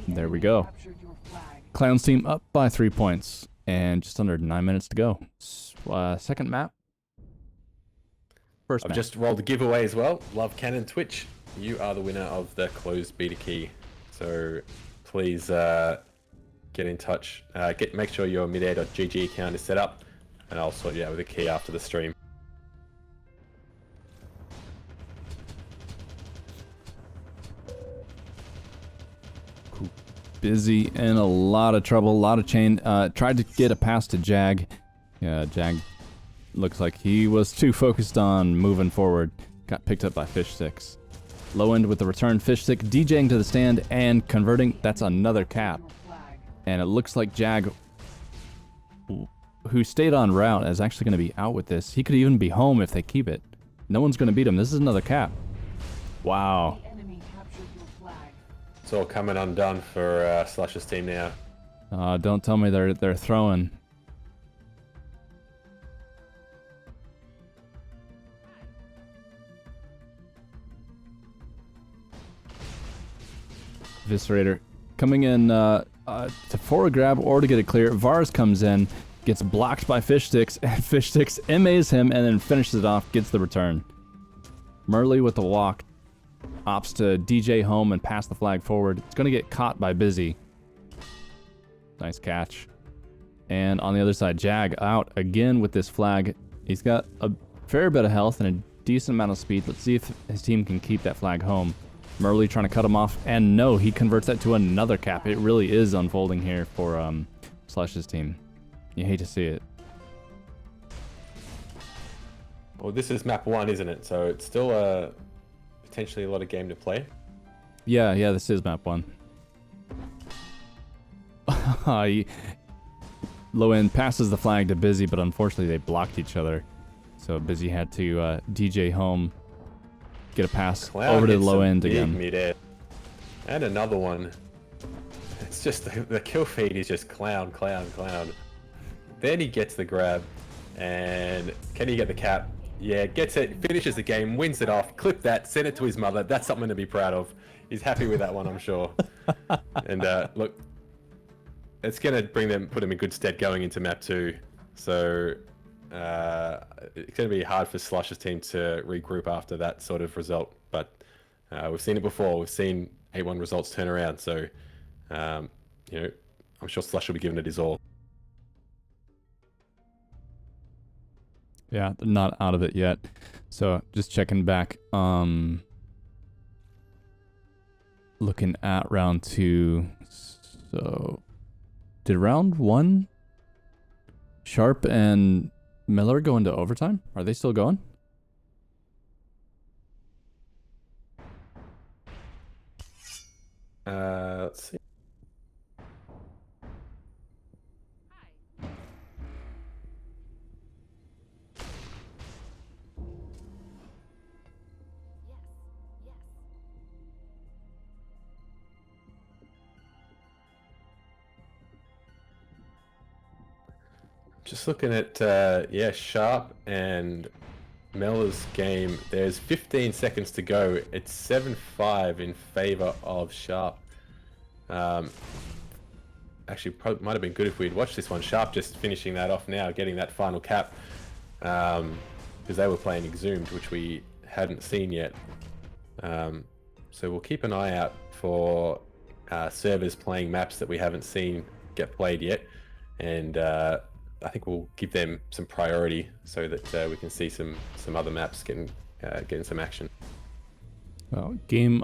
There we go. Clown's team up by 3 points, and just under 9 minutes to go. Second map. First I've map. just rolled a giveaway as well. Love Cannon Twitch. You are the winner of the closed beta key. So please get in touch. Make sure your midair.gg account is set up, and I'll sort you out with a key after the stream. Busy in a lot of trouble, a lot of chain. Tried to get a pass to Jag. Yeah, Jag looks like he was too focused on moving forward. Got picked up by Fish Sticks. Low end with the return. Fish Stick DJing to the stand and converting. That's another cap. And it looks like Jag, who stayed on route, is actually going to be out with this. He could even be home if they keep it. No one's going to beat him. This is another cap. Wow. It's all coming undone for Slush's team now. Don't tell me they're throwing. Eviscerator coming in to for a grab or to get it clear. Vars comes in, gets blocked by Fish Sticks, and Fish Sticks MAs him and then finishes it off, gets the return. Merly with the walk. opts to DJ home and pass the flag forward. It's going to get caught by Busy. Nice catch. And on the other side, Jag out again with this flag. He's got a fair bit of health and a decent amount of speed. Let's see if his team can keep that flag home. Merly trying to cut him off, and no, he converts that to another cap. It really is unfolding here for Slush's team. You hate to see it. Well, this is map 1, isn't it? So it's still potentially a lot of game to play. Yeah, this is map 1. Low end passes the flag to Busy, but unfortunately they blocked each other. So Busy had to DJ home, get a pass Clown over to the hits low a end big again. Midair. And another one. It's just the kill feed is just clown. Then he gets the grab, and can he get the cap? Yeah, gets it, finishes the game, wins it off. Clip that, send it to his mother. That's something to be proud of. He's happy with that one, I'm sure. And look, it's gonna put him in good stead going into map 2. So it's gonna be hard for Slush's team to regroup after that sort of result. But we've seen it before. We've seen 8-1 results turn around. So I'm sure Slush will be giving it his all. Yeah, they're not out of it yet. So just checking back. Looking at round 2. So did round 1 Sharp and Melur go into overtime? Are they still going? Let's see. Just looking at Sharp and Melur's game. There's 15 seconds to go. It's 7-5 in favor of Sharp. Actually, probably might have been good if we'd watched this one. Sharp just finishing that off now, getting that final cap, because they were playing Exhumed, which we hadn't seen yet. So we'll keep an eye out for servers playing maps that we haven't seen get played yet, and I think we'll give them some priority so that we can see some other maps getting some action. Well, game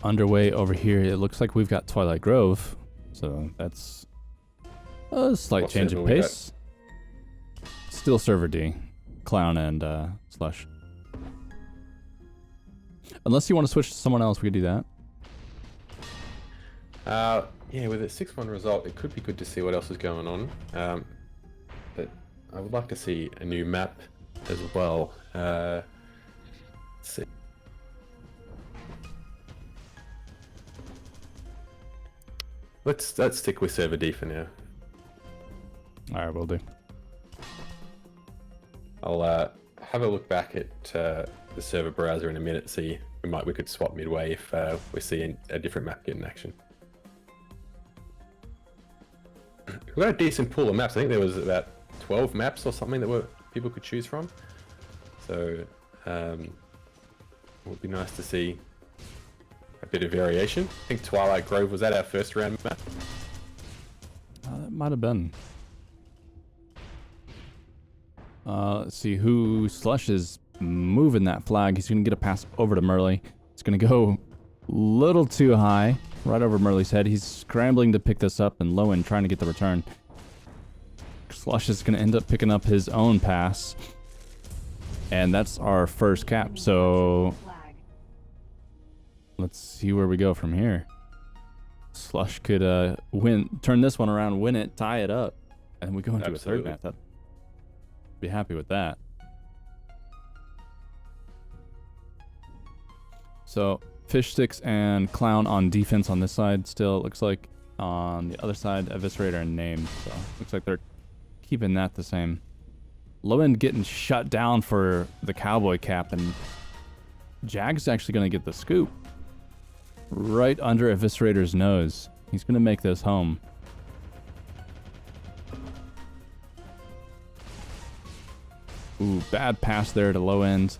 underway over here. It looks like we've got Twilight Grove, so that's a slight change of pace. Still server D, Clown and Slush. Unless you want to switch to someone else, we could do that. Yeah, with a 6-1 result, it could be good to see what else is going on. But I would like to see a new map as well. Let's see. Let's stick with server D for now. All right, we'll do. I'll have a look back at the server browser in a minute. See, we could swap midway if we're seeing a different map get in action. We've got a decent pool of maps. I think there was about 12 maps or something that people could choose from. So it would be nice to see a bit of variation. I think Twilight Grove was that our first round map. That might have been. Let's see who Slush is moving that flag. He's going to get a pass over to Merly. It's going to go a little too high, right over Merly's head. He's scrambling to pick this up, and Lowen trying to get the return. Slush is going to end up picking up his own pass. And that's our first cap. So let's see where we go from here. Slush could turn this one around, win it, tie it up, and we go into Absolutely. a third map. Be happy with that. So Fish Sticks and Clown on defense on this side still. Looks like on the other side, Eviscerator and Name. So looks like they're keeping that the same. Low end getting shut down for the Cowboy cap, and Jag's actually going to get the scoop right under Eviscerator's nose. He's going to make this home. Ooh, bad pass there to low end.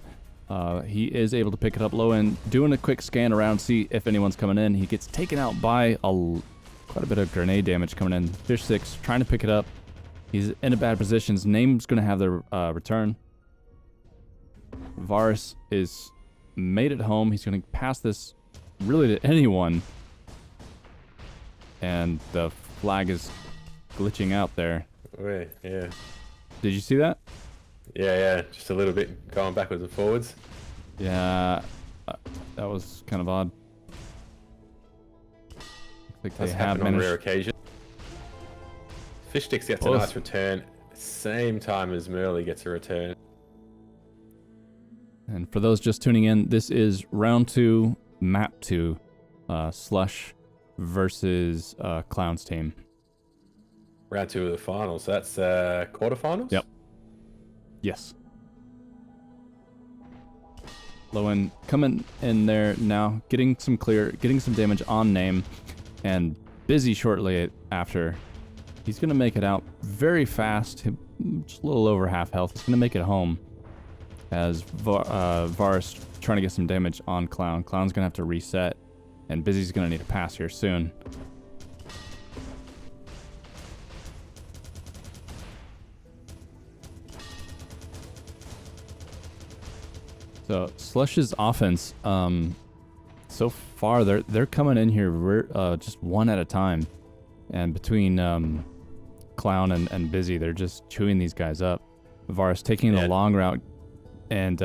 He is able to pick it up low and doing a quick scan around, see if anyone's coming in. He gets taken out by quite a bit of grenade damage coming in. Fish 6 trying to pick it up. He's in a bad position. His name's going to have the return. Varus is made it home. He's going to pass this really to anyone. And the flag is glitching out there. Wait, yeah. Did you see that? Yeah, just a little bit going backwards and forwards. Yeah, that was kind of odd. Looks like That's they have happened on managed. rare occasion. Fish Sticks gets a nice return. Same time as Merle gets a return. And for those just tuning in, this is round 2, map 2, Slush versus Clown's team. Round 2 of the finals. So that's quarterfinals? Yep. Yes. Lowen coming in there now, getting some damage on name, and busy shortly after. He's going to make it out very fast, just a little over half health. He's going to make it home as Varus trying to get some damage on Clown. Clown's going to have to reset, and Busy's going to need a pass here soon. So Slush's offense, so far they're coming in here just one at a time, and between Clown and Busy, they're just chewing these guys up. Varus taking the long route, and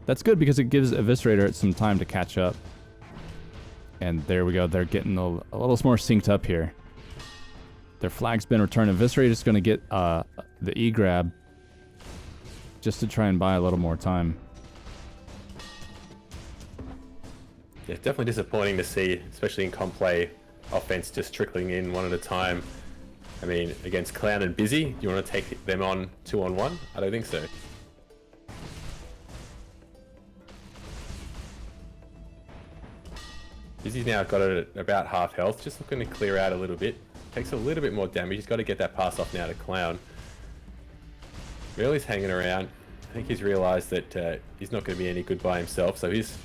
that's good because it gives Eviscerator some time to catch up. And there we go, they're getting a little more synced up here. Their flag's been returned. Eviscerator's going to get the E-grab just to try and buy a little more time. Yeah, definitely disappointing to see, especially in comp play, offense just trickling in one at a time. I mean, against Clown and Busy, do you want to take them on 2-on-1? I don't think so. Busy's now got it at about half health, just looking to clear out a little bit. Takes a little bit more damage. He's got to get that pass off now to Clown. Merle's hanging around. I think he's realised that he's not going to be any good by himself, so he's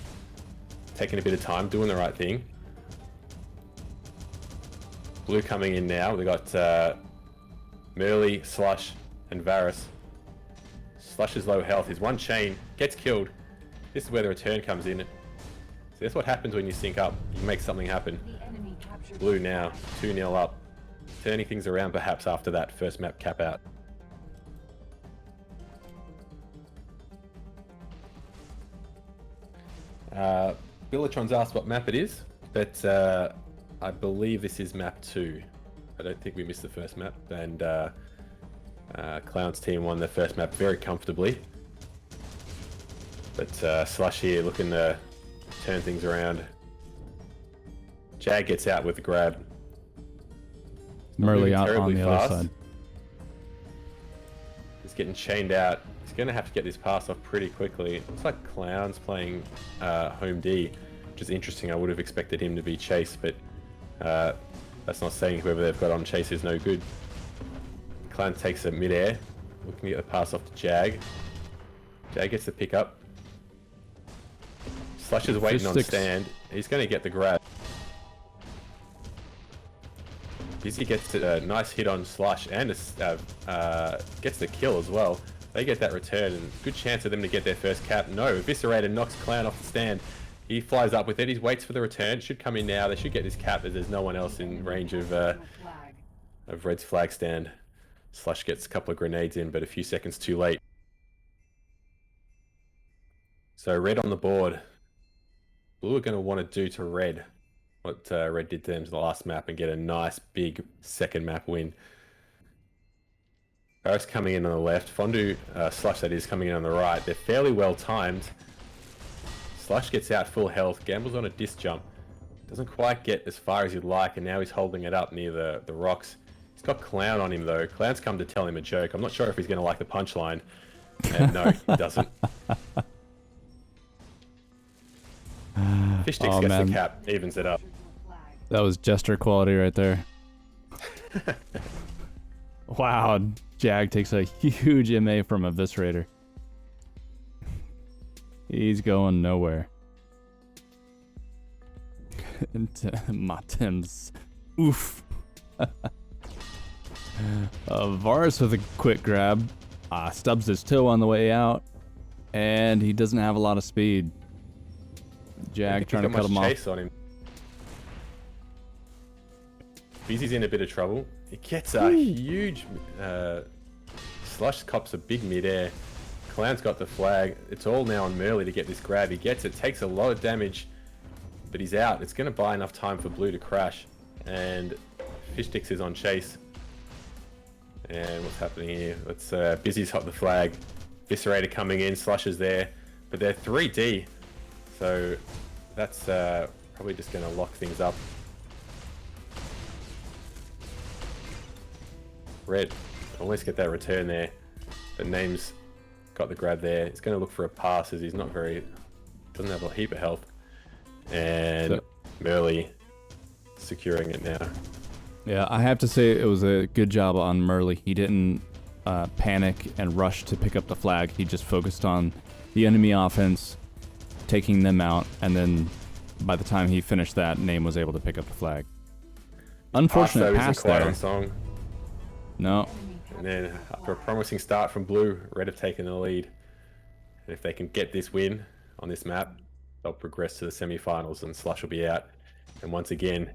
taking a bit of time, doing the right thing. Blue coming in now. We got Merle, Slush, and Varus. Slush is low health. His one chain gets killed. This is where the return comes in. So that's what happens when you sync up. You make something happen. Blue now, 2-0 up. Turning things around perhaps after that first map cap out. Billatron's asked what map it is, but I believe this is map 2. I don't think we missed the first map, and Clown's team won the first map very comfortably. But Slush here looking to turn things around. Jag gets out with the grab. Merle out on the other side. He's getting chained out. He's going to have to get this pass off pretty quickly. Looks like Clown's playing home D, which is interesting. I would have expected him to be Chase, but that's not saying whoever they've got on Chase is no good. Clown takes a Midair, looking to get the pass off to Jag. Jag gets the pick up. Slush is waiting on stand. He's going to get the grab. Busy gets a nice hit on Slush and gets the kill as well. They get that return, and good chance of them to get their first cap. No, Eviscerator knocks Clown off the stand. He flies up with it. He waits for the return. Should come in now. They should get this cap as there's no one else in range of Red's flag stand. Slush gets a couple of grenades in, but a few seconds too late. So Red on the board. Blue are going to want to do to Red what Red did to them to the last map and get a nice big second map win. Varus coming in on the left. Fondue, Slush that is, coming in on the right. They're fairly well timed. Slush gets out full health, gambles on a disc jump. Doesn't quite get as far as you'd like, and now he's holding it up near the rocks. He's got Clown on him though. Clown's come to tell him a joke. I'm not sure if he's going to like the punchline. And no, he doesn't. Fish Sticks gets the cap, evens it up. That was jester quality right there. Wow, Jag takes a huge MA from Eviscerator. He's going nowhere. Matin's. Oof. Varus with a quick grab. Stubs his toe on the way out. And he doesn't have a lot of speed. Jag trying to cut him off. Chase on him. Busy's in a bit of trouble. He gets a huge slush, cops a big midair. Clown's got the flag. It's all now on Merly to get this grab. He gets it, takes a lot of damage, but he's out. It's going to buy enough time for Blue to crash. And Fishsticks is on chase. And what's happening here? Let's Busy's hot the flag. Viscerator coming in, Slush is there, but they're 3D, so that's probably just going to lock things up. Red, almost get that return there. The name's got the grab there. He's going to look for a pass as he's not very, doesn't have a heap of health. And Merly securing it now. Yeah, I have to say it was a good job on Merly. He didn't panic and rush to pick up the flag. He just focused on the enemy offense, taking them out, and then by the time he finished that, Name was able to pick up the flag. Unfortunate pass there. Song. No. And then after a promising start from Blue, Red have taken the lead. And if they can get this win on this map, they'll progress to the semi-finals and Slush will be out. And once again,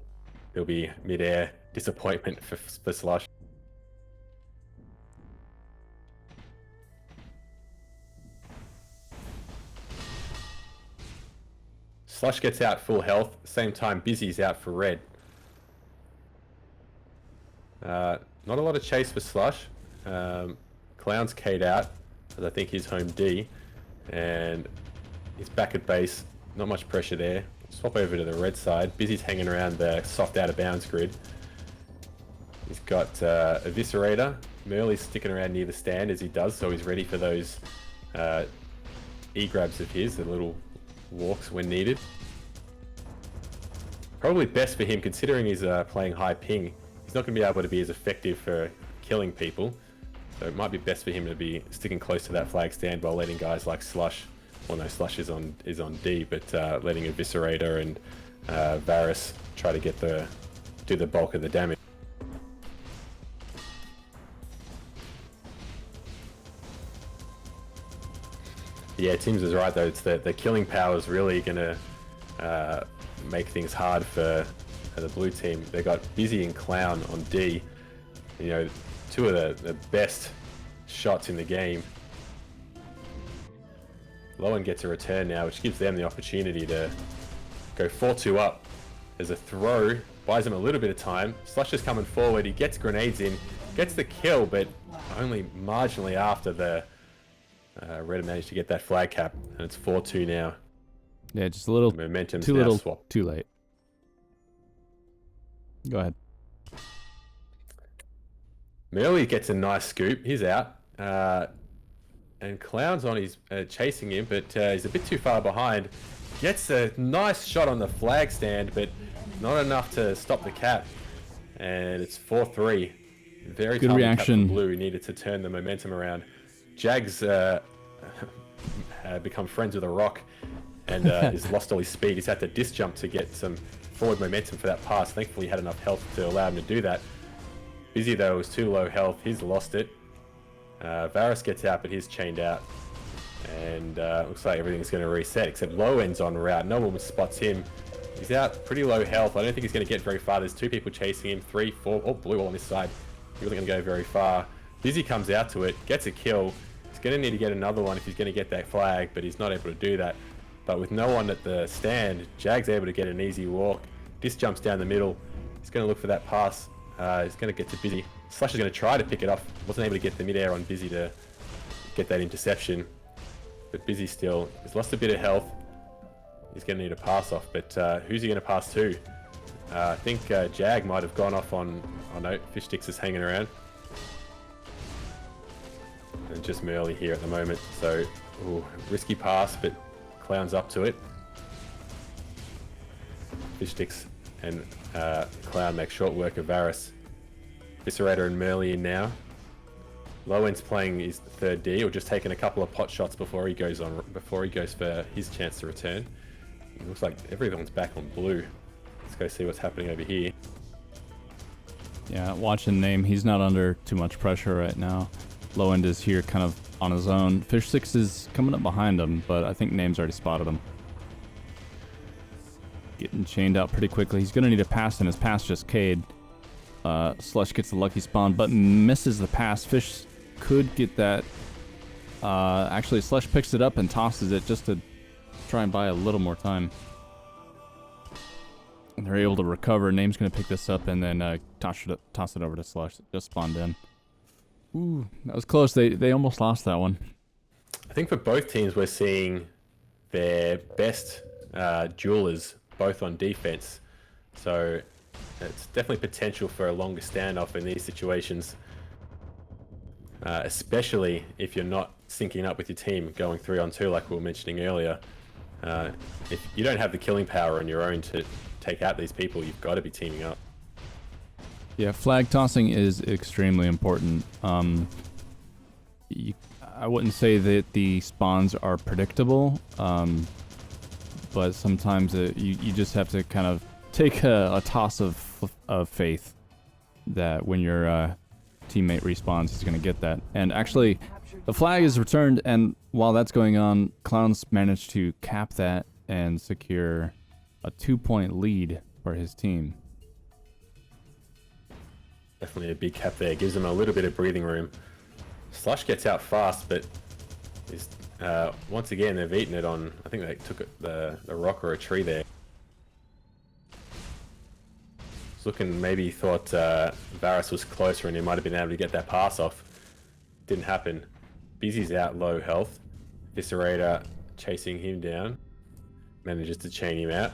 there'll be Midair disappointment for Slush. Slush gets out full health, same time Busy's out for Red. Not a lot of chase for Slush. Clown's K'd out, as I think he's home D. And he's back at base, not much pressure there. Swap over to the red side. Busy's hanging around the soft out of bounds grid. He's got Eviscerator. Merly's sticking around near the stand as he does, so he's ready for those E-grabs of his, the little walks when needed. Probably best for him considering he's playing high ping. He's not going to be able to be as effective for killing people. So it might be best for him to be sticking close to that flag stand while letting guys like Slush, well no, Slush is on D, but letting Eviscerator and Varus try to get do the bulk of the damage. Yeah, Tim's is right though. It's the killing power is really going to make things hard for the blue team. They got Busy and Clown on D. You know, two of the best shots in the game. Lowen gets a return now, which gives them the opportunity to go 4-2 up. There's a throw, buys them a little bit of time. Slush is coming forward. He gets grenades in, gets the kill, but only marginally after the Red managed to get that flag cap, and it's 4-2 now. Yeah, just a little Momentum's too now little, swapped. too late. Go ahead. Merly gets a nice scoop. He's out. And Clown's on his chasing him, but he's a bit too far behind. Gets a nice shot on the flag stand, but not enough to stop the cap. And it's 4-3. Very good reaction. Blue. He needed to turn the momentum around. Jags become friends with a rock and he's lost all his speed. He's had to disc jump to get some forward momentum for that pass. Thankfully, he had enough health to allow him to do that. Busy, though, was too low health. He's lost it. Varus gets out, but he's chained out. And looks like everything's going to reset, except Lowen's en route. No one spots him. He's out pretty low health. I don't think he's going to get very far. There's two people chasing him. 3, 4. Oh, Blue all on his side. He's really going to go very far. Busy comes out to it, gets a kill. He's going to need to get another one if he's going to get that flag, but he's not able to do that. But with no one at the stand, Jag's able to get an easy walk. This jumps down the middle. He's going to look for that pass. He's going to get to Busy. Slush is going to try to pick it off. Wasn't able to get the midair on Busy to get that interception. But Busy still, he's lost a bit of health. He's going to need a pass off, but who's he going to pass to? I think Jag might have gone off on, oh no, Fishsticks is hanging around. And just Merly here at the moment. So, ooh, risky pass, but Clown's up to it. Fishsticks and Clown make short work of Varus. Eviscerator and Merly in now. Lowen's playing his third D, or just taking a couple of pot shots before he goes for his chance to return. It looks like everyone's back on blue. Let's go see what's happening over here. Yeah, watching Name, he's not under too much pressure right now. Lowend is here kind of on his own. Fish 6 is coming up behind him, but I think Name's already spotted him. Getting chained out pretty quickly. He's going to need a pass, and his pass just K'd. Slush gets the lucky spawn, but misses the pass. Fish could get that. Actually, Slush picks it up and tosses it just to try and buy a little more time. And they're able to recover. Name's going to pick this up and then toss it over to Slush. It just spawned in. Ooh, that was close. They almost lost that one. I think for both teams, we're seeing their best duelers both on defense. So it's definitely potential for a longer standoff in these situations. Especially if you're not syncing up with your team going 3-on-2 like we were mentioning earlier. If you don't have the killing power on your own to take out these people, you've got to be teaming up. Yeah, flag tossing is extremely important. I wouldn't say that the spawns are predictable, but sometimes you just have to kind of take a toss of faith that when your teammate respawns, he's going to get that. And actually, the flag is returned, and while that's going on, Clown's managed to cap that and secure a 2-point lead for his team. Definitely a big cap there. Gives them a little bit of breathing room. Slush gets out fast, but is, once again, they've eaten it on... I think they took the rock or a tree there. Looking, maybe thought Varus was closer and he might have been able to get that pass off. Didn't happen. Busy's out low health. Viscerator chasing him down. Manages to chain him out.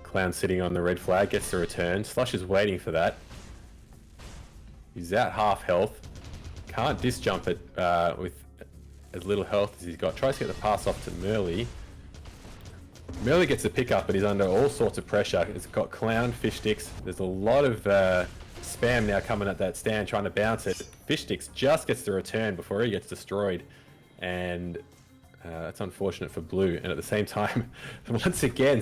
Clown sitting on the red flag, gets the return. Slush is waiting for that. He's out half health. Can't disjump it with as little health as he's got. Tries to get the pass off to Merly. Merly gets the pickup, but he's under all sorts of pressure. It's got Clown, Fish Sticks. There's a lot of spam now coming at that stand, trying to bounce it. Fish Sticks just gets the return before he gets destroyed. And that's unfortunate for Blue. And at the same time, once again,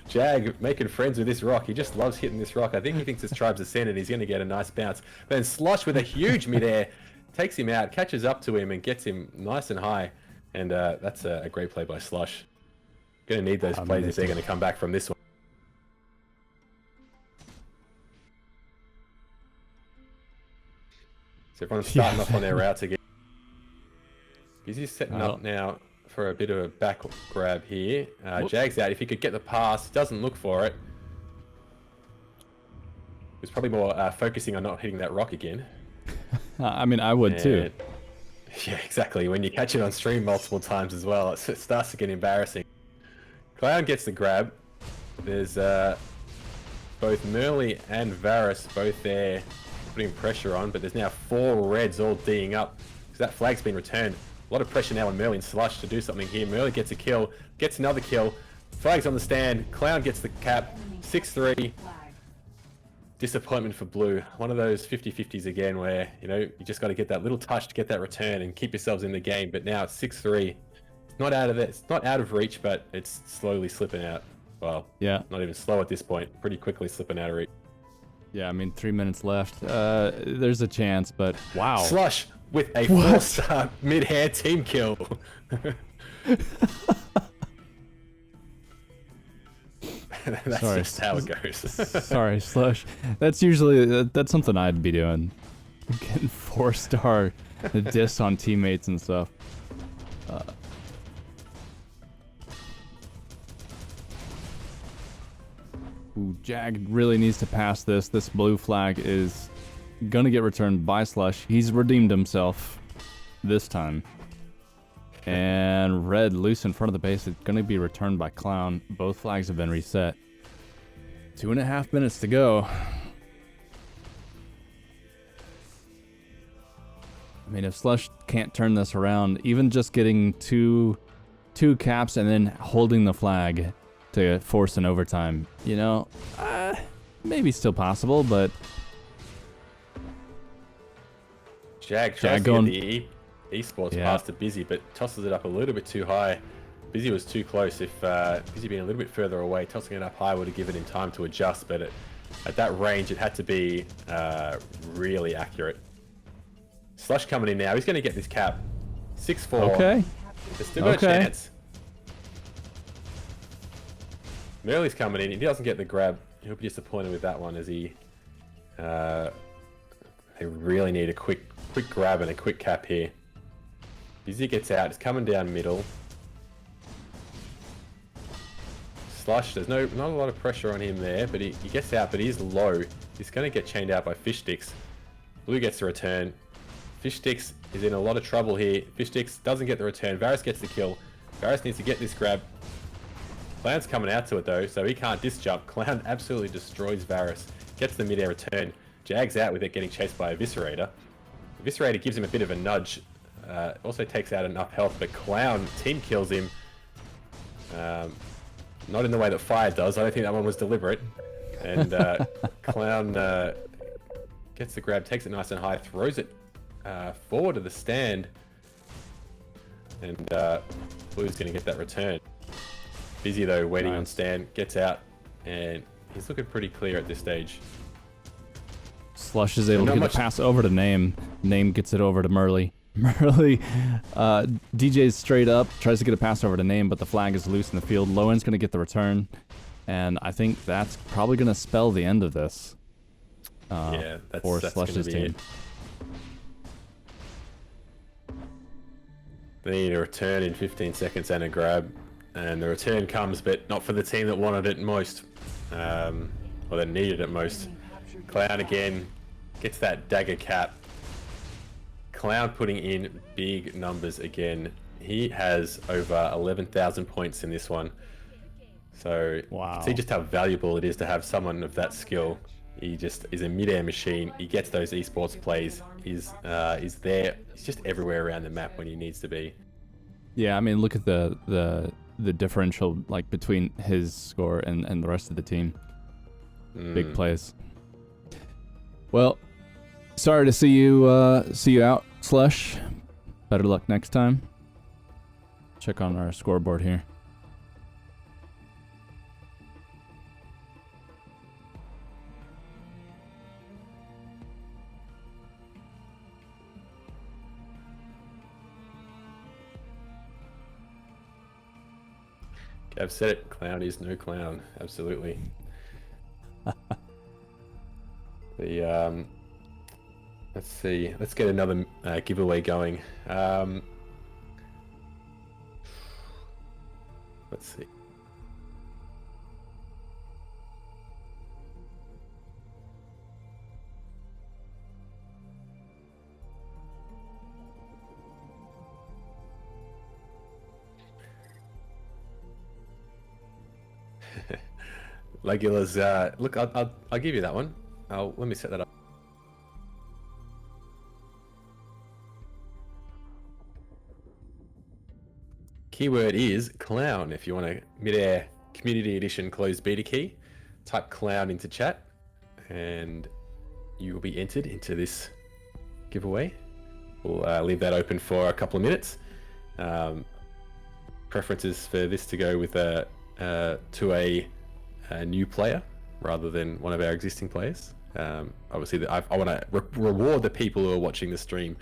Jag, making friends with this rock. He just loves hitting this rock. I think he thinks his tribe's ascended. He's going to get a nice bounce. Then Slush with a huge midair takes him out, catches up to him, and gets him nice and high. And that's a great play by Slush. Going to need those plays if they're going to come back from this one. So everyone's starting off on their routes again. Busy's setting up now for a bit of a back grab here. Jag's out. If he could get the pass, doesn't look for it. He's probably more focusing on not hitting that rock again. I mean, I would too. Yeah, exactly. When you catch it on stream multiple times as well, it starts to get embarrassing. Clown gets the grab. There's both Merly and Varus both there putting pressure on, but there's now 4 reds all D'ing up because that flag's been returned. A lot of pressure now on Merly and Slush to do something here. Merly gets a kill, gets another kill. Flag's on the stand. Clown gets the cap. 6-3. Disappointment for Blue. One of those 50-50s again where, you know, you just got to get that little touch to get that return and keep yourselves in the game. But now it's 6-3. It's not out of it. It's not out of reach, but it's slowly slipping out. Well, yeah, not even slow at this point. Pretty quickly slipping out of reach. Yeah, I mean, 3 minutes left. There's a chance, but wow. Slush with a 4-star mid-air team kill. That's just how it goes. Sorry, Slush. That's usually that's something I'd be doing. Getting 4-star diss on teammates and stuff. Ooh, Jag really needs to pass this. This blue flag is gonna get returned by Slush. He's redeemed himself this time. And red loose in front of the base is gonna be returned by Clown. Both flags have been reset. 2.5 minutes to go. I mean, if Slush can't turn this around, even just getting two caps and then holding the flag to force an overtime, you know, maybe still possible, but Jag tries Jag to going- get the esports Yeah. pass to Busy, but tosses it up a little bit too high. Busy was too close. If Busy being a little bit further away, tossing it up high would have given him time to adjust, but at that range, it had to be really accurate. Slush coming in now. He's going to get this cap. 6-4. Okay. There's still got Okay. a chance. Merley's coming in. If he doesn't get the grab, he'll be disappointed with that one as he... they really need a quick grab and a quick cap here. Busy gets out. It's coming down middle. Slush, there's not a lot of pressure on him there, but he gets out, but he's low. He's going to get chained out by Fish Sticks. Blue gets the return. Fish Sticks is in a lot of trouble here. Fish Sticks doesn't get the return. Varus gets the kill. Varus needs to get this grab. Clown's coming out to it though, so he can't disjump. Clown absolutely destroys Varus. Gets the mid-air return. Jag's out with it getting chased by Eviscerator. Eviscerator gives him a bit of a nudge. Also takes out enough health, but Clown team kills him. Not in the way that Fire does. I don't think that one was deliberate. And Clown gets the grab, takes it nice and high, throws it forward to the stand. And Blue's going to get that return. Busy though, waiting on stand, gets out, and he's looking pretty clear at this stage. Slush is able to Not get much- the pass over to Name. Name gets it over to Murley. Murley DJ's straight up, tries to get a pass over to Name, but the flag is loose in the field. Lowen's going to get the return, and I think that's probably going to spell the end of this Yeah, for that's Slush's gonna be team. it. They need a return in 15 seconds and a grab. And the return comes, but not for the team that wanted it most. Or that needed it most. Clown again gets that dagger cap. Clown putting in big numbers again. He has over 11,000 points in this one. So Wow. see just how valuable it is to have someone of that skill. He just is a mid-air machine. He gets those esports plays. He's there. He's just everywhere around the map when he needs to be. Yeah, I mean, look at the differential like between his score and the rest of the team. Big plays. Well, sorry to see you out, Slush. Better luck next time. Check on our scoreboard here. I've said it. Clown is no clown. Absolutely. Let's see. Let's get another giveaway going. Let's see. Legula's, look, I'll give you that one. Let me set that up. Keyword is clown. If you want a Midair Community Edition closed beta key, type clown into chat and you will be entered into this giveaway. We'll leave that open for a couple of minutes. Preferences for this to go with to a new player rather than one of our existing players. Obviously, I want to reward the people who are watching the stream.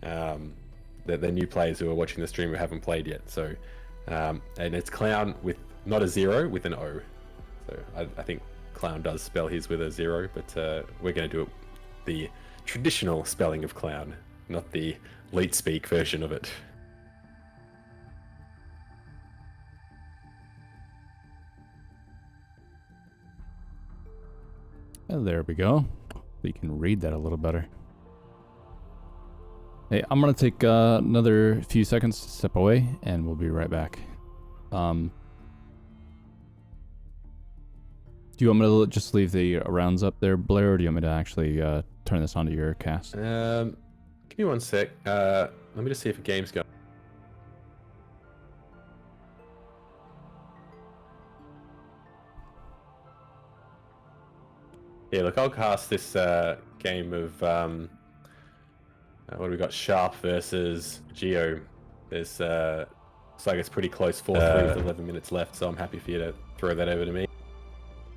The new players who are watching the stream who haven't played yet. So, and it's clown with not a 0, with an O. So I think clown does spell his with a 0, but we're going to do it the traditional spelling of clown, not the leet speak version of it. And there we go. So you can read that a little better. Hey, I'm gonna take another few seconds to step away, and we'll be right back. Do you want me to just leave the rounds up there, Blair, or do you want me to actually turn this onto your cast? Give me one sec. Let me just see if a game's going. Yeah, look, I'll cast this game of What do we got? Sharp versus Giohm. There's looks like it's pretty close, 4-3 with 11 minutes left. So I'm happy for you to throw that over to me.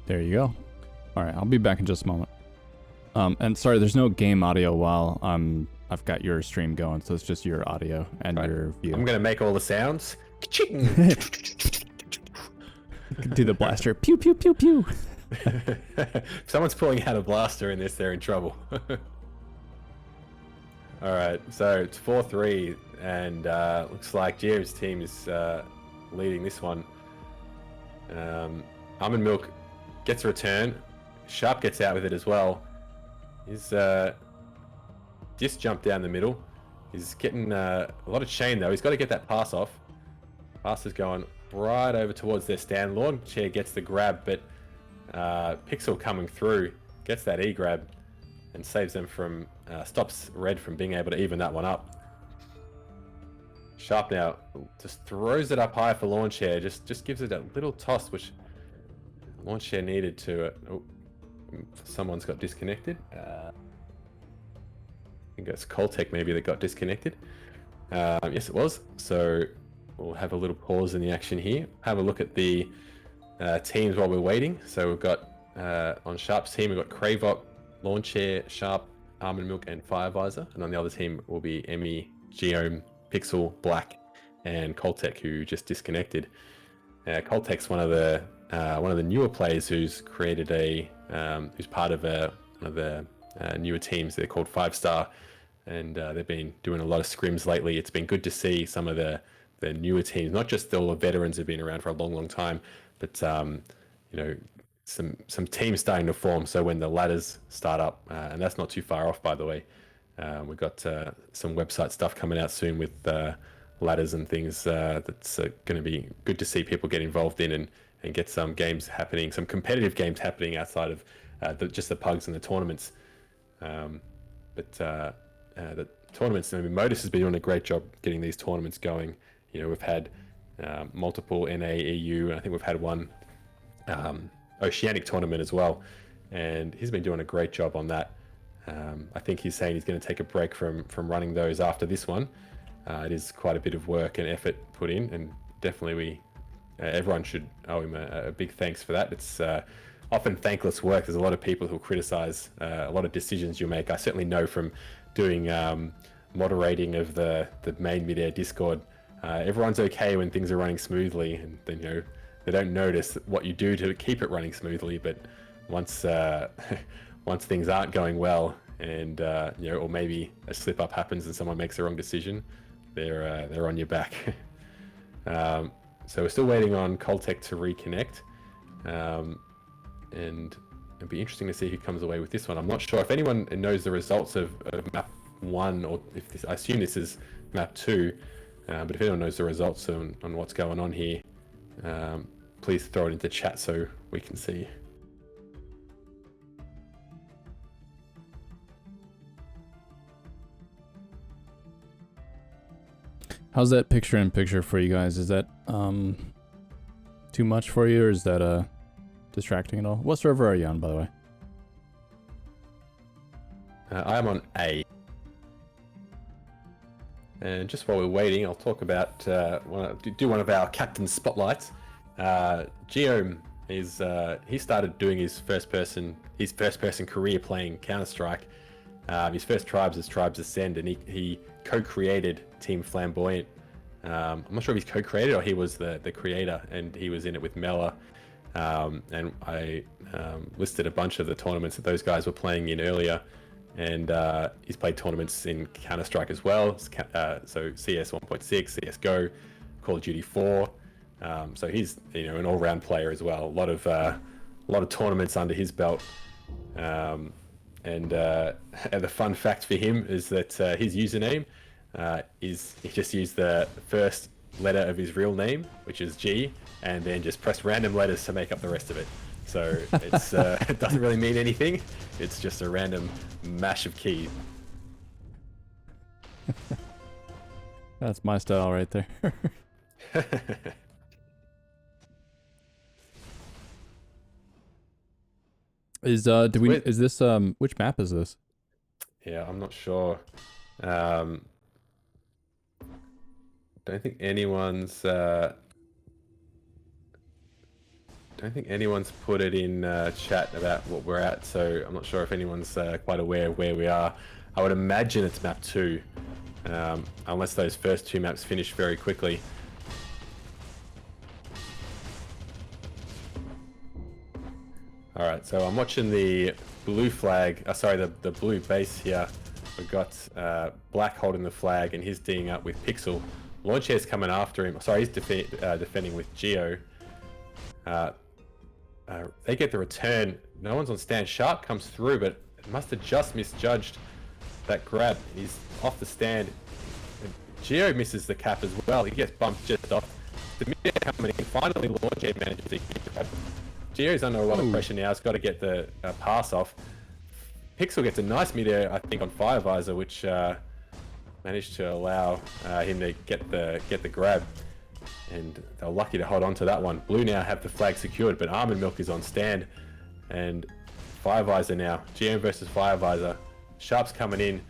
There you go. All right, I'll be back in just a moment. And sorry, there's no game audio while I've got your stream going, so it's just your audio and your view. I'm gonna make all the sounds. Do the blaster. Pew pew pew pew. If someone's pulling out a blaster in this, they're in trouble. All right, so it's 4-3, and looks like Giohm's team is leading this one. Almond Milk gets a return. Sharp gets out with it as well. He's just jumped down the middle. He's getting a lot of chain though. He's got to get that pass off. Pass is going right over towards their stand. Lawn Chair gets the grab, but Pixel coming through gets that E-grab and saves them from, stops Red from being able to even that one up. Sharp now just throws it up high for Lawn Chair, just gives it a little toss, which Lawn Chair needed to... oh, someone's got disconnected. I think it's Coltech maybe that got disconnected. Yes, it was. So we'll have a little pause in the action here. Have a look at the teams while we're waiting. So we've got on Sharp's team, we've got Cravok, Lawn Chair, Sharp, Almond Milk, and Firevisor. And on the other team will be Emmy, Giohm, Pixel, Black, and Coltech, who just disconnected. Coltech's one of the newer players who's created who's part of one of the newer teams. They're called 5-Star, and they've been doing a lot of scrims lately. It's been good to see some of the newer teams, not just all the veterans who've been around for a long time, but you know, some teams starting to form. So when the ladders start up, and that's not too far off, by the way. We've got some website stuff coming out soon with ladders and things that's going to be good to see people get involved in and get some games happening, some competitive games happening outside of just the pugs and the tournaments. But the tournaments, I mean, Modus has been doing a great job getting these tournaments going. You know, we've had multiple NA, EU, and I think we've had one Oceanic tournament as well. And he's been doing a great job on that. I think he's saying he's going to take a break from running those after this one. It is quite a bit of work and effort put in, and definitely everyone should owe him a big thanks for that. It's often thankless work. There's a lot of people who criticize a lot of decisions you make. I certainly know from doing moderating of the main Midair Discord. Everyone's okay when things are running smoothly, and then, you know, they don't notice what you do to keep it running smoothly. But once once things aren't going well, and you know, or maybe a slip up happens and someone makes the wrong decision, they're on your back. So we're still waiting on Coltech to reconnect, and it'd be interesting to see who comes away with this one. I'm not sure if anyone knows the results of map 1, or if this, I assume this is map 2, but if anyone knows the results on what's going on here, please throw it into chat so we can see. How's that picture-in-picture for you guys? Is that too much for you, or is that distracting at all? What server are you on, by the way? I am on A. And just while we're waiting, I'll talk about do one of our captain spotlights. Giohm is he started doing his first person career playing Counter-Strike. His first Tribes is Tribes Ascend, and he co-created Team Flamboyant. I'm not sure if he's co-created or he was the creator, and he was in it with Melur. And I listed a bunch of the tournaments that those guys were playing in earlier, and he's played tournaments in Counter-Strike as well. So CS 1.6, CS:GO, Call of Duty 4. So he's, you know, an all-round player as well. A lot of tournaments under his belt. And the fun fact for him is that his username is he just used the first letter of his real name, which is G, and then just pressed random letters to make up the rest of it. So it's it doesn't really mean anything. It's just a random mash of keys. That's my style right there. Is this which map is this? Yeah, I'm not sure. Don't think anyone's put it in chat about what we're at, so I'm not sure if anyone's quite aware of where we are. I would imagine it's map 2, unless those first 2 maps finish very quickly. Alright, so I'm watching the blue flag, the blue base here. We've got Black holding the flag and he's D'ing up with Pixel. Launchair's coming after him. Sorry, he's defending with Gio. They get the return. No one's on stand. Sharp comes through, but must have just misjudged that grab. He's off the stand. And Gio misses the cap as well. He gets bumped just off. The Midair coming in. Finally, Launchair manages to get the grab. Gio's under a lot of pressure now. He's got to get the pass off. Pixel gets a nice Midair, I think, on Fire Visor, which managed to allow him to get the grab. And they're lucky to hold on to that one. Blue now have the flag secured, but Almond Milk is on stand. And Fire Visor now. Giohm versus Fire Visor. Sharp's coming in.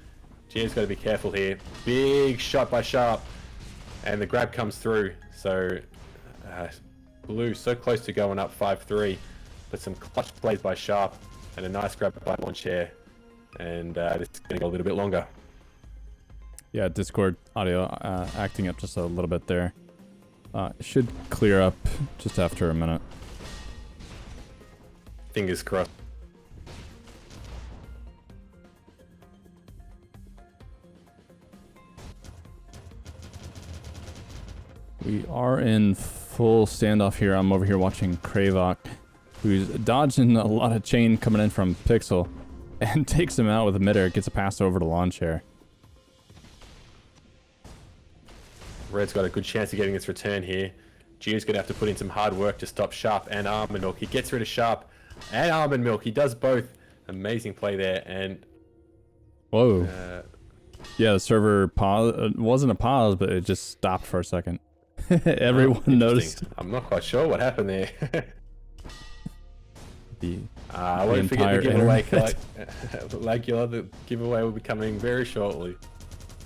Giohm's got to be careful here. Big shot by Sharp. And the grab comes through. So Blue so close to going up 5-3. But some clutch plays by Sharp. And a nice grab by Launchair. And this is going to go a little bit longer. Yeah, Discord audio acting up just a little bit there. Should clear up just after a minute. Fingers crossed. We are in full standoff here. I'm over here watching Kravok, who's dodging a lot of chain coming in from Pixel, and takes him out with a Midair. Gets a pass over to Lawn Chair. Red's got a good chance of getting its return here. Gio's going to have to put in some hard work to stop Sharp and Almond Milk. He gets rid of Sharp and Almond Milk. He does both. Amazing play there. And whoa. Yeah, the server pause. It wasn't a pause, but it just stopped for a second. Everyone noticed. I'm not quite sure what happened there. I the won't forget the giveaway. internet. The giveaway will be coming very shortly.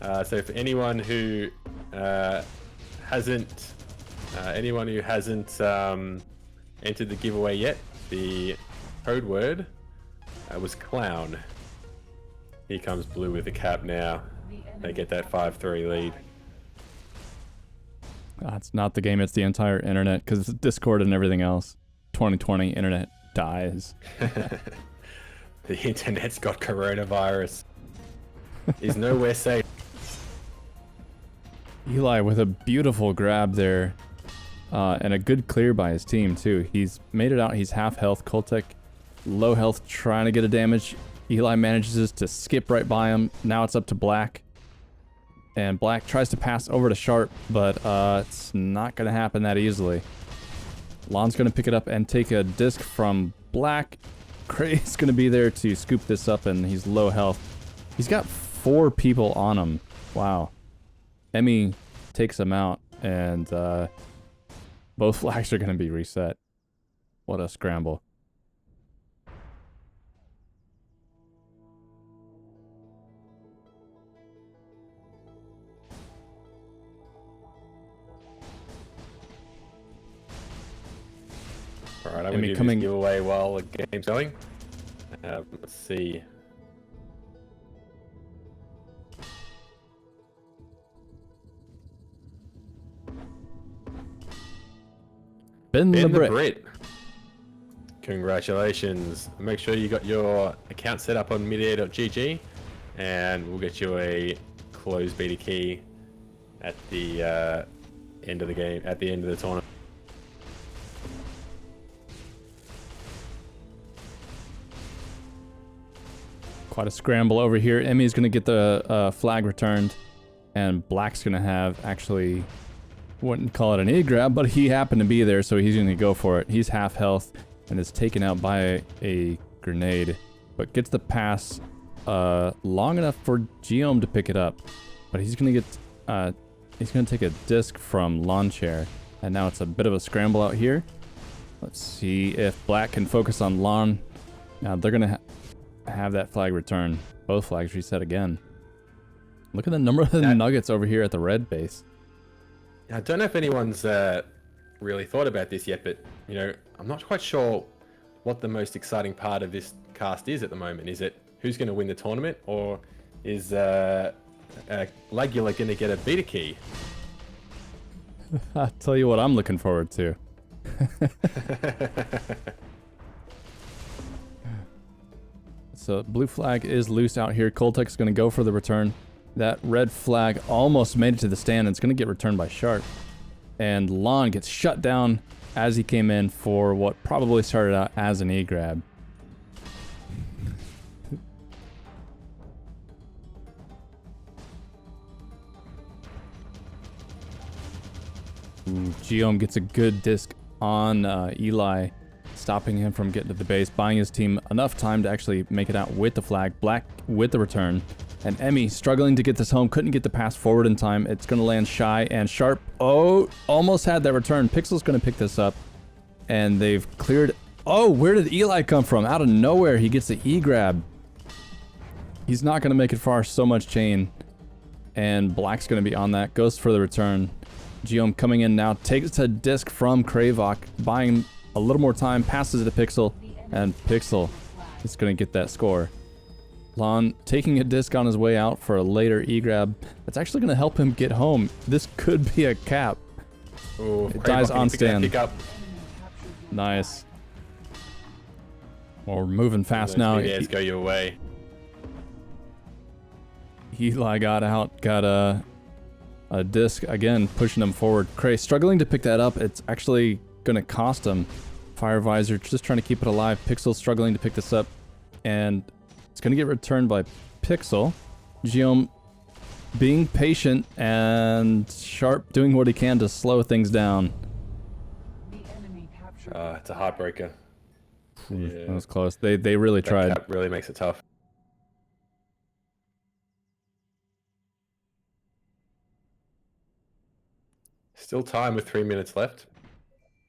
So for anyone who hasn't entered the giveaway yet, the code word was clown. Here comes Blue with the cap now. They get that 5-3 lead. It's not the game, it's the entire internet, because Discord and everything else. 2020 internet dies. The internet's got coronavirus. He's nowhere safe. Eli with a beautiful grab there, and a good clear by his team too. He's made it out. He's half health. Koltek low health, trying to get a damage. Eli manages to skip right by him. Now it's up to Black, and Black tries to pass over to Sharp, but it's not going to happen that easily. Lon's going to pick it up and take a disc from Black. Cray's going to be there to scoop this up, and he's low health. He's got 4 people on him. Wow. Emmy takes him out, and both flags are going to be reset. What a scramble. Alright, I'm going to do this giveaway while the game's going. Let's see. Ben the Brit. Brit. Congratulations. Make sure you got your account set up on midair.gg, and we'll get you a closed beta key at the end of the game, at the end of the tournament. Quite a scramble over here. Emmy's going to get the flag returned, and Black's going to have, actually, wouldn't call it an E-grab, but he happened to be there, so he's going to go for it. He's half health and is taken out by a grenade, but gets the pass long enough for Giohm to pick it up. But he's going to get, he's going to take a disc from Lawn Chair, and now it's a bit of a scramble out here. Let's see if Black can focus on Lawn. Now they're going to have that flag return. Both flags reset again. Look at the number of the That- nuggets over here at the red base. I don't know if anyone's really thought about this yet, but you know, I'm not quite sure what the most exciting part of this cast is at the moment. Is it who's going to win the tournament, or is Lagula going to get a beta key? I'll tell you what I'm looking forward to. So blue flag is loose out here. Coltek's going to go for the return. That red flag almost made it to the stand. It's going to get returned by Sharp. And Lon gets shut down as he came in for what probably started out as an E-grab. Giohm gets a good disc on Eli, stopping him from getting to the base, buying his team enough time to actually make it out with the flag. Black with the return. And Emmy struggling to get this home, couldn't get the pass forward in time. It's going to land shy, and Sharp, oh, almost had that return. Pixel's going to pick this up, and they've cleared. Oh, where did Eli come from? Out of nowhere, he gets the E-grab. He's not going to make it far, so much chain. And Black's going to be on that, goes for the return. Giohm coming in now, takes a disc from Kravok, buying a little more time, passes it to Pixel, and Pixel is going to get that score. Lon taking a disc on his way out for a later E-grab. That's actually going to help him get home. This could be a cap. Ooh, It dies on stand. Pick up. Nice. Well, we're moving fast now. Let's go your way. Eli got out, got a disc again, pushing him forward. Cray struggling to pick that up. It's actually going to cost him. Fire Visor just trying to keep it alive. Pixel struggling to pick this up, and it's going to get returned by Pixel. Giohm being patient and Sharp doing what he can to slow things down. It's a heartbreaker. That was close. They really tried. That really makes it tough. Still time with 3 minutes left.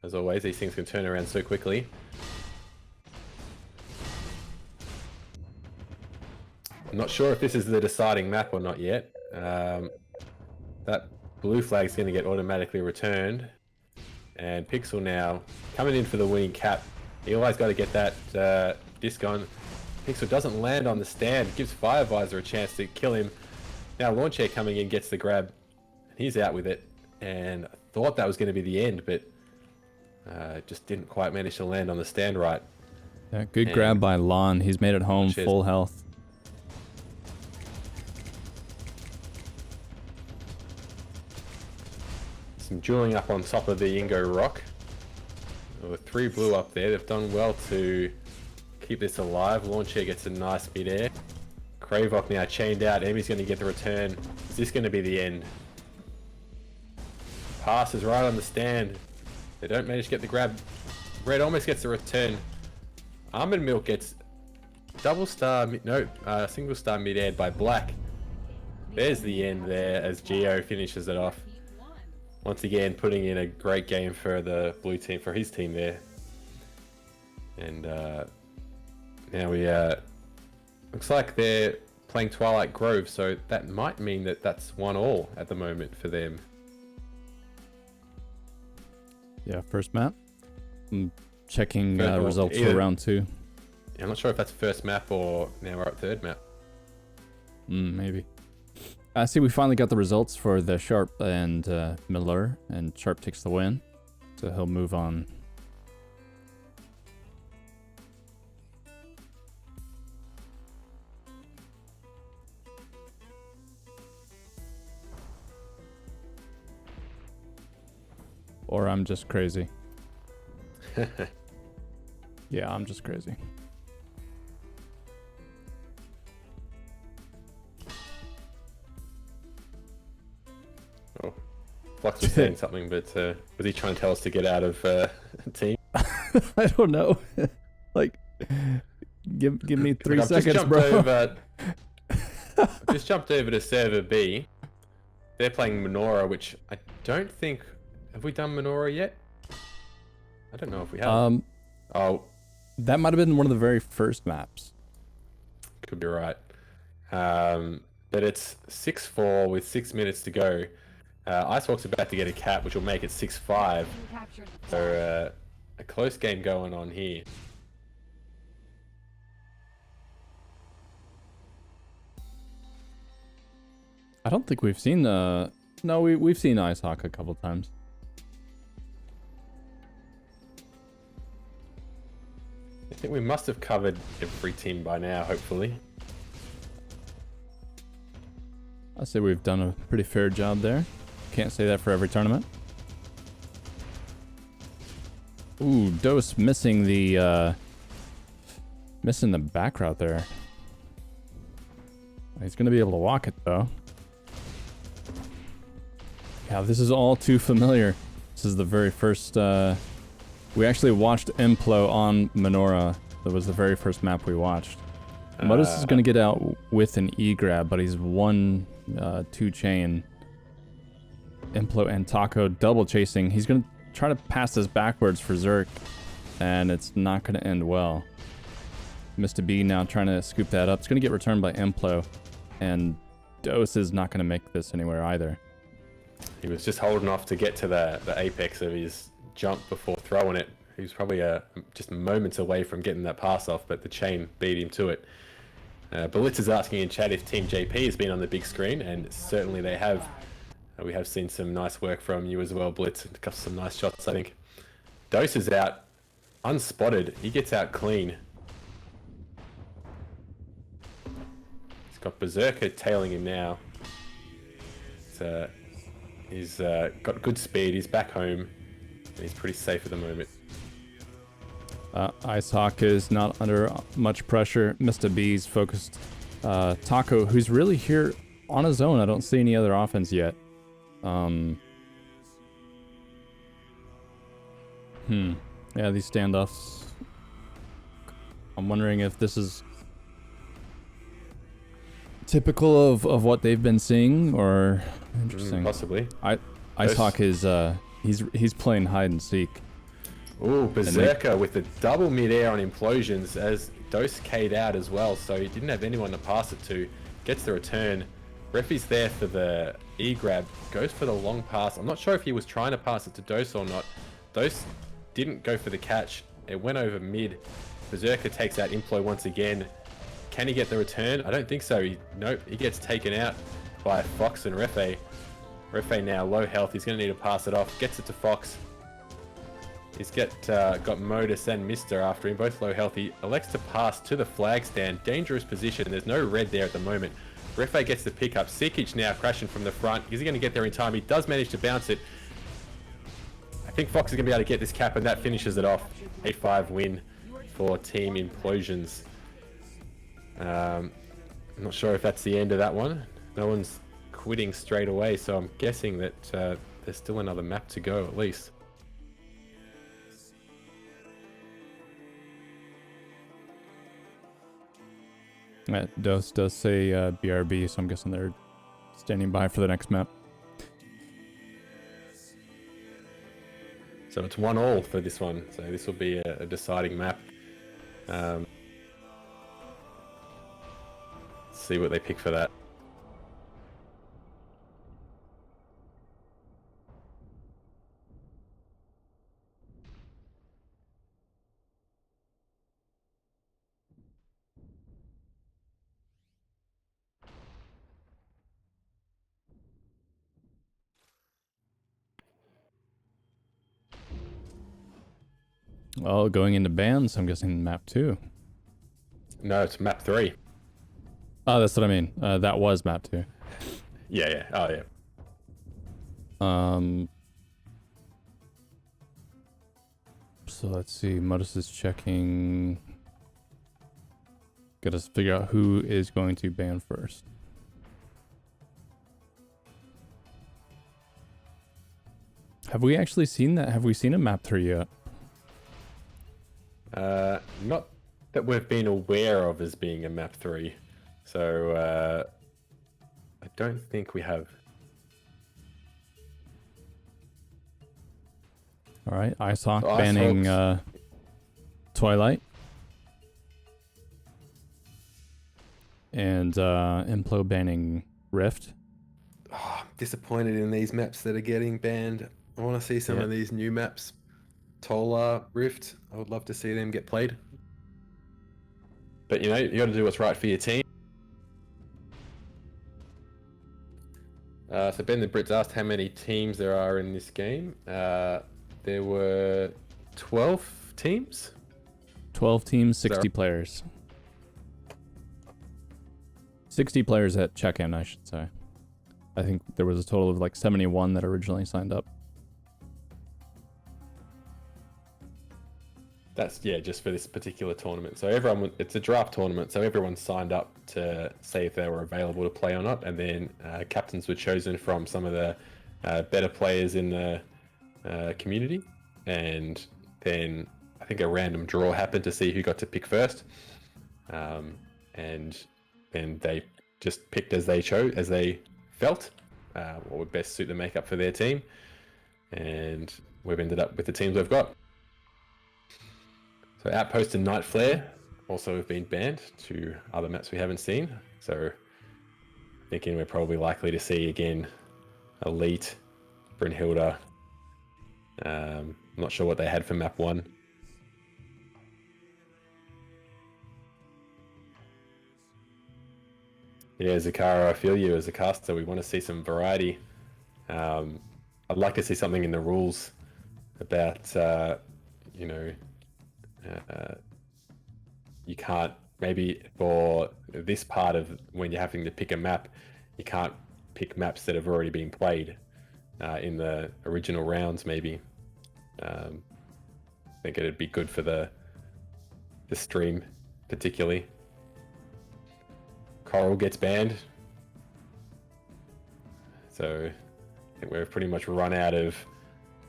As always, these things can turn around so quickly. I'm not sure if this is the deciding map or not yet. That blue flag is going to get automatically returned. And Pixel now coming in for the winning cap. Eli's got to get that disc on. Pixel doesn't land on the stand. Gives Fire Visor a chance to kill him. Now Launcher coming in gets the grab. He's out with it. And I thought that was going to be the end, but just didn't quite manage to land on the stand right. Yeah, good grab by Lon. He's made it home, Cheers. full health. Some dueling up on top of the Ingo Rock. With 3 blue up there, they've done well to keep this alive. Launcher gets a nice midair. Kravok now chained out. Emmy's going to get the return. Is this going to be the end? Passes right on the stand. They don't manage to get the grab. Red almost gets the return. Almond Milk gets single star mid-air by Black. There's the end there as Gio finishes it off. Once again, putting in a great game for the blue team, for his team there. And now we looks like they're playing Twilight Grove, so that might mean that that's 1-1 at the moment for them. Yeah, first map. I'm checking First map, results either. for round 2. I'm not sure if that's first map or now we're at third map. Maybe. I see we finally got the results for the Sharp and Melur, and Sharp takes the win. So he'll move on. Or I'm just crazy. Yeah, I'm just crazy. Oh, Flux was saying something, but was he trying to tell us to get out of team? I don't know. Like, give me 3 I've seconds, just bro. Just jumped over to server B. They're playing Menorah, which I don't think... Have we done Menorah yet? I don't know if we have. Oh, That might have been one of the very first maps. could be right. that it's 6-4 with 6 minutes to go. IceHawk's about to get a cap, which will make it 6-5. So a close game going on here. I don't think we've seen no, we've seen IceHawk a couple times. I think we must have covered every team by now, hopefully. I say we've done a pretty fair job there. Can't say that for every tournament. Ooh, Dose missing the back route there. He's gonna be able to walk it though. Yeah, this is all too familiar. This is the very first, we actually watched Implo on Menorah. That was the very first map we watched. Modus is gonna get out with an E-grab, but he's 1-2 chain. Implo and Taco double chasing. He's gonna try to pass this backwards for Zerk, and it's not gonna end well. Mr. B now trying to scoop that up. It's gonna get returned by Implo, and Dose is not gonna make this anywhere either. He was just holding off to get to the apex of his jump before throwing it. He was probably just moments away from getting that pass off, but the chain beat him to it. Blitz is asking in chat if Team JP has been on the big screen, and certainly they have. We have seen some nice work from you as well, Blitz, and got some nice shots, I think. Dose is out, unspotted. He gets out clean. He's got Berserker tailing him now. He's got good speed. He's back home, and he's pretty safe at the moment. IceHawk is not under much pressure. Mr. B's focused. Taco, who's really here on his own. I don't see any other offense yet. Yeah, these standoffs. I'm wondering if this is typical of what they've been seeing, or interesting. Possibly. IceHawk is he's playing hide and seek. Ooh, Berserker with the double midair on Implosions as Dose K'd out as well, so he didn't have anyone to pass it to. Gets the return. Refi's there for the E-grab, goes for the long pass. I'm not sure if he was trying to pass it to Dose or not. Dose didn't go for the catch. It went over mid. Berserker takes out Implo once again. Can he get the return? I don't think so. Nope, he gets taken out by Fox and Refe. Refe now low health. He's going to need to pass it off. Gets it to Fox. He's got Modus and Mister after him, both low health. He elects to pass to the flag stand. Dangerous position. There's no red there at the moment. Refe gets the pickup. Seekage now crashing from the front. Is he going to get there in time? He does manage to bounce it. I think Fox is going to be able to get this cap, and that finishes it off. 8-5 win for Team Implosions. I'm not sure if that's the end of that one. No one's quitting straight away, so I'm guessing that there's still another map to go at least. Dose does say BRB, so I'm guessing they're standing by for the next map. So it's 1-1 for this one. So this will be a deciding map. See what they pick for that. Well, going into bans, I'm guessing map 2. No, it's map 3. Oh, that's what I mean. That was map 2. Yeah. Oh, yeah. So let's see. Modus is checking. Got to figure out who is going to ban first. Have we actually seen that? Have we seen a map 3 yet? Not that we've been aware of as being a map 3. So, I don't think we have. All right, IceHawk banning Twilight. And Implo banning Rift. Oh, I'm disappointed in these maps that are getting banned. I want to see some Yeah. of these new maps. Tola, Rift, I would love to see them get played. But you know, you got to do what's right for your team. So Ben the Brits asked how many teams there are in this game. There were 12 teams. 12 teams, 60 So- players. 60 players at check-in, I should say. I think there was a total of like 71 that originally signed up. That's just for this particular tournament. So everyone, it's a draft tournament, so everyone signed up to say if they were available to play or not, and then captains were chosen from some of the better players in the community, and then I think a random draw happened to see who got to pick first, and then they just picked as they felt what would best suit the makeup for their team, and we've ended up with the teams we've got. So Outpost and Night Flare also have been banned to other maps we haven't seen. So thinking we're probably likely to see again Elite, Brynhilda. I'm not sure what they had for map 1. Yeah, Zakara, I feel you as a caster. We want to see some variety. I'd like to see something in the rules about, you can't, maybe for this part of when you're having to pick a map, you can't pick maps that have already been played in the original rounds, maybe. I think it'd be good for the stream, particularly. Coral gets banned. So I think we've pretty much run out of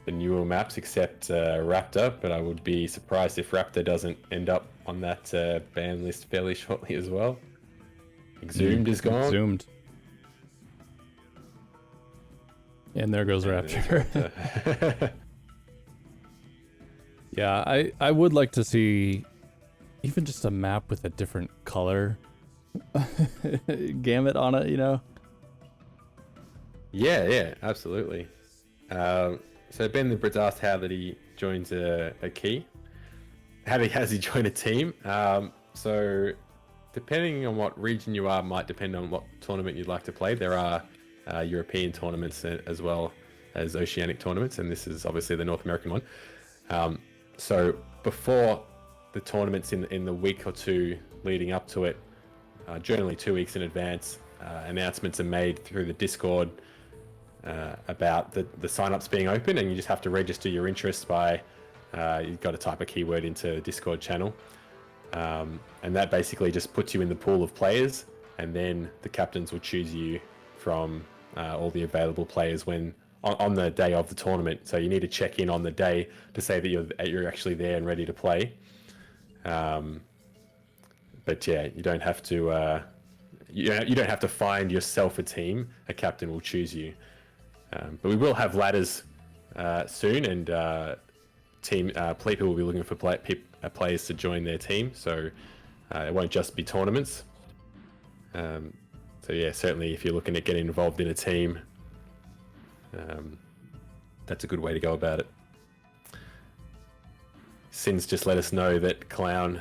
the newer maps except Raptor, but I would be surprised if Raptor doesn't end up on that ban list fairly shortly as well. Exhumed is gone. Exhumed. And there goes Raptor. Yeah, I would like to see even just a map with a different color gamut on it, you know? Yeah, absolutely. So Ben the Brit asked how that he joins a key. How has he joined a team? So depending on what region you are, might depend on what tournament you'd like to play. There are European tournaments as well as Oceanic tournaments, and this is obviously the North American one. So before the tournaments in the week or two leading up to it, generally 2 weeks in advance, announcements are made through the Discord about the sign-ups being open, and you just have to register your interest by you've got to type a keyword into the Discord channel, and that basically just puts you in the pool of players, and then the captains will choose you from all the available players when on the day of the tournament. So you need to check in on the day to say that you're actually there and ready to play. But yeah, you don't have to you don't have to find yourself a team. A captain will choose you. But we will have ladders soon, and people will be looking for players to join their team. So it won't just be tournaments. So yeah, certainly if you're looking at getting involved in a team, that's a good way to go about it. Sin's just let us know that Clown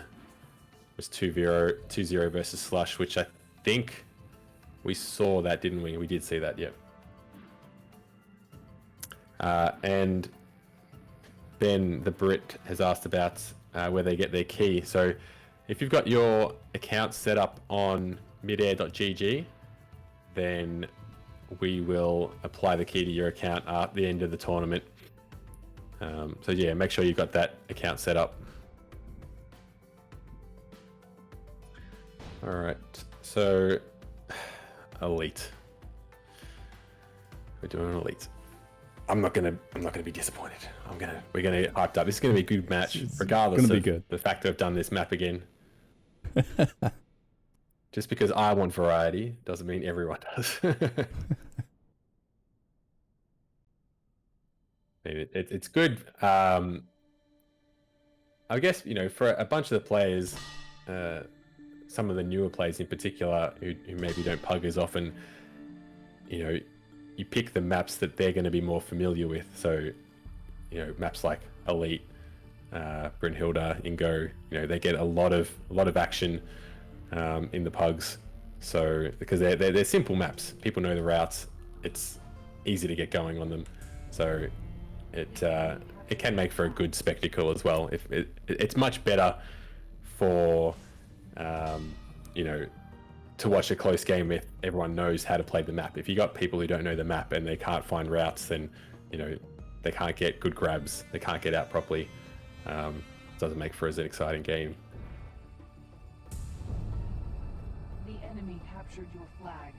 was 2-0 versus Slush, which I think we saw that, didn't we? We did see that, yeah. And Ben the Brit has asked about where they get their key. So if you've got your account set up on midair.gg, then we will apply the key to your account at the end of the tournament. So yeah, make sure you've got that account set up. All right, so Elite. We're doing an Elite. I'm not gonna be disappointed. We're gonna get hyped up. This is gonna be a good match, regardless of the fact that I've done this map again. Just because I want variety doesn't mean everyone does. It's good. I guess, for a bunch of the players, some of the newer players in particular who maybe don't pug as often, you know, you pick the maps that they're going to be more familiar with. So, you know, maps like Elite, Brynhilda, Ingo, you know, they get a lot of action in the pugs. So because they're simple maps, people know the routes. It's easy to get going on them. So it can make for a good spectacle as well. If it's much better for you know, to watch a close game if everyone knows how to play the map. If you got people who don't know the map and they can't find routes, then, you know, they can't get good grabs, they can't get out properly. It doesn't make for as an exciting game. The enemy captured your flag.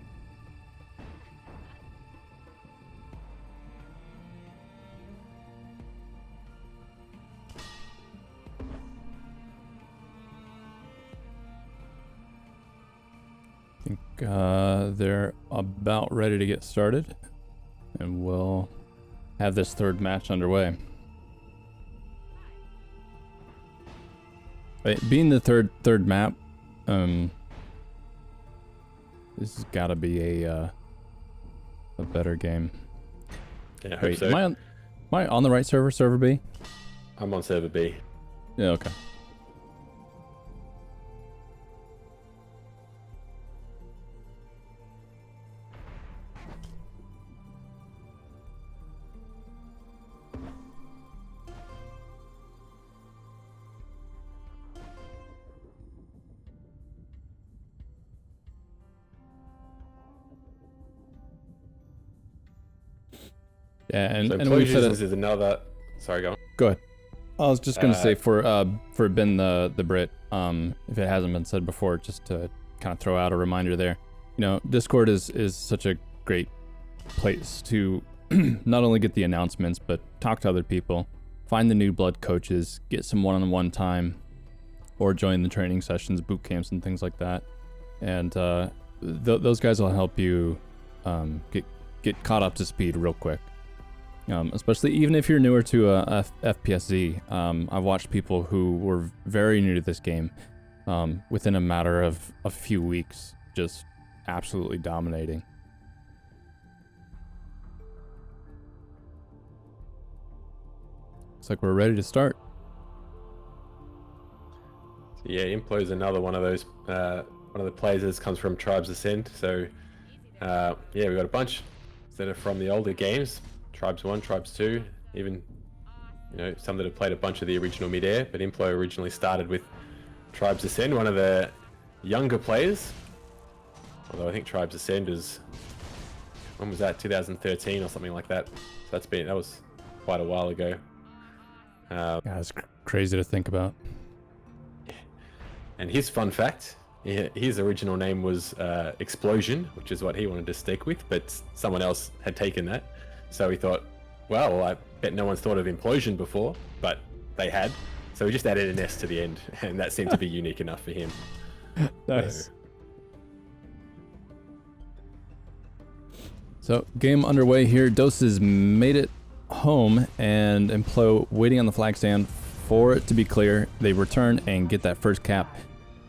I think they're about ready to get started, and we'll have this third match underway. Being the third map, this has got to be a better game. Yeah, I hope Wait, so. am I on the right server? Server B? I'm on server B. Yeah. Okay. Yeah, and So we said Implosions is another. Sorry, go on. Go ahead. I was just gonna say for Ben the Brit, if it hasn't been said before, just to kind of throw out a reminder there. You know, Discord is such a great place to not only get the announcements, but talk to other people, find the new blood coaches, get some one-on-one time, or join the training sessions, boot camps, and things like that. And those guys will help you get caught up to speed real quick. Especially even if you're newer to FPSZ. I've watched people who were very new to this game within a matter of a few weeks, just absolutely dominating. Looks like we're ready to start. So yeah, Implo is another one of those. One of the players that comes from Tribes Ascend. So yeah, we got a bunch that are from the older games. Tribes 1, Tribes 2, even, you know, some that have played a bunch of the original Midair, but Implo originally started with Tribes Ascend, one of the younger players. Although I think Tribes Ascend is, when was that, 2013 or something like that. So that was quite a while ago. Yeah, it's crazy to think about. And his fun fact, his original name was Explosion, which is what he wanted to stick with, but someone else had taken that. So he thought, well, I bet no one's thought of Implosion before, but they had. So he just added an S to the end, and that seemed to be unique enough for him. Nice. So game underway here. Doses made it home, and Implo waiting on the flag stand for it to be clear. They return and get that first cap.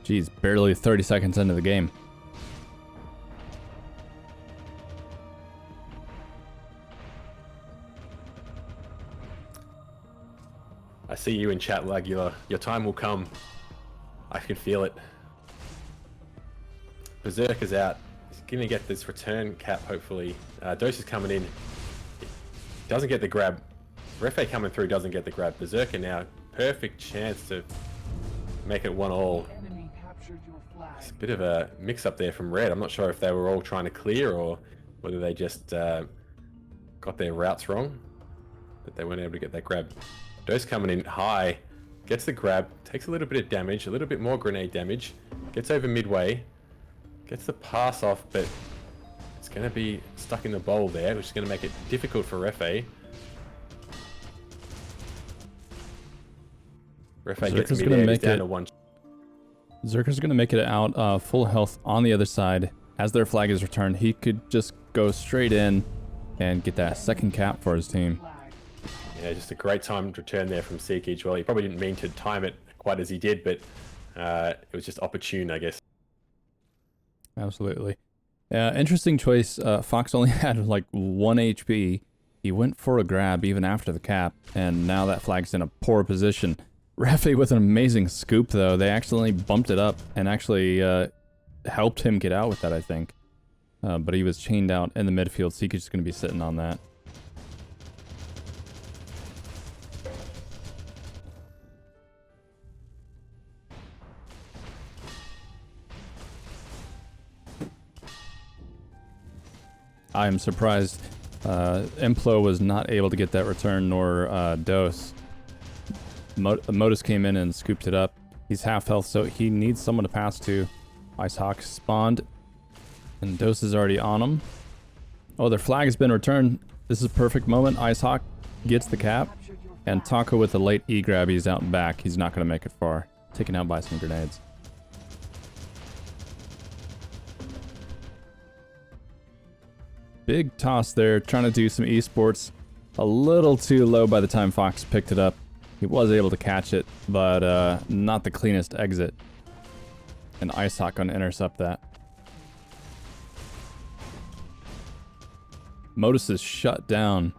Geez, barely 30 seconds into the game. I see you in chat, Lagula. Your time will come. I can feel it. Berserk is out. He's going to get this return cap, hopefully. Dose is coming in. Doesn't get the grab. Refe coming through doesn't get the grab. Berserker now. Perfect chance to make it 1-all. Enemy captured your flag. It's a bit of a mix-up there from Red. I'm not sure if they were all trying to clear or whether they just got their routes wrong. But they weren't able to get that grab. Dose coming in high, gets the grab, takes a little bit of damage, a little bit more grenade damage, gets over midway, gets the pass off, but it's going to be stuck in the bowl there, which is going to make it difficult for Refe. Refe gets Midair, he's down to one. Zerker's going to make it out full health on the other side. As their flag is returned, he could just go straight in and get that second cap for his team. Yeah, just a great timed return there from Seekage. Well, he probably didn't mean to time it quite as he did, but it was just opportune, I guess. Absolutely. Interesting choice. Fox only had like 1 HP. He went for a grab even after the cap, and now that flag's in a poor position. Refe with an amazing scoop, though. They accidentally bumped it up and actually helped him get out with that, I think. But he was chained out in the midfield, so he's just going to be sitting on that. I am surprised Implo was not able to get that return, nor Dose. Modus came in and scooped it up. He's half health, so he needs someone to pass to. IceHawk spawned, and Dose is already on him. Oh, their flag has been returned. This is a perfect moment. IceHawk gets the cap, and Taco with a late E-grab, he's out and back. He's not going to make it far. Taken out by some grenades. Big toss there, trying to do some esports. A little too low by the time Fox picked it up. He was able to catch it, but not the cleanest exit. And IceHawk gonna intercept that. Modus is shut down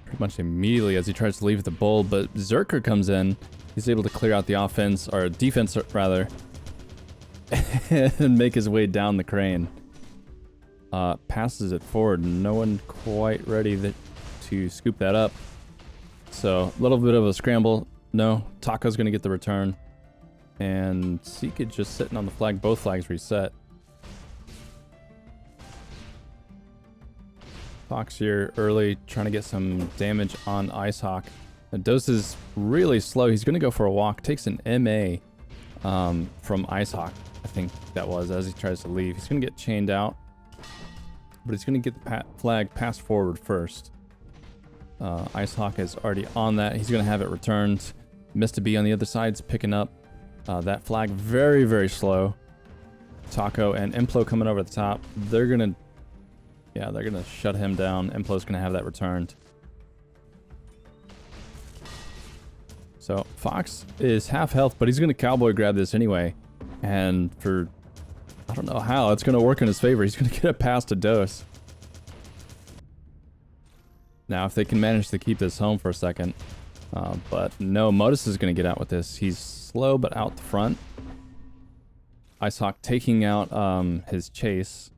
pretty much immediately as he tries to leave the bull, but Zerker comes in. He's able to clear out the offense, or defense rather, and make his way down the crane. Passes it forward. No one quite ready to scoop that up. So a little bit of a scramble. No, Taco's gonna get the return. And Seekage just sitting on the flag. Both flags reset. Fox here early, trying to get some damage on IceHawk. The Dose is really slow. He's gonna go for a walk. Takes an MA from IceHawk, I think that was, as he tries to leave. He's gonna get chained out, but he's gonna get the flag passed forward first. IceHawk is already on that. He's gonna have it returned. Missed a B on the other side's picking up that flag. Very, very slow. Taco and Implo coming over the top. They're gonna shut him down. Implo's gonna have that returned. So Fox is half health, but he's gonna cowboy grab this anyway. And for, I don't know how, it's gonna work in his favor. He's gonna get a pass to Dose. Now, if they can manage to keep this home for a second. But no, Modus is going to get out with this. He's slow, but out the front. IceHawk taking out his chase,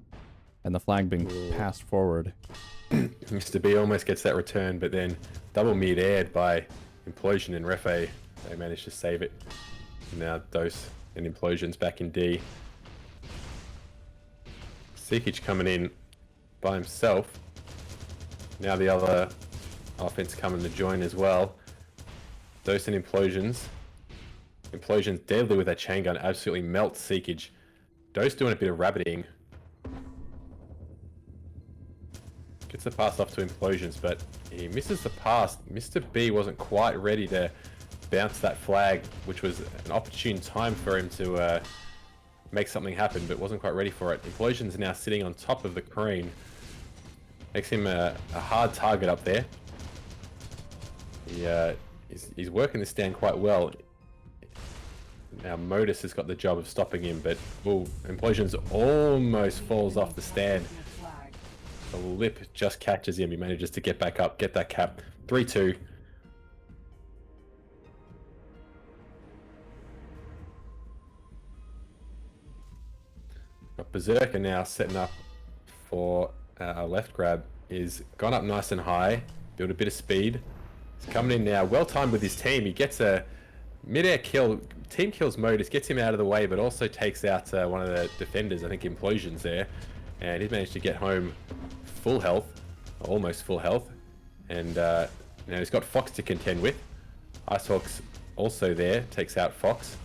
and the flag being passed forward. Mr. B almost gets that return, but then double mid-aired by Implosion and Refe. They managed to save it. Now Dose and Implosion's back in D. Seekage coming in by himself. Now the other offense coming to join as well. Dose and Implosions. Implosions deadly with that chain gun, absolutely melts Seekage. Dose doing a bit of rabbiting. Gets the pass off to Implosions, but he misses the pass. Mr. B wasn't quite ready to bounce that flag, which was an opportune time for him to make something happen, but wasn't quite ready for it. Implosions now sitting on top of the crane. Makes him a hard target up there. He's working the stand quite well. Now Modus has got the job of stopping him, but Implosions almost falls off the stand. The lip just catches him. He manages to get back up, get that cap. 3-2. Got Berserker now setting up for a left grab. Is gone up nice and high, build a bit of speed. He's coming in now, well timed with his team. He gets a mid-air kill, team kills Modus, gets him out of the way, but also takes out one of the defenders, I think Implosions there. And he's managed to get home full health, almost full health. And now he's got Fox to contend with. IceHawk's also there, takes out Fox.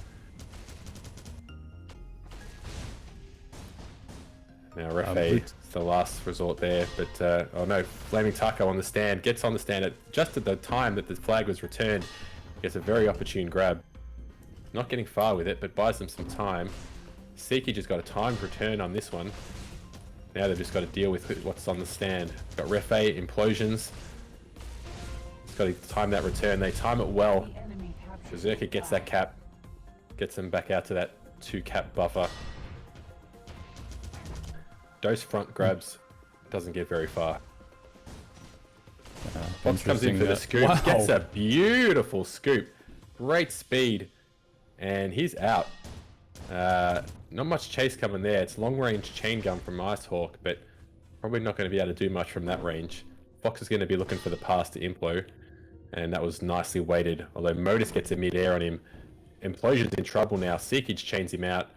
Now Refe is the last resort there, but oh no, Flaming Taco on the stand, gets on the stand just at the time that the flag was returned. Gets a very opportune grab. Not getting far with it, but buys them some time. Seekage has got a timed return on this one. Now they've just got to deal with what's on the stand. Got Refe, Implosions. He's got to time that return. They time it well. Berserker gets that cap. Gets them back out to that 2 cap buffer. Dose front grabs, doesn't get very far. Fox comes in for the scoop, Wow. gets a beautiful scoop, great speed, and he's out. Not much chase coming there. It's long range chain gun from IceHawk, but probably not going to be able to do much from that range. Fox is going to be looking for the pass to Implo, and that was nicely weighted. Although Modus gets a mid-air on him. Implosion's in trouble now. Seekage chains him out,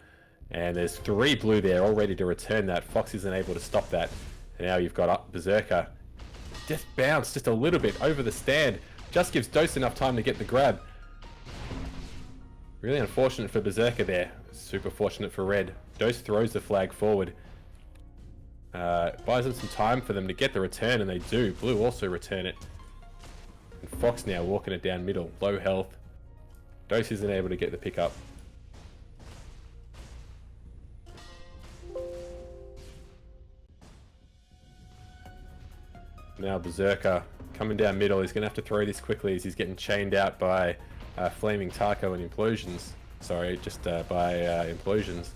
and there's 3 blue there all ready to return that. Fox isn't able to stop that. And now you've got up Berserker. Just bounced just a little bit over the stand. Just gives Dose enough time to get the grab. Really unfortunate for Berserker there. Super fortunate for Red. Dose throws the flag forward. Buys them some time for them to get the return, and they do. Blue also return it. And Fox now walking it down middle. Low health. Dose isn't able to get the pick up. Now Berserker coming down middle. He's going to have to throw this quickly as he's getting chained out by Flaming Taco and Implosions. Sorry, just by Implosions.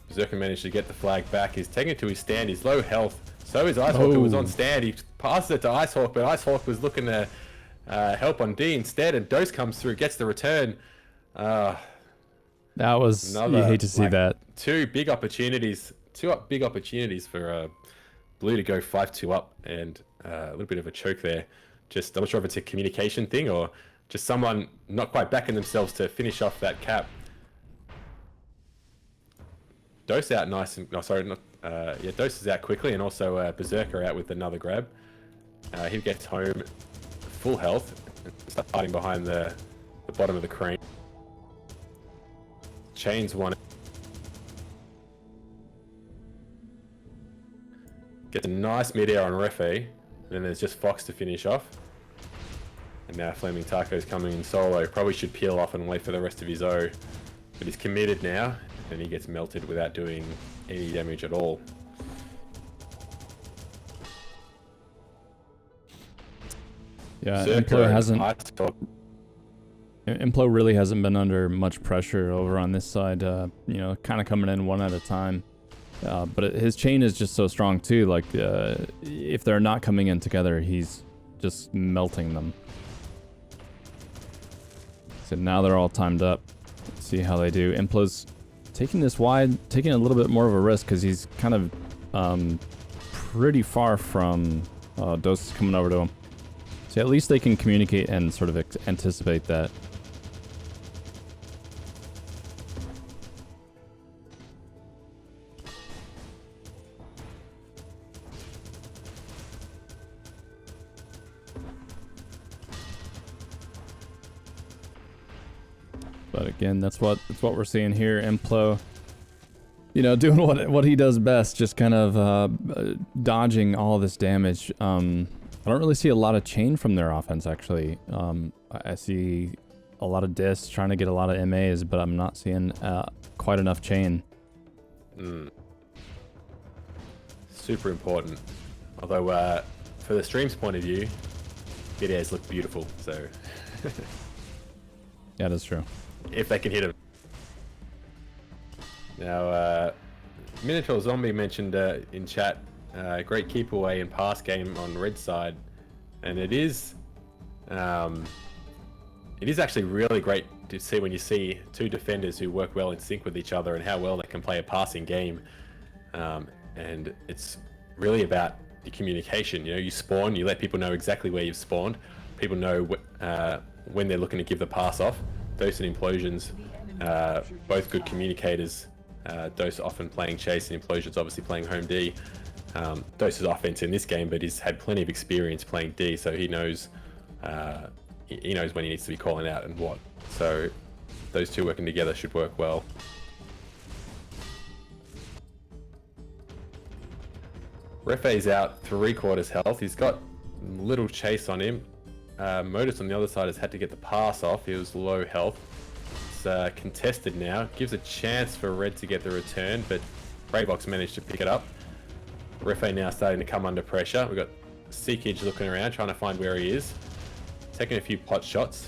Berserker managed to get the flag back. He's taking it to his stand. He's low health. So is IceHawk, who was on stand. He passes it to IceHawk, but IceHawk was looking to help on D instead, and Dose comes through, gets the return. That was, you hate to see that. Two big opportunities for Blue to go 5-2 up, and a little bit of a choke there. Just, I'm not sure if it's a communication thing or just someone not quite backing themselves to finish off that cap. Dose out nice and, Dose is out quickly, and also Berserker out with another grab. He gets home full health, starts hiding behind the bottom of the crane. Chains one. Gets a nice mid-air on Refe, and then there's just Fox to finish off. And now Flaming Taco's coming in solo. Probably should peel off and wait for the rest of his O. But he's committed now, and he gets melted without doing any damage at all. Yeah, Implo really hasn't been under much pressure over on this side. Kind of coming in one at a time. But his chain is just so strong too. Like, if they're not coming in together, he's just melting them. So now they're all timed up. Let's see how they do. Implo's taking this wide, taking a little bit more of a risk because he's kind of pretty far from Dose coming over to him. So at least they can communicate and sort of anticipate that. But again, that's what we're seeing here. Implo, doing what he does best, just kind of dodging all this damage. I don't really see a lot of chain from their offense, actually. I see a lot of discs, trying to get a lot of MAs, but I'm not seeing quite enough chain. Super important. Although, for the stream's point of view, Midairs look beautiful, so... Yeah, that's true. If they can hit him. Now, Minotaur Zombie mentioned in chat, great keep away and pass game on red side, and it is actually really great to see when you see two defenders who work well in sync with each other and how well they can play a passing game. And it's really about the communication. You spawn, you let people know exactly where you've spawned. People know when they're looking to give the pass off. Dose and Implosions, both good communicators. Dose often playing chase, and Implosions obviously playing home D. Dose's offense in this game, but he's had plenty of experience playing D, so he knows when he needs to be calling out and what. So those two working together should work well. Refe's out 3/4 health. He's got little chase on him. Modus on the other side has had to get the pass off. He was low health. It's contested now. Gives a chance for Red to get the return, but Braybox managed to pick it up. Refe now starting to come under pressure. We've got Seekage looking around, trying to find where he is. Taking a few pot shots.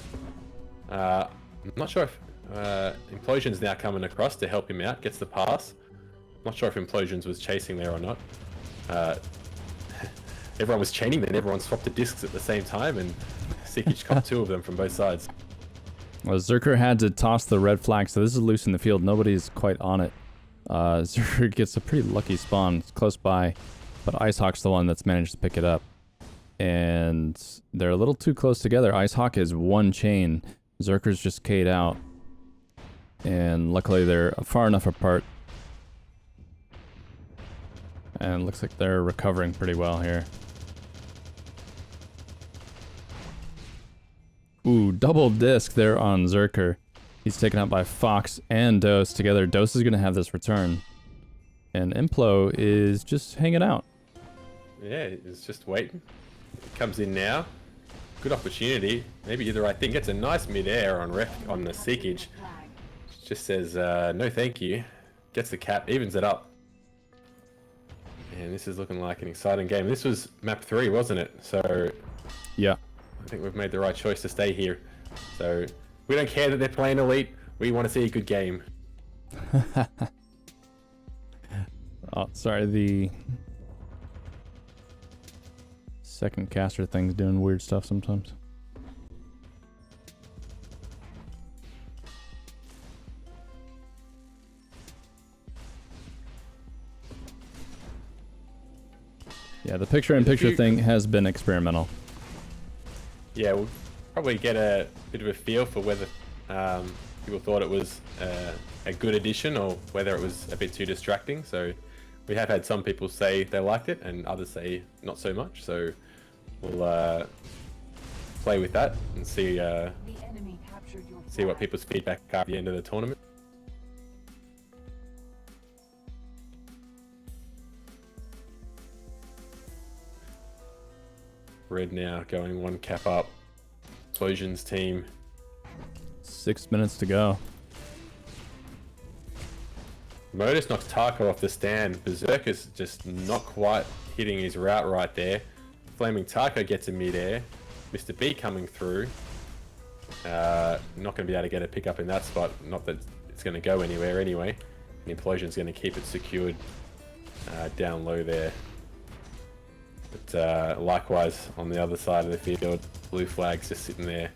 I'm not sure if... Implosions now coming across to help him out. Gets the pass. Not sure if Implosions was chasing there or not. Everyone was chaining, then everyone swapped the discs at the same time, and Sikic caught 2 of them from both sides. Well, Zerker had to toss the red flag, so this is loose in the field. Nobody's quite on it. Zerker gets a pretty lucky spawn. It's close by, but IceHawk's the one that's managed to pick it up. And they're a little too close together. IceHawk is one chain. Zerker's just K'd out. And luckily they're far enough apart. And looks like they're recovering pretty well here. Ooh, double disc there on Zerker. He's taken out by Fox and Dose together. Dose is going to have this return. And Implo is just hanging out. Yeah, he's just waiting. He comes in now. Good opportunity. Maybe you're the right thing. Gets a nice midair on the Sikic. Just says, no thank you. Gets the cap, evens it up. And this is looking like an exciting game. This was map 3, wasn't it? So yeah, I think we've made the right choice to stay here. So we don't care that they're playing elite. We want to see a good game. Oh, sorry, the second caster thing's doing weird stuff sometimes. Yeah, the picture-in-picture thing has been experimental. Yeah, we'll probably get a bit of a feel for whether people thought it was a good addition or whether it was a bit too distracting. So we have had some people say they liked it and others say not so much. So we'll play with that and see what people's feedback are at the end of the tournament. Red now going 1 cap up. Implosions team. 6 minutes to go. Modus knocks Taco off the stand. Berserker's just not quite hitting his route right there. Flaming Taco gets a mid-air. Mr. B coming through. Not going to be able to get a pick up in that spot. Not that it's going to go anywhere anyway. And Implosion's going to keep it secured down low there. But likewise on the other side of the field, blue flag's just sitting there.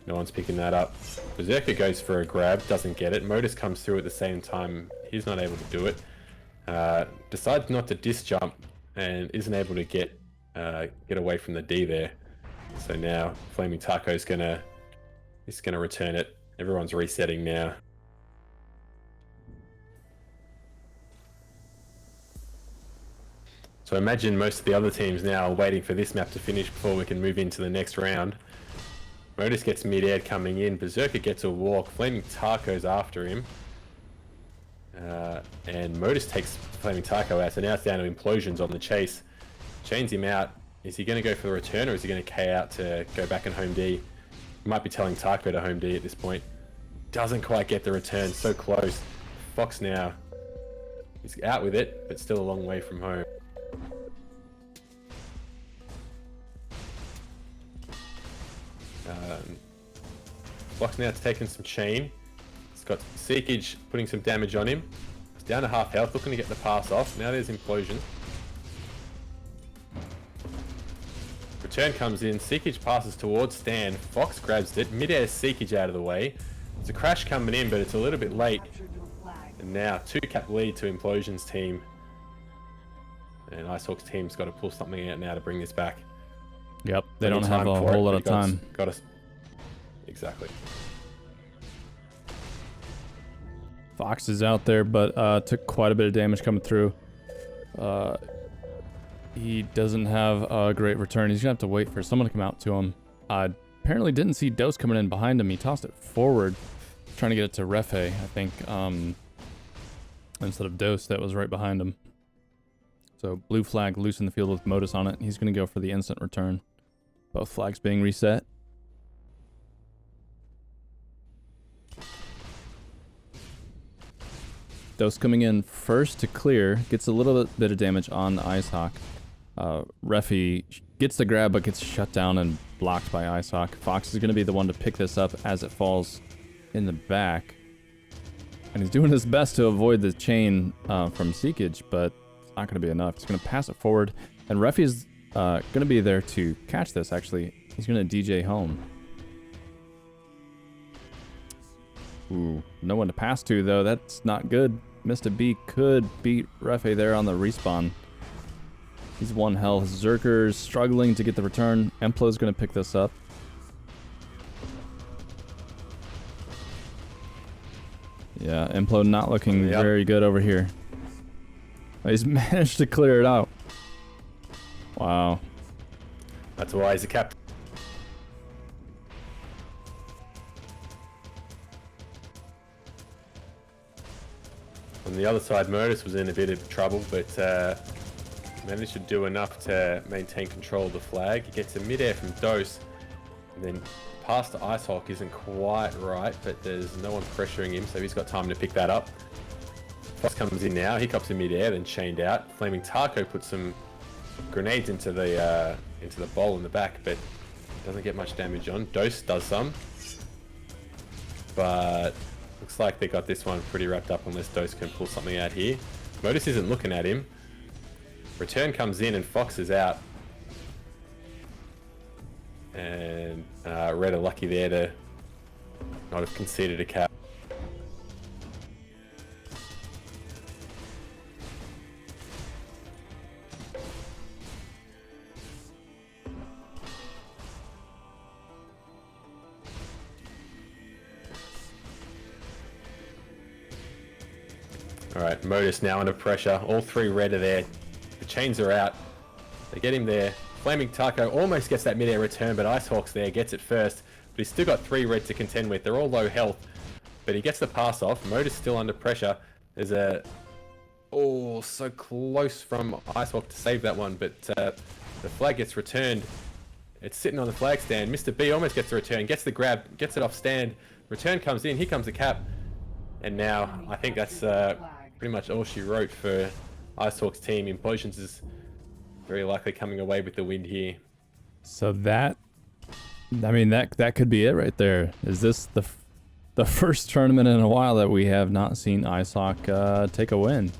No one's picking that up. Berserker goes for a grab, doesn't get it. Modus comes through at the same time. He's not able to do it. Decides not to disc jump and isn't able to get away from the D there. So now Flaming Taco's gonna return it. Everyone's resetting now. So I imagine most of the other teams now are waiting for this map to finish before we can move into the next round. Modus gets mid-air coming in. Berserker gets a walk. Flaming Taco's after him. And Modus takes Flaming Taco out. So now it's down to Implosions on the chase. Chains him out. Is he going to go for the return or is he going to K out to go back and home D? He might be telling Taco to home D at this point. Doesn't quite get the return. So close. Fox now. He's out with it, but still a long way from home. Fox now taking some chain. He's got Sikic putting some damage on him. He's down to half health, looking to get the pass off. Now there's Implosion. Return comes in. Sikic passes towards Stan. Fox grabs it. Midair Sikic out of the way. There's a crash coming in, but it's a little bit late. And now 2-cap lead to Implosion's team. And IceHawk's team's got to pull something out now to bring this back. Yep, they don't have a whole lot of time. Got us. Exactly. Fox is out there, but took quite a bit of damage coming through. He doesn't have a great return. He's gonna have to wait for someone to come out to him. Apparently didn't see Dose coming in behind him. He tossed it forward, trying to get it to Refe, I think, instead of Dose that was right behind him. So blue flag loose in the field with Modus on it. He's gonna go for the instant return. Both flags being reset. Dose coming in first to clear, gets a little bit of damage on the IceHawk. Refi gets the grab but gets shut down and blocked by IceHawk. Fox is going to be the one to pick this up as it falls in the back. And he's doing his best to avoid the chain from Seekage, but it's not going to be enough. He's going to pass it forward. And Refi's going to be there to catch this, actually. He's going to DJ home. Ooh, no one to pass to, though. That's not good. Mr. B could beat Refi there on the respawn. He's 1 health. Zerker's struggling to get the return. Emplo's going to pick this up. Yeah, Implo not looking very good over here. He's managed to clear it out. Wow. That's why he's a captain. On the other side, Modus was in a bit of trouble, but managed to do enough to maintain control of the flag. He gets a midair from Dose, and then pass to IceHawk isn't quite right, but there's no one pressuring him, so he's got time to pick that up. Fox comes in now, he cops in midair, then chained out. Flaming Taco puts some grenades into the bowl in the back, but doesn't get much damage on. Dose does some, but looks like they got this one pretty wrapped up unless Dose can pull something out here. Modus isn't looking at him. Return comes in and Fox is out. And Red are lucky there to not have conceded a cap. Alright, Modus now under pressure. All 3 red are there. The chains are out. They get him there. Flaming Taco almost gets that mid-air return, but IceHawk's there, gets it first. But he's still got 3 red to contend with. They're all low health. But he gets the pass off. Modus still under pressure. There's a... Oh, so close from IceHawk to save that one, but the flag gets returned. It's sitting on the flag stand. Mr. B almost gets the return, gets the grab, gets it off stand. Return comes in, here comes the cap. And now, I think that's pretty much all she wrote for IceHawk's team. Implosions is very likely coming away with the win here. So that, I mean, that could be it right there. Is this the first tournament in a while that we have not seen IceHawk take a win?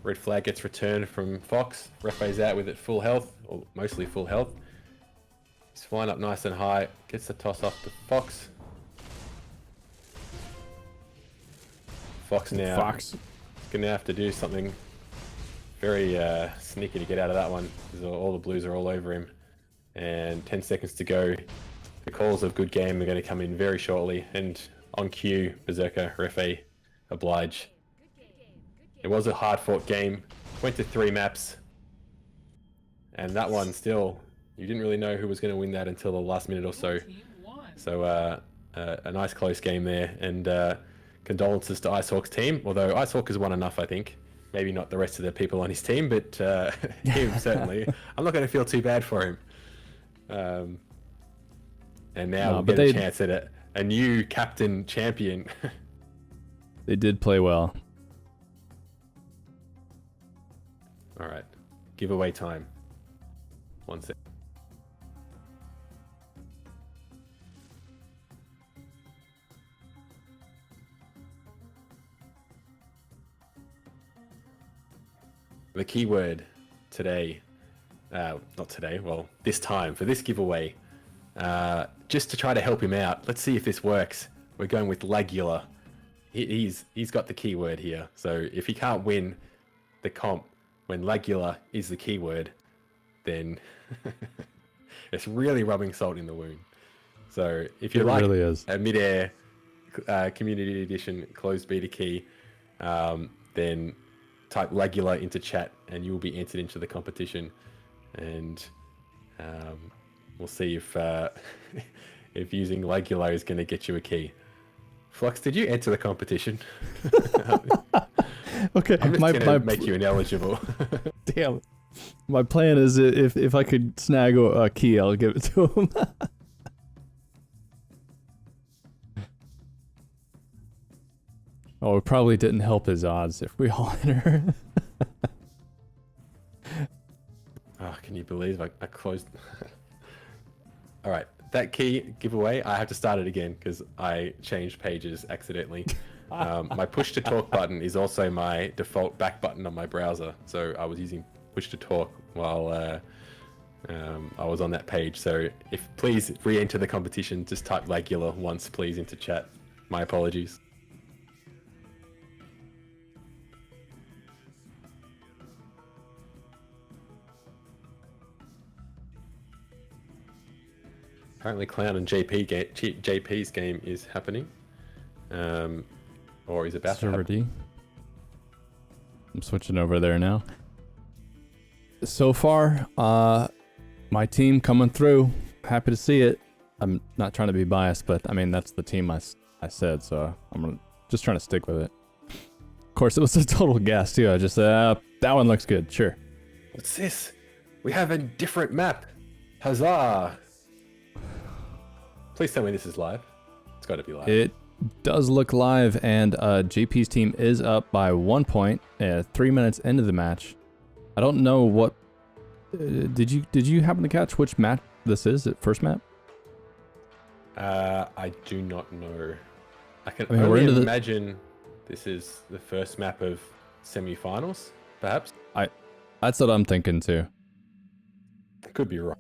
Red flag gets returned from Fox. Refa's out with it full health, or mostly full health. He's flying up nice and high. Gets the toss off to Fox. Fox gonna have to do something very sneaky to get out of that one, because all the blues are all over him. And 10 seconds to go. The calls of good game are going to come in very shortly. And on cue, Berserker, Refe, oblige. It was a hard-fought game. Went to 3 maps. And that one still, you didn't really know who was going to win that until the last minute or so. So a nice close game there. And condolences to IceHawk's team, although IceHawk has won enough, I think. Maybe not the rest of the people on his team, but him certainly. I'm not going to feel too bad for him. And now we'll get a chance at a new captain champion. They did play well. All right, giveaway time. 1 sec. The keyword today, not today, well, this time for this giveaway, just to try to help him out. Let's see if this works. We're going with Lagula. He's got the keyword here. So if he can't win the comp when Lagula is the keyword, then it's really rubbing salt in the wound. So if you like really is a Midair community edition closed beta key, then type Lagula into chat and you will be entered into the competition. And we'll see if if using Lagula is going to get you a key. Flux, did you enter the competition? Okay, I'm just gonna make you ineligible. Damn. My plan is if I could snag a key, I'll give it to him. Oh, it probably didn't help his odds if we all enter. Oh, can you believe I closed. All right, that key giveaway, I have to start it again because I changed pages accidentally. My push to talk button is also my default back button on my browser, so I was using push to talk while I was on that page. So if please re-enter the competition, just type Regular once please into chat. My apologies. Apparently Clown and JP's game is happening. Or is about to Server happen. D. I'm switching over there now. So far, my team coming through. Happy to see it. I'm not trying to be biased, but I mean, that's the team I said, so I'm just trying to stick with it. Of course, it was a total guess, too. I just said, that one looks good, sure. What's this? We have a different map. Huzzah! Please tell me this is live. It's got to be live. It does look live, and JP's team is up by 1 point 3 minutes into the match. I don't know what... did you happen to catch which map this is? First map? I do not know. I can I mean, we're only into imagine this is the first map of semi-finals, perhaps. That's what I'm thinking, too. Could be wrong.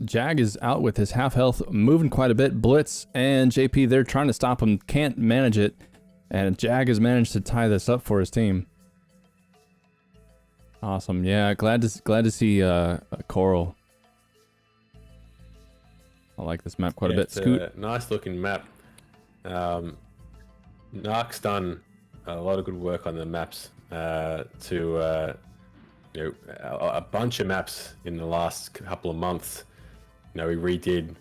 Jag is out with his half health, moving quite a bit. Blitz and JP, they're trying to stop him, can't manage it. And Jag has managed to tie this up for his team. Awesome, yeah, glad to see Coral. I like this map quite a bit. It's Scoot. a nice looking map. Narc's done a lot of good work on the maps to a bunch of maps in the last couple of months. He redid.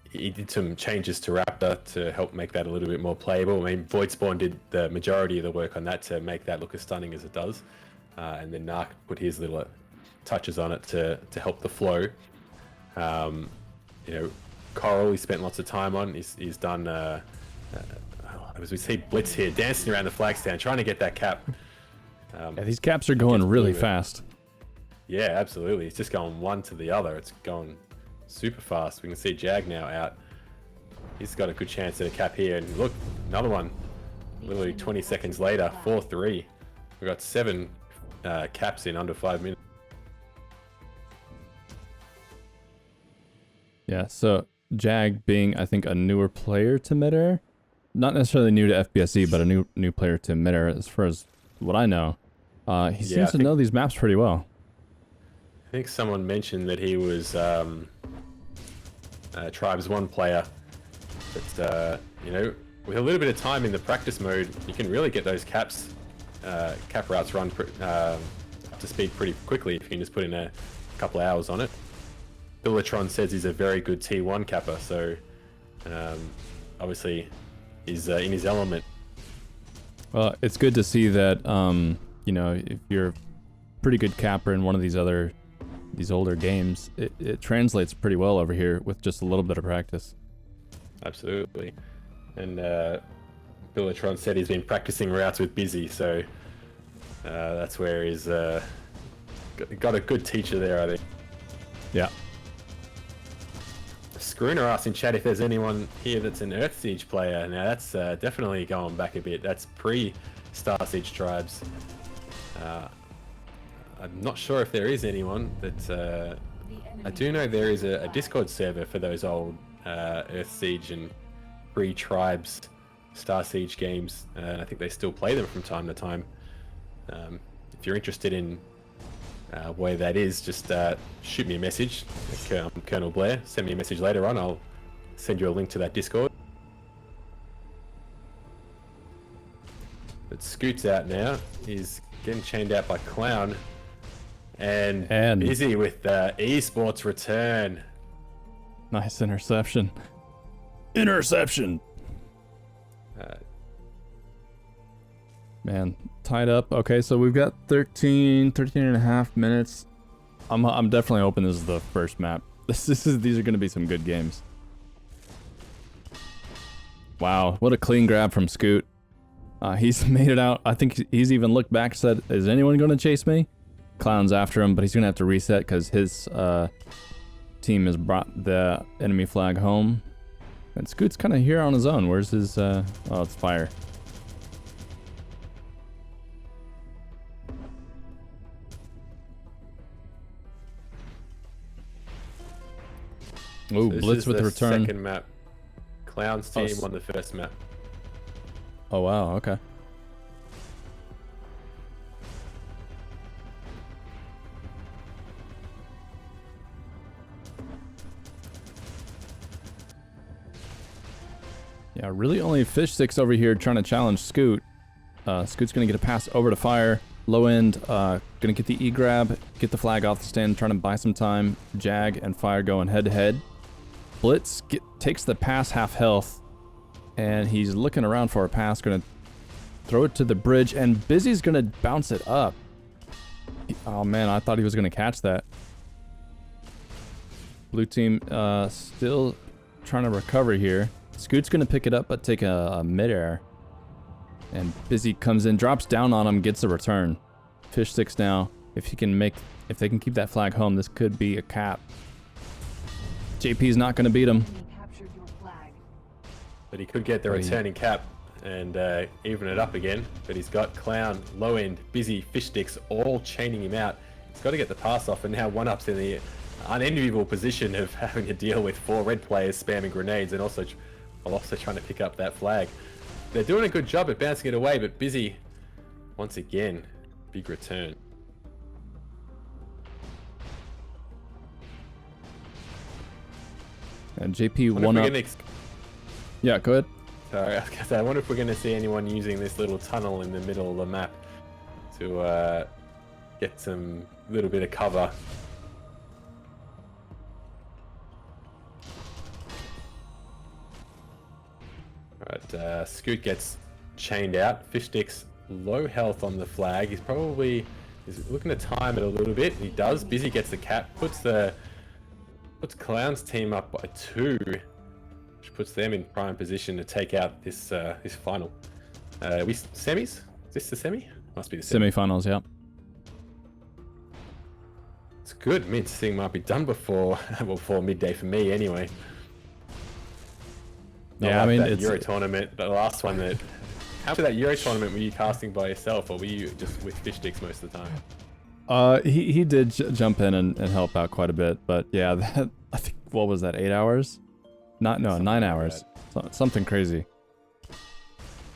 He did some changes to Raptor to help make that a little bit more playable. I mean, Voidspawn did the majority of the work on that to make that look as stunning as it does, and then Narc put his little touches on it to help the flow. Coral, he spent lots of time on. He's done. As we see Blitz here dancing around the flag stand, trying to get that cap. Yeah, these caps are going really fast. Yeah, absolutely. It's just going one to the other. It's going super fast. We can see Jag now out. He's got a good chance at a cap here. And look, another one. Literally 20 seconds later, 4-3. We've got 7 caps in under 5 minutes. Yeah, so Jag being, I think, a newer player to Midair. Not necessarily new to FBSE, but a new player to Midair as far as what I know. He seems to know these maps pretty well. I think someone mentioned that he was Tribes 1 player. But, with a little bit of time in the practice mode, you can really get those cap routes run up to speed pretty quickly if you can just put in a couple of hours on it. Billatron says he's a very good T1 capper, so obviously he's in his element. Well, it's good to see that, if you're a pretty good capper in one of these older games, it translates pretty well over here with just a little bit of practice. Absolutely. And Billatron said he's been practicing routes with Busy, so that's where he's got a good teacher there, I think. Yeah. Scrooner asked in chat if there's anyone here that's an Earth Siege player. Now that's definitely going back a bit. That's pre-Star Siege Tribes. I'm not sure if there is anyone, but I do know there is a Discord server for those old Earth Siege and pre-Tribes Star Siege games. I think they still play them from time to time. If you're interested in where that is, just shoot me a message. I'm Colonel Blair. Send me a message later on. I'll send you a link to that Discord. But Scoot's out now. He's getting chained out by Clown. And busy with esports return. Nice interception. Interception! Man, tied up. Okay, so we've got 13 and a half minutes. I'm definitely hoping this is the first map. These are going to be some good games. Wow, what a clean grab from Scoot. He's made it out. I think he's even looked back and said, is anyone going to chase me? Clown's after him, but he's gonna have to reset because his team has brought the enemy flag home. And Scoot's kind of here on his own. Where's his? Oh, it's fire. Ooh, This Blitz is with the return. Second map. Clown's team Oh, won the first map. Oh wow, okay. Yeah, really only Fish Sticks over here trying to challenge Scoot. Scoot's gonna get a pass over to Fire. Low end, gonna get the E-grab, get the flag off the stand, trying to buy some time. Jag and Fire going head to head. Blitz takes the pass half health, and he's looking around for a pass, gonna throw it to the bridge, and Busy's gonna bounce it up. Oh man, I thought he was gonna catch that. Blue team still trying to recover here. Scoot's gonna pick it up, but take a midair. And Busy comes in, drops down on him, gets a return. Fish Sticks now. If they can keep that flag home, this could be a cap. JP's not gonna beat him. Enemy captured your flag. But he could get the Oh, yeah. returning cap and even it up again. But he's got Clown, Low End, Busy, Fish Sticks all chaining him out. He's got to get the pass off, and now 1-up's in the unenviable position of having to deal with 4 red players spamming grenades and also trying to pick up that flag. They're doing a good job at bouncing it away, but Busy, once again, big return. And JP Wonder if one we're up. gonna Yeah, go ahead. Sorry, I was gonna say, I wonder if we're going to see anyone using this little tunnel in the middle of the map to get some little bit of cover. Alright, Scoot gets chained out. Fish Sticks low health on the flag. He's looking to time it a little bit. He does. Busy gets the cap, puts Clown's team up by 2. Which puts them in prime position to take out this this final. We semis? Is this the semi? Must be the semi. Semifinals, yeah. It's good. I mean, this thing might be done before midday for me, anyway. Yeah, like I mean, that it's Euro tournament. The last one that. How much of that Euro tournament were you casting by yourself, or were you just with Fish Sticks most of the time? He did jump in and help out quite a bit, but yeah, that I think what was that, 8 hours? Something 9 like hours. Something crazy.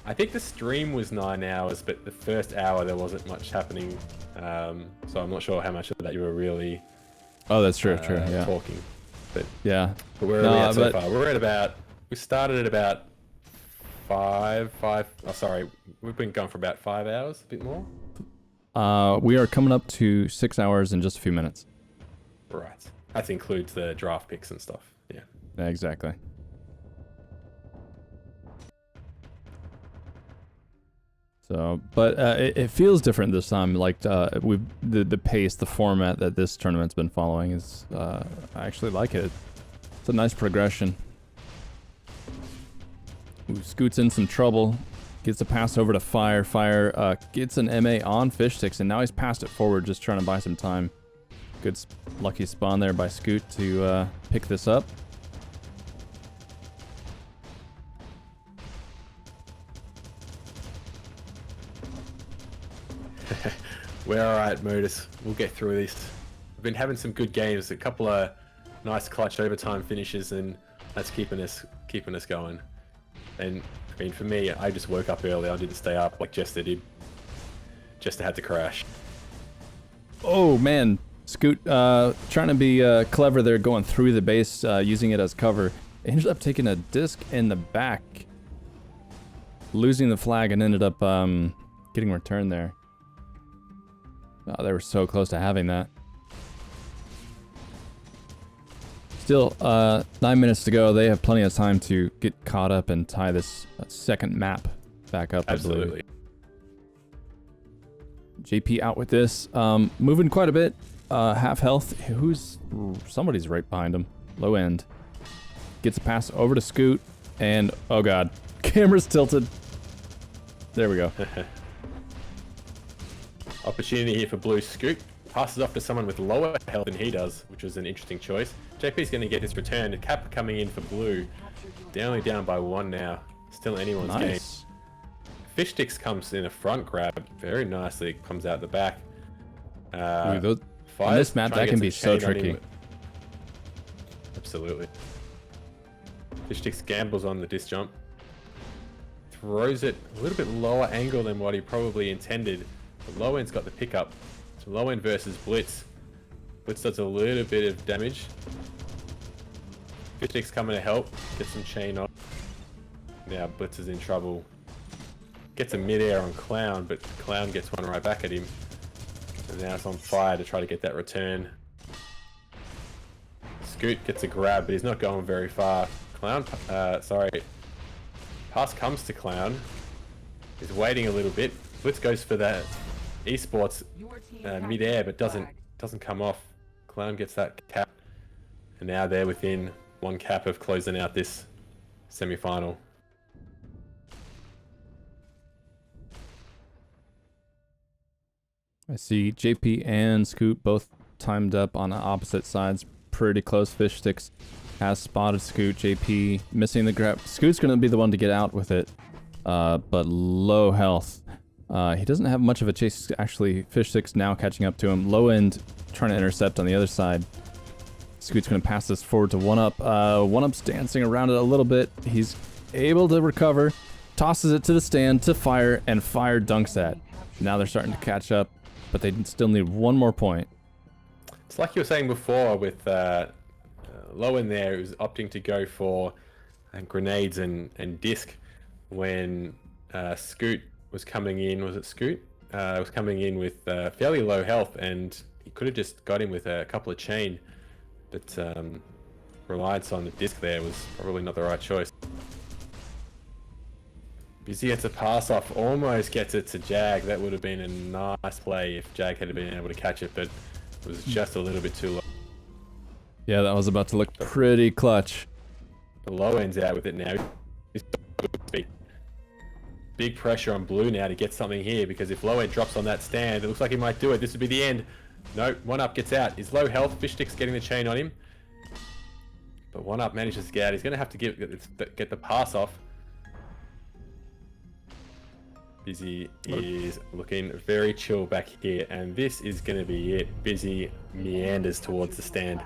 I think the stream was 9 hours, but the first hour there wasn't much happening. So I'm not sure how much of that you were really. Oh, that's true. True. Yeah. Talking, but Yeah. where are we at so far? We're at about. We started at about 5. Oh, sorry, we've been going for about 5 hours, a bit more. We are coming up to 6 hours in just a few minutes. Right. That includes the draft picks and stuff. Yeah. Yeah, exactly. So, but it feels different this time. Like the pace, the format that this tournament's been following is, I actually like it. It's a nice progression. Ooh, Scoot's in some trouble. Gets a pass over to Fire. Fire gets an MA on Fish Sticks, and now he's passed it forward, just trying to buy some time. Good lucky spawn there by Scoot to pick this up. We're alright, Modus. We'll get through this. We've been having some good games, a couple of nice clutch overtime finishes, and that's keeping us going. And I mean, for me, I just woke up early. I didn't stay up like Jester did. Jester had to crash. Oh man, Scoot trying to be clever there, going through the base, using it as cover. Ended up taking a disc in the back, losing the flag, and ended up getting returned there. Oh, they were so close to having that. Still, 9 minutes to go. They have plenty of time to get caught up and tie this second map back up. Absolutely. JP out with this. Moving quite a bit. Half health. Somebody's right behind him. Low end. Gets a pass over to Scoot. And, oh god. Camera's tilted. There we go. Opportunity here for Blue Scoot. Passes off to someone with lower health than he does, which was an interesting choice. JP's going to get his return. Cap coming in for blue. They're only down by 1 now. Still anyone's game. Fish Sticks comes in a front grab very nicely. Comes out the back. Ooh, on this map, that can be so tricky. Absolutely. Fish Sticks gambles on the disc jump. Throws it a little bit lower angle than what he probably intended. The low end's got the pickup. So low end versus Blitz. Blitz does a little bit of damage. Fish Sticks coming to help. Get some chain on. Now Blitz is in trouble. Gets a midair on Clown, but Clown gets one right back at him. And now it's on fire to try to get that return. Scoot gets a grab, but he's not going very far. Clown, pass comes to Clown. He's waiting a little bit. Blitz goes for that esports midair, but doesn't come off. Clown gets that cap, and now they're within 1 cap of closing out this semi-final. I see JP and Scoot both timed up on opposite sides. Pretty close. Fish Sticks has spotted Scoot. JP missing the grab. Scoot's going to be the one to get out with it, but low health. He doesn't have much of a chase. Actually, Fish Sticks now catching up to him. Low end trying to intercept on the other side. Scoot's going to pass this forward to 1UP. 1UP's dancing around it a little bit. He's able to recover. Tosses it to the stand to Fire, and Fire dunks that. Now they're starting to catch up, but they still need 1 more point. It's like you were saying before with low in there, it was opting to go for grenades and disc when Scoot was coming in. Was it Scoot? Was coming in with fairly low health, and he could have just got him with a couple of chain, but reliance on the disc there was probably not the right choice. Busy gets a pass off, almost gets it to Jag. That would have been a nice play if Jag had been able to catch it, but it was just a little bit too low. Yeah, that was about to look pretty clutch. The low end's out with it now. Big pressure on blue now to get something here, because if low end drops on that stand, it looks like he might do it. This would be the end. No, 1UP gets out. He's low health. Fish Stick's getting the chain on him. But 1UP manages to get out. He's going to have to get the pass off. Busy is looking very chill back here, and this is going to be it. Busy meanders towards the stand,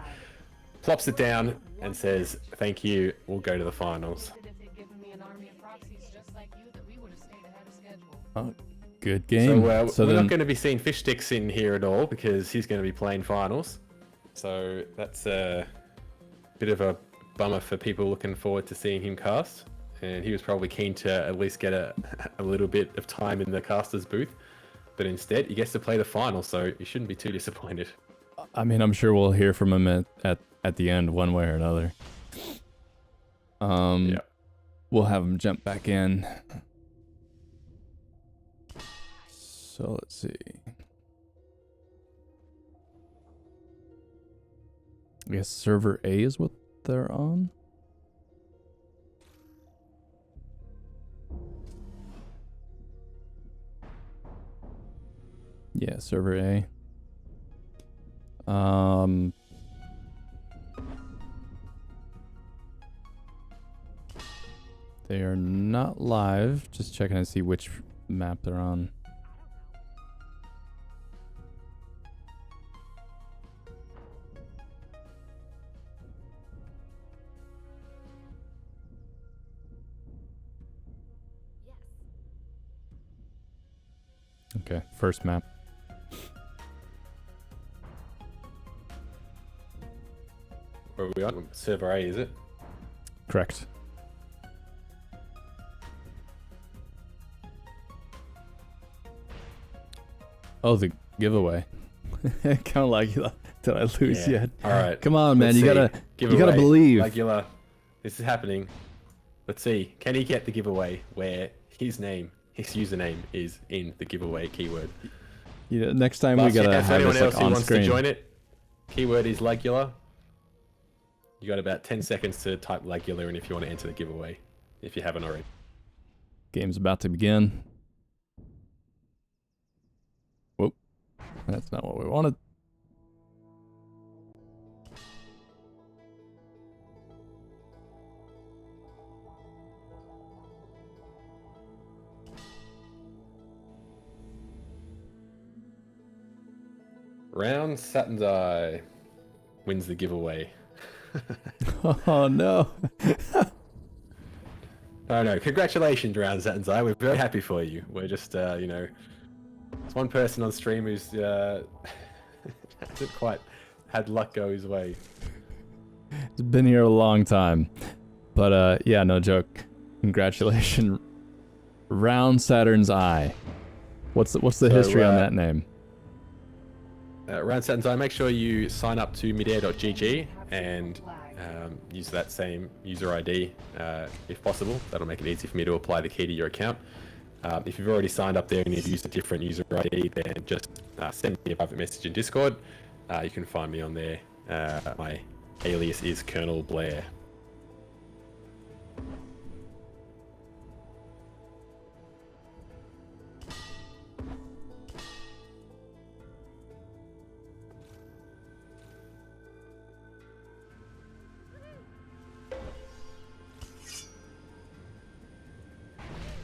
plops it down, and says, "Thank you, we'll go to the finals." Oh, good game. So we're not going to be seeing Fish Sticks in here at all, because he's going to be playing finals. So that's a bit of a bummer for people looking forward to seeing him cast. And he was probably keen to at least get a little bit of time in the caster's booth. But instead, he gets to play the final, so you shouldn't be too disappointed. I mean, I'm sure we'll hear from him at the end one way or another. Yeah. We'll have him jump back in. So let's see. I guess server A is what they're on. Yeah, server A. They are not live. Just checking to see which map they're on. Okay, first map. Where are we on? Server A, is it? Correct. Oh, the giveaway. Kind of like, did I lose yet? All right. Come on, man. Let's You gotta giveaway. believe. Regular. This is happening. Let's see. Can he get the giveaway where his username is in the giveaway keyword? Yeah, next time we gotta have anyone this else like who on wants screen. to join it, keyword is Legular. You got about 10 seconds to type Legular in if you want to enter the giveaway, if you haven't already. Game's about to begin. Whoop. That's not what we wanted. Round Saturn's Eye wins the giveaway. Oh no. Oh no, congratulations, Round Saturn's Eye. We're very happy for you. We're just, you know, there's one person on stream who's hasn't quite had luck go his way. It's been here a long time. But yeah, no joke. Congratulations. Round Saturn's Eye. What's the history on that name? Round Saturn's Eye, make sure you sign up to midair.gg and use that same user ID if possible. That'll make it easy for me to apply the key to your account. If you've already signed up there and you've used a different user ID, then just send me a private message in Discord. You can find me on there. My alias is Colonel Blair.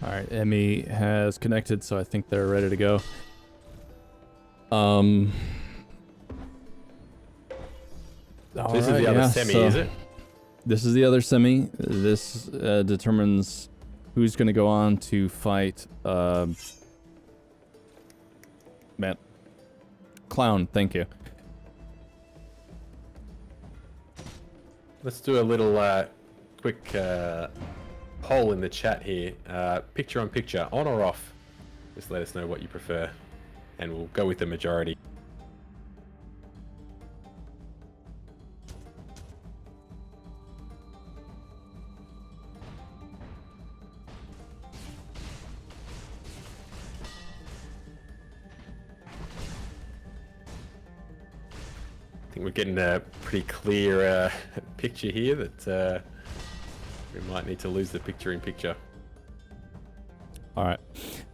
All right, Emmy has connected, so I think they're ready to go. This is the other semi, is it? This is the other semi. This determines who's going to go on to fight. Man, Clown. Thank you. Let's do a little quick poll in the chat here. Picture on picture, on or off? Just let us know what you prefer, and we'll go with the majority. I think we're getting a pretty clear picture here that we might need to lose the picture in picture. All right,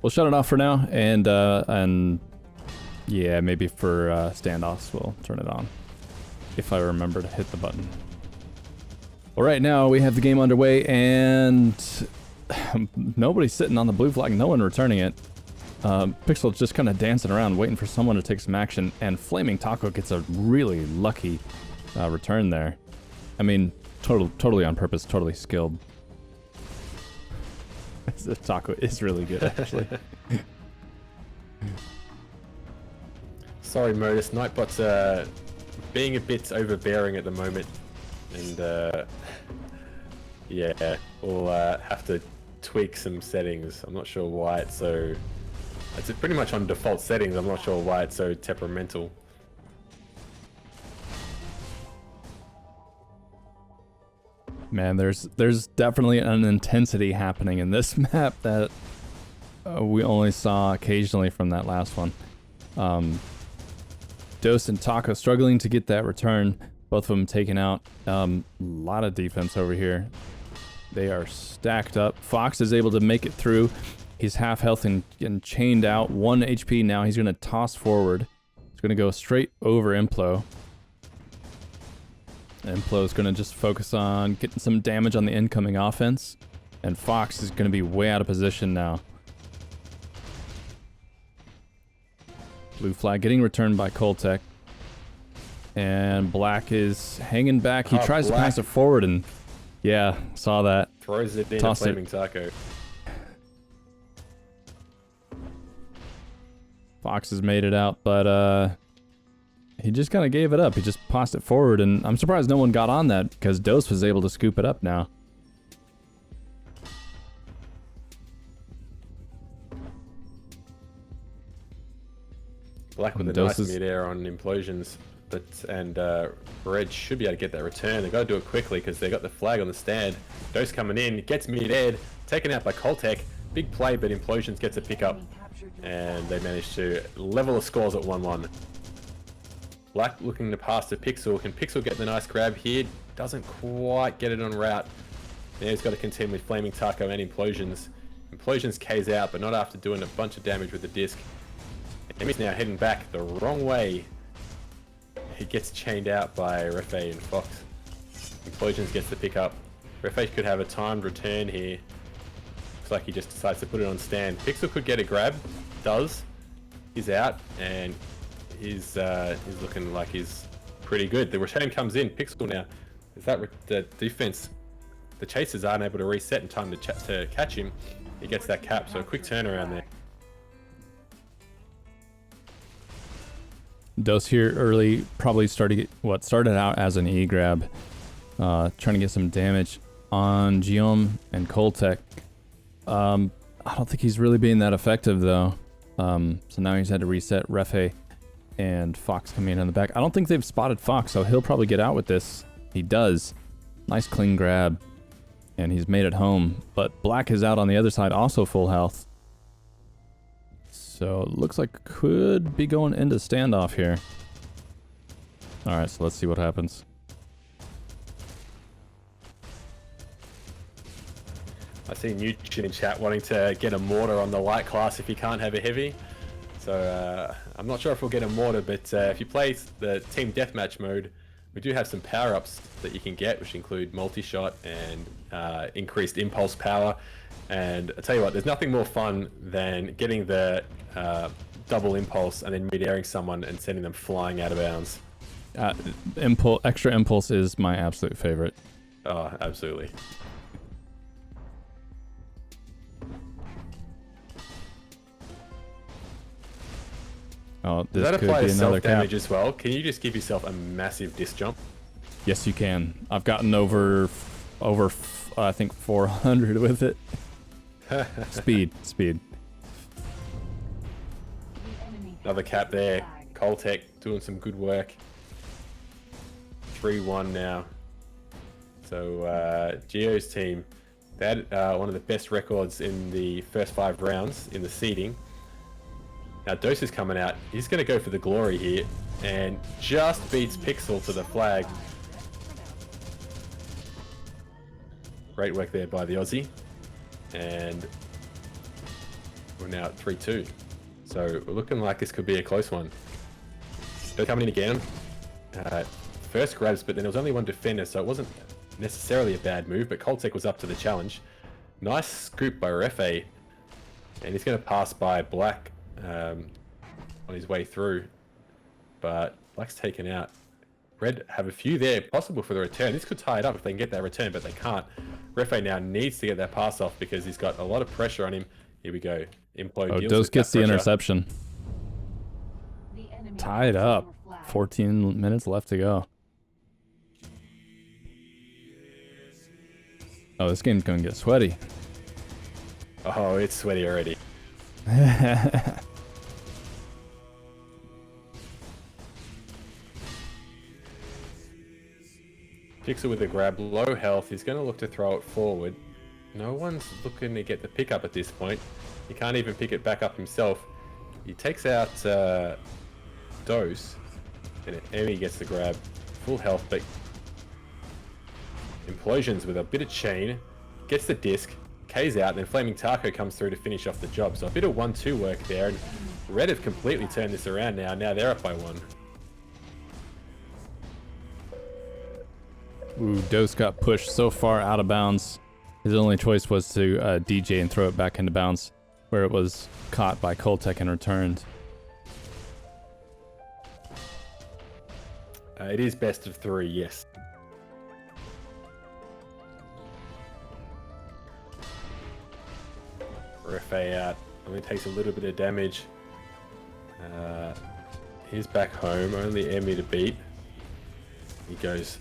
we'll shut it off for now, and yeah, maybe for standoffs we'll turn it on if I remember to hit the button. Well, right now we have the game underway, and nobody's sitting on the blue flag. No one returning it. Pixel's just kind of dancing around, waiting for someone to take some action, and Flaming Taco gets a really lucky return there. I mean, totally on purpose, totally skilled. This taco is really good, actually. Sorry, Modus. Nightbot's being a bit overbearing at the moment, and yeah, we'll have to tweak some settings. I'm not sure why it's so. It's pretty much on default settings. I'm not sure why it's so temperamental. Man, there's definitely an intensity happening in this map that we only saw occasionally from that last one. Dose and Taco struggling to get that return. Both of them taken out. A lot of defense over here. They are stacked up. Fox is able to make it through. He's half health and chained out. 1 HP now. He's going to toss forward. He's going to go straight over Implo. Implo's going to just focus on getting some damage on the incoming offense. And Fox is going to be way out of position now. Blue flag getting returned by Coltec. And Black is hanging back. He tries to pass it forward and... Yeah, saw that. Throws it in a Flaming Taco. Fox has made it out, but he just kind of gave it up. He just passed it forward, and I'm surprised no one got on that because Dose was able to scoop it up now. Black with a nice mid-air on Implosions, and Red should be able to get that return. They've got to do it quickly because they got the flag on the stand. Dose coming in, gets mid-air, taken out by Coltec. Big play, but Implosions gets a pickup, and they manage to level the scores at 1-1. Black looking to pass to Pixel. Can Pixel get the nice grab here? Doesn't quite get it on route. Now he's got to contend with Flaming Taco and Implosions. Implosions K's out, but not after doing a bunch of damage with the disc. Emmy's now heading back the wrong way. He gets chained out by Refe and Fox. Implosions gets the pickup. Refe could have a timed return here. Looks like he just decides to put it on stand. Pixel could get a grab. Does. He's out, and he's looking like he's pretty good. The return comes in. Pixel now. Is that the defense? The chasers aren't able to reset in time to catch him. He gets that cap, so a quick turnaround there. Dose here early, probably started out as an E grab, trying to get some damage on Giohm and Koltek. I don't think he's really being that effective though. So now he's had to reset Refe and Fox coming in on the back. I don't think they've spotted Fox, so he'll probably get out with this. He does. Nice clean grab, and he's made it home. But Black is out on the other side, also full health. So it looks like could be going into standoff here. Alright, so let's see what happens. I see Nugent in chat wanting to get a mortar on the light class if he can't have a heavy. So I'm not sure if we'll get a mortar, but if you play the team deathmatch mode, we do have some power-ups that you can get, which include multi-shot and increased impulse power. And I tell you what, there's nothing more fun than getting the double impulse and then mid-airing someone and sending them flying out of bounds. Extra impulse is my absolute favorite. Oh, absolutely. Oh, Does this that could apply be to another cap. self-damage as well? Can you just give yourself a massive disc jump? Yes, you can. I've gotten over I think 400 with it. Speed. Another cap there. Koltek doing some good work. 3-1 now. So Gio's team, they had one of the best records in the first 5 rounds in the seeding. Now Dose is coming out. He's going to go for the glory here and just beats Pixel to the flag. Great work there by the Aussie. And we're now at 3-2. So we're looking like this could be a close one. They're coming in again. First grabs, but then there was only one defender, so it wasn't necessarily a bad move, but Koltek was up to the challenge. Nice scoop by Refe. And he's going to pass by Black on his way through. But Black's taken out. Red have a few there, possible for the return. This could tie it up if they can get that return, but they can't. Refe now needs to get that pass off because he's got a lot of pressure on him. Here we go. Implode deals Dose with gets that the pressure. interception. Tied up. 14 minutes left to go. Oh, this game's gonna get sweaty. Oh, it's sweaty already. Pixel with a grab, low health. He's going to look to throw it forward. No one's looking to get the pickup at this point. He can't even pick it back up himself. He takes out Dose, and Emmy gets the grab. Full health, but Implosions with a bit of chain. Gets the disc, K's out, and then Flaming Taco comes through to finish off the job. So a bit of 1-2 work there, and Red have completely turned this around now. Now they're up by 1. Ooh, Dose got pushed so far out of bounds. His only choice was to DJ and throw it back into bounds, where it was caught by Koltek and returned. It is best of 3, yes. Refe out. Only takes a little bit of damage. He's back home. Only Emmy to beat. He goes,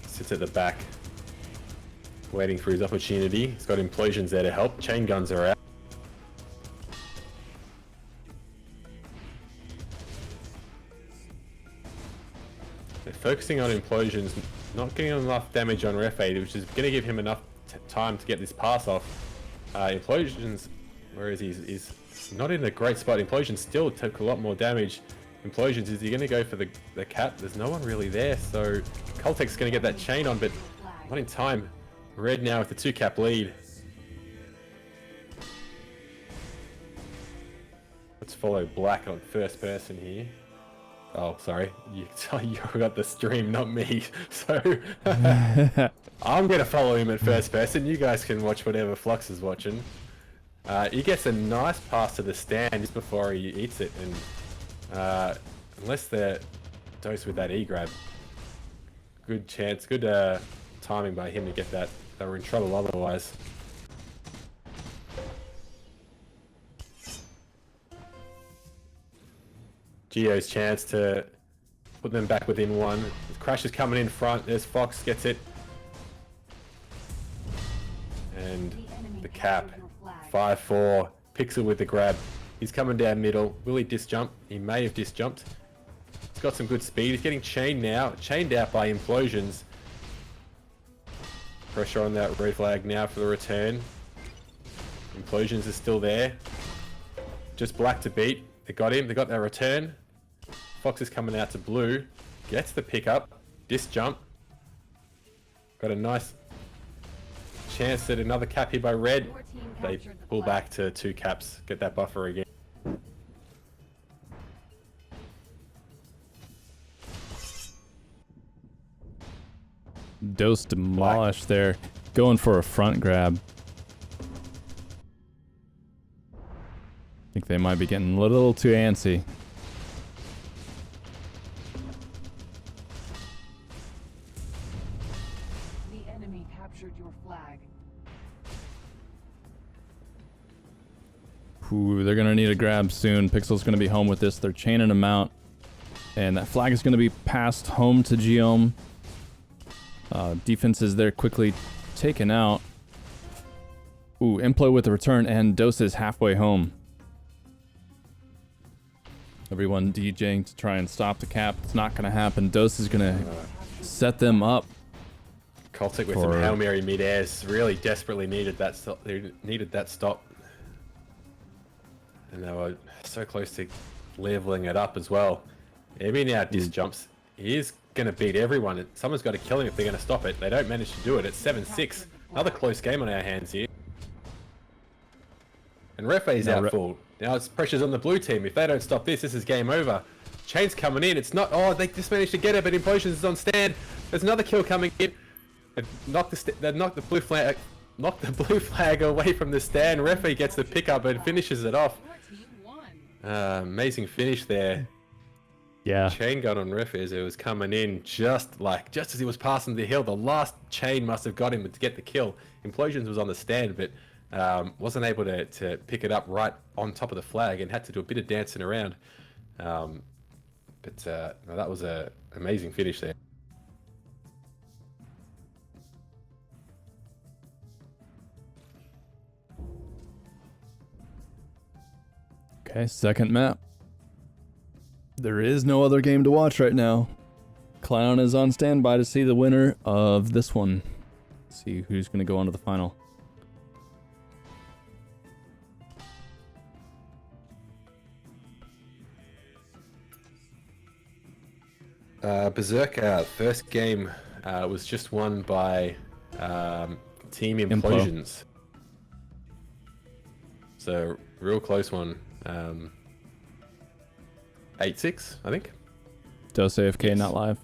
sits at the back, waiting for his opportunity. He's got Implosions there to help. Chain guns are out. They're focusing on Implosions, not getting enough damage on Refe, which is going to give him enough time to get this pass off. Implosions, whereas he's not in a great spot. Implosions still took a lot more damage. Implosions, is he going to go for the cap? There's no one really there, so Koltek's going to get that chain on, but not in time. Red now with the 2-cap lead. Let's follow Black on first person here. Oh, sorry. You got the stream, not me. So I'm going to follow him at first person. You guys can watch whatever Flux is watching. He gets a nice pass to the stand just before he eats it. And unless they're dosed with that E-grab. Good chance, good timing by him to get that. They were in trouble otherwise. Gio's chance to put them back within one. Crash is coming in front. There's Fox, gets it. And the cap. 5-4. Pixel with the grab. He's coming down middle. Will he disjump? He may have disjumped. He's got some good speed. He's getting chained now. Chained out by Implosions. Pressure on that red flag now for the return. Implosions is still there. Just black to beat. They got him. They got their return. Fox is coming out to blue. Gets the pickup. Disjump. Got a nice chance at another cap here by red. They pull back to 2 caps. Get that buffer again. Dose demolished there. Going for a front grab. I think they might be getting a little too antsy. The enemy captured your flag. Ooh, they're gonna need a grab soon. Pixel's gonna be home with this. They're chaining him out. And that flag is gonna be passed home to Giohm. Defense is there quickly taken out. Ooh, Implo with the return, and Dose is halfway home. Everyone DJing to try and stop the cap. It's not going to happen. Dose is going to set them up. Celtic with some Hail Mary mid-airs. Really desperately needed that stop. They needed that stop. And they were so close to leveling it up as well. Emi now disjumps. He is going to beat everyone. Someone's got to kill him if they're going to stop it. They don't manage to do it. It's 7-6. Another close game on our hands here. And Refe's out full. Now it's pressure's on the blue team. If they don't stop this, this is game over. Chain's coming in. It's not... Oh, they just managed to get it, but Implosions is on stand. There's another kill coming in. They knocked the blue flag away from the stand. Refe gets the pickup and finishes it off. Amazing finish there. Yeah. Chain gun on Refe as it was coming in just as he was passing the hill. The last chain must have got him to get the kill. Implosions was on the stand, but wasn't able to pick it up right on top of the flag and had to do a bit of dancing around. No, that was an amazing finish there. Okay, second map. There is no other game to watch right now. Clown is on standby to see the winner of this one. See who's going to go on to the final. Berserker, first game was just won by Team Implosions. So, real close one. 8-6, I think. Dose AFK, yes. Not live.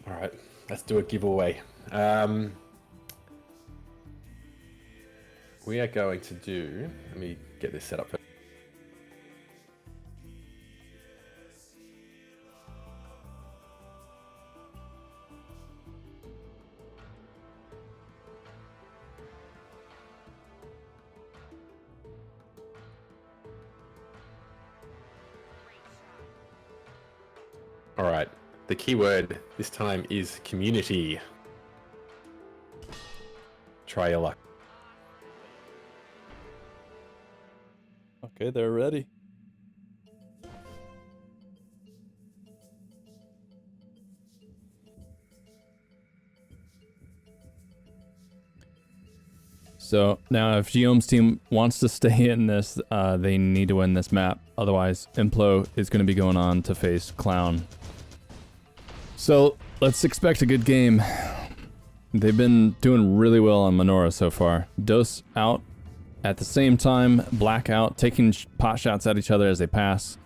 Alright, let's do a giveaway. We are going to do... Let me get this set up first. Alright, the keyword this time is community. Try your luck. Okay, they're ready. So now if Giohm's team wants to stay in this, they need to win this map. Otherwise, Implo is going to be going on to face Clown. So let's expect a good game. They've been doing really well on Menorah so far. Dose out at the same time, Black out, taking pot shots at each other as they pass.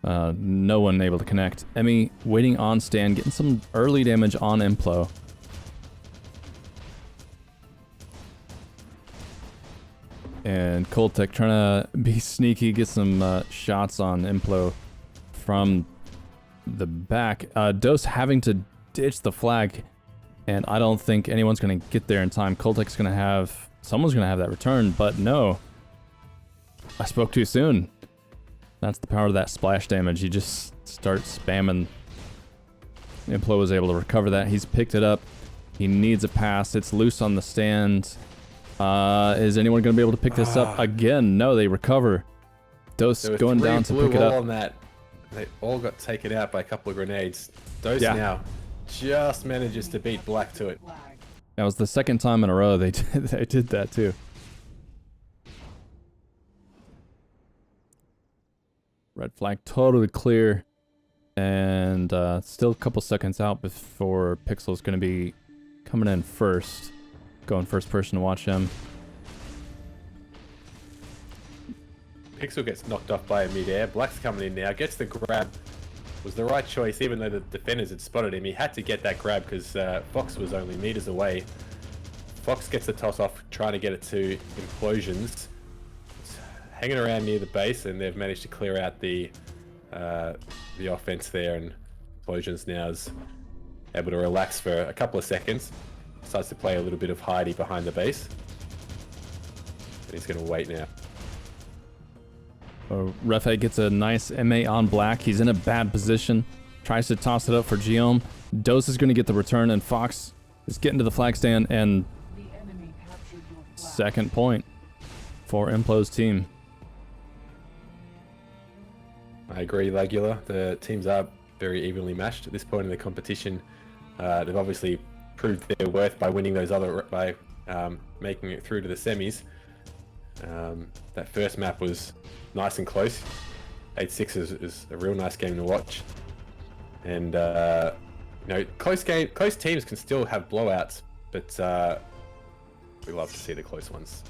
No one able to connect. Emi waiting on stand, getting some early damage on Implo. And Coltec trying to be sneaky, get some shots on Implo from the back. Dose having to ditch the flag, and I don't think anyone's going to get there in time. Coltec's going to have... Someone's going to have that return, but no. I spoke too soon. That's the power of that splash damage. You just start spamming. Implo was able to recover that. He's picked it up. He needs a pass. It's loose on the stand. Is anyone going to be able to pick this up again? No, they recover. Dose going down to pick it up. On that. They all got taken out by a couple of grenades. Dose Yeah. now just manages to beat Black to it. That was the second time in a row they did that too. Red flag totally clear. And still a couple seconds out before Pixel's going to be coming in first. Going first person to watch him. Pixel gets knocked off by a Midair. Black's coming in now, gets the grab. Was the right choice, even though the defenders had spotted him. He had to get that grab because Fox was only meters away. Fox gets the toss off, trying to get it to Implosions. It's hanging around near the base, and they've managed to clear out the offense there. And Implosions now is able to relax for a couple of seconds. Starts to play a little bit of hidey behind the base. And he's going to wait now. Refe gets a nice MA on Black. He's in a bad position. Tries to toss it up for Giohm. Dose is going to get the return, and Fox is getting to the flag stand, and second point for Implo's team. I agree, Lagula. The teams are very evenly matched at this point in the competition. They've obviously proved their worth by winning those by making it through to the semis. That first map was nice and close. 8-6 is a real nice game to watch. And close teams can still have blowouts, but we love to see the close ones.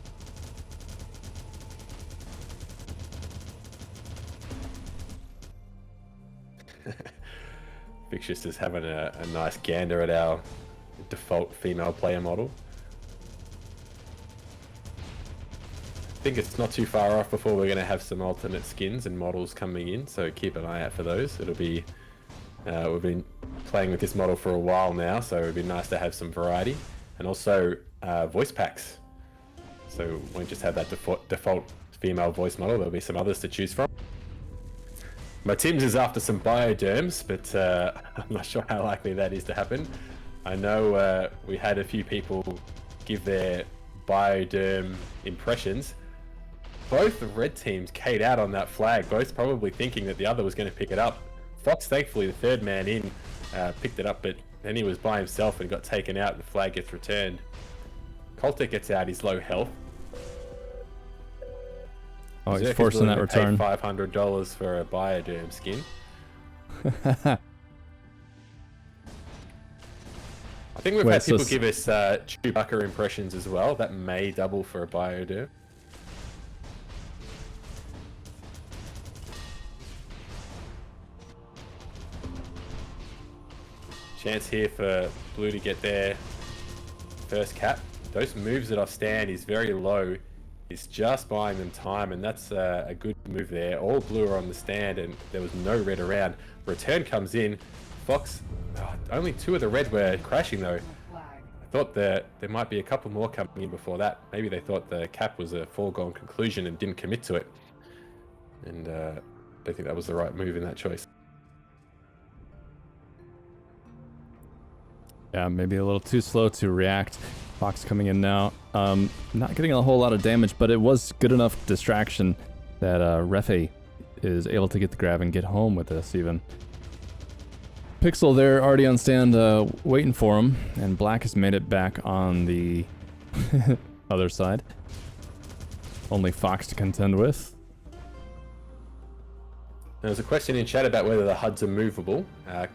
Vicious is having a nice gander at our default female player model. I think it's not too far off before we're going to have some alternate skins and models coming in, so keep an eye out for those. It'll be we've been playing with this model for a while now, so it'd be nice to have some variety, and also voice packs. So we won't just have that default female voice model. There'll be some others to choose from. Matin is after some bioderms, but I'm not sure how likely that is to happen. I know we had a few people give their bioderm impressions. Both the red teams K'd out on that flag, both probably thinking that the other was going to pick it up. Fox, thankfully, the third man in, picked it up, but then he was by himself and got taken out. The flag gets returned. Coltec gets out, he's low health. Oh, he's forcing that return. $500 for a bioderm skin. I think we've had people give us Chewbacca impressions as well. That may double for a bioderm. Chance here for Blue to get their first cap. Those moves it off stand is very low. He's just buying them time, and that's a good move there. All Blue are on the stand, and there was no red around. Return comes in. Fox, only two of the red were crashing though. I thought there might be a couple more coming in before that. Maybe they thought the cap was a foregone conclusion and didn't commit to it. And I don't think that was the right move in that choice. Yeah, maybe a little too slow to react. Fox coming in now. Not getting a whole lot of damage, but it was good enough distraction that Refe is able to get the grab and get home with this even. Pixel there already on stand waiting for him, and Black has made it back on the other side. Only Fox to contend with. There's a question in chat about whether the HUDs are movable.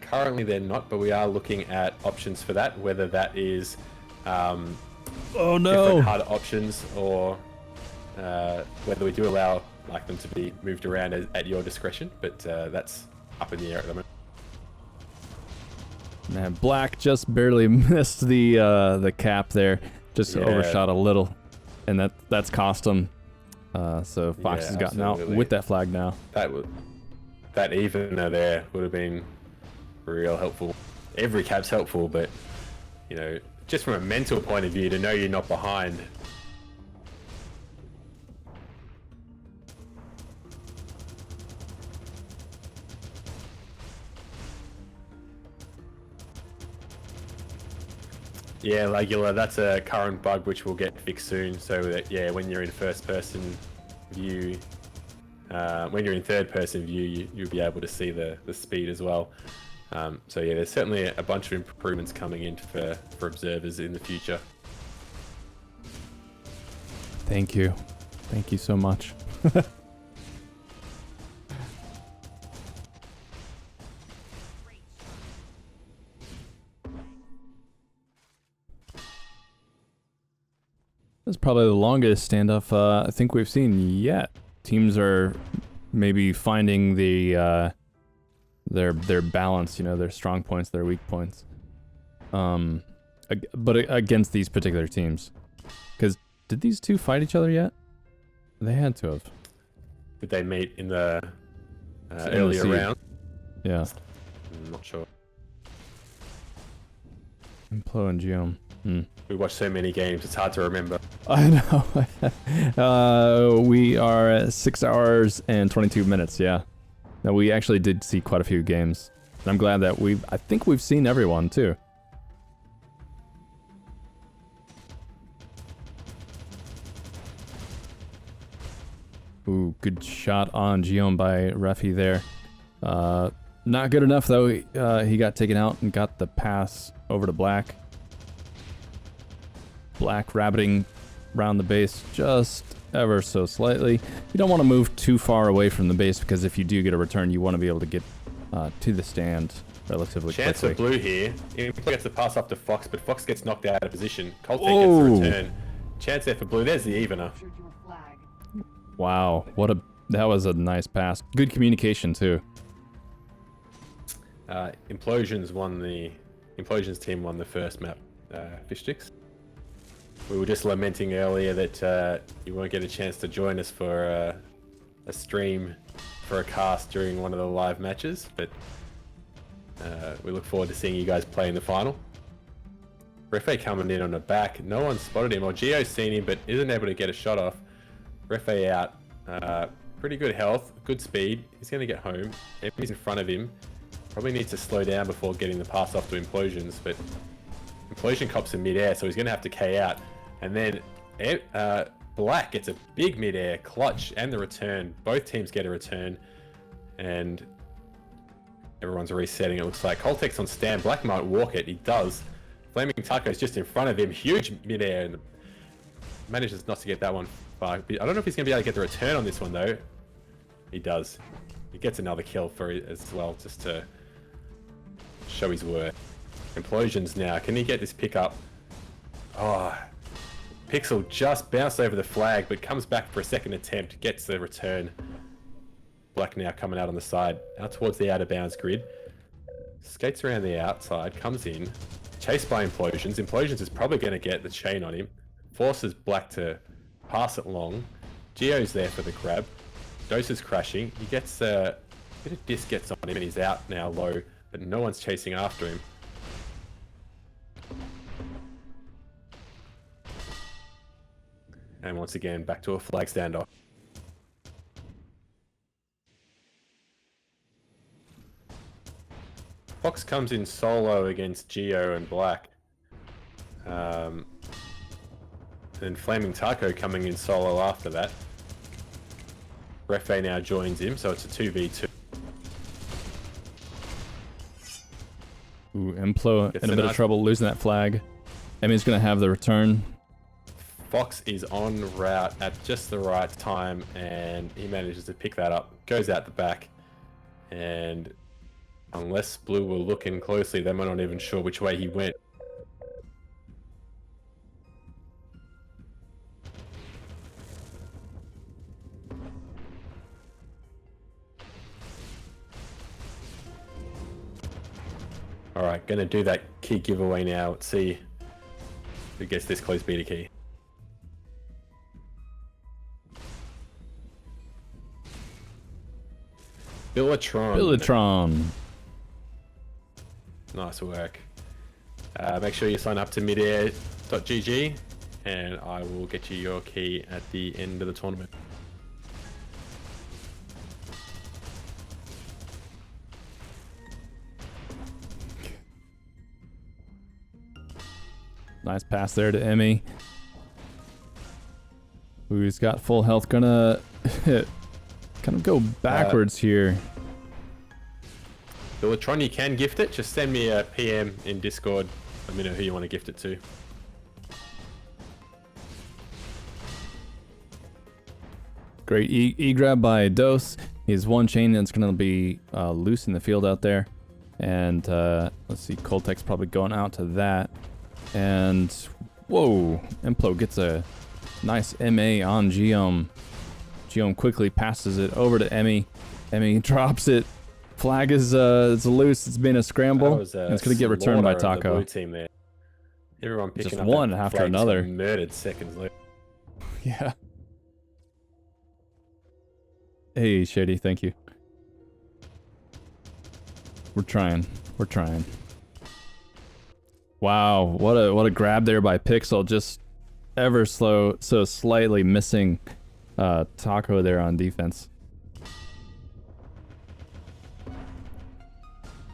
Currently they're not, but we are looking at options for that, whether that is oh no! different HUD options, or whether we do allow them to be moved around at your discretion, but that's up in the air at the moment. Man, Black just barely missed the cap there, just overshot a little, and that's cost him So Fox Yeah, has gotten absolutely. out with that flag now. That evener there would have been real helpful. Every cap's helpful, but you know, just from a mental point of view, to know you're not behind. Yeah, Lagula, that's a current bug which will get fixed soon, so that, yeah, when you're in first person view, when you're in third person view, you'll be able to see the speed as well. So yeah, there's certainly a bunch of improvements coming in for observers in the future. Thank you so much. This is probably the longest standoff I think we've seen yet. Teams are maybe finding the their balance, you know, their strong points, their weak points. But against these particular teams, because did these two fight each other yet? They had to have. Did they meet in the In the earlier seed. round? Yeah. I'm not sure. Implo and Giohm. We watched so many games, it's hard to remember. I know. We are at 6 hours and 22 minutes. Yeah. No, we actually did see quite a few games. And I'm glad that I think we've seen everyone too. Ooh, good shot on Giohm by Refi there. Not good enough though. He got taken out and got the pass over to Black. Black rabbiting around the base just ever so slightly. You don't want to move too far away from the base, because if you do get a return, you want to be able to get to the stand relatively Chance quickly. of blue here. He gets the pass off to Fox, but Fox gets knocked out of position. Coltec gets the return. Chance there for blue. There's the evener. Captured your flag. Wow, that was a nice pass. Good communication too. Implosions team won the first map, Fish Sticks. We were just lamenting earlier that you won't get a chance to join us for a stream for a cast during one of the live matches, but we look forward to seeing you guys play in the final. Refe coming in on the back. No one spotted him. Or Gio's seen him, but isn't able to get a shot off. Refe out. Pretty good health, good speed. He's going to get home. He's in front of him. Probably needs to slow down before getting the pass off to Implosions, but Implosion cops in midair, so he's going to have to K out. And then Black gets a big midair clutch and the return. Both teams get a return, and everyone's resetting. It looks like Coltec's on stand. Black might walk it. He does. Flaming Taco's just in front of him. Huge midair, and manages not to get that one far. I don't know if he's going to be able to get the return on this one though. He does. He gets another kill for it as well, just to show his worth. Implosions now. Can he get this pick up? Oh, Pixel just bounced over the flag, but comes back for a second attempt, gets the return. Black now coming out on the side, out towards the out of bounds grid. Skates around the outside, comes in, chased by Implosions. Implosions is probably going to get the chain on him. Forces Black to pass it long. Gio's there for the grab. Dose is crashing. He gets a bit of disc gets on him, and he's out now low, but no one's chasing after him. And once again, back to a flag standoff. Fox comes in solo against Gio and Black. And Flaming Taco coming in solo after that. Refe now joins him, so it's a 2v2. Ooh, Implo Gets in a a bit of nice- trouble losing that flag. Emmy's gonna have the return. Fox is en route at just the right time, and he manages to pick that up. Goes out the back, and unless Blue were looking closely, they might not even sure which way he went. Alright, gonna do that key giveaway now. Let's see who gets this close beta key. Billatron. Nice work. Make sure you sign up to midair.gg and I will get you your key at the end of the tournament. Nice pass there to Emmy. Who's got full health. Gonna kind of go backwards here. Billatron, you can gift it. Just send me a PM in Discord. Let me know who you want to gift it to. Great E-grab by Dose. He's one chain that's going to be loose in the field out there. And let's see, Coltech's probably going out to that. And whoa, Implo gets a nice MA on Giohm. Giohm quickly passes it over to Emmy. Emmy drops it. Flag is it's loose. It's been a scramble. It's going to get returned by Taco. Blue team there. Everyone picking Just up one after another. Murdered seconds later. Yeah. Hey, Shady, thank you. We're trying. We're trying. Wow, what a grab there by Pixel. Just ever so slightly missing Taco there on defense.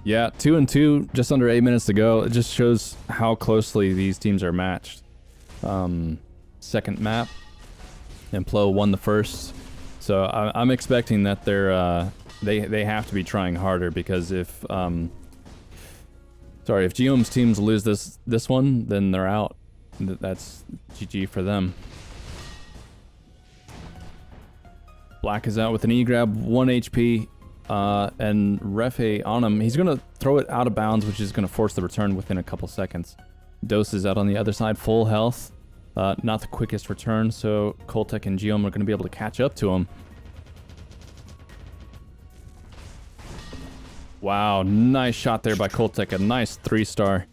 Yeah, 2-2, just under 8 minutes to go. It just shows how closely these teams are matched. Second map, Implo won the first. So I'm expecting that they have to be trying harder, because if Giohm's teams lose this one, then they're out. That's GG for them. Black is out with an E-grab, 1 HP, and Refe on him. He's gonna throw it out of bounds, which is gonna force the return within a couple seconds. Dose is out on the other side, full health. Not the quickest return, so Coltech and Giohm are going to be able to catch up to him. Wow, nice shot there by Coltech, a nice 3-star.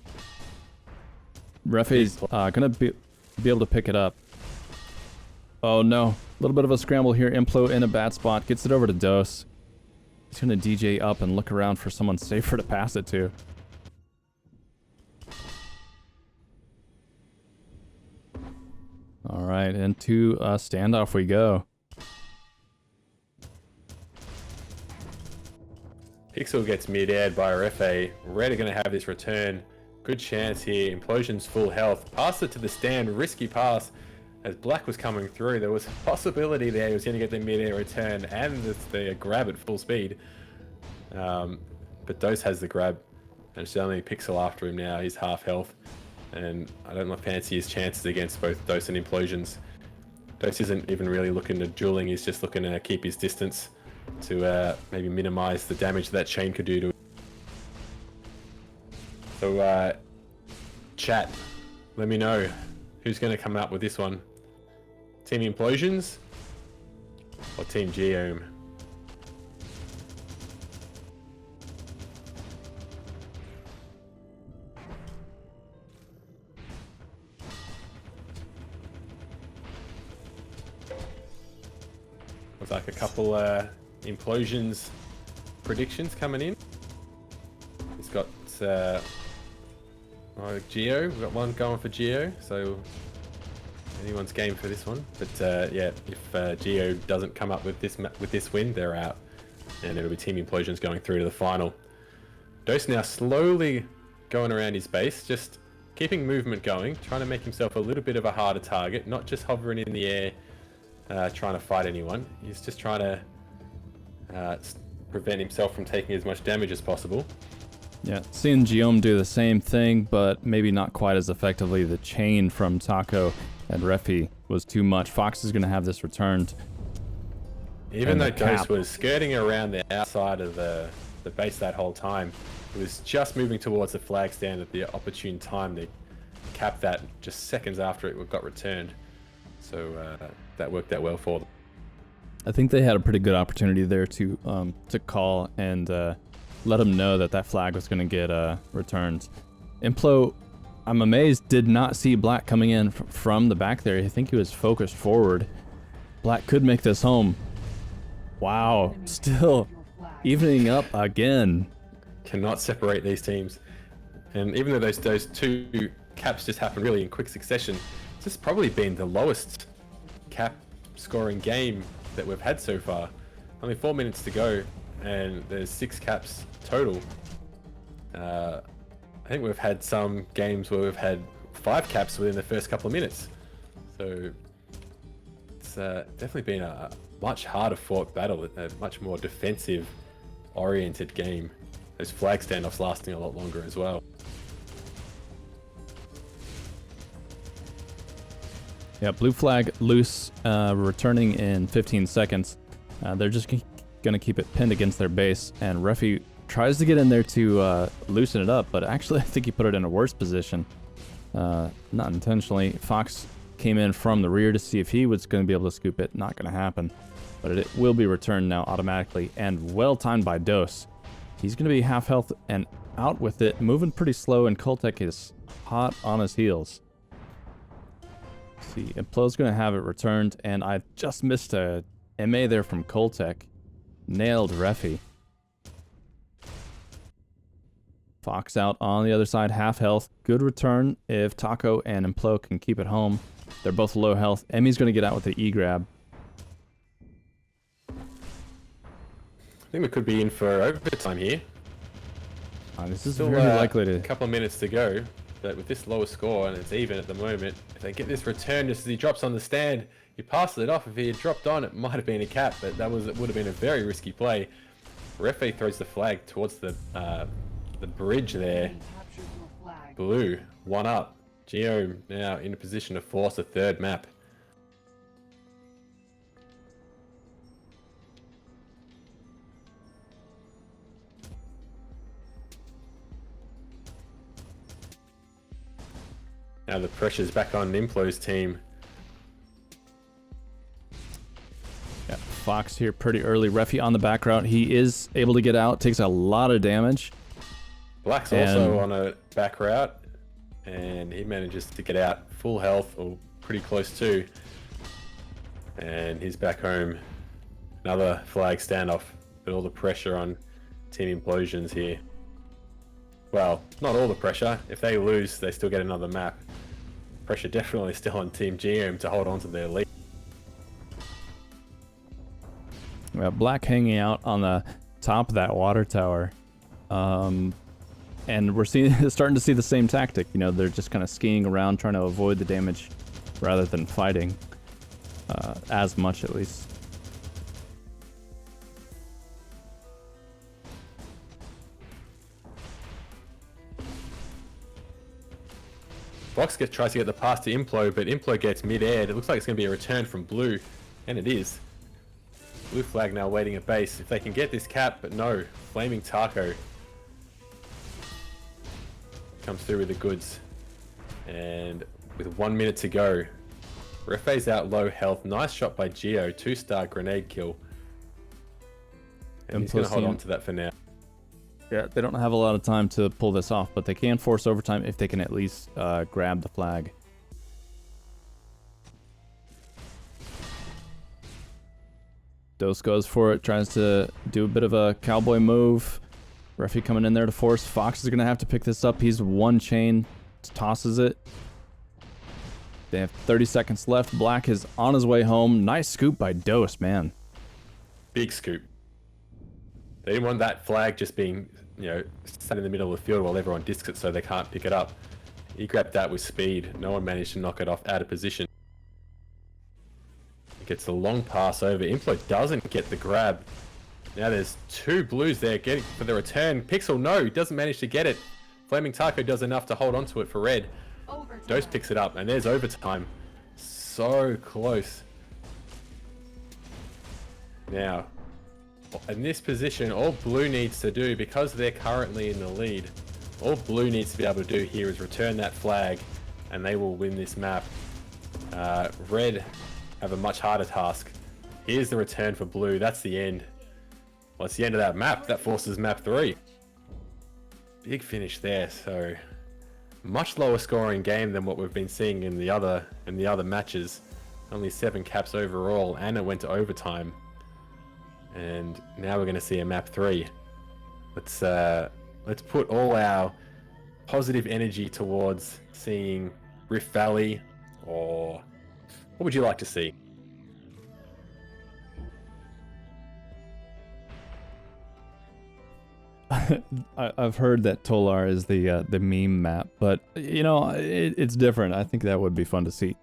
Refe's going to be able to pick it up. Oh no, a little bit of a scramble here. Implo in a bad spot, gets it over to Dose. He's going to DJ up and look around for someone safer to pass it to. All right, into a standoff we go. Pixel gets mid-aired by Refe. Red are going to have this return. Good chance here. Implosions full health. Pass it to the stand. Risky pass. As Black was coming through, there was a possibility there he was going to get the mid-air return and the grab at full speed. But Dose has the grab. And it's only Pixel after him now. He's half health. And I don't fancy his chances against both Dose and Implosions. Dose isn't even really looking at dueling, he's just looking to keep his distance to maybe minimize the damage that chain could do to him. So, chat, let me know who's going to come up with this one. Team Implosions or Team Giohm? Looks like a couple Implosions predictions coming in. It's got Gio. We've got one going for Gio, so anyone's game for this one. But yeah, if Gio doesn't come up with this win, they're out, and it'll be Team Implosions going through to the final. Dose now slowly going around his base, just keeping movement going, trying to make himself a little bit of a harder target, not just hovering in the air. Trying to fight anyone. He's just trying to prevent himself from taking as much damage as possible. Yeah, seeing Giohm do the same thing, but maybe not quite as effectively. The chain from Taco and Refi was too much. Fox is going to have this returned. Even though Ghost was skirting around the outside of the base that whole time, he was just moving towards the flag stand at the opportune time to cap that just seconds after it got returned. So that worked out well for them. I think they had a pretty good opportunity there to call and let them know that flag was going to get returned. Implo, I'm amazed, did not see Black coming in from the back there. I think he was focused forward. Black could make this home. Wow, still Evening up again. Cannot separate these teams. And even though those two caps just happened really in quick succession, this has probably been the lowest cap scoring game that we've had so far. Only 4 minutes to go, and there's 6 caps total. I think we've had some games where we've had 5 caps within the first couple of minutes. So it's definitely been a much harder fought battle, a much more defensive oriented game. Those flag standoffs lasting a lot longer as well. Yeah, blue flag loose, returning in 15 seconds. They're just going to keep it pinned against their base, and Refi tries to get in there to loosen it up, but actually I think he put it in a worse position. Not intentionally. Fox came in from the rear to see if he was going to be able to scoop it. Not going to happen, but it will be returned now automatically, and well timed by Dose. He's going to be half health and out with it, moving pretty slow, and Koltek is hot on his heels. See, Implo's going to have it returned, and I just missed a MA there from Koltek. Nailed Refi. Fox out on the other side, half health. Good return if Taco and Implo can keep it home. They're both low health. Emmy's going to get out with the E-grab. I think we could be in for overtime here. This is Still very likely to... a couple of minutes to go, but with this lower score, and it's even at the moment, if they get this return just as he drops on the stand, he passes it off. If he had dropped on, it might have been a cap, but it would have been a very risky play. Refe throws the flag towards the bridge there. Captured your flag. Blue, 1 up. Giohm now in a position to force a third map. Now the pressure's back on Implo's team. Yeah, Fox here pretty early. Refi on the back route. He is able to get out. Takes a lot of damage. Black's also on a back route, and he manages to get out full health, or pretty close to. And he's back home. Another flag standoff, but all the pressure on Team Implosions here. Well, not all the pressure. If they lose, they still get another map. Pressure definitely still on Team Giohm to hold on to their lead. We have Black hanging out on the top of that water tower. And we're starting to see the same tactic. You know, they're just kind of skiing around trying to avoid the damage rather than fighting. As much, at least. Fox tries to get the pass to Implo, but Implo gets mid-aired. It looks like it's going to be a return from Blue, and it is. Blue flag now waiting at base. If they can get this cap, but no. Flaming Taco comes through with the goods. And with 1 minute to go, Refe's out low health. Nice shot by Gio. 2-star grenade kill. And he's going to hold on to that for now. Yeah, they don't have a lot of time to pull this off, but they can force overtime if they can at least grab the flag. Dose goes for it, tries to do a bit of a cowboy move. Refi coming in there to force. Fox is going to have to pick this up. He's one chain, tosses it. They have 30 seconds left. Black is on his way home. Nice scoop by Dose, man. Big scoop. They didn't want that flag just being, you know, sat in the middle of the field while everyone discs it so they can't pick it up. He grabbed that with speed. No one managed to knock it off out of position. He gets the long pass over. Implo doesn't get the grab. Now there's 2 blues there getting for the return. Pixel, no, doesn't manage to get it. Flaming Taco does enough to hold onto it for red. Overtime. Dose picks it up, and there's overtime. So close. Now, in this position, all Blue needs to do, because they're currently in the lead, all Blue needs to be able to do here is return that flag, and they will win this map. Red have a much harder task. Here's the return for Blue. That's the end. Well, it's the end of that map. That forces map 3. Big finish there. So much lower scoring game than what we've been seeing in the other matches. Only 7 caps overall, and it went to overtime. and now we're going to see a map 3. Let's put all our positive energy towards seeing Rift Valley, or what would you like to see? I've heard that Tolar is the meme map, but you know it's different. I think that would be fun to see.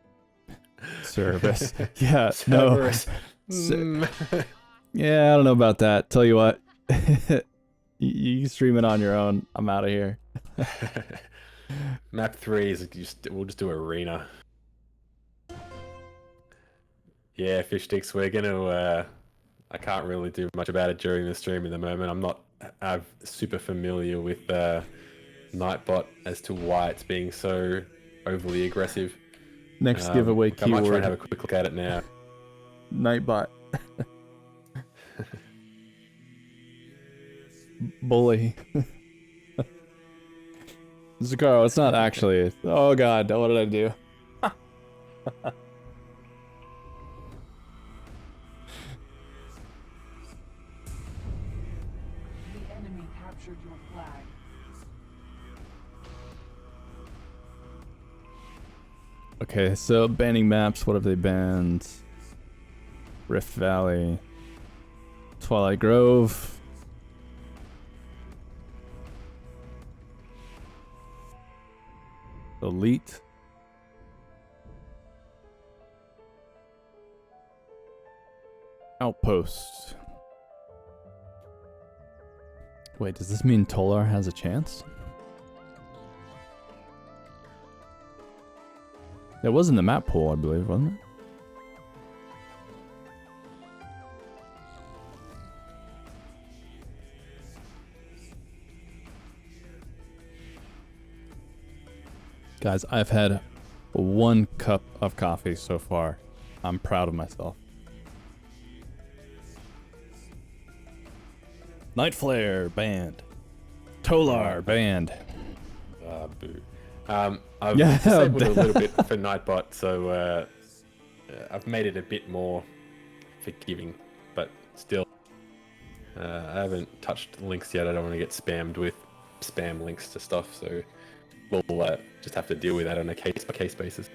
Service, yeah, Cerberus. no. Yeah, I don't know about that. Tell you what, you stream it on your own. I'm out of here. Map 3 is we'll just do arena. Yeah, fish sticks. We're gonna. I can't really do much about it during the stream at the moment. I'm not super familiar with Nightbot as to why it's being so overly aggressive. Next giveaway I might try keyword: and have a quick look at it now. Nightbot. Bully. Zakaro, it's not actually. Oh god, what did I do? The enemy captured your flag. Okay, so banning maps, what have they banned? Rift Valley, Twilight Grove, Elite, Outpost. Wait, does this mean Tolar has a chance? It was in the map pool, I believe, wasn't it? Guys, I've had 1 cup of coffee so far. I'm proud of myself. Night Flare banned. Tolar banned. Boo. I've Yeah, disabled a little bit for Nightbot, so I've made it a bit more forgiving, but still, I haven't touched links yet. I don't want to get spammed with spam links to stuff, so we'll just have to deal with that on a case-by-case basis.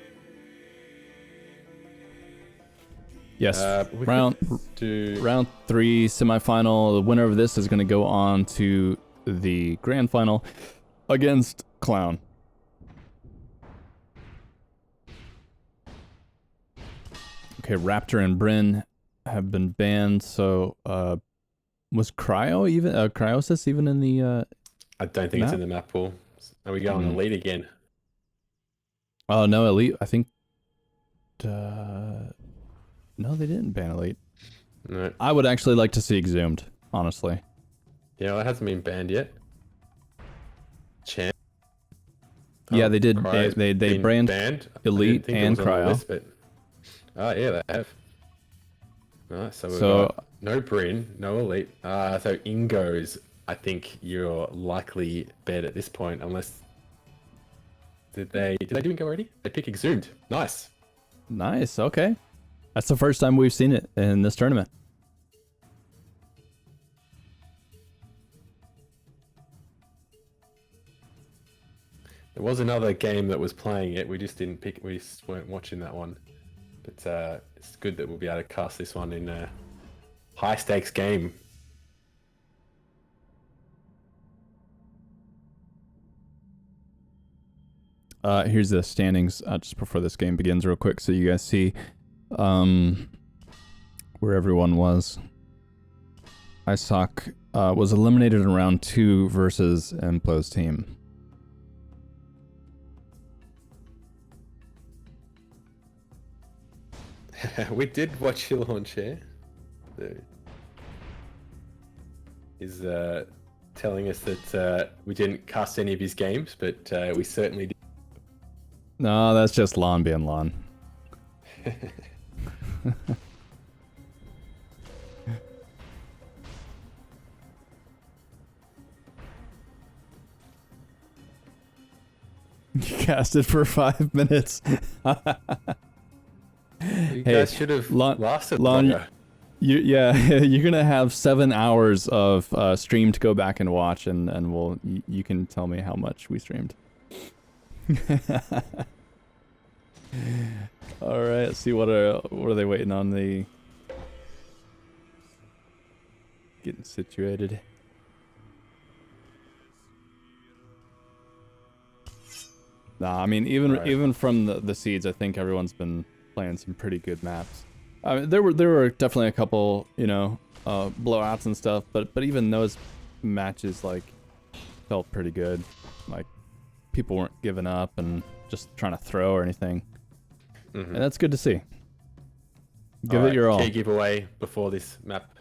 Yes, We round could do round 3 semifinal. The winner of this is going to go on to the grand final against Clown. Okay, Raptor and Bryn have been banned. So, was Cryo even Cryosis even in the? I don't think it's map? in the map pool. Are we going elite again? Oh no, Elite. I think. No, they didn't ban Elite. No. I would actually like to see Exhumed, honestly. Yeah, well, it hasn't been banned yet. Champ. Yeah, they did. Cryo's They been banned banned. Elite I didn't and think it was on the Cryo. list, but... Oh, yeah, they have. Alright, so we've So- got no Bryn, no Elite. So Ingos, I think you're likely bet at this point, unless... Did they do Ingo already? They pick Exhumed. Nice. Nice. Okay, that's the first time we've seen it in this tournament. There was another game that was playing it. We just didn't pick. We just weren't watching that one. But it's good that we'll be able to cast this one in a high stakes game. Here's the standings just before this game begins, real quick, so you guys see where everyone was. IceHawk was eliminated in round 2 versus Implosions team. We did watch your launch here. He's telling us that we didn't cast any of his games, but we certainly did. No, that's just Lon being Lon. You casted for 5 minutes. You guys should have lasted Lon, longer. Yeah, you're gonna have 7 hours of stream to go back and watch, and you can tell me how much we streamed. All right, let's see what are they waiting on? The getting situated. Nah, I mean even from the seeds, I think everyone's been playing some pretty good maps. I mean, there were definitely a couple, you know, blowouts and stuff, but even those matches like felt pretty good. Like people weren't giving up and just trying to throw or anything, and that's good to see. Give it your all. Key giveaway before this map.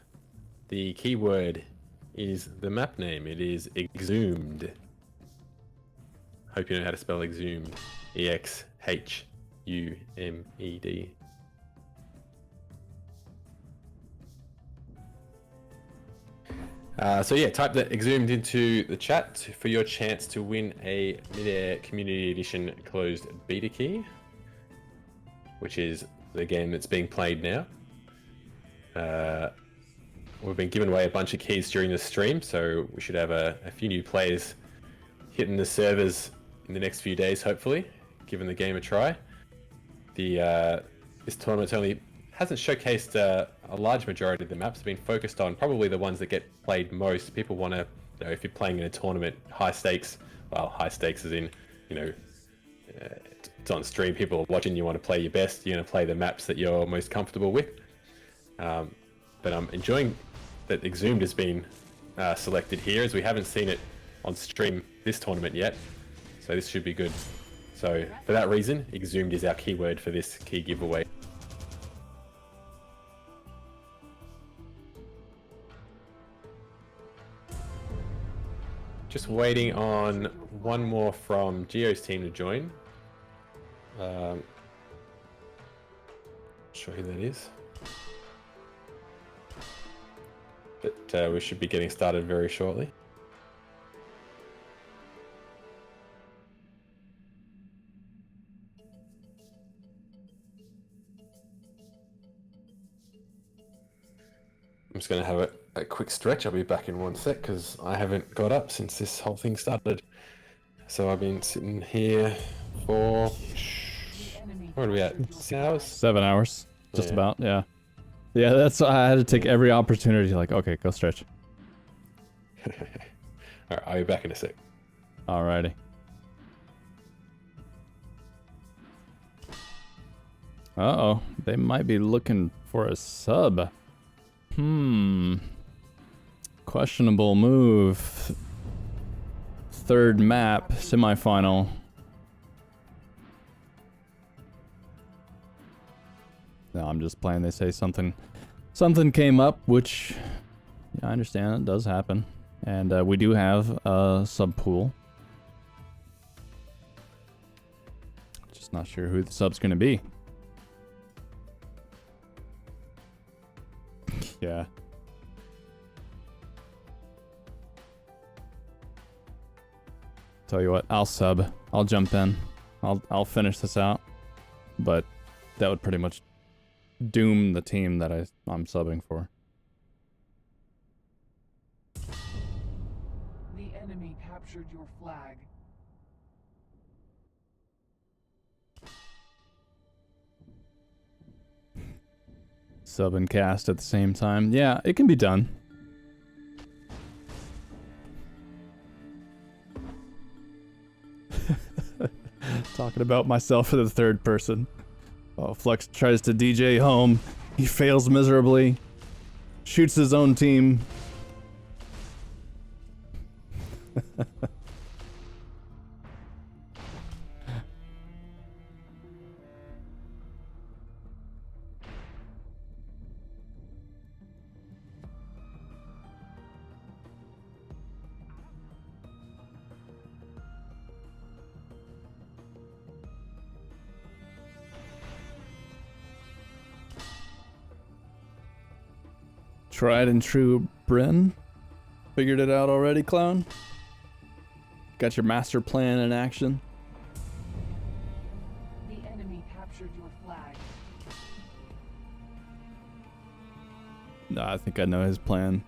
The keyword is the map name. It is exhumed. Hope you know how to spell exhumed. EXHUMED. So yeah, type that exhumed into the chat for your chance to win a Midair Community Edition closed beta key, which is the game that's being played now. We've been giving away a bunch of keys during the stream, so we should have a few new players hitting the servers in the next few days, hopefully, giving the game a try. This tournament only hasn't showcased a large majority of the maps. It's been focused on probably the ones that get played most. People want to, you know, if you're playing in a tournament, high stakes, well, high stakes as in, you know, it's on stream, people are watching, you want to play your best, you're going to play the maps that you're most comfortable with. But I'm enjoying that Exhumed has been selected here, as we haven't seen it on stream this tournament yet. So this should be good. So for that reason, Exhumed is our keyword for this key giveaway. Just waiting on one more from Gio's team to join. Show who that is. But we should be getting started very shortly. I'm just going to have a quick stretch. I'll be back in 1 sec because I haven't got up since this whole thing started. So I've been sitting here for, what are we at, 6 hours? 7 hours, just about, yeah. Yeah, that's why I had to take every opportunity, like, okay, go stretch. Alright, I'll be back in a sec. Alrighty. Uh-oh, they might be looking for a sub. Questionable move. Third map, semifinal. No, I'm just playing. They say something came up, which yeah, I understand. It does happen. And we do have a sub pool. Just not sure who the sub's going to be. Yeah. Tell you what, I'll sub. I'll jump in. I'll finish this out. But that would pretty much doom the team that I'm subbing for. The enemy captured your flag. Sub and cast at the same time. Yeah, it can be done. Talking about myself for the third person. Oh, Flux tries to DJ home. He fails miserably. Shoots his own team. Tried and true Bryn. Figured it out already, clone? Got your master plan in action? The enemy captured your flag. I think I know his plan.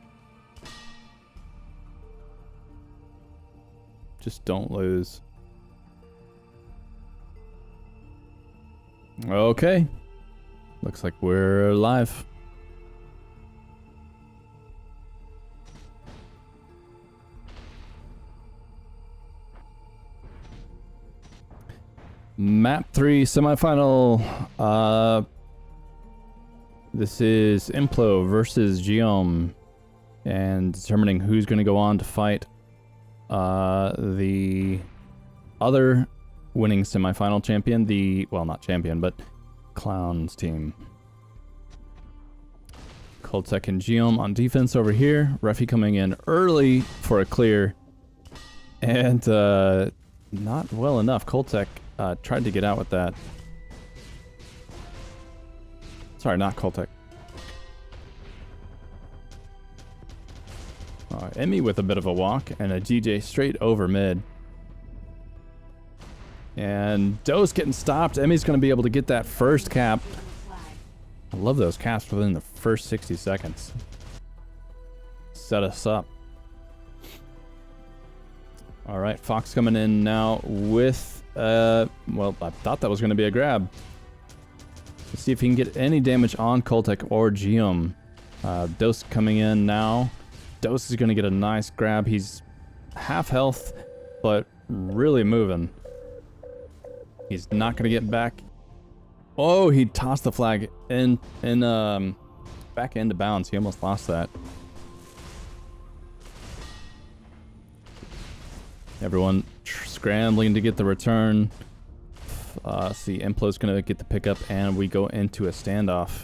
Just don't lose. Okay. Looks like we're live. Map 3 semifinal. This is Implo versus Giohm, and determining who's going to go on to fight the other winning semifinal champion, well, not champion, but Clowns team. Coltec and Giohm on defense over here. Refi coming in early for a clear, and not well enough. Coltec tried to get out with that. Sorry, not Coltec. Emmy with a bit of a walk and a DJ straight over mid. And Doe's getting stopped. Emmy's going to be able to get that first cap. I love those caps within the first 60 seconds. Set us up. All right, Fox coming in now with, well, I thought that was going to be a grab. Let's see if he can get any damage on Coltec or Giohm. Dose coming in now. Dose is going to get a nice grab. He's half health, but really moving. He's not going to get back. Oh, he tossed the flag in back into bounds. He almost lost that. Everyone scrambling to get the return. See, Implo's going to get the pickup, and we go into a standoff.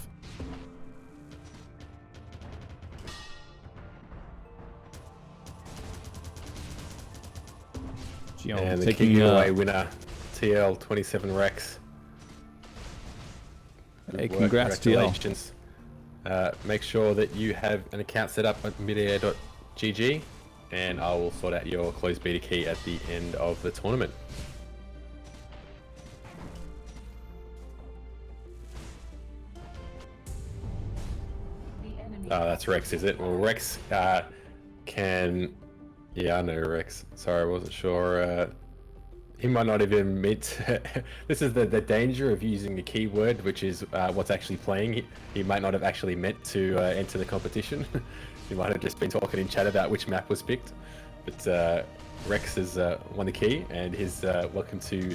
Giohm And the taking key giveaway winner, TL27 Rex. Hey, Good work, congrats, TL. congratulations. Make sure that you have an account set up at midair.gg, and I will sort out your closed beta key at the end of the tournament. That's Rex, is it? Well, Rex can... Yeah, I know Rex. Sorry, I wasn't sure. He might not even meet... This is the danger of using the keyword, which is what's actually playing. He might not have actually meant to enter the competition. He might have just been talking in chat about which map was picked. But Rex has won the key, and he's welcome to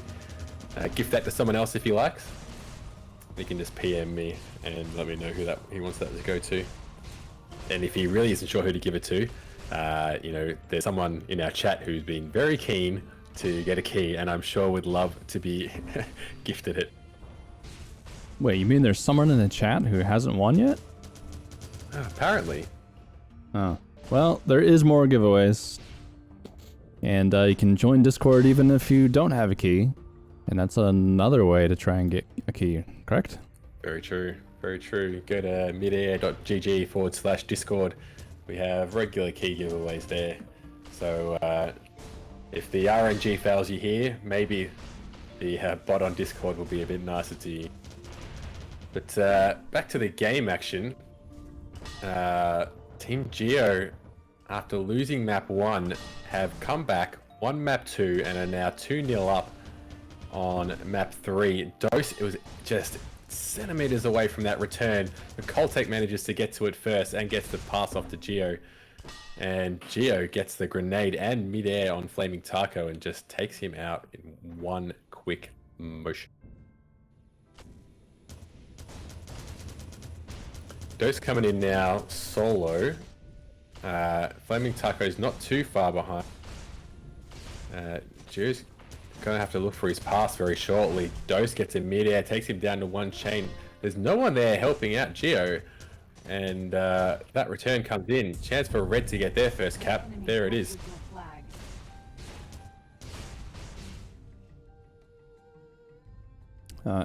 gift that to someone else if he likes. He can just PM me and let me know who he wants that to go to. And if he really isn't sure who to give it to, you know, there's someone in our chat who's been very keen to get a key, and I'm sure would love to be gifted it. Wait, you mean there's someone in the chat who hasn't won yet? Apparently. Oh. Well, there is more giveaways. And you can join Discord even if you don't have a key. And that's another way to try and get a key, correct? Very true. Very true. Go to midair.gg/Discord. We have regular key giveaways there. So if the RNG fails you here, maybe the bot on Discord will be a bit nicer to you. But back to the game action. Team Geo, after losing map 1, have come back, won map 2, and are now 2-0 up on map 3. Dose, it was just centimeters away from that return, but Coltec manages to get to it first and gets the pass off to Geo. And Geo gets the grenade and midair on Flaming Taco and just takes him out in one quick motion. Dose coming in now solo. Flaming Taco's not too far behind. Geo's gonna have to look for his pass very shortly. Dose gets in midair, takes him down to one chain. There's no one there helping out Geo. And that return comes in. Chance for Red to get their first cap. There it is.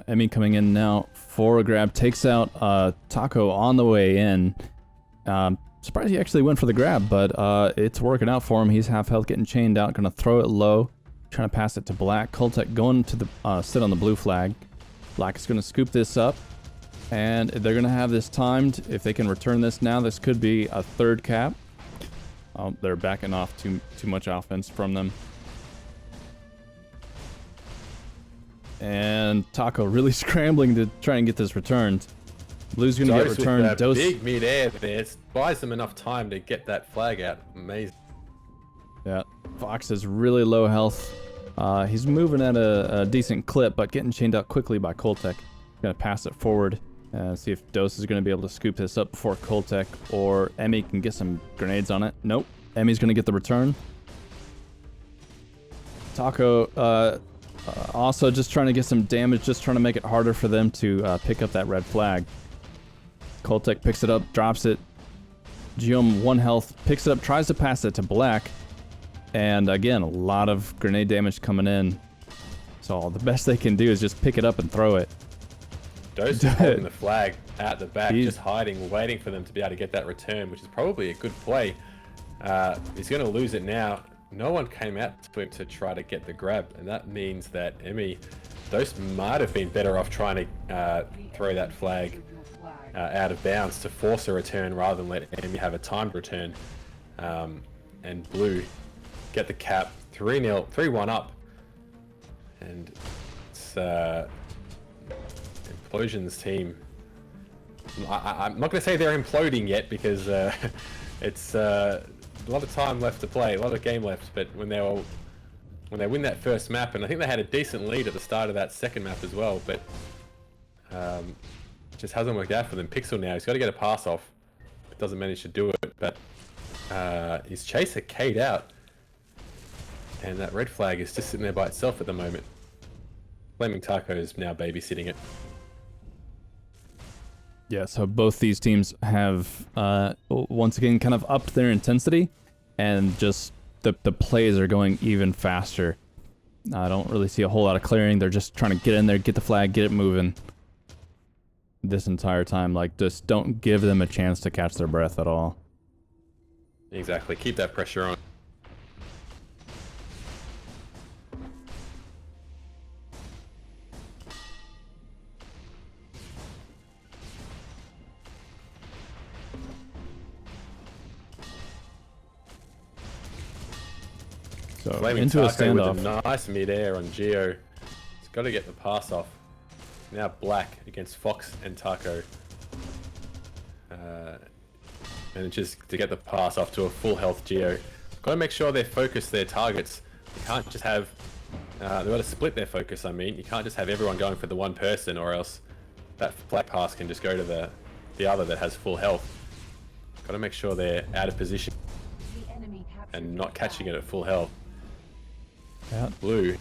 Emmy coming in now for a grab. Takes out Taco on the way in. Surprised he actually went for the grab, but it's working out for him. He's half health, getting chained out. Gonna throw it low. Trying to pass it to Black. Coltec going to the sit on the blue flag. Black is gonna scoop this up. And they're going to have this timed. If they can return this now, this could be a third cap. Oh, they're backing off too much offense from them. And Taco really scrambling to try and get this returned. Blue's going to get returned. With that big mid-air there, it buys them enough time to get that flag out. Amazing. Yeah, Fox is really low health. He's moving at a decent clip, but getting chained out quickly by Koltek. Gonna pass it forward. See if Dose is gonna be able to scoop this up before Koltek or Emmy can get some grenades on it. Nope. Emmy's gonna get the return. Taco also just trying to get some damage, just trying to make it harder for them to pick up that red flag. Koltek picks it up, drops it. Giohm 1 health, picks it up, tries to pass it to Black. And again, a lot of grenade damage coming in. So the best they can do is just pick it up and throw it. Dose is holding the flag out the back, just hiding, waiting for them to be able to get that return, which is probably a good play. He's going to lose it now. No one came out to him to try to get the grab, and that means that Dose might have been better off trying to throw that flag out of bounds to force a return rather than let Emmy have a timed return. And Blue get the cap, 3-0, 3-1 up. And it's Implosions team. I'm not going to say they're imploding yet because it's a lot of time left to play, a lot of game left. But when they win that first map, and I think they had a decent lead at the start of that second map as well, but just hasn't worked out for them. Pixel now, he's got to get a pass off. Doesn't manage to do it, but his chaser K'd out, and that red flag is just sitting there by itself at the moment. Flaming Taco is now babysitting it. Yeah, so both these teams have once again kind of upped their intensity, and just the plays are going even faster. I don't really see a whole lot of clearing. They're just trying to get in there, get the flag, get it moving. This entire time, like, just don't give them a chance to catch their breath at all. Exactly, keep that pressure on. So Flaming into a Taco standoff. with a nice mid-air on Gio. He's got to get the pass off. Now Black against Fox and Taco. Manages to get the pass off to a full health Gio. Got to make sure they focus their targets. You can't just have... they've got to split their focus, I mean. You can't just have everyone going for the one person, or else that flag pass can just go to the other that has full health. Got to make sure they're out of position and not catching it at full health. Yeah. Blue.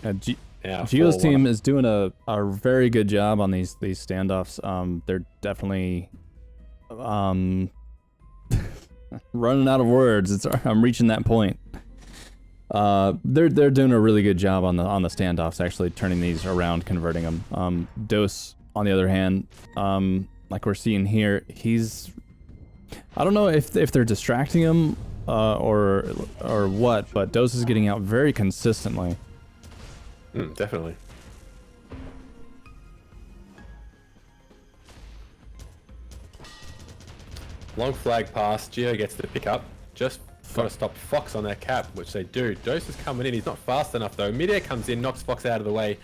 Gio's team is doing a very good job on these standoffs. They're definitely running out of words. I'm reaching that point. They're doing a really good job on the standoffs, actually turning these around, converting them. Dose, on the other hand, like we're seeing here, I don't know if they're distracting him or what, but Dose is getting out very consistently. Definitely. Long flag pass. Gio gets the pick up. Just got to stop Fox on that cap, which they do. Dose is coming in. He's not fast enough though. Midair comes in, knocks Fox out of the way.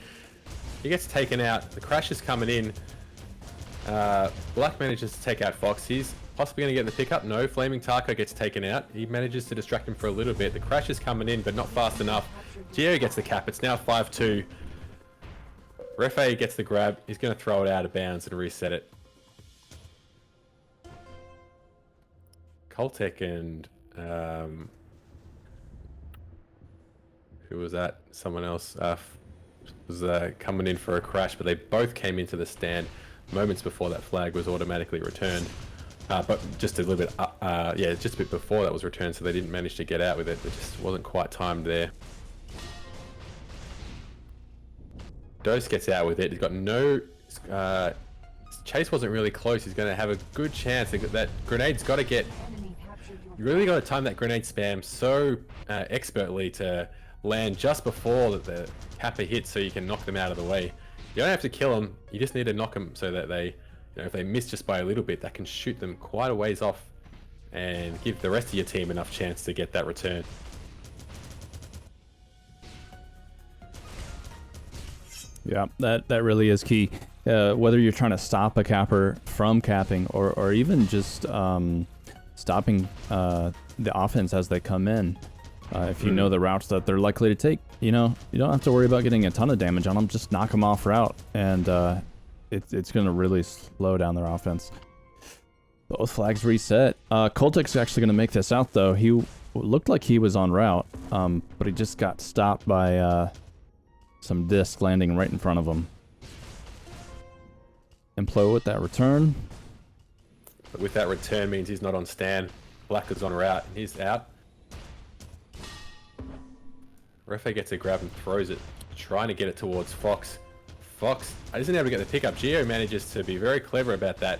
He gets taken out. The crash is coming in. Black manages to take out Fox. He's possibly going to get the pickup. No, Flaming Taco gets taken out. He manages to distract him for a little bit. The crash is coming in, but not fast enough. Gio gets the cap. It's now 5-2. Refe gets the grab. He's going to throw it out of bounds and reset it. Koltek and who was that? Someone else was coming in for a crash, but they both came into the stand moments before that flag was automatically returned. But just a little bit, yeah, just a bit before that was returned, so they didn't manage to get out with it. It just wasn't quite timed there. Dose gets out with it. He's got no... Chase wasn't really close. He's going to have a good chance. That grenade's got to get... You really got to time that grenade spam so expertly to land just before the kappa hits so you can knock them out of the way. You don't have to kill them. You just need to knock them so that they if they miss just by a little bit, that can shoot them quite a ways off and give the rest of your team enough chance to get that return. Yeah, that really is key. Whether you're trying to stop a capper from capping or even just stopping the offense as they come in. If you know the routes that they're likely to take, you don't have to worry about getting a ton of damage on them. Just knock them off route, and it's going to really slow down their offense. Both flags reset. Coltic's actually going to make this out, though. He looked like he was on route, but he just got stopped by some disc landing right in front of him. Implo with that return. But with that return means he's not on stand. Black is on route, and he's out. Refe gets a grab and throws it, trying to get it towards Fox. Fox isn't able to get the pickup. Gio manages to be very clever about that.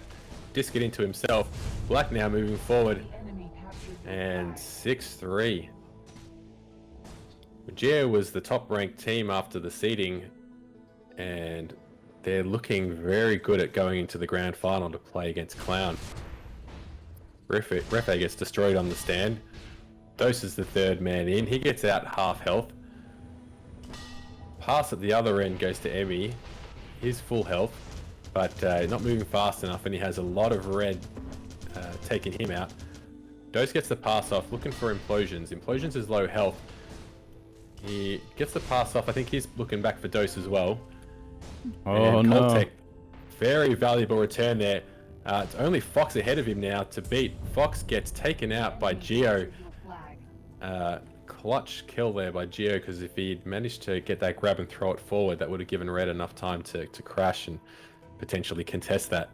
Disc it into himself. Black now moving forward. And 6-3. Gio was the top ranked team after the seeding, and they're looking very good at going into the grand final to play against Clown. Refe gets destroyed on the stand. Dose is the third man in. He gets out half health. Pass at the other end goes to Emmy. He's full health, but not moving fast enough, and he has a lot of red taking him out. Dose gets the pass off, looking for Implosions. Implosions is low health. He gets the pass off. I think he's looking back for Dose as well. Oh, and no. Coltec, very valuable return there. It's only Fox ahead of him now to beat. Fox gets taken out by Gio. Clutch kill there by Gio, because if he'd managed to get that grab and throw it forward, that would have given Red enough time to crash and potentially contest that.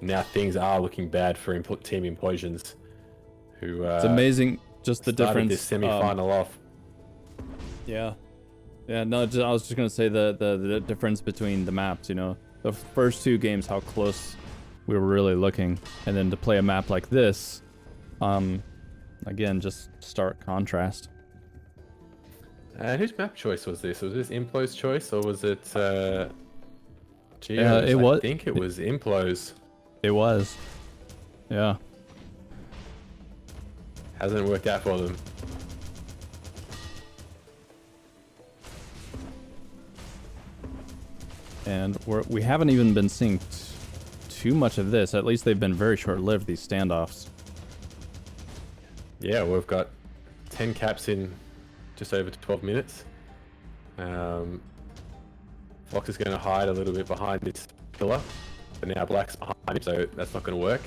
Now things are looking bad for Team Implosions, who It's amazing just the difference. this semi-final off. Yeah. No, I was just gonna say the difference between the maps. The first two games, how close we were really looking, and then to play a map like this, again, just stark contrast. Whose map choice was this? Was this Implo's choice, or was it Gio's? I think it was Implo's. It was. Yeah. Hasn't worked out for them. And we haven't even been seeing too much of this. At least they've been very short-lived, these standoffs. Yeah, we've got 10 caps in just over 12 minutes. Fox is going to hide a little bit behind this pillar, but now Black's behind him, so that's not going to work.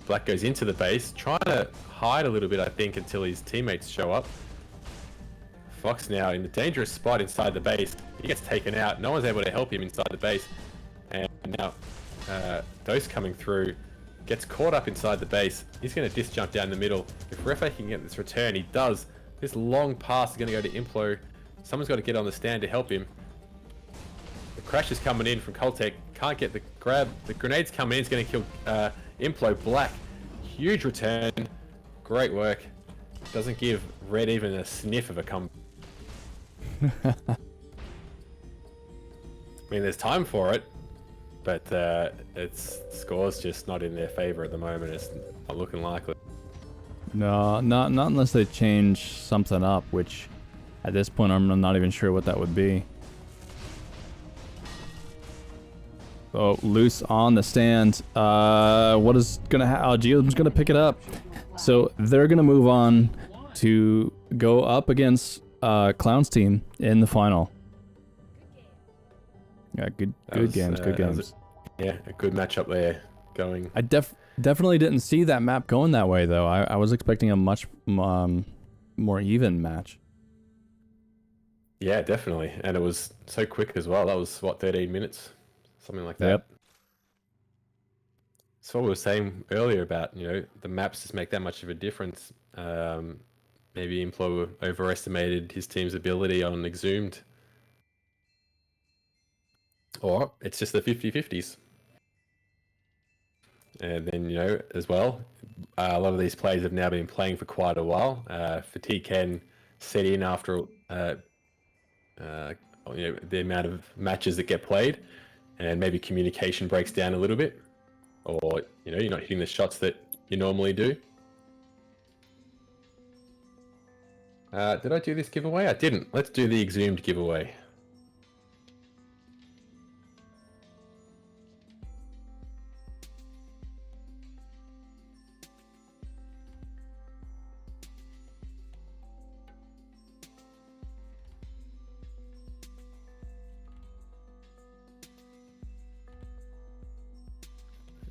Black goes into the base, trying to hide a little bit, I think, until his teammates show up. Fox now in a dangerous spot inside the base. He gets taken out. No one's able to help him inside the base. And now Dose coming through, gets caught up inside the base. He's going to disc jump down the middle. If Refe can get this return, he does. This long pass is going to go to Implo. Someone's got to get on the stand to help him. The crash is coming in from Coltec. Can't get the grab. The grenade's coming in. It's going to kill Implo. Black. Huge return. Great work. Doesn't give Red even a sniff of a comeback. I mean, there's time for it, but its score's just not in their favor at the moment. It's not looking likely. No, not unless they change something up, which at this point I'm not even sure what that would be. Oh, loose on the stand. What is gonna happen? Oh, Giohm's gonna pick it up. So they're gonna move on to go up against Clown's team in the final. Yeah, good games. Yeah, a good matchup there going. I definitely didn't see that map going that way, though. I was expecting a much more even match. Yeah, definitely. And it was so quick as well. That was, what, 13 minutes? Something like that. Yep. That's what we were saying earlier about, the maps just make that much of a difference. Maybe Implo overestimated his team's ability on Exhumed. Or it's just the 50-50s. And then, as well, a lot of these players have now been playing for quite a while. Fatigue can set in after, the amount of matches that get played. And maybe communication breaks down a little bit. or you're not hitting the shots that you normally do. Did I do this giveaway? I didn't. Let's do the exhumed giveaway.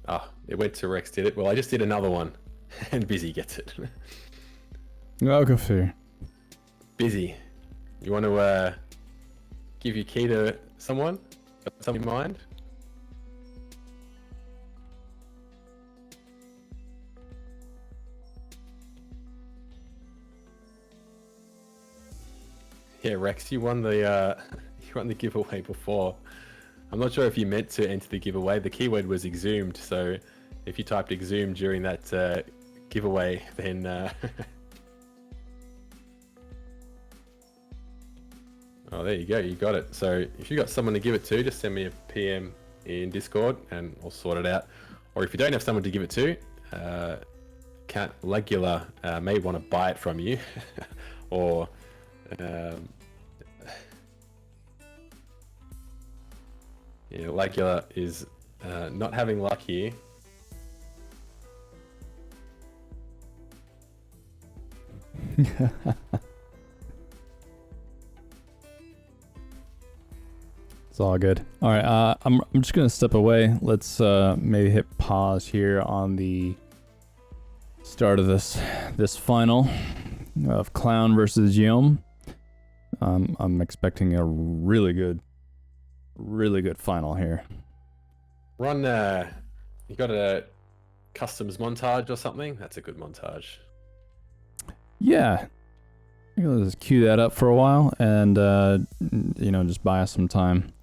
Ah, it went to Rex, did it? Well, I just did another one, and Busy gets it. I'll go for Busy, you want to give your key to someone? Got someone in mind? Yeah, Rex, you won the giveaway before. I'm not sure if you meant to enter the giveaway. The keyword was exhumed, so if you typed exhumed during that giveaway, then oh, there you go, you got it. So if you got someone to give it to, just send me a PM in Discord and I'll sort it out. Or if you don't have someone to give it to, Cat Legula may want to buy it from you, or yeah, Legula is not having luck here. It's all good. All right, I'm just gonna step away. Let's maybe hit pause here on the start of this final of Clown versus Giohm. I'm expecting a really good final here. Run, you got a customs montage or something? That's a good montage. Yeah, let's cue that up for a while, and just buy us some time.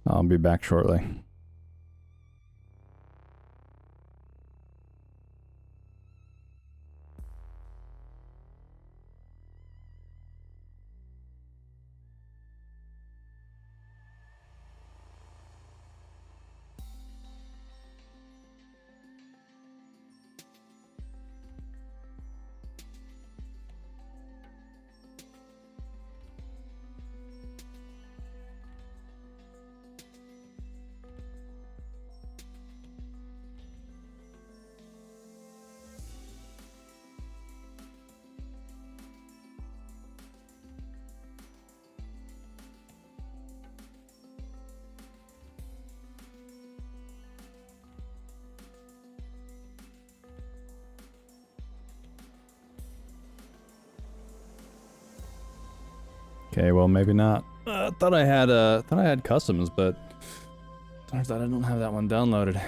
I'll be back shortly. Okay, well maybe not. Thought I had customs, but turns out I don't have that one downloaded.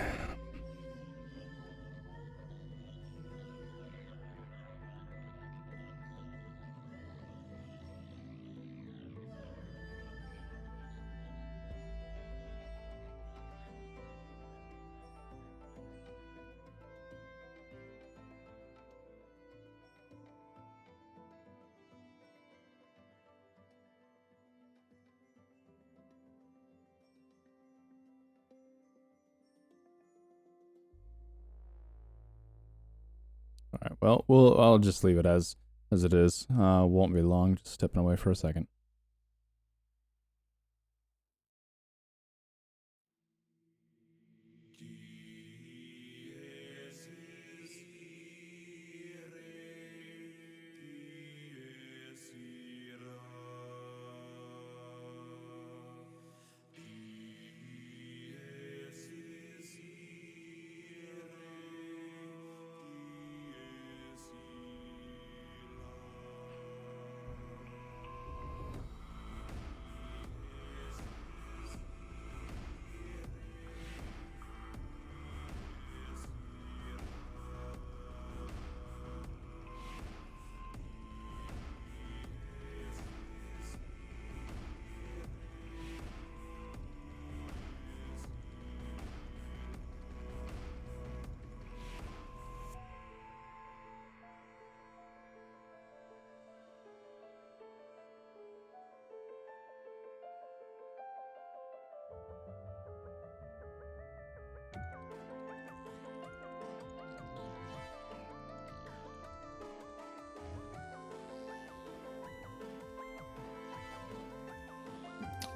All right, well, I'll just leave it as it is. Won't be long. Just stepping away for a second.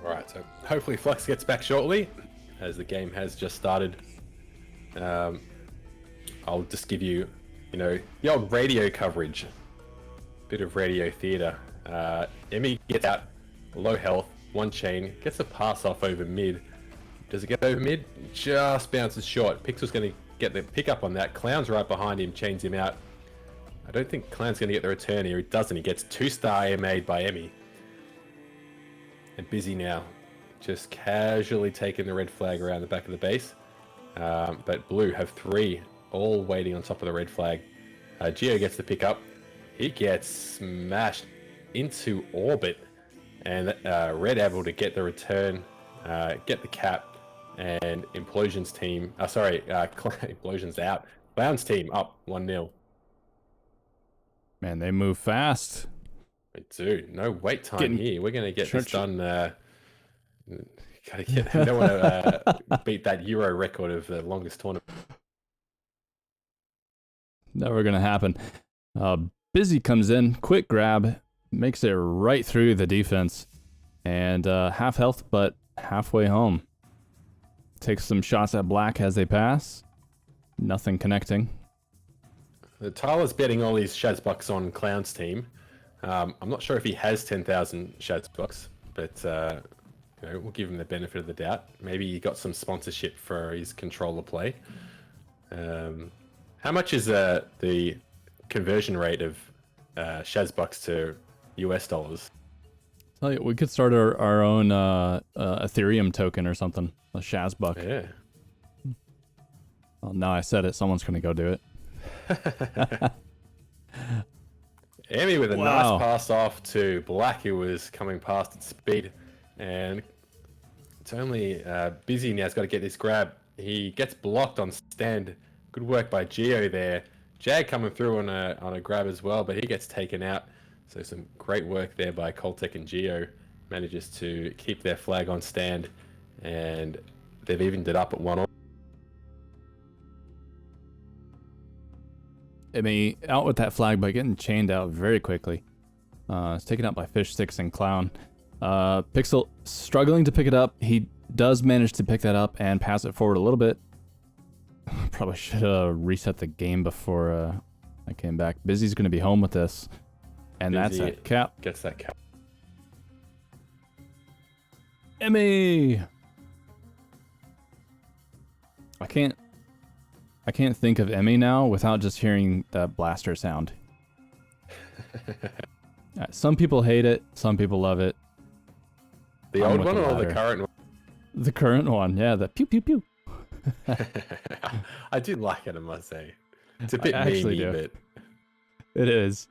All right, so hopefully Flux gets back shortly, as the game has just started. I'll just give you, the old radio coverage, bit of radio theater. Emmy gets out, low health, one chain, gets a pass off over mid. Does it get over mid? Just bounces short. Pixel's going to get the pick up on that. Clown's right behind him, chains him out. I don't think Clown's going to get the return here. He doesn't. He gets 2-star AMA'd by Emmy. And Busy now, just casually taking the red flag around the back of the base. But Blue have 3, all waiting on top of the red flag. Gio gets the pick up. He gets smashed into orbit. And Red able to get the return, get the cap. And Implosions team, Implosions out. Clown's team up 1-0. Man, they move fast. We do. No wait time here. We're going to get this done. Don't want to beat that Euro record of the longest tournament. Never going to happen. Busy comes in, quick grab, makes it right through the defense. And half health, but halfway home. Takes some shots at Black as they pass. Nothing connecting. Tyler's betting all his Shaz bucks on Clown's team. I'm not sure if he has 10,000 Shaz bucks, but we'll give him the benefit of the doubt. Maybe he got some sponsorship for his controller play. How much is the conversion rate of Shaz bucks to US dollars? Tell you, we could start our own Ethereum token or something. A Shaz buck. Yeah. Well, now I said it. Someone's going to go do it. Emmy with a nice pass off to Black, who was coming past at speed. And it's only Busy now. He's got to get this grab. He gets blocked on stand. Good work by Gio there. Jag coming through on a grab as well, but he gets taken out. So some great work there by Coltec and Gio. Manages to keep their flag on stand. And they've evened it up at 1-1. Emmy out with that flag by getting chained out very quickly. It's taken out by Fish Sticks and Clown. Pixel struggling to pick it up. He does manage to pick that up and pass it forward a little bit. Probably should have reset the game before I came back. Busy's going to be home with this. And Busy that's a cap. Gets that cap. Emmy! I can't think of Emmy now without just hearing that blaster sound. Some people hate it, some people love it. The I'm old with one the or the latter. current one? The current one, yeah, the pew pew pew. I do like it, I must say. It's a bit I actually memey, do. but It is.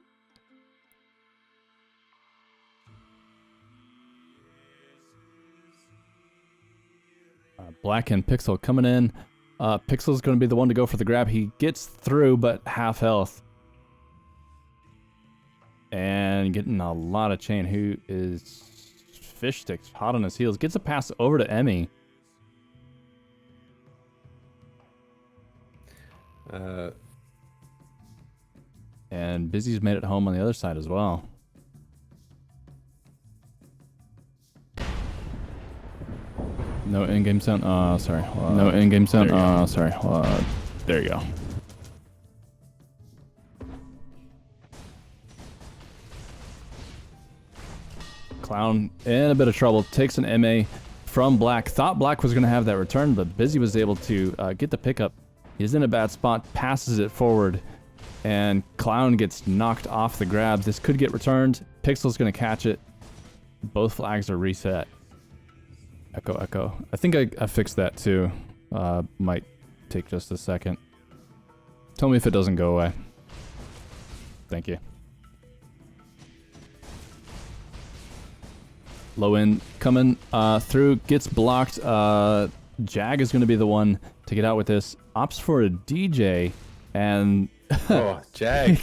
Black and Pixel coming in. Pixel's going to be the one to go for the grab. He gets through, but half health. And getting a lot of chain. Who is Fish Sticks hot on his heels. Gets a pass over to Emmy. And Busy's made it home on the other side as well. No in-game sound. Sorry. No in-game sound. Sorry. There you go. Clown in a bit of trouble. Takes an MA from Black. Thought Black was going to have that return, but Busy was able to get the pickup. He's in a bad spot. Passes it forward. And Clown gets knocked off the grab. This could get returned. Pixel's going to catch it. Both flags are reset. Echo. I think I fixed that too. Might take just a second. Tell me if it doesn't go away. Thank you. Low end coming through. Gets blocked. Jag is going to be the one to get out with this. Opts for a DJ. And Jag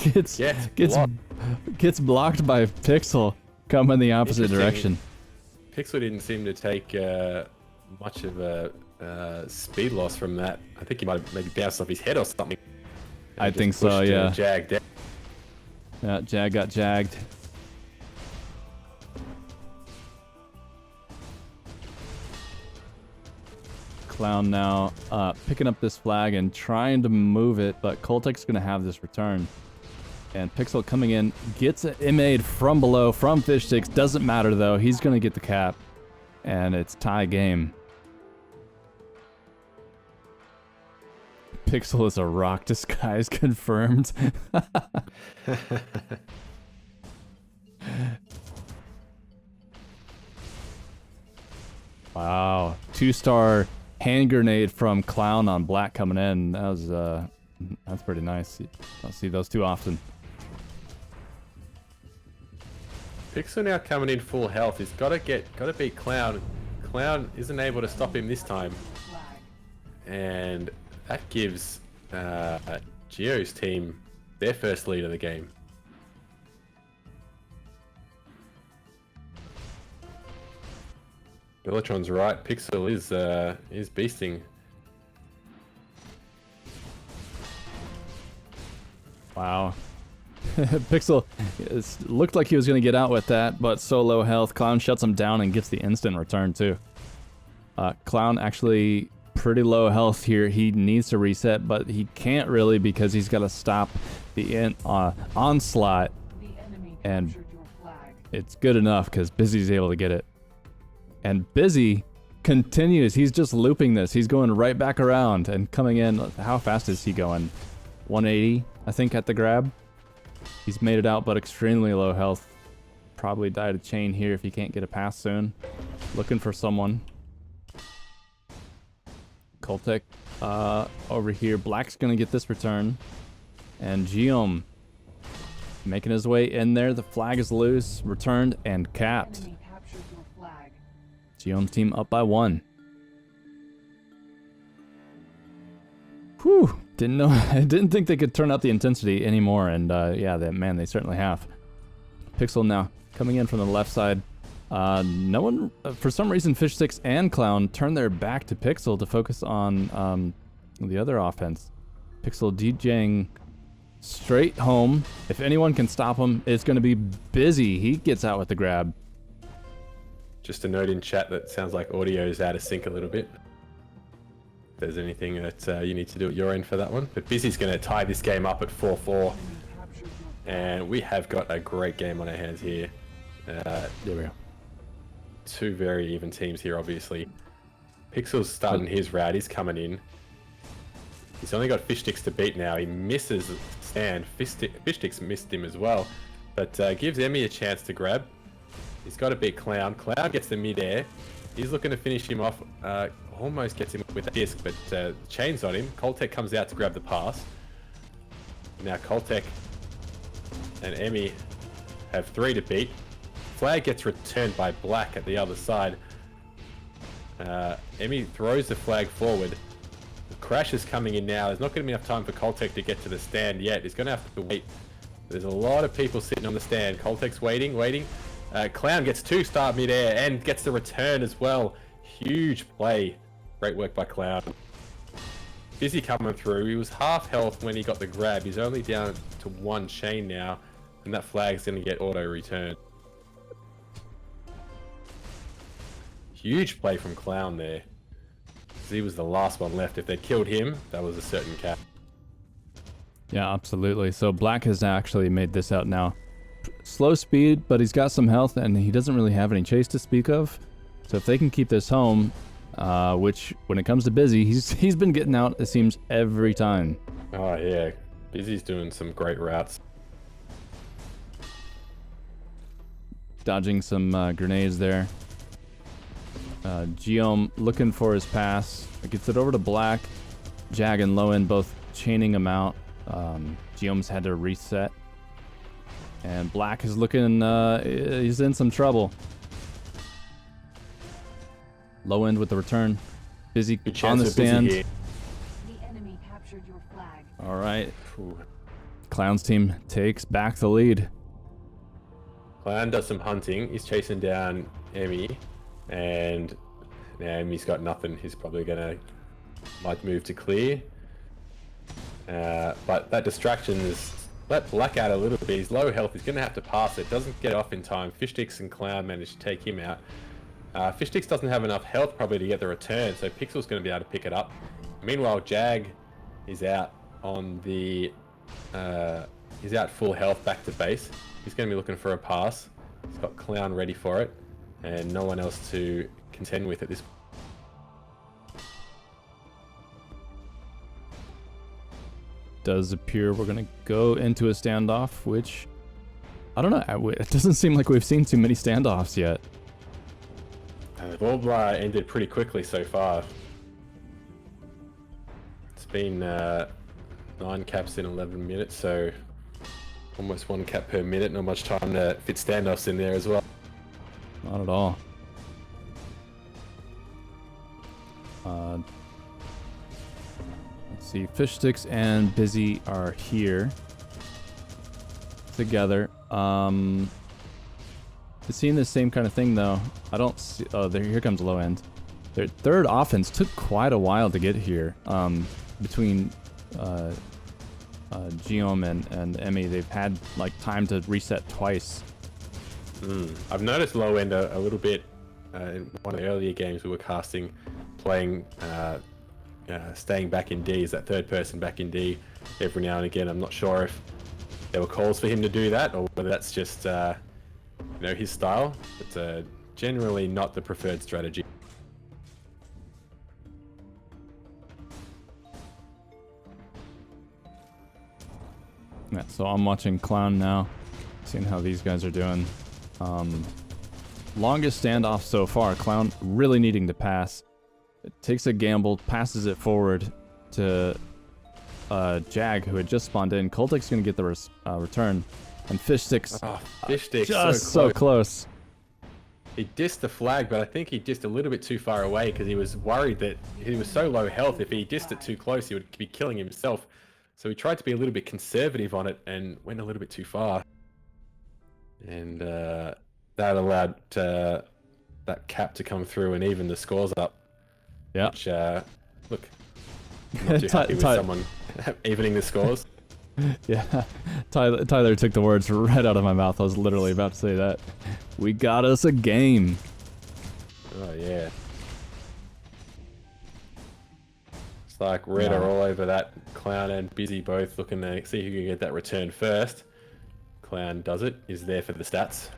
gets blocked by Pixel. Coming the opposite direction. Pixel didn't seem to take much of a speed loss from that. I think he might have maybe bounced off his head or something. I think so, yeah. Jag down. Yeah, Jag got jagged. Clown now picking up this flag and trying to move it, but Koltek's going to have this return. And Pixel coming in, gets it made from below, from Fish Sticks. Doesn't matter though, he's going to get the cap. And it's tie game. Pixel is a rock disguise confirmed. Wow, 2-star hand grenade from Clown on Black coming in. That was that's pretty nice. Don't see those too often. Pixel now coming in full health. He's gotta beat Clown. Clown isn't able to stop him this time. And that gives Gio's team their first lead of the game. Bellatron's right. Pixel is beasting. Wow. Pixel looked like he was going to get out with that, but so low health. Clown shuts him down and gets the instant return too. Clown actually pretty low health here. He needs to reset, but he can't really because he's got to stop the onslaught. And it's good enough because Busy's able to get it. And Busy continues. He's just looping this. He's going right back around and coming in. How fast is he going? 180, I think, at the grab. He's made it out, but extremely low health. Probably died a chain here if he can't get a pass soon. Looking for someone. Koltek over here. Black's going to get this return. And Giohm making his way in there. The flag is loose, returned, and capped. Giohm's team up by 1. Whew. Didn't know. I didn't think they could turn up the intensity anymore, and yeah, they certainly have. Pixel now coming in from the left side. No one, for some reason, Fish Sticks and Clown turned their back to Pixel to focus on the other offense. Pixel DJing straight home. If anyone can stop him, it's going to be Busy. He gets out with the grab. Just a note in chat that sounds like audio is out of sync a little bit. If there's anything that you need to do at your end for that one. But Busy's going to tie this game up at 4-4. And we have got a great game on our hands here. There we go. 2 very even teams here, obviously. Pixel's starting his route. He's coming in. He's only got Fish Sticks to beat now. He misses stand. Fish Sticks missed him as well. But gives Emmy a chance to grab. He's got to beat Clown. Clown gets the midair. He's looking to finish him off. Almost gets him with a disc, but chains on him. Koltek comes out to grab the pass. Now Koltek and Emmy have 3 to beat. Flag gets returned by Black at the other side. Emmy throws the flag forward. The crash is coming in now. There's not going to be enough time for Koltek to get to the stand yet. He's going to have to wait. There's a lot of people sitting on the stand. Koltek's waiting. Clown gets 2-star midair and gets the return as well. Huge play. Great work by Clown. Busy coming through. He was half health when he got the grab. He's only down to 1 chain now. And that flag's going to get auto returned. Huge play from Clown there. He was the last one left. If they killed him, that was a certain cap. Yeah, absolutely. So Black has actually made this out now. Slow speed, but he's got some health, and he doesn't really have any chase to speak of. So if they can keep this home, which when it comes to Busy, he's been getting out, it seems, every time. Oh yeah, Busy's doing some great routes. Dodging some grenades there. Giohm looking for his pass. Gets it over to Black. Jag and Lowen both chaining him out. Giohm's had to reset. And Black is looking, he's in some trouble. Low end with the return. Busy on the stand. The enemy captured your flag. All right. Clown's team takes back the lead. Clown does some hunting. He's chasing down Emmy. And now Emmy's got nothing. He's probably might move to clear. But that distraction is let Black out a little bit. He's low health. He's going to have to pass it. Doesn't get off in time. Fish Sticks and Clown manage to take him out. Fishsticks doesn't have enough health probably to get the return, so Pixel's going to be able to pick it up. Meanwhile, Jag is out on the... he's out full health back to base. He's going to be looking for a pass. He's got Clown ready for it, and no one else to contend with at this point. Does appear we're going to go into a standoff, which... I don't know. It doesn't seem like we've seen too many standoffs yet. They've all ended pretty quickly so far. It's been 9 caps in 11 minutes, so almost 1 cap per minute. Not much time to fit standoffs in there as well. Not at all. Let's see. Fishsticks and Busy are here together. Seeing the same kind of thing though. I don't see. Oh, here comes low end. Their third offense took quite a while to get here. Between Giohm and Emmy, they've had like time to reset twice. I've noticed low end a little bit in one of the earlier games we were casting, playing, staying back in D, is that third person back in D every now and again. I'm not sure if there were calls for him to do that or whether that's just you know, his style. It's generally not the preferred strategy. Yeah, so I'm watching Clown now, seeing how these guys are doing. Longest standoff so far. Clown really needing to pass. It takes a gamble, passes it forward to Jag, who had just spawned in. Coltek's going to get the return. And Fishsticks, Fishsticks, just so close. He dissed the flag, but I think he dissed a little bit too far away because he was worried that he was so low health. If he dissed it too close, he would be killing himself. So he tried to be a little bit conservative on it and went a little bit too far. And that allowed that cap to come through and even the scores up. Yeah. Which, look, I'm not too happy with someone evening the scores. Yeah, Tyler took the words right out of my mouth. I was literally about to say that. We got us a game. Oh, yeah. It's like Red are all over that. Clown and Busy both looking to see who can get that return first. Clown does it, is there for the stats.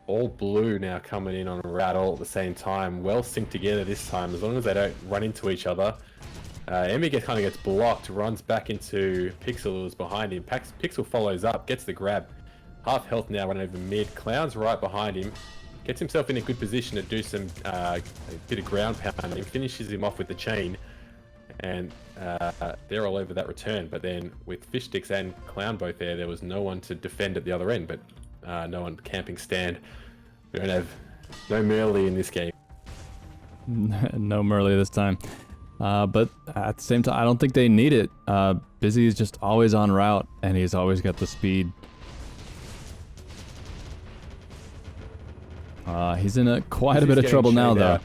All blue now coming in on a route all at the same time. Well synced together this time, as long as they don't run into each other. Emmy kind of gets blocked, runs back into Pixel, who's behind him. Pixel follows up, gets the grab. Half health now running over mid. Clown's right behind him. Gets himself in a good position to do some a bit of ground pound. He finishes him off with the chain. And they're all over that return. But then with Fishsticks and Clown both there was no one to defend at the other end. But no one camping stand. We don't have no Merly in this game. No Merly this time. But at the same time, I don't think they need it. Busy is just always on route, and he's always got the speed. He's in quite a bit of trouble now, though.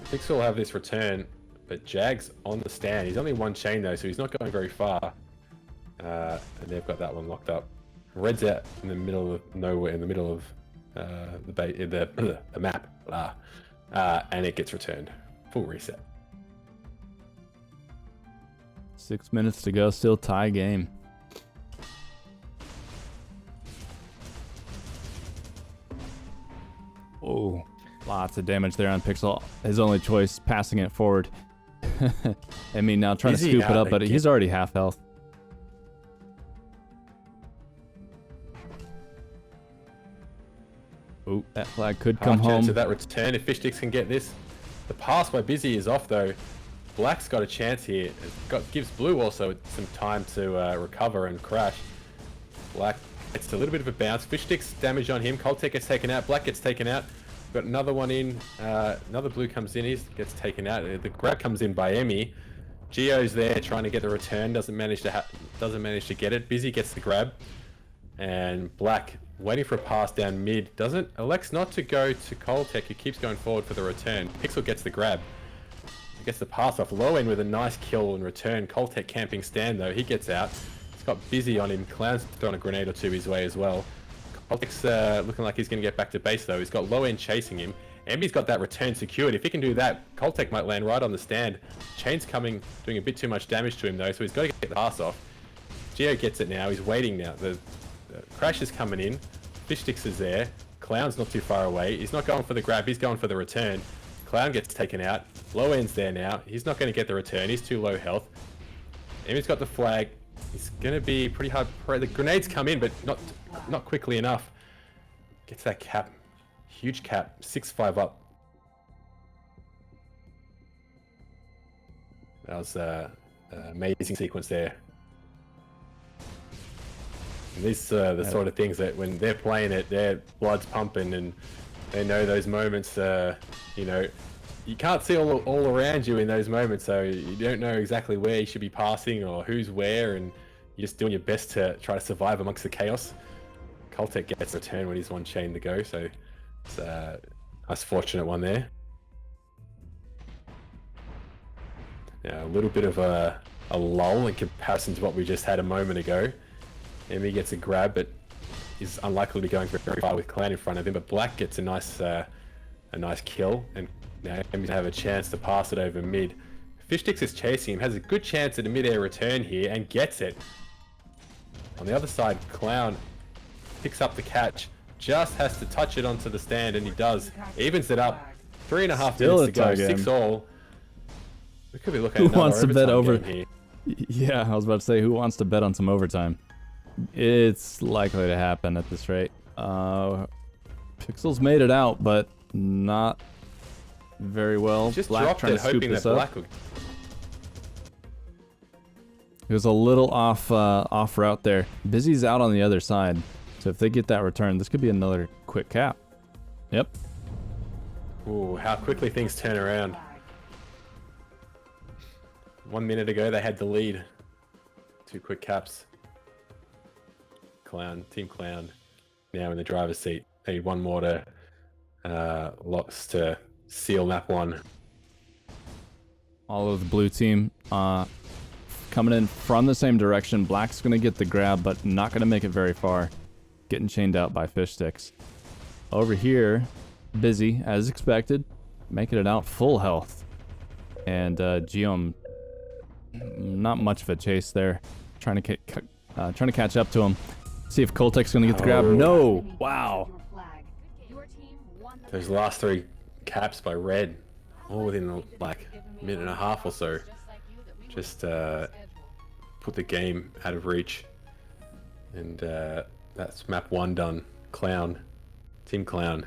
Pixel will have this return, but Jag's on the stand. He's only one chain, though, so he's not going very far. And they've got that one locked up. Red's out in the middle of nowhere, in the middle of the map. And it gets returned. Full reset. 6 minutes to go, still tie game. Oh, lots of damage there on Pixel. His only choice, passing it forward. I mean, now trying to scoop it up, but he's already half health. Oh, that flag could come home. To that return if Fishsticks can get this. The pass by Busy is off though. Black's got a chance here. Gives Blue also some time to recover and crash. Black gets a little bit of a bounce. Fishsticks damage on him. Coltek gets taken out. Black gets taken out. Got another one in. Another Blue comes in. He gets taken out. The grab comes in by Emmy. Gio's there trying to get the return. Doesn't manage to get it. Busy gets the grab. And Black waiting for a pass down mid. Elects not to go to Coltek, who keeps going forward for the return. Pixel gets the grab. Gets the pass off low end with a nice kill and return. Coltek camping stand though. He gets out. He's got Busy on him. Clown's thrown a grenade or two his way as well. Coltec's looking like he's going to get back to base though. He's got low end chasing him. Emby's got that return secured. If he can do that, Coltec might land right on the stand. Chain's coming, doing a bit too much damage to him though, so he's got to get the pass off. Gio gets it now. He's waiting now. The crash is coming in. Fish Sticks is there. Clown's not too far away. He's not going for the grab. He's going for the return. Clown gets taken out. Low end's there now. He's not going to get the return. He's too low health. Emby's got the flag. He's going to be pretty hard. The grenades come in, but not quickly enough. Gets that cap. Huge cap. 6-5 up. That was an amazing sequence there. And these are the sort of things that when they're playing it, their blood's pumping and they know those moments, you know, you can't see all around you in those moments, so you don't know exactly where you should be passing or who's where, and you're just doing your best to try to survive amongst the chaos. Coltec gets a turn when he's one chain to go, so it's a nice fortunate one there. Yeah, a little bit of a lull in comparison to what we just had a moment ago. Emby gets a grab, but is unlikely to be going very far with Clan in front of him. But Black gets a nice kill, and now Emby's have a chance to pass it over mid. Fish Sticks is chasing him, has a good chance at a mid-air return here, and gets it. On the other side, Clown picks up the catch, just has to touch it onto the stand, and he does. Evens it up. 3.5 minutes to go, 6 all. We could be looking at who wants to bet over here. Yeah, I was about to say, who wants to bet on some overtime? It's likely to happen at this rate. Pixels made it out, but not very well. Just Black dropped trying it, to scoop hoping this that up. Black would... It was a little off route there. Busy's out on the other side, so if they get that return, this could be another quick cap. Yep. Ooh, how quickly things turn around. 1 minute ago, they had the lead. 2 quick caps. Clown, Team Clown, now in the driver's seat. They need one more to locks to seal map 1. All of the blue team coming in from the same direction. Black's going to get the grab, but not going to make it very far. Getting chained out by Fish Sticks. Over here, Busy, as expected, making it out full health. And Giohm, not much of a chase there. Trying to catch up to him. See if Coltec's going to get the grab. No! Wow. Those last 3 caps by Red, all within like a minute and a half or so. Just put the game out of reach. And that's map 1 done. Clown. Team Clown.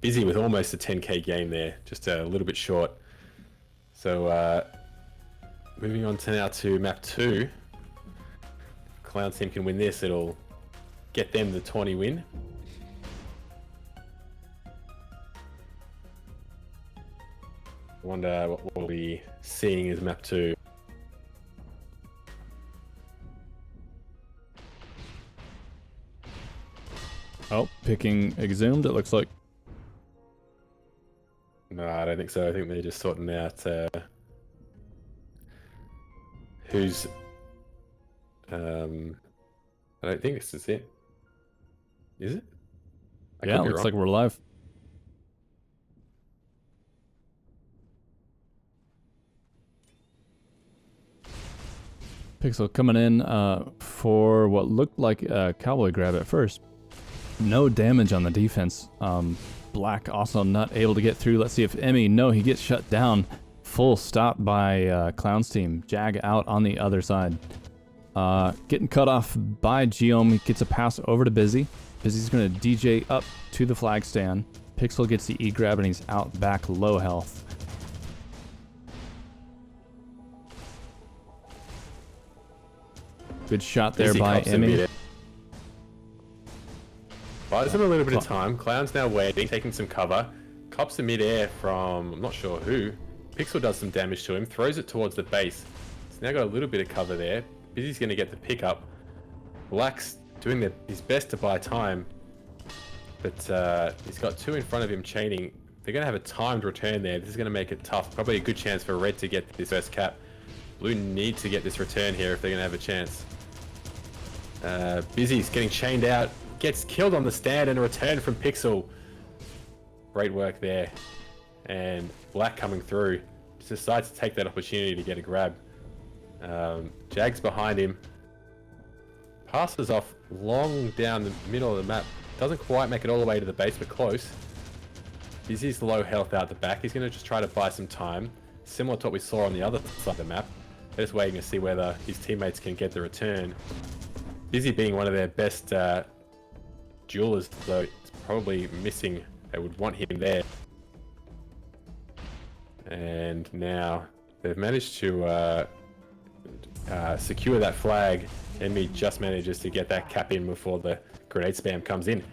Busy with almost a 10k game there. Just a little bit short. So moving on to now to map 2. Clown team can win this, it'll get them the 20 win. I wonder what we'll be seeing as map 2. Oh, picking Exhumed, it looks like. No, I don't think so. I think they're just sorting out who's... I don't think this is it. Is it? Yeah, it looks like we're live. Pixel coming in for what looked like a cowboy grab at first. No damage on the defense. Black also not able to get through. Let's see if Emmy, no, he gets shut down. Full stop by Clown's team. Jag out on the other side. Getting cut off by Giohm. He gets a pass over to Busy. Busy's going to DJ up to the flag stand. Pixel gets the E-grab and he's out back low health. Good shot there by Emmy. Buys him a little bit of time. Clown's now waiting, taking some cover. Cops a mid-air from, I'm not sure who. Pixel does some damage to him, throws it towards the base. He's now got a little bit of cover there. Busy's going to get the pickup. Black's doing his best to buy time. But he's got 2 in front of him chaining. They're going to have a timed return there. This is going to make it tough. Probably a good chance for Red to get this first cap. Blue need to get this return here if they're going to have a chance. Busy's getting chained out. gets killed on the stand and a return from Pixel. Great work there. And Black coming through. Just decides to take that opportunity to get a grab. Jag's behind him. Passes off long down the middle of the map. Doesn't quite make it all the way to the base, but close. Busy's low health out the back. He's going to just try to buy some time. Similar to what we saw on the other side of the map. They're just waiting to see whether his teammates can get the return. Busy being one of their best duelers, though, it's probably missing. They would want him there. And now they've managed to secure that flag. Enemy just manages to get that cap in before the grenade spam comes in.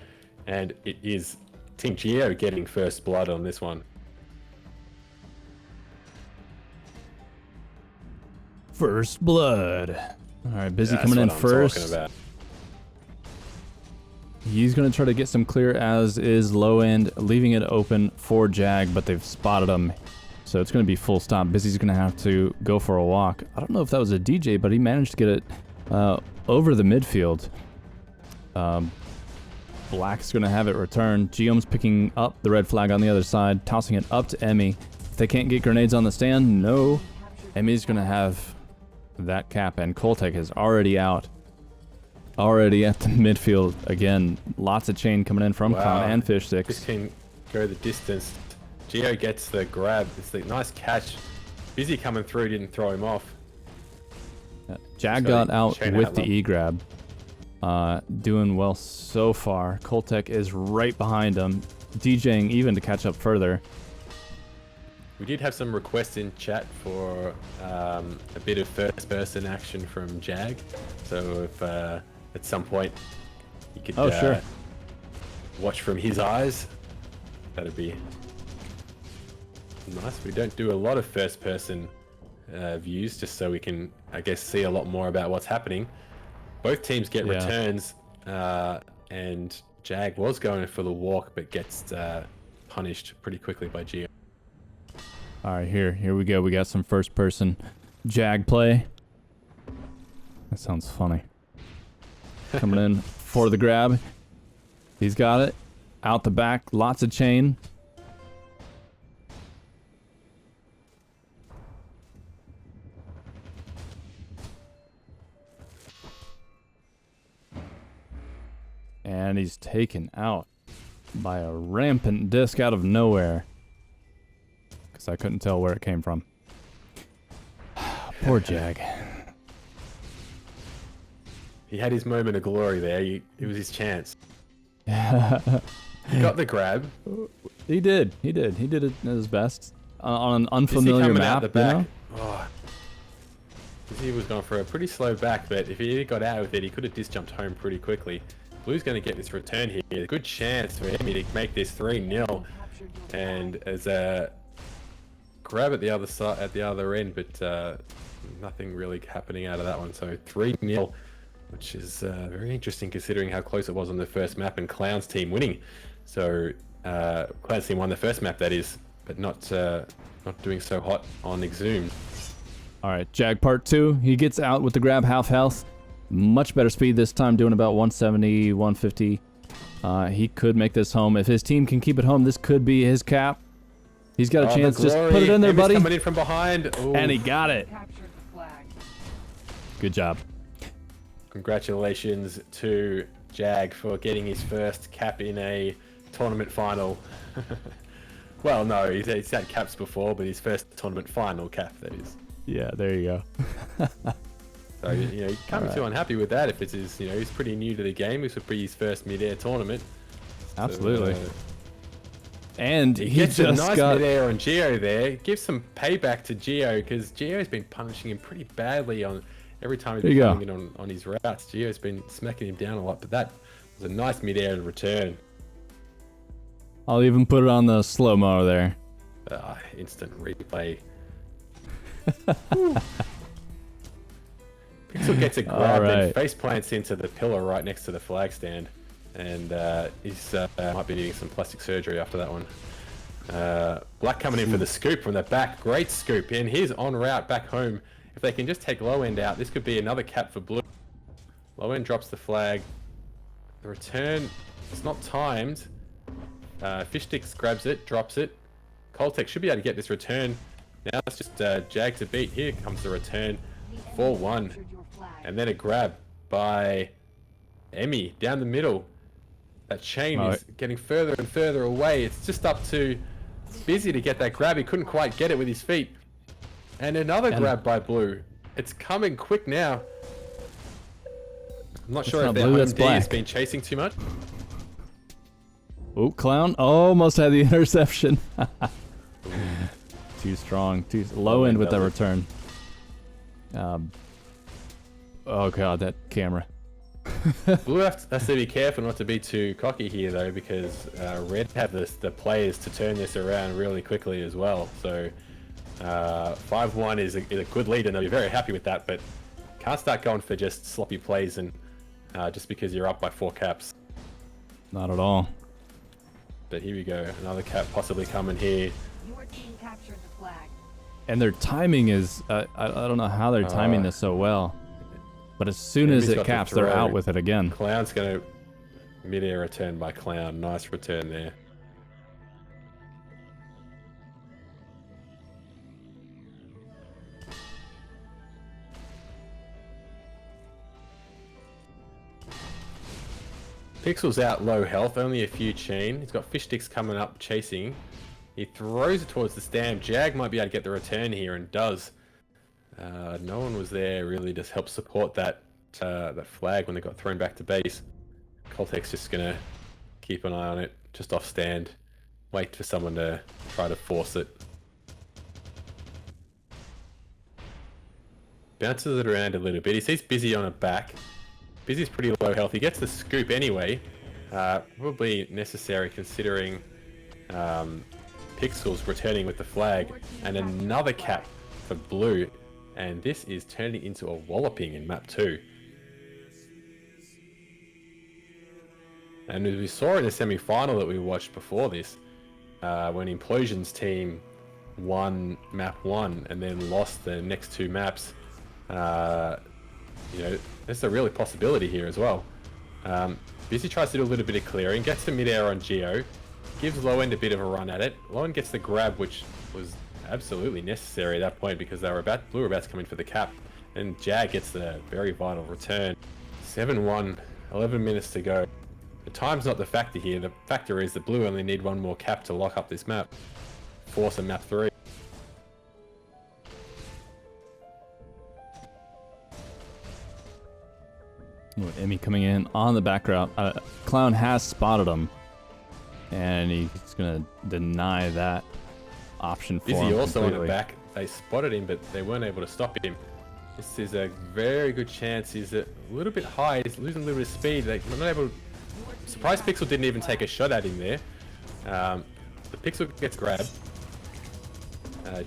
And it is Team Gio getting first blood on this one. First blood. All right, Busy That's coming in what I'm first. talking about. He's going to try to get some clear, as is low end, leaving it open for Jag, but they've spotted him. So it's going to be full stop. Busy's going to have to go for a walk. I don't know if that was a DJ, but he managed to get it over the midfield. Black's going to have it return. Giohm's picking up the red flag on the other side, tossing it up to Emmy. If they can't get grenades on the stand, no. Emmy's going to have that cap, and Koltek is already out. Already at the midfield again. Lots of chain coming in from Clown and Fish Six. This can go the distance. Gio gets the grab. It's a nice catch. Busy coming through, didn't throw him off. Jag got out with the E-grab. Doing well so far. Koltek is right behind him, DJing even to catch up further. We did have some requests in chat for a bit of first-person action from Jag. So if at some point you could sure. watch from his eyes, that'd be nice. We don't do a lot of first-person views, just so we can, I guess, see a lot more about what's happening. Both teams get returns, and Jag was going for the walk, but gets punished pretty quickly by Gio. All right, here we go. We got some first-person Jag play. That sounds funny. Coming in for the grab. He's got it. Out the back, lots of chain. And he's taken out by a rampant disc out of nowhere. Because I couldn't tell where it came from. Poor Jag. He had his moment of glory there. It was his chance. He got the grab. He did. He did it at his best. On an unfamiliar map, out the back. you know? Oh. He was going for a pretty slow back, but if he got out with it, he could have disjumped home pretty quickly. Blue's going to get this return here. Good chance for Emmy to make this 3-0. And as a grab at the other side, at the other end, but nothing really happening out of that one. So 3-0, which is very interesting considering how close it was on the first map and Clown's team winning. So Clown's team won the first map, that is, but not doing so hot on Exhumed. All right, Jag part 2. He gets out with the grab, half health. Much better speed this time, doing about 170, 150. He could make this home. If his team can keep it home, this could be his cap. He's got a chance. Just put it in there, buddy. Coming in from behind. Ooh. And he got it. Good job. Congratulations to Jag for getting his first cap in a tournament final. Well, no, he's had caps before, but his first tournament final cap, that is. Yeah, there you go. So, you know, you can't be too unhappy with that if it's his, you know, he's pretty new to the game. This would be his first Midair tournament. Absolutely. So, and he just gets a nice got Midair on Gio there. Gives some payback to Gio because Gio's been punishing him pretty badly on every time he's been coming in on his routes. Gio's been smacking him down a lot, but that was a nice Midair to return. I'll even put it on the slow-mo there. Instant replay. Pixel gets a grab and face plants into the pillar right next to the flag stand, and he's might be needing some plastic surgery after that one. Black coming in for the scoop from the back, great scoop, and he's en route back home. If they can just take low end out, this could be another cap for Blue. Low end drops the flag, The return, it's not timed. Fish Sticks grabs it, drops it. Coltec should be able to get this return. Now it's just Jag to beat. Here comes the return. 4-1. And then a grab by Emmy down the middle. That chain is getting further and further away. It's just up to Busy to get that grab. He couldn't quite get it with his feet. And another grab by Blue. It's coming quick now. I'm not sure if their home D has been chasing too much. Oh, Clown almost had the interception. Too strong. Too low end with that return. Oh god, that camera. Blue has to be careful not to be too cocky here though, because Red have the players to turn this around really quickly as well. So 5-1 is a good lead and they'll be very happy with that, but can't start going for just sloppy plays and just because you're up by 4 caps. Not at all. But here we go, another cap possibly coming here. Your team captured the flag. And their timing is, I don't know how they're timing this so well. But as soon as it caps, they're out with it again. Clown's going to mid-air return by Clown. Nice return there. Pixel's out low health, only a few chain. He's got Fish Sticks coming up chasing. He throws it towards the stand. Jag might be able to get the return here and does. No one was there really to help support that that flag when they got thrown back to base. Coltec's just gonna keep an eye on it, just off stand. Wait for someone to try to force it. Bounces it around a little bit. He sees Busy on a back. Busy's pretty low health. He gets the scoop anyway. Probably necessary considering Pixel's returning with the flag. And another cap for Blue. And this is turning into a walloping in map 2. And as we saw in the semi-final that we watched before this, when Implosions team won map 1 and then lost the next 2 maps, you know, there's a really possibility here as well. Busy tries to do a little bit of clearing, gets the mid-air on Gio, gives Low End a bit of a run at it. Low End gets the grab, which was absolutely necessary at that point because Blue were about to come in for the cap, and Jag gets the very vital return. 7-1, 11 minutes to go. The time's not the factor here. The factor is that Blue only need 1 more cap to lock up this map. Force a map 3. Ooh, Emmy coming in on the back route. Clown has spotted him, and he's gonna deny that option for him. Busy also completely. on the back. They spotted him, but they weren't able to stop him. This is a very good chance. He's a little bit high. He's losing a little bit of speed. They're not able. Surprise Pixel didn't even take a shot at him there. The Pixel gets grabbed.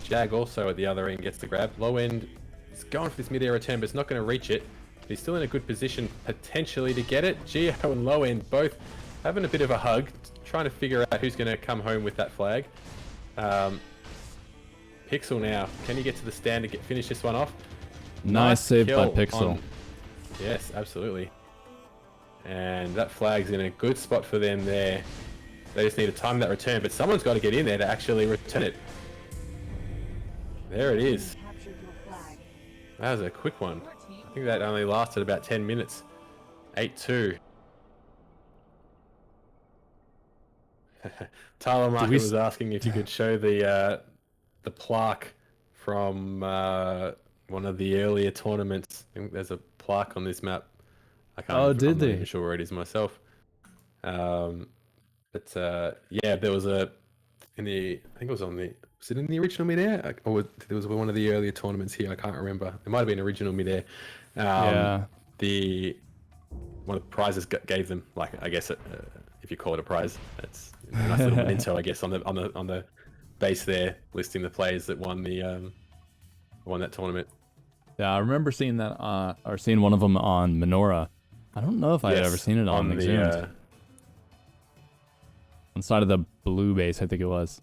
Jag also at the other end gets the grab. Low End is going for this mid-air return, but it's not going to reach it. He's still in a good position potentially to get it. Gio and Low End both having a bit of a hug, trying to figure out who's going to come home with that flag. Pixel now, can he get to the stand to finish this one off? Nice save by kill Pixel. Yes, absolutely. And that flag's in a good spot for them there. They just need to time that return, but someone's got to get in there to actually return it. There it is. That was a quick one. I think that only lasted about 10 minutes. 8-2. Tyler Market was asking if you could show the plaque from one of the earlier tournaments. I think there's a plaque on this map. I'm not even sure where it is myself. Yeah, there was I think it was on the. Was it in the original Midair? Or there was one of the earlier tournaments here. I can't remember. It might have been original Midair. Yeah. One of the prizes gave them, like, I guess if you call it a prize, it's a nice little memento, I guess, on the base there, listing the players that won that tournament. Yeah, I remember seeing that or seeing one of them on Menorah. I don't know if I had ever seen it on the on the side of the blue base, I think it was.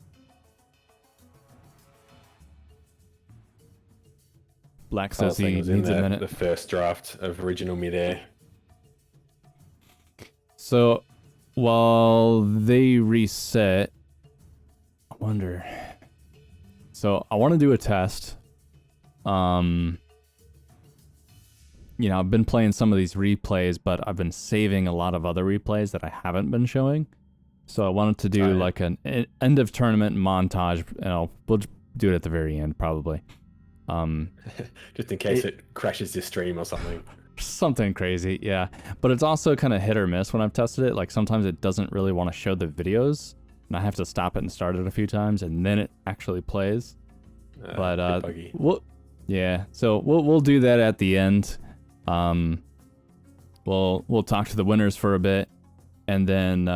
Black says he needs a minute. The first draft of original Midair. So while they reset, I wonder. So I want to do a test. You know, I've been playing some of these replays, but I've been saving a lot of other replays that I haven't been showing. So I wanted to do like an end of tournament montage, and we'll do it at the very end probably. Just in case it crashes your stream or something. Something crazy, yeah. But it's also kind of hit or miss when I've tested it. Like sometimes it doesn't really want to show the videos, and I have to stop it and start it a few times, and then it actually plays. But we'll do that at the end. We'll talk to the winners for a bit, and then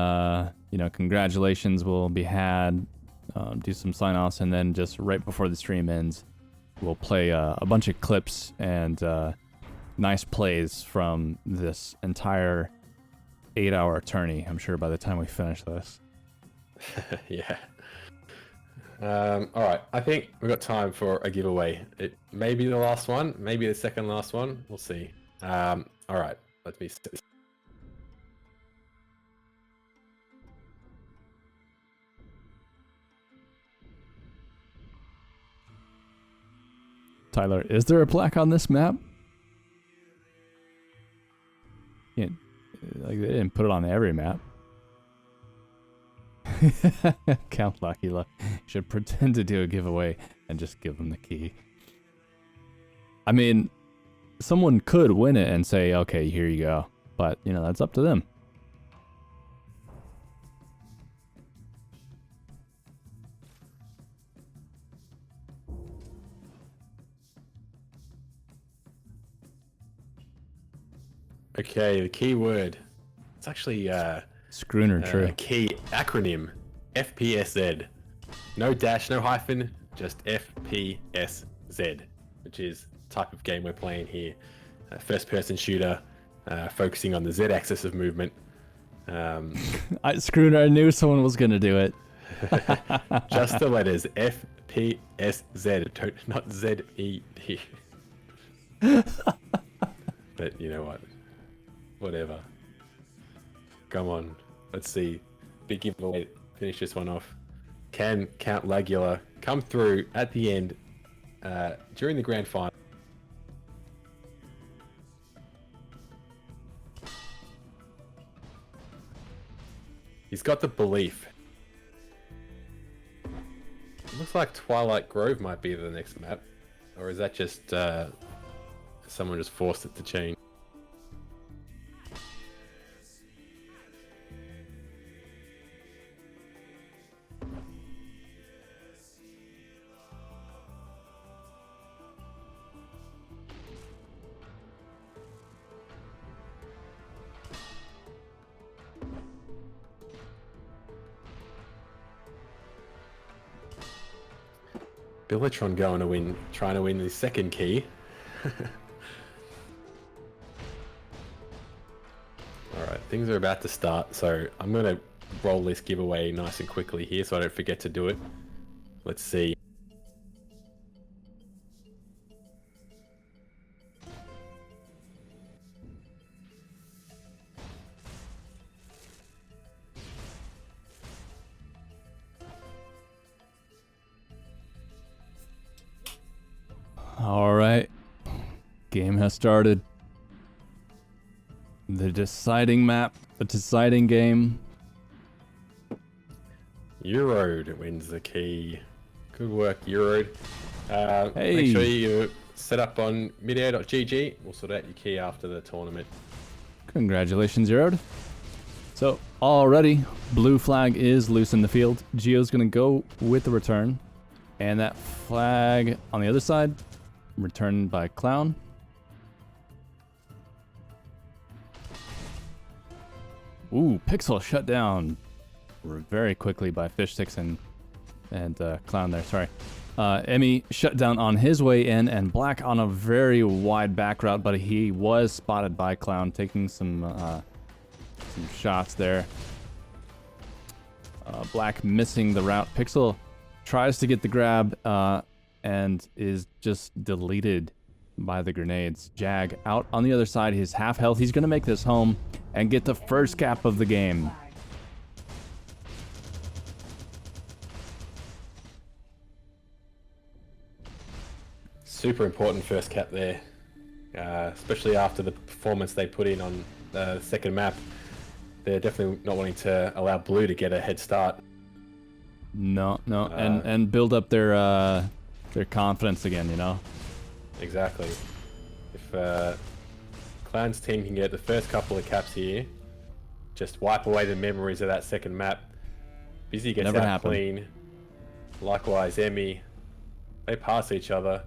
you know, congratulations will be had. Do some sign-offs, and then just right before the stream ends, we'll play a bunch of clips and nice plays from this entire 8-hour tourney. I'm sure by the time we finish this. Yeah. All right. I think we've got time for a giveaway. It may be the last one, maybe the second last one. We'll see. All right. Let me see. Tyler, is there a plaque on this map? Yeah, like they didn't put it on every map. Count Luckula should pretend to do a giveaway and just give them the key. I mean, someone could win it and say, okay, here you go. But, you know, that's up to them. Okay, the key word. It's actually Scrooner, true. a key acronym. FPSZ. No dash, no hyphen, just FPSZ, which is the type of game we're playing here. First-person shooter, focusing on the Z-axis of movement. Scrooner, I knew someone was going to do it. Just the letters FPSZ, not ZED. But you know what? Whatever. Come on. Let's see. Big giveaway. Finish this one off. Can Count Lagula come through at the end during the grand final? He's got the belief. It looks like Twilight Grove might be the next map. Or is that just someone just forced it to change? Billetron trying to win the second key. Alright, things are about to start, so I'm going to roll this giveaway nice and quickly here so I don't forget to do it. Let's see. All right. Game has started. The deciding map, the deciding game. Eurode wins the key. Good work, Eurode. Hey. Make sure you set up on midair.gg. We'll sort out your key after the tournament. Congratulations, Eurode. So, already, blue flag is loose in the field. Gio's going to go with the return. And that flag on the other side, returned by Clown. Ooh, Pixel shut down very quickly by Fish Sticks and Clown there, sorry. Emmy shut down on his way in, and Black on a very wide back route, but he was spotted by Clown, taking some shots there. Black missing the route. Pixel tries to get the grab and is just deleted by the grenades. Jag out on the other side. He's half health. He's going to make this home. and get the first cap of the game. Super important first cap there, especially after the performance they put in on the second map. They're definitely not wanting to allow blue to get a head start. No, and build up their confidence again, you know? Exactly. If Clown's team can get the first couple of caps here, just wipe away the memories of that second map. Busy gets Never out happened. clean. Likewise, Emmy. They pass each other.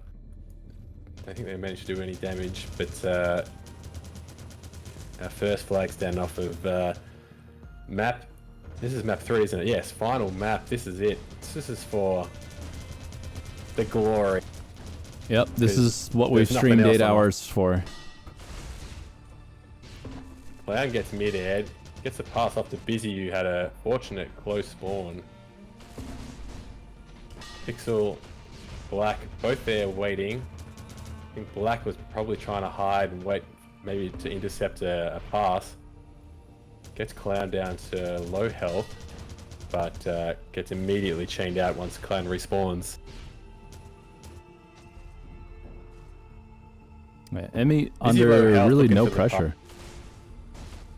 I don't think they managed to do any damage, but our first flag's down off of map. This is map 3, isn't it? Yes, final map. This is it. This is for the glory. Yep, this is what we've there's nothing streamed else 8 on it. hours for. Clown gets mid-air, gets a pass off to Busy, who had a fortunate close spawn. Pixel, Black, both there waiting. I think Black was probably trying to hide and wait maybe to intercept a pass. Gets Clown down to low health, but gets immediately chained out once Clown respawns. Yeah, Emmy Busy under low health, really looking no for the top. pressure.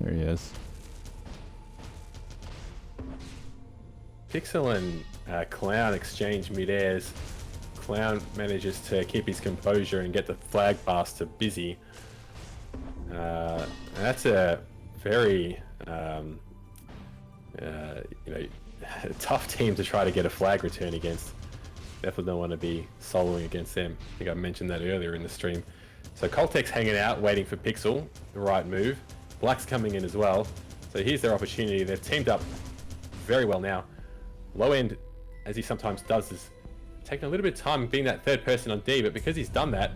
There he is. Pixel and Clown exchange mid-airs. Clown manages to keep his composure and get the flag pass to Busy. And that's a very tough team to try to get a flag return against. Definitely don't want to be soloing against them. I think I mentioned that earlier in the stream. So Coltec's hanging out, waiting for Pixel, the right move. Black's coming in as well. So here's their opportunity. They've teamed up very well now. Low end, as he sometimes does, is taking a little bit of time being that third person on D, but because he's done that,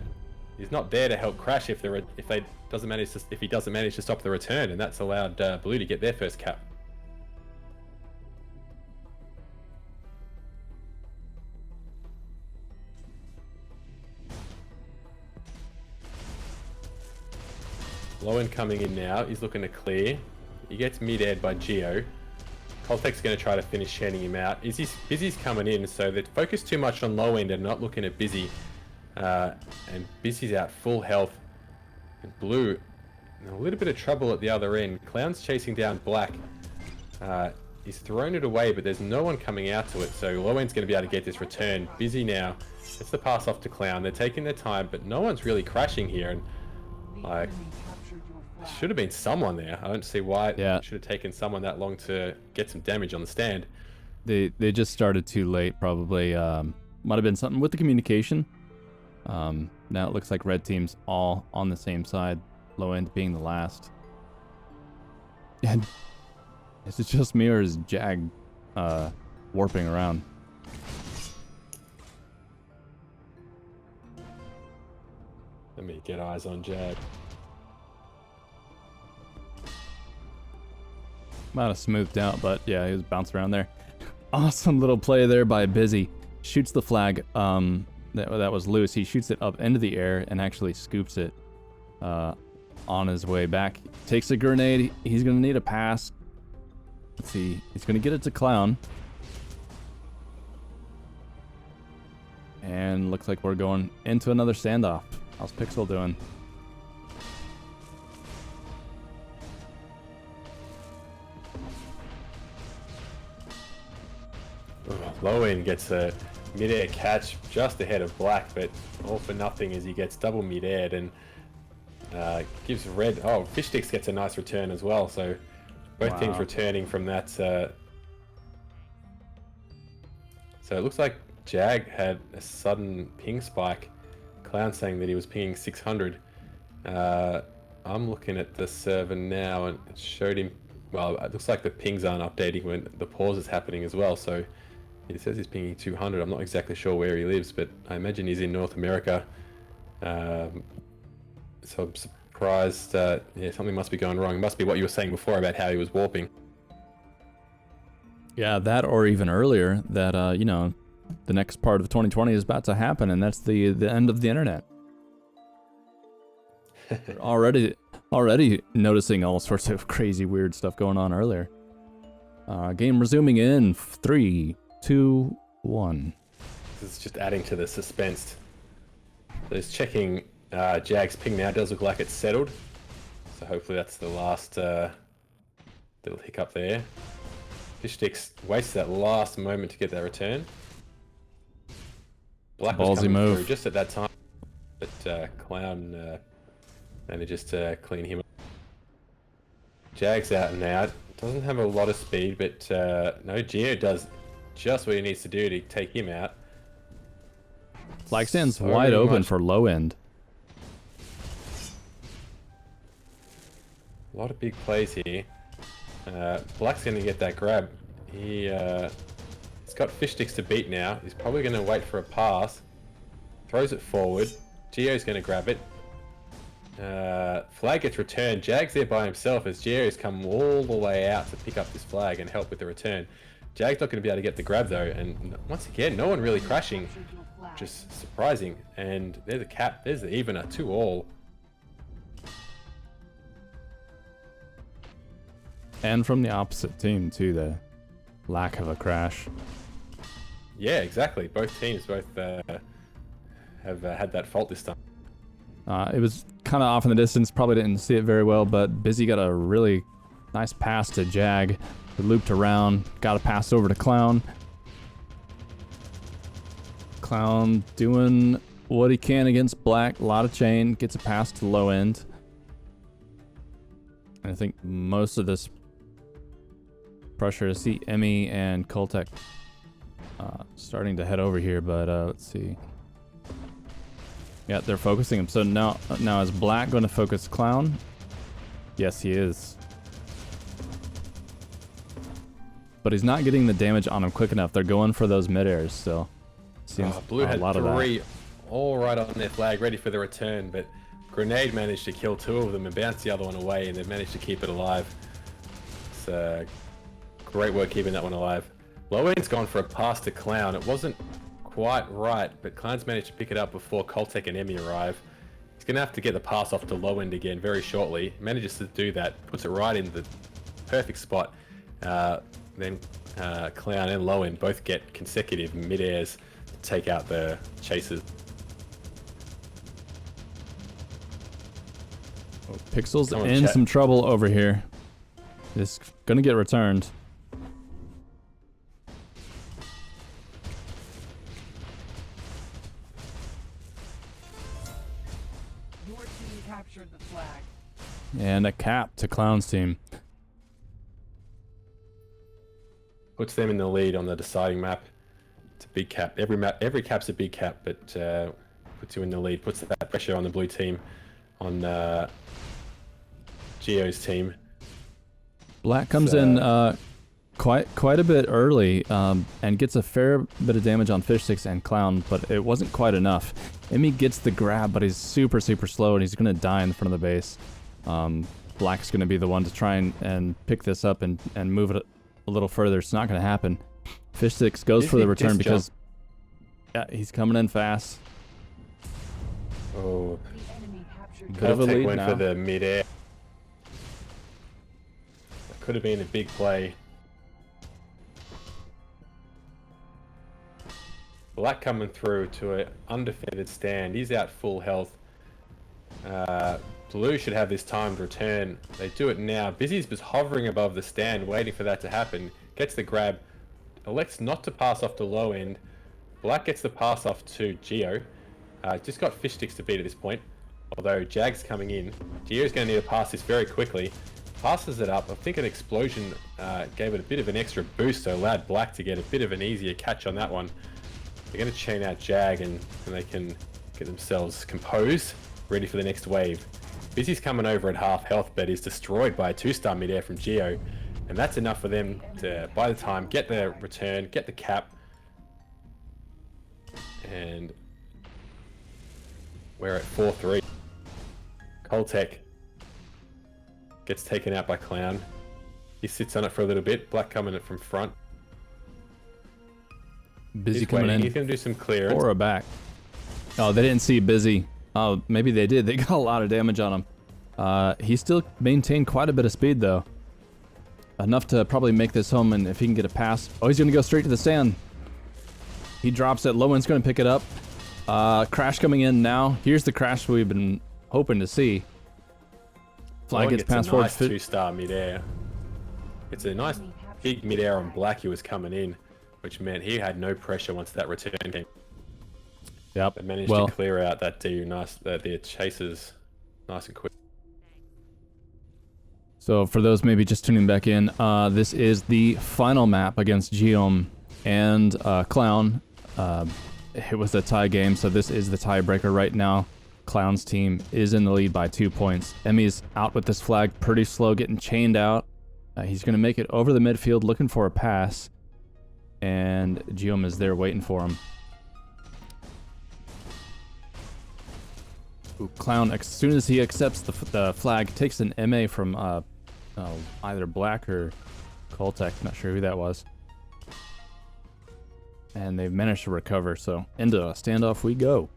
he's not there to help Crash if he doesn't manage to stop the return, and that's allowed Blue to get their first cap. Low end coming in now. He's looking to clear. He gets mid-aired by Gio. Coltec's going to try to finish shanning him out. Busy's coming in, so they're focused too much on low end and not looking at Busy. And Busy's out full health. And Blue, in a little bit of trouble at the other end. Clown's chasing down Black. He's thrown it away, but there's no one coming out to it, so low end's going to be able to get this return. Busy now. It's the pass off to Clown. They're taking their time, but no one's really crashing here. And like, should have been someone there. I don't see why it should have taken someone that long to get some damage on the stand. They just started too late, probably. Might have been something with the communication. Now it looks like red team's all on the same side, low end being the last. And is it just me or is Jag warping around? Let me get eyes on Jag. Might have smoothed out, but yeah, he was bouncing around there. Awesome little play there by Busy. Shoots the flag that was loose. He shoots it up into the air and actually scoops it on his way back. Takes a grenade. He's going to need a pass. Let's see. He's going to get it to Clown. And looks like we're going into another standoff. How's Pixel doing? Low end gets a mid-air catch just ahead of Black, but all for nothing as he gets double mid-aired and gives red. Oh, Fish Sticks gets a nice return as well. So both teams returning from that. So it looks like Jag had a sudden ping spike. Clown saying that he was pinging 600. I'm looking at the server now and it showed him. Well, it looks like the pings aren't updating when the pause is happening as well. So it says he's pinging 200. I'm not exactly sure where he lives, but I imagine he's in North America. So I'm surprised. Yeah, something must be going wrong. It must be what you were saying before about how he was warping. Yeah, that or even earlier that, the next part of 2020 is about to happen, and that's the end of the internet. We're Already noticing all sorts of crazy, weird stuff going on earlier. Game resuming in 3, 2, 1. This is just adding to the suspense. So he's checking Jag's ping now. Does look like it's settled. So hopefully that's the last little hiccup there. Fishsticks wastes that last moment to get that return. Black was Ballsy coming move. through just at that time, but Clown manages to clean him up. Jag's out and out. Doesn't have a lot of speed, but no, Gio does just what he needs to do to take him out. Flag stands So wide open much- for low end. A lot of big plays here. Black's going to get that grab. He's got Fishsticks to beat now. He's probably going to wait for a pass. Throws it forward. Gio's going to grab it. Flag gets returned. Jag's there by himself as Gio's come all the way out to pick up this flag and help with the return. Jag's not going to be able to get the grab though, and once again, no one really crashing. Just surprising. And there's a cap. There's even a 2-all. And from the opposite team too, the lack of a crash. Yeah, exactly. Both teams have had that fault this time. It was kind of off in the distance, probably didn't see it very well, but Busy got a really nice pass to Jag. He looped around, got a pass over to Clown. Clown doing what he can against Black, a lot of chain, gets a pass to low end. And I think most of this pressure to see Emmy and Koltek starting to head over here, but let's see. Yeah, they're focusing him. So now is Black going to focus Clown? Yes, he is. But he's not getting the damage on him quick enough. They're going for those mid-airs still. Seems Blue a had lot of that. 3 all right on their flag, ready for the return, but Grenade managed to kill 2 of them and bounce the other one away, and they've managed to keep it alive. It's great work keeping that one alive. Low end's gone for a pass to Clown. It wasn't quite right, but Clown's managed to pick it up before Koltek and Emmy arrive. He's going to have to get the pass off to low end again very shortly. Manages to do that, puts it right in the perfect spot. Then Clown and low end both get consecutive mid-airs to take out the chasers. Pixel's Come on, in chat. some trouble over here. It's going to get returned. Your team captured the flag. And a cap to Clown's team. Puts them in the lead on the deciding map. It's a big cap. Every cap's a big cap, but puts you in the lead. Puts that pressure on the blue team, on Gio's team. Black comes in quite a bit early and gets a fair bit of damage on Fishsticks and Clown, but it wasn't quite enough. Emmy gets the grab, but he's super slow and he's going to die in front of the base. Black's going to be the one to try and pick this up and move it a little further. It's not going to happen. Fishsticks goes for the return because he's coming in fast. Oh, The enemy captured Bit of a lead went now. for the mid-air. That could have been a big play. Black coming through to an undefended stand. He's out full health. Blue should have this timed return. They do it now. Busy's just hovering above the stand, waiting for that to happen. Gets the grab. Elects not to pass off to low end. Black gets the pass off to Gio. Just got Fishsticks to beat at this point. Although Jag's coming in. Gio's going to need to pass this very quickly. Passes it up. I think an explosion gave it a bit of an extra boost, so allowed Black to get a bit of an easier catch on that one. They're going to chain out Jag and they can get themselves composed, ready for the next wave. Busy's coming over at half health, but is destroyed by a 2-star mid-air from Gio. And that's enough for them to, by the time, get the return, get the cap. And we're at 4-3. Koltek gets taken out by Clown. He sits on it for a little bit. Black coming in from front. Busy He's coming waiting. He's in going to do some clearance. or a back. Oh, they didn't see Busy. Oh, maybe they did. They got a lot of damage on him. He still maintained quite a bit of speed though. Enough to probably make this home, and if he can get a pass. Oh, he's gonna go straight to the stand. He drops it. Low end's gonna pick it up. Crash coming in now. Here's the crash we've been hoping to see. Flag gets passed forward. Nice 2-star midair. It's a nice big midair on black he was coming in, which meant he had no pressure once that return came. Yep. They managed to clear out that their chasers nice and quick. So for those maybe just tuning back in, this is the final map against Giohm and Clown. It was a tie game, so this is the tiebreaker right now. Clown's team is in the lead by 2 points. Emmy's out with this flag, pretty slow, getting chained out. He's going to make it over the midfield, looking for a pass. And Giohm is there waiting for him. Ooh, Clown, as soon as he accepts the flag, takes an MA from either Black or Coltec, not sure who that was. And they've managed to recover, so into a standoff we go.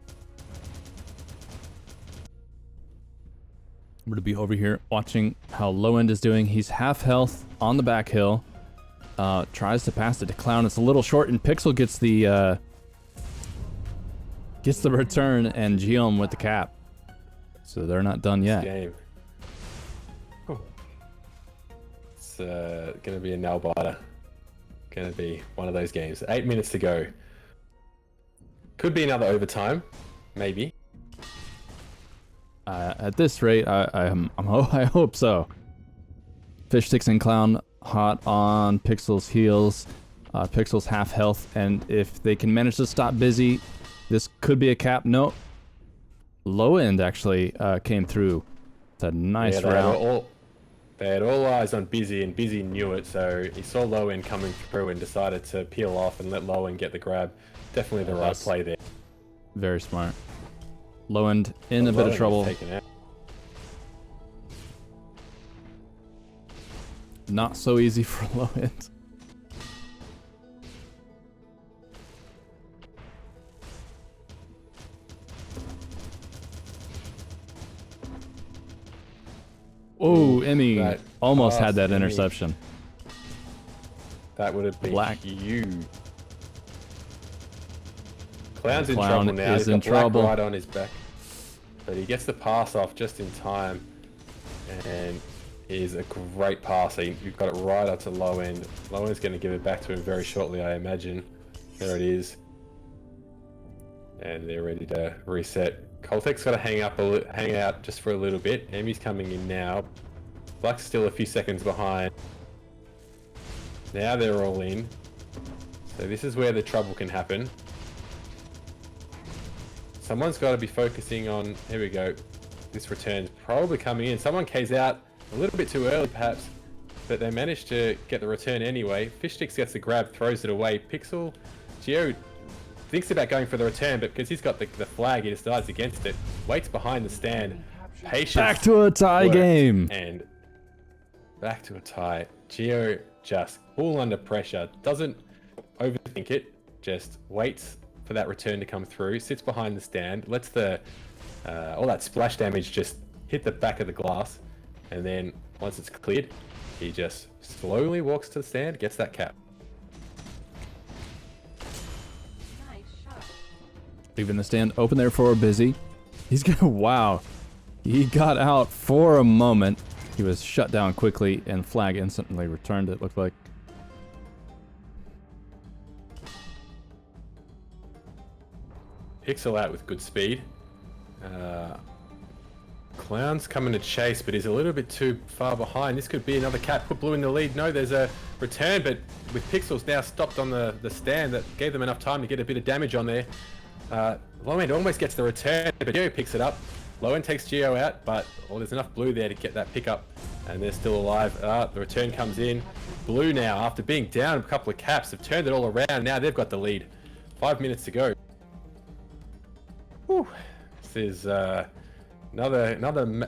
I'm going to be over here watching how Low End is doing. He's half health on the back hill. Tries to pass it to Clown. It's a little short, and Pixel gets the return, and Giohm with the cap. So they're not done yet. Game. It's gonna be a nail biter. Gonna be one of those games. 8 minutes to go. Could be another overtime, maybe. At this rate, I hope so. Fish Sticks and Clown hot on Pixel's heels. Pixel's half health, and if they can manage to stop Busy, this could be a cap. No. Low End actually came through. It's a nice round. They had all eyes on Busy, and Busy knew it, so he saw Low End coming through and decided to peel off and let Low End get the grab. Definitely the right play there. Very smart. Low End in a bit of trouble. Not so easy for Low End. Oh, Emmy almost had that interception. That would have been huge. Clown's in Clown trouble now. is He's in got Black trouble. right on his back. But he gets the pass off just in time. And he's a great passer. You've got it right up to Low End. Low End's going to give it back to him very shortly, I imagine. There it is. And they're ready to reset. Coltec's got to hang out just for a little bit. Emmy's coming in now. Black's still a few seconds behind. Now they're all in. So this is where the trouble can happen. Someone's got to be focusing on... Here we go. This return's probably coming in. Someone K's out a little bit too early, perhaps. But they managed to get the return anyway. Fishsticks gets the grab, throws it away. Pixel... Gio thinks about going for the return, but because he's got the flag, he decides against it. Waits behind the stand. Patience. Back to a tie game. And back to a tie. Gio just all under pressure. Doesn't overthink it. Just waits for that return to come through. Sits behind the stand. Lets the all that splash damage just hit the back of the glass. And then once it's cleared, he just slowly walks to the stand, gets that cap. Leaving the stand open there for Busy. He's gonna, wow. He got out for a moment. He was shut down quickly and flag instantly returned, it looked like. Pixel out with good speed. Clown's coming to chase, but he's a little bit too far behind. This could be another cap. Put Blue in the lead. No, there's a return, but with Pixels now stopped on the stand, that gave them enough time to get a bit of damage on there. Low End almost gets the return, but Gio picks it up. Low End takes Gio out, but there's enough Blue there to get that pickup, and they're still alive. The return comes in. Blue now, after being down a couple of caps, have turned it all around. Now they've got the lead. 5 minutes to go. Whew. This is another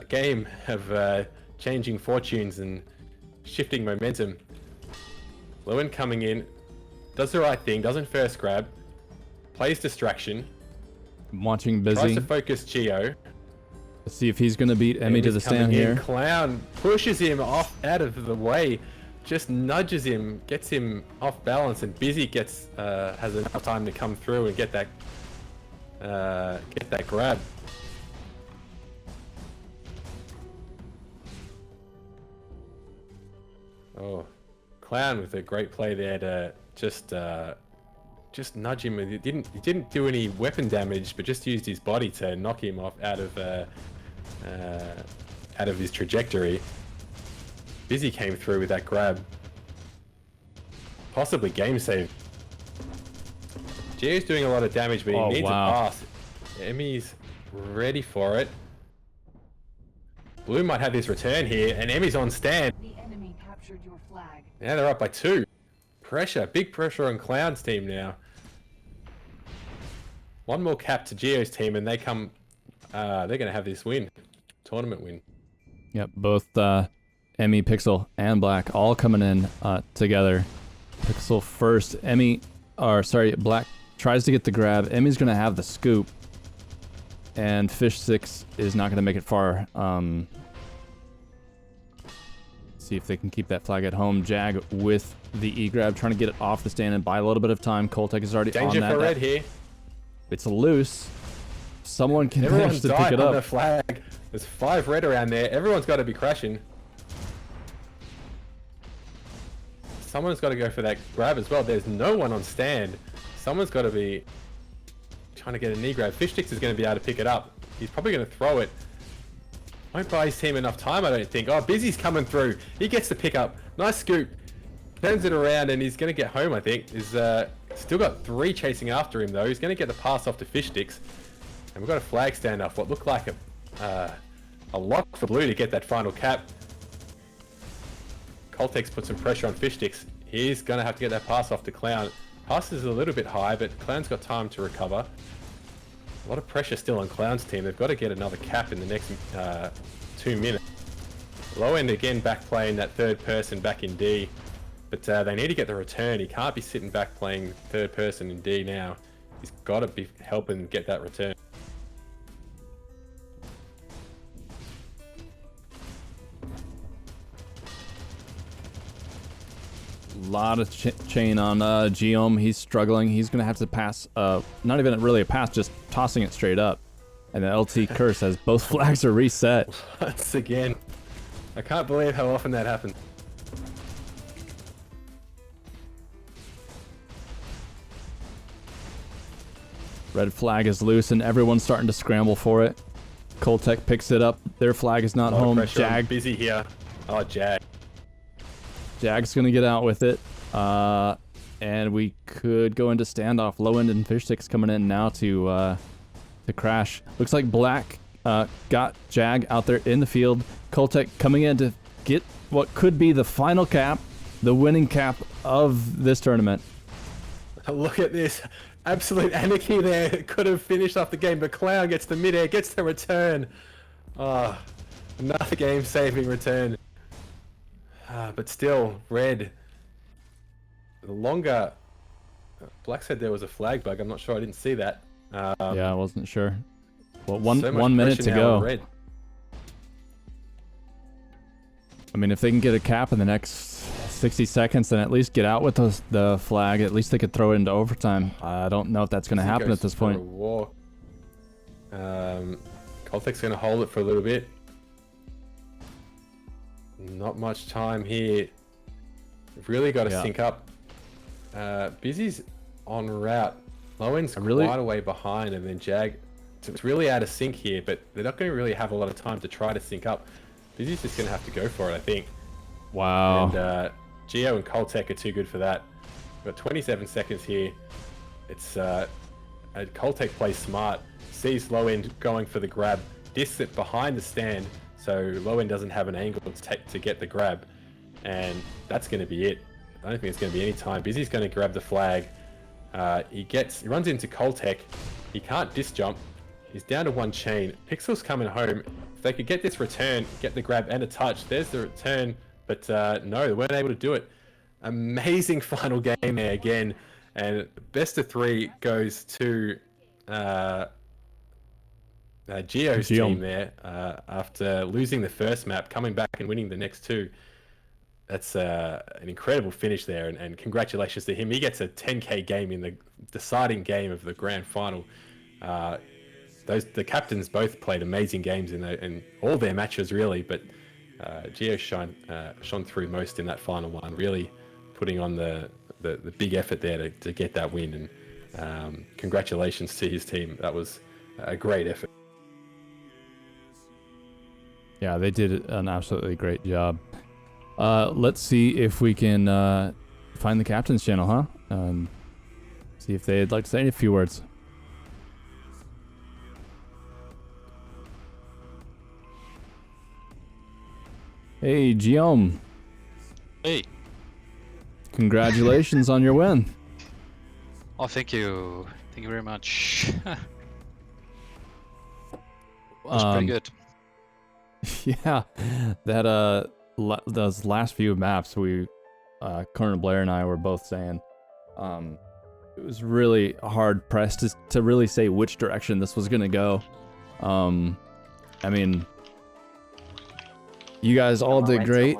game of changing fortunes and shifting momentum. Low End coming in, does the right thing, doesn't first grab. Plays distraction. I'm watching Busy. Tries to focus Gio. Let's see if he's going to beat Emmy to the Emmy's coming stand in. here. Clown pushes him off out of the way, just nudges him, gets him off balance, and Busy gets has enough time to come through and get that grab. Oh, Clown with a great play there to just nudge him. He didn't do any weapon damage, but just used his body to knock him off out of his trajectory. Busy came through with that grab. Possibly game save. Gio's doing a lot of damage, but he needs a pass. Emmy's ready for it. Blue might have this return here, and Emmy's on stand. The enemy captured your flag. Now they're up by 2. Pressure, big pressure on Clown's team now. One more cap to Gio's team, and they come. They're going to have this win, tournament win. Yep, both Emmy, Pixel, and Black all coming in together. Pixel first. Black tries to get the grab. Emmy's going to have the scoop. And Fish 6 is not going to make it far. See if they can keep that flag at home. Jag with the E-grab, trying to get it off the stand and buy a little bit of time. Coltec is already Danger on that. for red here. It's loose. Someone can Everyone manage to pick died it on up. the flag. There's 5 red around there. Everyone's got to be crashing. Someone's got to go for that grab as well. There's no one on stand. Someone's got to be trying to get a knee grab. Fish Sticks is going to be able to pick it up. He's probably going to throw it. Won't buy his team enough time, I don't think. Oh, Busy's coming through. He gets the pick up. Nice scoop. Turns it around and he's going to get home, I think. He's still got 3 chasing after him, though. He's going to get the pass off to Fish Sticks. And we've got a flag stand off what looked like a lock for Blue to get that final cap. Coltex put some pressure on Fish Sticks. He's going to have to get that pass off to Clown. Pass is a little bit high, but Clown's got time to recover. A lot of pressure still on Clown's team. They've got to get another cap in the next 2 minutes. Low end again back playing that third person back in D. But they need to get the return. He can't be sitting back playing third person in D now. He's got to be helping get that return. Lot of chain on Giohm. He's struggling. He's going to have to pass, not even really a pass, just tossing it straight up. And the LT curse as both flags are reset. Once again. I can't believe how often that happens. Red flag is loose and everyone's starting to scramble for it. Coltec picks it up. Their flag is not home. Jag Busy here. Oh, Jag. Jag's gonna get out with it. And we could go into standoff. Low end and Fish Sticks coming in now to crash. Looks like Black got Jag out there in the field. Coltec coming in to get what could be the final cap, the winning cap of this tournament. Look at this. Absolute anarchy there. Could have finished off the game, but Clown gets the midair, gets the return. Another game-saving return. But still, red. The longer... Black said there was a flag bug. I'm not sure. I didn't see that. Yeah, I wasn't sure. Well, so one minute to go. Red. I mean, if they can get a cap in the next 60 seconds, then at least get out with the flag. At least they could throw it into overtime. I don't know if that's going to happen at this point. Coltec's going to hold it for a little bit. Not much time here. We've really got to sync up. Busy's on route. Low end's quite a way behind, and then Jag. So it's really out of sync here, but they're not going to really have a lot of time to try to sync up. Busy's just going to have to go for it, I think. Wow. And Gio and Coltec are too good for that. We've got 27 seconds here. It's Coltec plays smart, sees low end going for the grab, discs it behind the stand, so low end doesn't have an angle to get the grab, and that's going to be it. I don't think it's going to be any time. Busy's going to grab the flag. He runs into Coltec. He can't disc jump. He's down to 1 chain. Pixel's coming home. If they could get this return, get the grab and a touch, there's the return. But no, they weren't able to do it. Amazing final game there again. And best of 3 goes to Gio's Giohm. team there, after losing the first map, coming back and winning the next two. That's an incredible finish there, and congratulations to him. He gets a 10k game in the deciding game of the grand final. The captains both played amazing games in all their matches, really, but Gio shone through most in that final one, really putting on the big effort there to get that win. And congratulations to his team. That was a great effort. Yeah, they did an absolutely great job. Let's see if we can find the captain's channel, huh? See if they'd like to say a few words. Hey, Giohm. Hey. Congratulations on your win. Oh, thank you. Thank you very much. Was pretty good. Yeah, that those last few maps, Colonel Blair and I were both saying, it was really hard pressed to really say which direction this was gonna go. I mean, you guys all did great.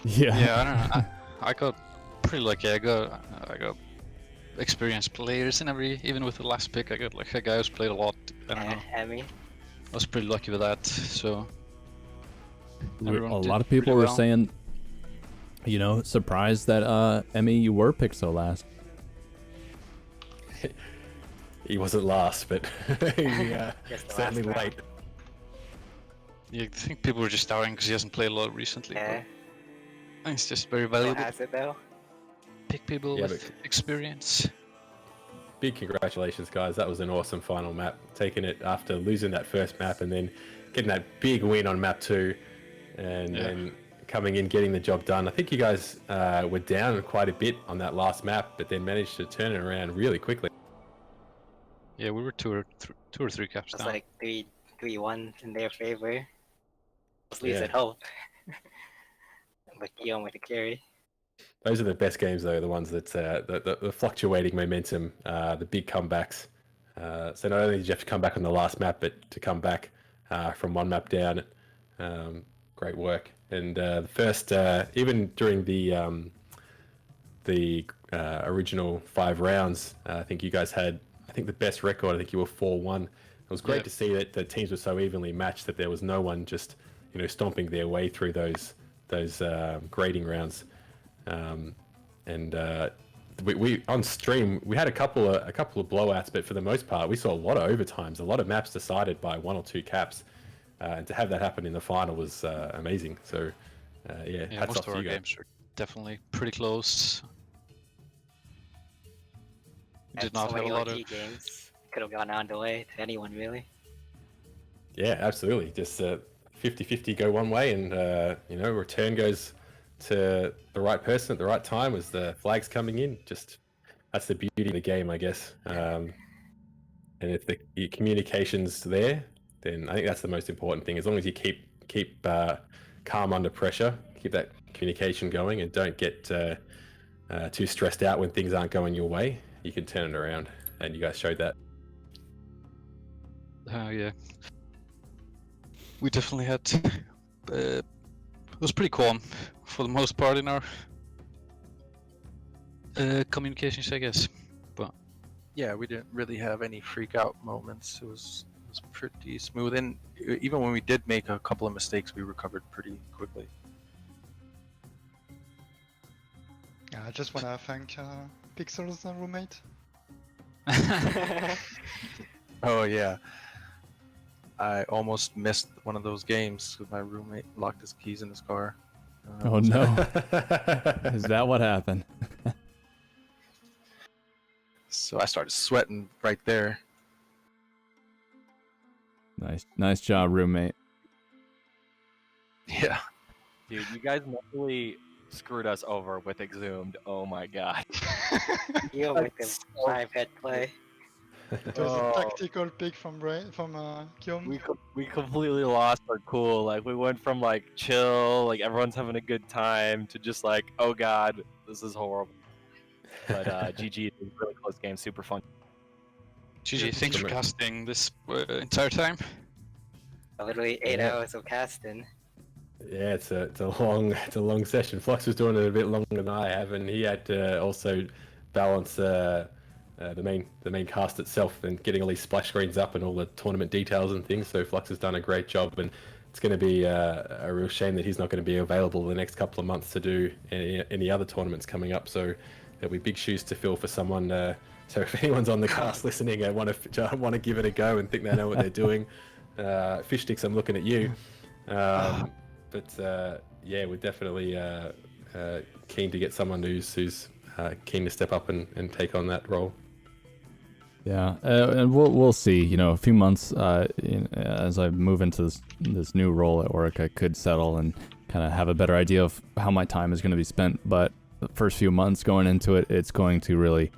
Yeah. Yeah, I don't know. I got pretty lucky. I got experienced players in even with the last pick. I got like a guy who's played a lot. I don't know. Emmy. I was pretty lucky with that. So A lot of people were saying, surprised that Emmy, you were picked so last. He wasn't last, but certainly late. Yeah, I think people were just doubting because he hasn't played a lot recently. Yeah. But it's just very valuable. Has it though? Pick people with experience. Big congratulations, guys. That was an awesome final map. Taking it after losing that first map and then getting that big win on map 2 and then coming in, getting the job done. I think you guys were down quite a bit on that last map, but then managed to turn it around really quickly. Yeah, we were two or three caps It was down. like 3-1 in their favor. At least at home. But Giohm with the carry. Those are the best games, though, the ones that the fluctuating momentum, the big comebacks. So not only did you have to come back on the last map, but to come back from one map down, great work. And the first, even during the original 5 rounds, I think you guys had, the best record. I think you were 4-1. It was great to see that the teams were so evenly matched that there was no one just, stomping their way through those grading rounds. We on stream we had a couple of blowouts, but for the most part we saw a lot of overtimes, a lot of maps decided by 1 or 2 caps, and to have that happen in the final was amazing. So hats most off of to our you guys. games were definitely pretty close. We did not so have many a lot OT of games. Could have gone on the way to anyone really. Yeah, absolutely. Just 50-50 go one way, and return goes to the right person at the right time as the flag's coming in. Just that's the beauty of the game, I guess. And if the communication's there, then I think that's the most important thing. As long as you keep calm under pressure, keep that communication going, and don't get too stressed out when things aren't going your way, you can turn it around. And you guys showed that. yeah. We definitely had. It was pretty calm for the most part in our communications, I guess. But yeah, we didn't really have any freak out moments. It was pretty smooth, and even when we did make a couple of mistakes, we recovered pretty quickly. Yeah, I just want to thank Pixel's roommate. Oh yeah, I almost missed one of those games because my roommate locked his keys in his car. Oh no. Is that what happened? So I started sweating right there. Nice job, roommate. Yeah. Dude, you guys mentally screwed us over with Exhumed. Oh my god. Giohm with the 5-head play. It was a tactical pick from Giohm. We completely lost our cool. Like we went from like chill, like everyone's having a good time, to just like, oh god, this is horrible. But GG, it was a really close game, super fun. GG, thanks for casting this entire time. Literally 8 hours of casting. Yeah, it's a long session. Flux was doing it a bit longer than I have, and he had to also balance the main cast itself and getting all these splash screens up and all the tournament details and things. So Flux has done a great job, and it's going to be a real shame that he's not going to be available the next couple of months to do any other tournaments coming up. So there'll be big shoes to fill for someone. So if anyone's on the cast listening and want to give it a go and think they know what they're doing, Fish Sticks, I'm looking at you. But yeah, we're definitely keen to get someone who's keen to step up and take on that role. Yeah, and we'll see. You know, a few months as I move into this new role at work, I could settle and kind of have a better idea of how my time is going to be spent. But the first few months going into it, it's going to really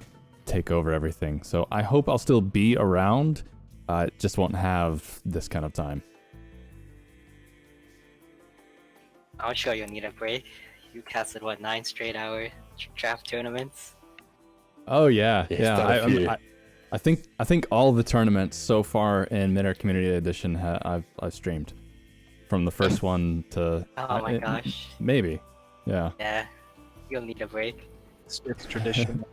take over everything. So I hope I'll still be around. Just won't have this kind of time. I'm sure you'll need a break. You casted 9 straight hour draft tournaments. Oh yeah. I think all the tournaments so far in Midair Community Edition I've streamed, from the first one to. Oh my gosh. Maybe. Yeah. Yeah, you'll need a break. It's tradition.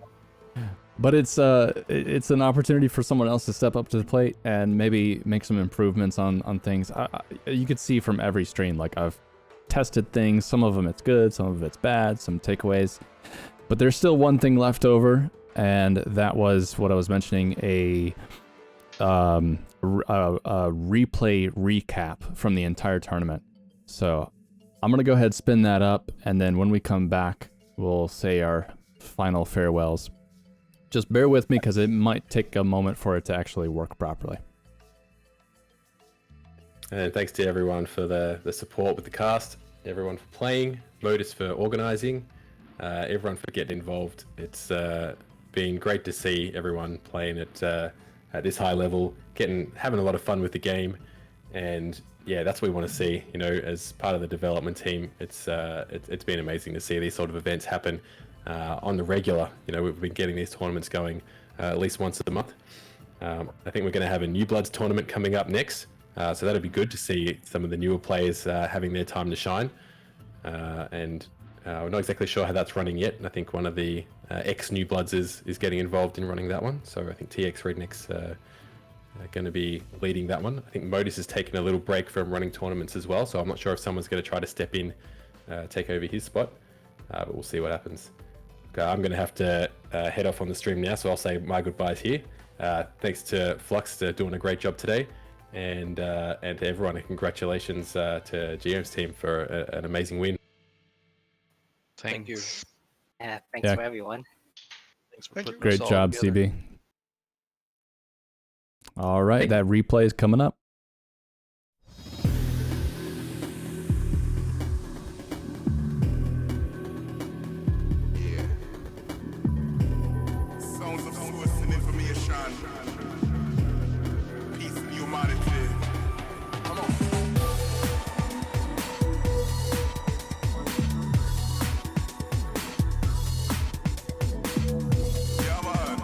But it's an opportunity for someone else to step up to the plate and maybe make some improvements on things. You could see from every stream, like I've tested things. Some of them it's good, some of it's bad, some takeaways. But there's still one thing left over, and that was what I was mentioning, a replay recap from the entire tournament. So I'm gonna go ahead, spin that up, and then when we come back, we'll say our final farewells. Just bear with me because it might take a moment for it to actually work properly. And thanks to everyone for the support with the cast, everyone for playing, Modus for organising, everyone for getting involved. It's been great to see everyone playing at this high level, having a lot of fun with the game, and yeah, that's what we want to see. You know, as part of the development team, it's been amazing to see these sort of events happen on the regular. You know, we've been getting these tournaments going at least once a month. I think we're going to have a New Bloods tournament coming up next. So that'll be good to see some of the newer players having their time to shine. And we're not exactly sure how that's running yet. And I think one of the ex-New Bloods is getting involved in running that one. So I think TX Redneck's going to be leading that one. I think Modus has taken a little break from running tournaments as well. So I'm not sure if someone's going to try to step in, take over his spot. But we'll see what happens. Okay, I'm going to have to head off on the stream now. So I'll say my goodbyes here. Thanks to Flux for doing a great job today. And to everyone, and congratulations to Giohm's team for an amazing win. Thank you. Yeah, thanks for everyone. Thanks for putting Great this all job, together. CB. All right, that replay is coming up. Sounds of source and information. Peace and humanity. Come on. Yeah, man.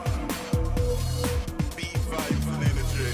Beat vibes and energy.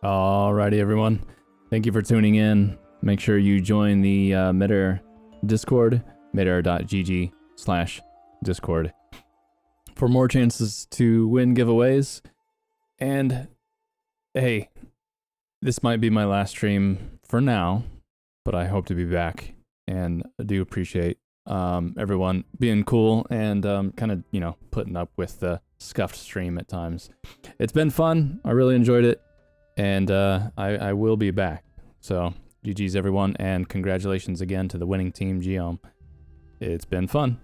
Alrighty, everyone. Thank you for tuning in. Make sure you join the Midair Discord, midair.gg/Discord, for more chances to win giveaways. And hey, this might be my last stream for now, but I hope to be back. And I do appreciate everyone being cool and kind of, you know, putting up with the scuffed stream at times. It's been fun. I really enjoyed it. And I will be back. So GG's everyone, and congratulations again to the winning team, Giohm. It's been fun.